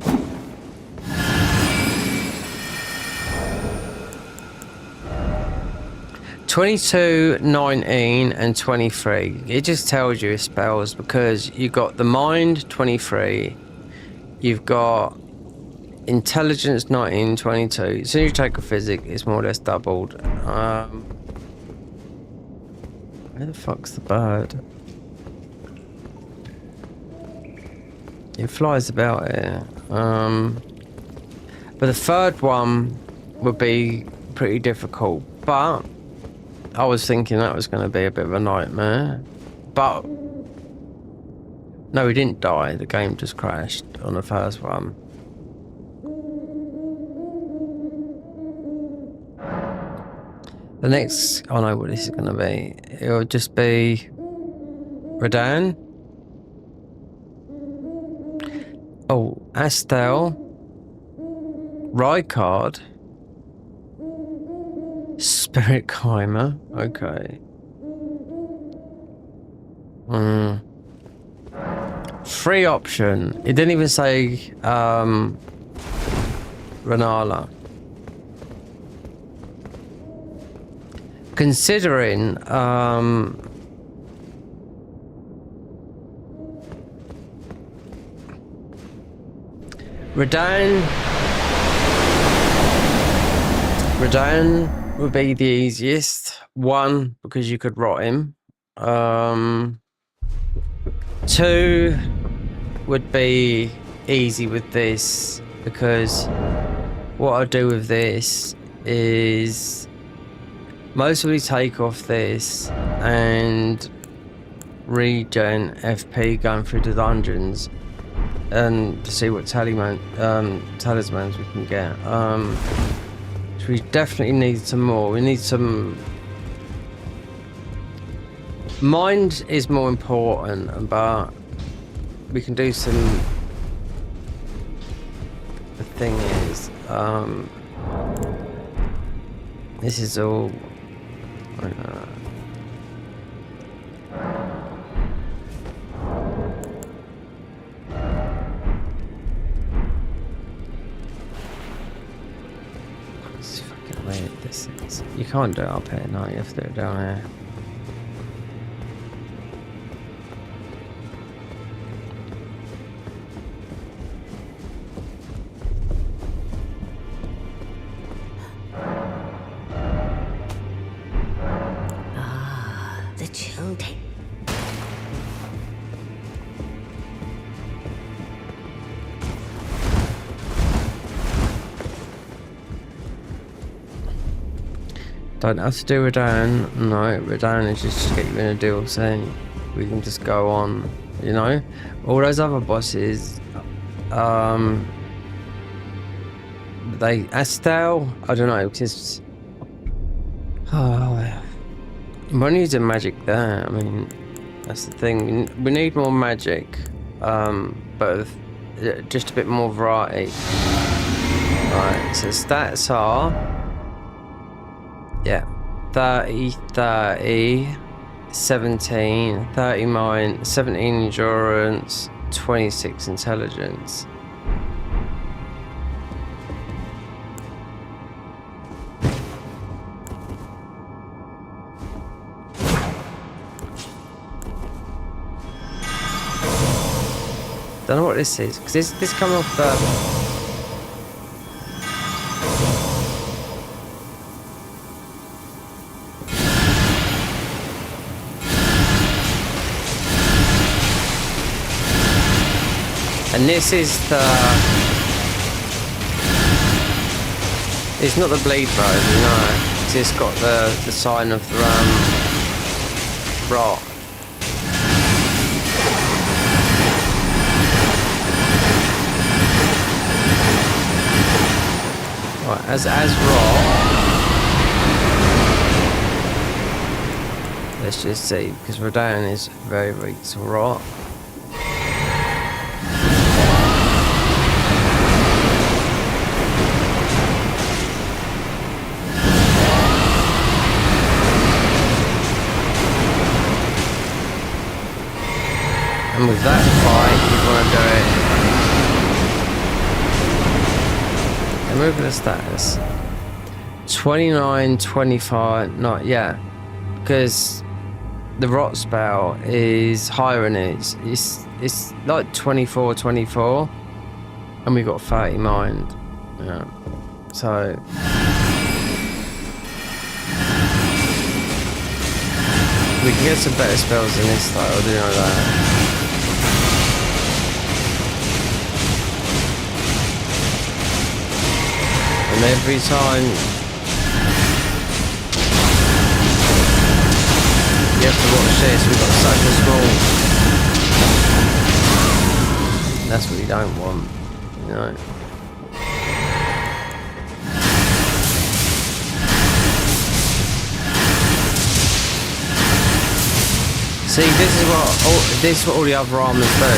$22, 19 and 23. It just tells you spells because you've got the mind 23, you've got intelligence 19, 22. As soon as you take a physic, it's more or less doubled. Where the fuck's the bird? It flies about here. But the third one would be pretty difficult, but I was thinking that was going to be a bit of a nightmare. But no, we didn't die. The game just crashed on the first one. The next, I know what this is going to be. It'll just be Rune. Oh, Astel, Rykard, Spirit Chimer. Okay. Free option. It didn't even say Renala. Considering Rune would be the easiest. One, because you could rot him. Two would be easy with this, because what I do with this is mostly take off this and regen FP going through the dungeons and to see what talismans we can get. So we definitely need some more. We need some. Mind is more important, but we can do some. The thing is, this is all. It's fucking weird. This is. You can't do it up here. No, you have to do it down here. Don't have to do Rune. No, Rune is just to get you in a DLC. We can just go on, you know. All those other bosses, they Astel, I don't know, because I'm only using magic there. I mean, that's the thing. We need more magic, but just a bit more variety. Right, so stats are. Yeah, 30, 30, 17, 30 mind, 17 endurance, 26 intelligence. Don't know what this is, because this come off the. And this is the. It's not the bleed road, no. It's got the sign of the rot. Right, as rot. Let's just see, because Rune is very weak to rot. with that fight, you want to do it. Moving the status. 29, 25, not yet. Because the rot spell is higher than it. It's like 24, 24. And we got 30 mind. Yeah. So we can get some better spells than this though, I do know that. And every time you have to watch this, we've got such a small. That's what you don't want, you know. See, this is what all the other armors do.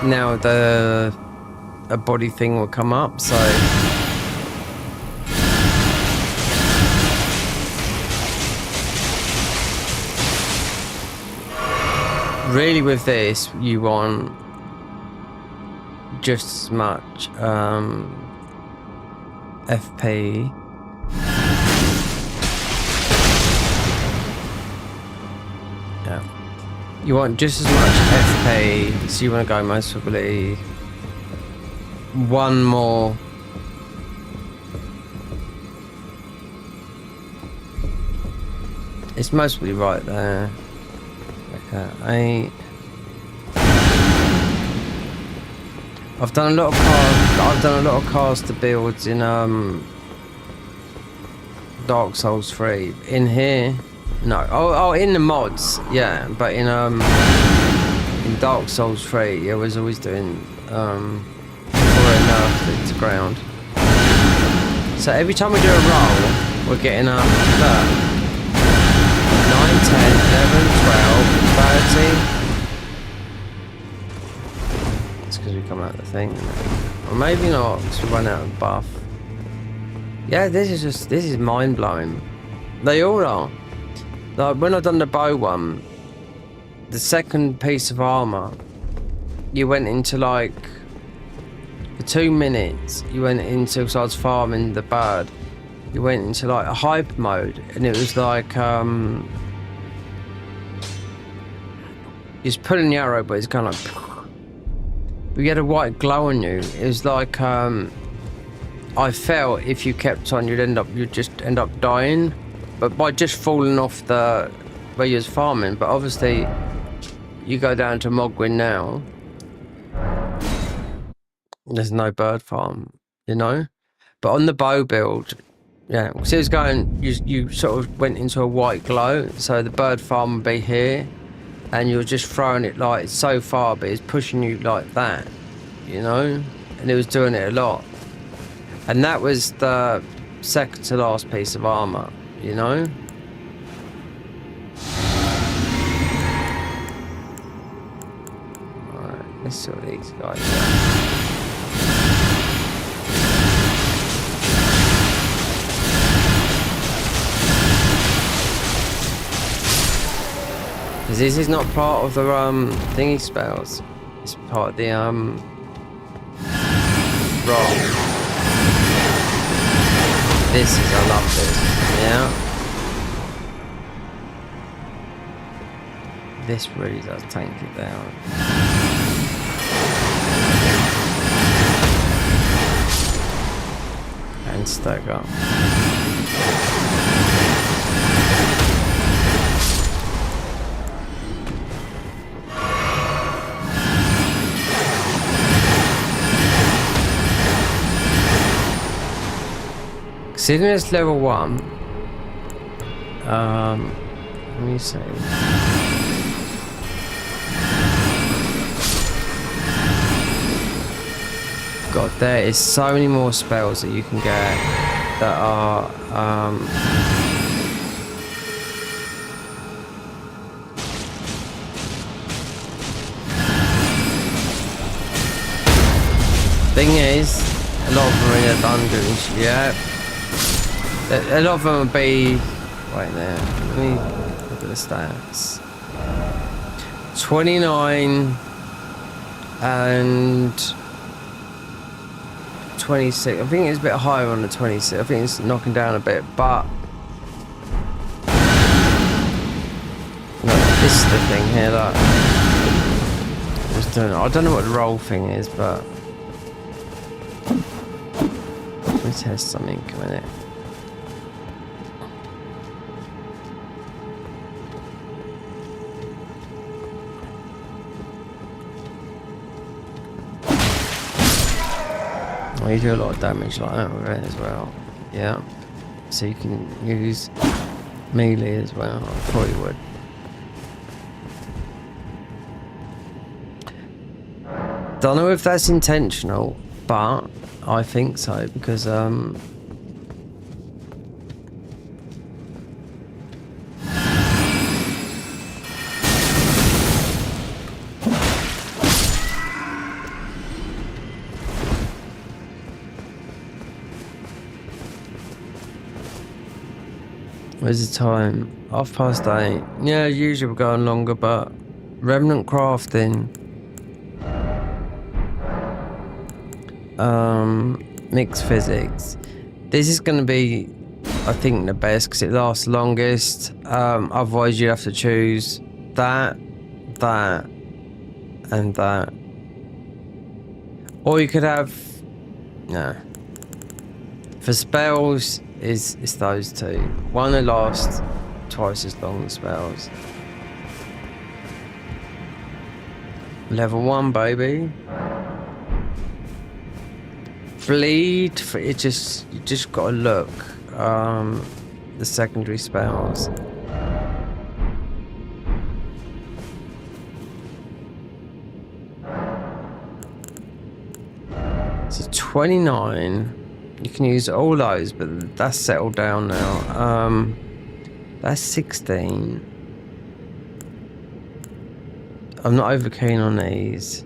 Now a body thing will come up, so really with this you want just as much FP. Yeah. You want just as much FP, so you want to go most probably one more. It's mostly right there. Okay, I've done a lot of cars. I've done a lot of caster builds in Dark Souls 3. In here, no. Oh, in the mods, yeah. But in Dark Souls 3, I was always doing before I nerfed it to ground. So every time we do a roll, we're getting up. Look, 9, 10, 11, 12, 13. Because we come out of the thing, or maybe not, because we run out of buff. Yeah, this is mind blowing. They all are. Like when I've done the bow one, the second piece of armor, you went into like for 2 minutes. You went into, because I was farming the bird. You went into like a hyper mode, and it was like it's pulling the arrow, but it's kind of like. We had a white glow on you. It was like I felt if you kept on, you'd just end up dying, but by just falling off the where you was farming. But obviously, you go down to Mogwin now. There's no bird farm, you know. But on the bow build, yeah, so it was going. You sort of went into a white glow, so the bird farm would be here. And you're just throwing it like so far, but it's pushing you like that, you know? And it was doing it a lot. And that was the second to last piece of armor, you know? Alright, let's see what these guys are. This is not part of the thingy spells. It's part of the roll. This is, I love this. Yeah. This really does tank it down. And stack up. Considering it's level 1, let me see. God, there is so many more spells that you can get that are thing is, a lot of them are in the dungeons, yeah. A lot of them will be Wait there. Let me look at the stats. 29 and 26. I think it's a bit higher on the 26. I think it's knocking down a bit, but look, this is the thing here. Look, I don't know what the roll thing is, but let me test something a minute. Well, you do a lot of damage like that with it as well. Yeah. So you can use melee as well. I thought you would. Don't know if that's intentional, but I think so because where's the time? 8:30. Yeah, usually we're going longer, but remnant crafting. Mixed physics. This is going to be, I think, the best because it lasts longest. Otherwise, you have to choose that, and that. Or you could have, no. For spells, it's those two. One that lasts twice as long as spells. Level 1, baby. Bleed, you just gotta look. The secondary spells. So 29. You can use all those, but that's settled down now. That's 16. I'm not over keen on these.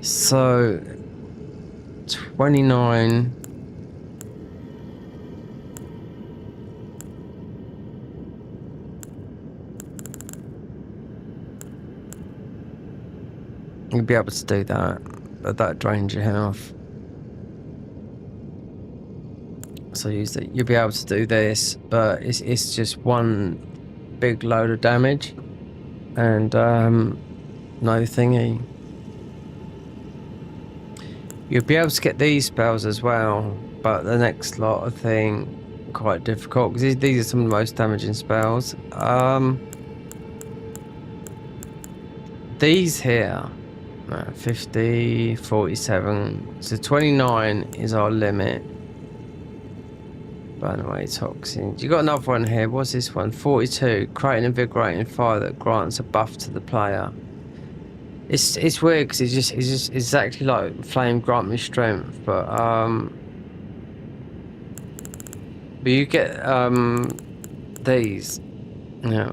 So 29. You'll be able to do that, but that drains your health. So use it. You'll be able to do this, but it's just one big load of damage, and no thingy. You'll be able to get these spells as well, but the next lot I think quite difficult because these are some of the most damaging spells. These here. 50, 47. So 29 is our limit. Burn away toxins. You got another one here. What's this one? 42. Create an invigorating fire that grants a buff to the player. It's weird because it's just exactly like flame grant me strength, but you get these. Yeah.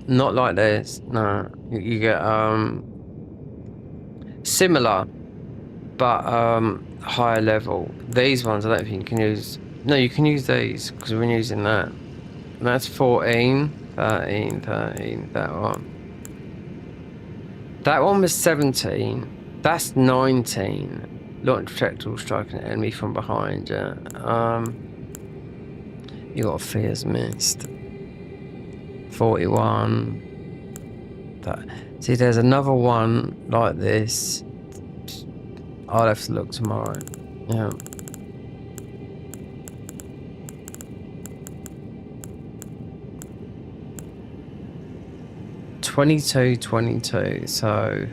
Not like this. No. You get similar, but higher level. These ones I don't think you can use. No, you can use these because we're using that. And that's 14, 13, 13, that one. That one was 17. That's 19. Launch projectile striking an enemy from behind. Yeah. You got Fear's Mist. 41. That. See, there's another one like this. I'll have to look tomorrow. Yeah. $22, so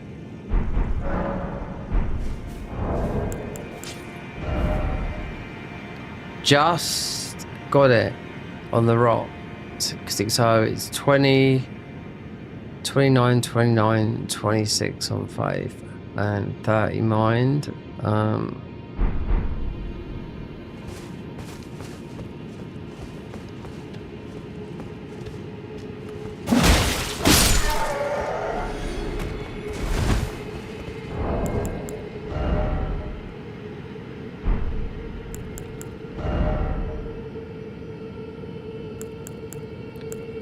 just got it on the rock. So it's 20, 29, 29, 26 on faith, and 30 mind.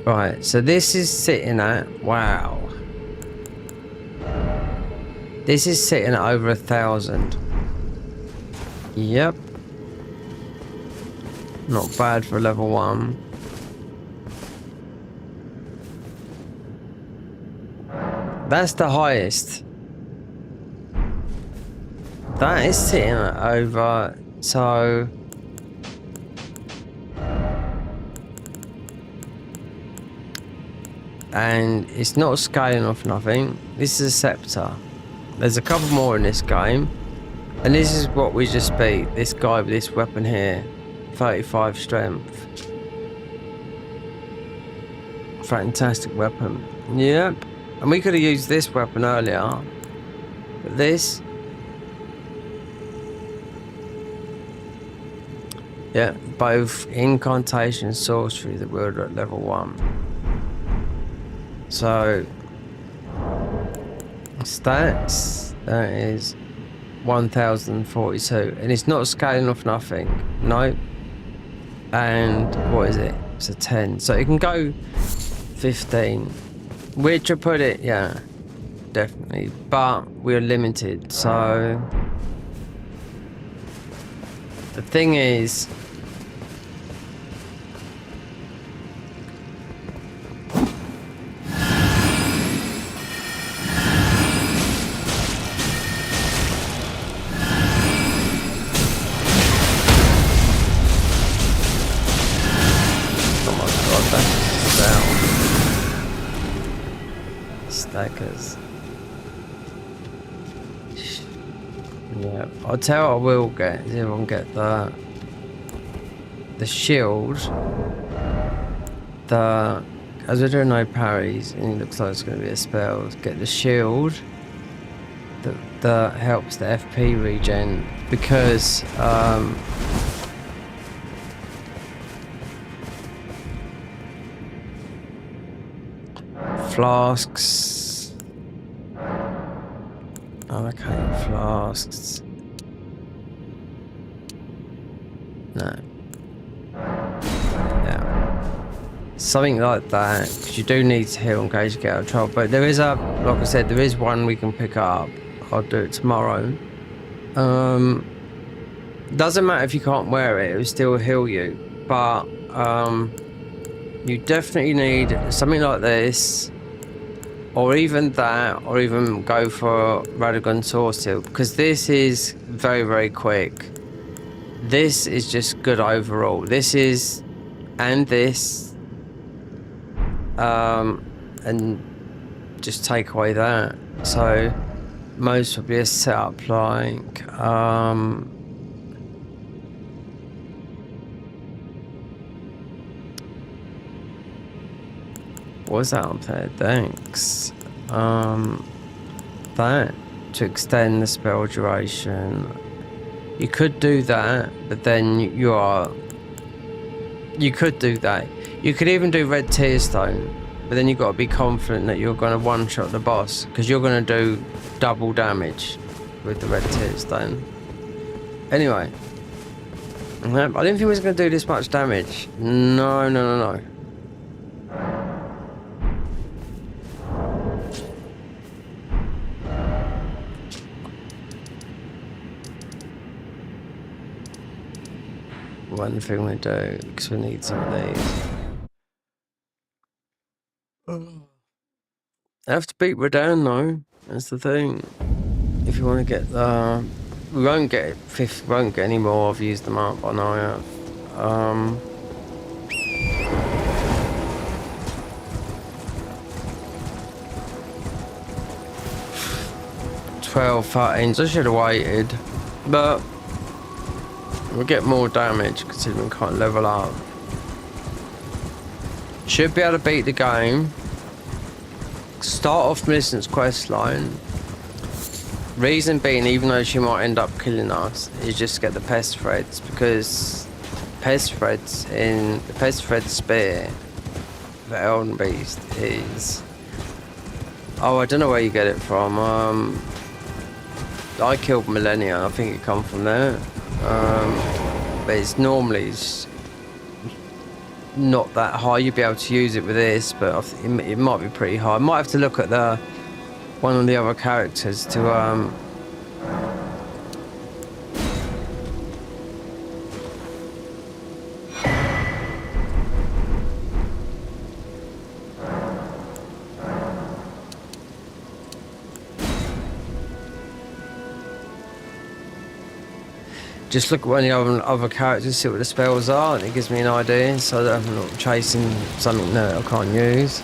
Right, so this is sitting at, wow. This is sitting at over 1,000. Yep. Not bad for level 1. That's the highest. That is sitting at over, so... And it's not scaling off nothing. This is a scepter. There's a couple more in this game. And this is what we just beat. This guy with this weapon here. 35 strength. Fantastic weapon. Yep. And we could have used this weapon earlier. But this... Yeah, both incantation and sorcery that were at level 1. So... Stats, that is 1042, and it's not scaling off nothing, no. And what is it? It's a 10, so it can go 15. Where'd you put it? Yeah, definitely, but we're limited. So the thing is, stackers. Yeah, I'll tell you what I will get is if I can get the shield, as we're doing no parries and it looks like it's going to be a spell, get the shield that helps the FP regen, because flasks. Oh, okay, flasks. No. Yeah. Something like that, because you do need to heal in case you get out of trouble. But there is like I said, there is one we can pick up. I'll do it tomorrow. Doesn't matter if you can't wear it, it will still heal you. But you definitely need something like this. Or even that, or even go for Radagon Sword Steel, because this is very, very quick. This is just good overall. This is, and this, and just take away that. So most will be a setup like, what's that up there? Thanks. That to extend the spell duration. You could do that, but then you could do that. You could even do Red Tearstone, but then you've got to be confident that you're going to one-shot the boss, because you're going to do double damage with the Red Tearstone. Anyway, I didn't think it was going to do this much damage. No. One thing we do, because we need some of these. I have to beat Radahn though, that's the thing. If you want to get the... We won't get any more, I've used them up, I know I have. 12, 13s, I should have waited. But we'll get more damage considering we can't level up. Should be able to beat the game. Start off Millicent's quest line. Reason being, even though she might end up killing us, is just to get the pest threads, because pest threads in the pest thread spear, the Elden Beast is. Oh, I don't know where you get it from. I killed Millennia. I think it come from there. But it's normally not that high. You'd be able to use it with this, but it might be pretty high. I might have to look at the one of the other characters to just look at one of the other characters, see what the spells are, and it gives me an idea, so that I'm not chasing something that I can't use.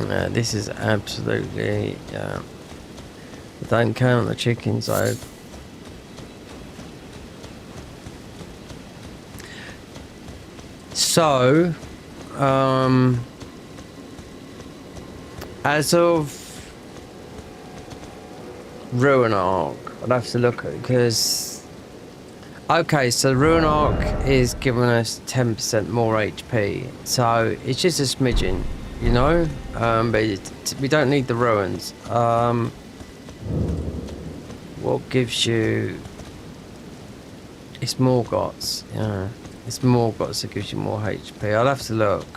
Yeah, this is absolutely, don't count the chickens though. So, as of Rune Arc, I'd have to look at, because okay, so Rune Arc is giving us 10% more HP, so it's just a smidgen, you know, but we don't need the ruins. What gives you? It's Morgoth's, yeah, it's Morgoth's that gives you more HP. I'll have to look.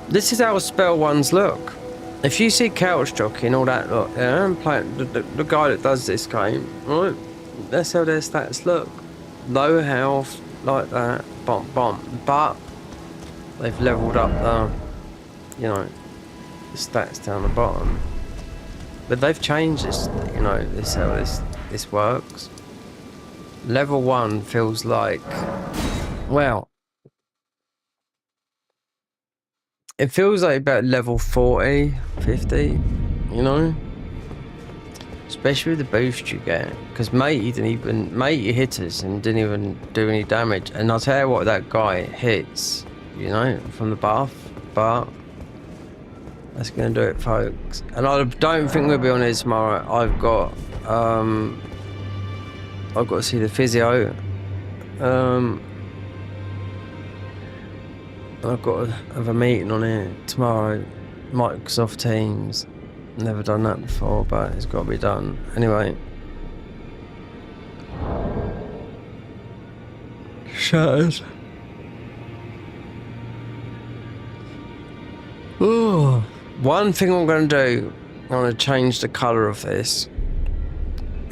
This is how spell ones look. If you see couch jockey and all that, look, yeah, I'm playing the guy that does this game, right? That's how their stats look. Low health, like that, bump, but they've leveled up the, you know, the stats down the bottom. But they've changed this, you know, this how this works. Level 1 feels like, well, it feels like about level 40, 50, you know? Especially with the boost you get. Because Matey hit us and didn't even do any damage. And I'll tell you what, that guy hits, you know, from the buff. But that's going to do it, folks. And I don't think we'll be on here tomorrow. I've got to see the physio. I've got to have a meeting on it tomorrow. Microsoft Teams. Never done that before, but it's got to be done. Anyway. Shutters. Ooh. One thing I'm going to do, I'm going to change the colour of this.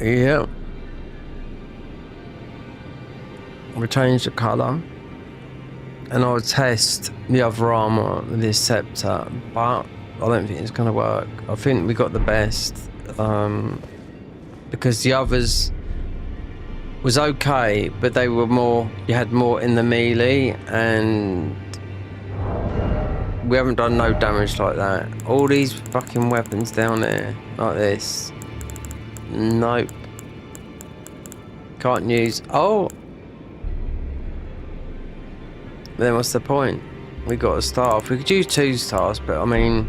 Yeah. We'll change the colour. And I'll test the other armour with this scepter, but I don't think it's going to work. I think we got the best, because the others was okay, but they were more, you had more in the melee, and we haven't done no damage like that. All these fucking weapons down there, like this, nope. Can't use, oh! Then what's the point? We got a star. We could use 2 stars, but I mean,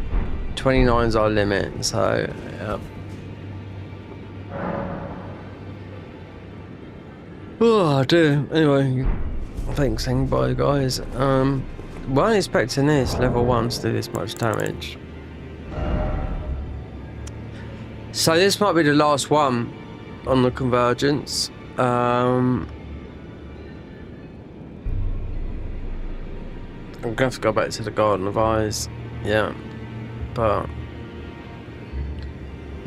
29 is our limit, so yeah. Oh dear. Anyway, thanks saying bye, guys. Weren't expecting this level 1 to do this much damage. So this might be the last one on the convergence. I'm going to have to go back to the Garden of Eyes, yeah, but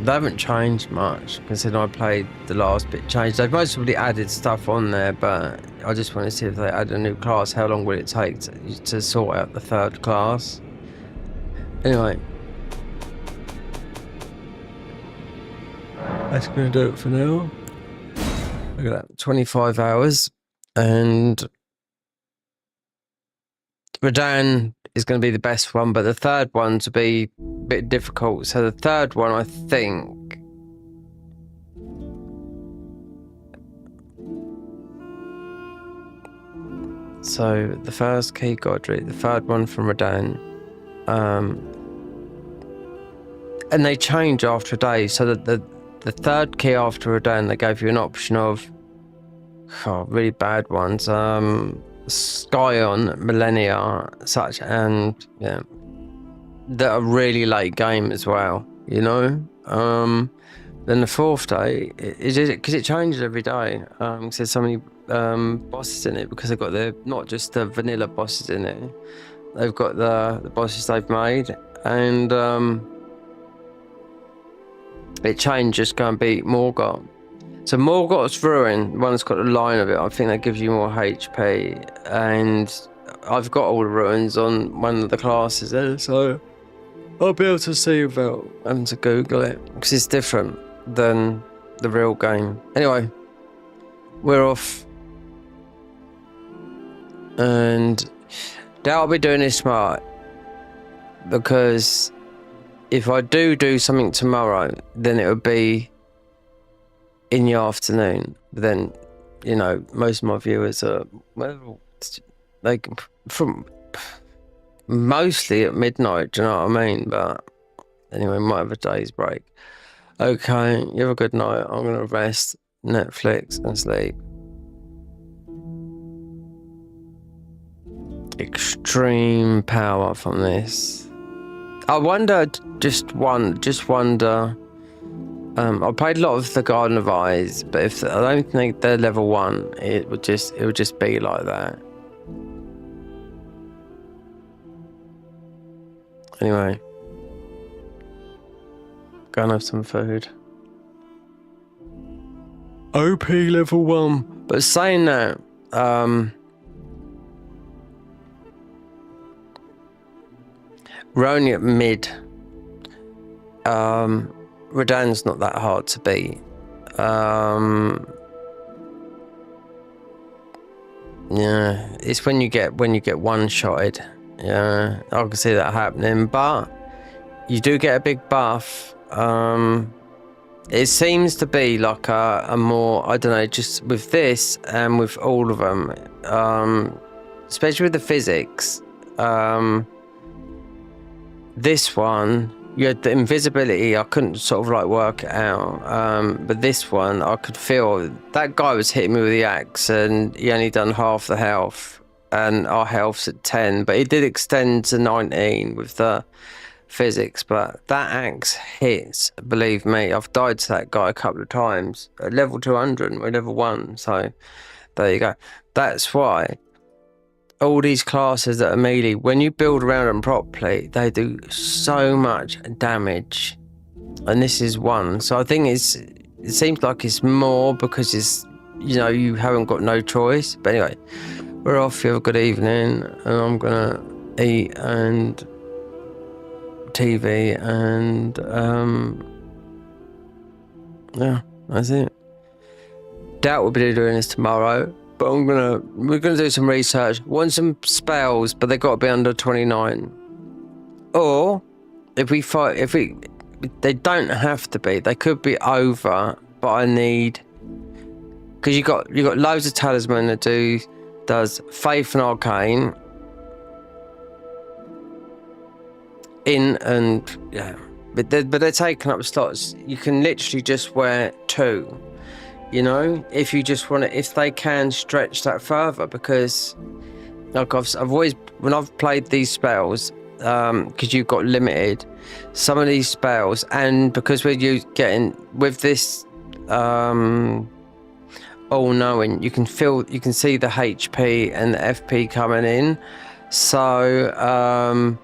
they haven't changed much considering I played the last bit changed. They've mostly added stuff on there, but I just want to see if they add a new class, how long will it take to sort out the 3rd class. Anyway, that's going to do it for now. Look at that, 25 hours, and Radan is going to be the best one, but the 3rd one to be a bit difficult. So the 3rd one, I think, so the first key Godric, the 3rd one from Radan, and they change after a day. So that the 3rd key after Radan, they gave you an option of really bad ones. Scion, Millennia, such, and yeah, that are really late game as well, you know. Then the fourth day, because it changes every day. There's so many bosses in it because they've got not just the vanilla bosses in it. They've got the bosses they've made, and it changes. Go and beat Morgoth. So Morgoth's Rune, one that's got the line of it, I think that gives you more HP, and I've got all the ruins on one of the classes there, so I'll be able to see without having to Google it, because it's different than the real game. Anyway, we're off, and I'll be doing this smart, because if I do something tomorrow, then it would be in the afternoon. But then, you know, most of my viewers are, well, they from mostly at midnight, do you know what I mean? But anyway, might have a day's break. Okay, you have a good night. I'm gonna rest, Netflix, and sleep. Extreme power from this. I wonder, just wonder. I played a lot of the Garden of Eyes, but if I don't think they're level 1, it would just be like that. Anyway, go and have some food. OP level 1. But saying that, we're only at mid. Radan's not that hard to beat. Yeah, it's when you get one-shotted. Yeah, I can see that happening, but you do get a big buff. It seems to be like a more, I don't know, just with this and with all of them, especially with the physics. This one, you had the invisibility, I couldn't sort of like work it out, but this one I could feel that guy was hitting me with the axe and he only done half the health, and our health's at 10, but it did extend to 19 with the physics. But that axe hits, believe me. I've died to that guy a couple of times at level 200 and we're level 1, so there you go. That's why all these classes that are melee, when you build around them properly, they do so much damage, and this is one. So I think it seems like it's more because it's, you know, you haven't got no choice. But anyway, we're off. You have a good evening, and I'm gonna eat and TV, and yeah, that's it. Doubt we'll be doing this tomorrow. But we're gonna do some research. Want some spells, but they've got to be under 29. Or if they don't have to be. They could be over, but I need, because you got loads of talisman that does faith and arcane. Yeah, but they're taking up slots. You can literally just wear 2. You know, if you just want to, if they can stretch that further, because like I've always, when I've played these spells, because you've got limited, some of these spells, and because we're getting with this all-knowing, you can see the HP and the FP coming in, so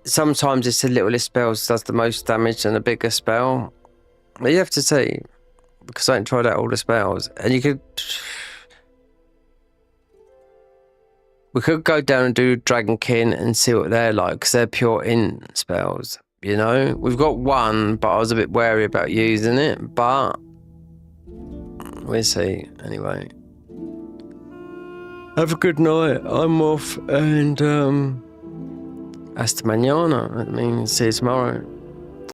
sometimes it's the littlest spells does the most damage than a bigger spell. But you have to see, because I ain't tried out all the spells. And we could go down and do Dragonkin and see what they're like, because they're pure in spells, you know? We've got one, but I was a bit wary about using it, but we'll see. Anyway, have a good night. I'm off, and hasta mañana. I mean, see you tomorrow.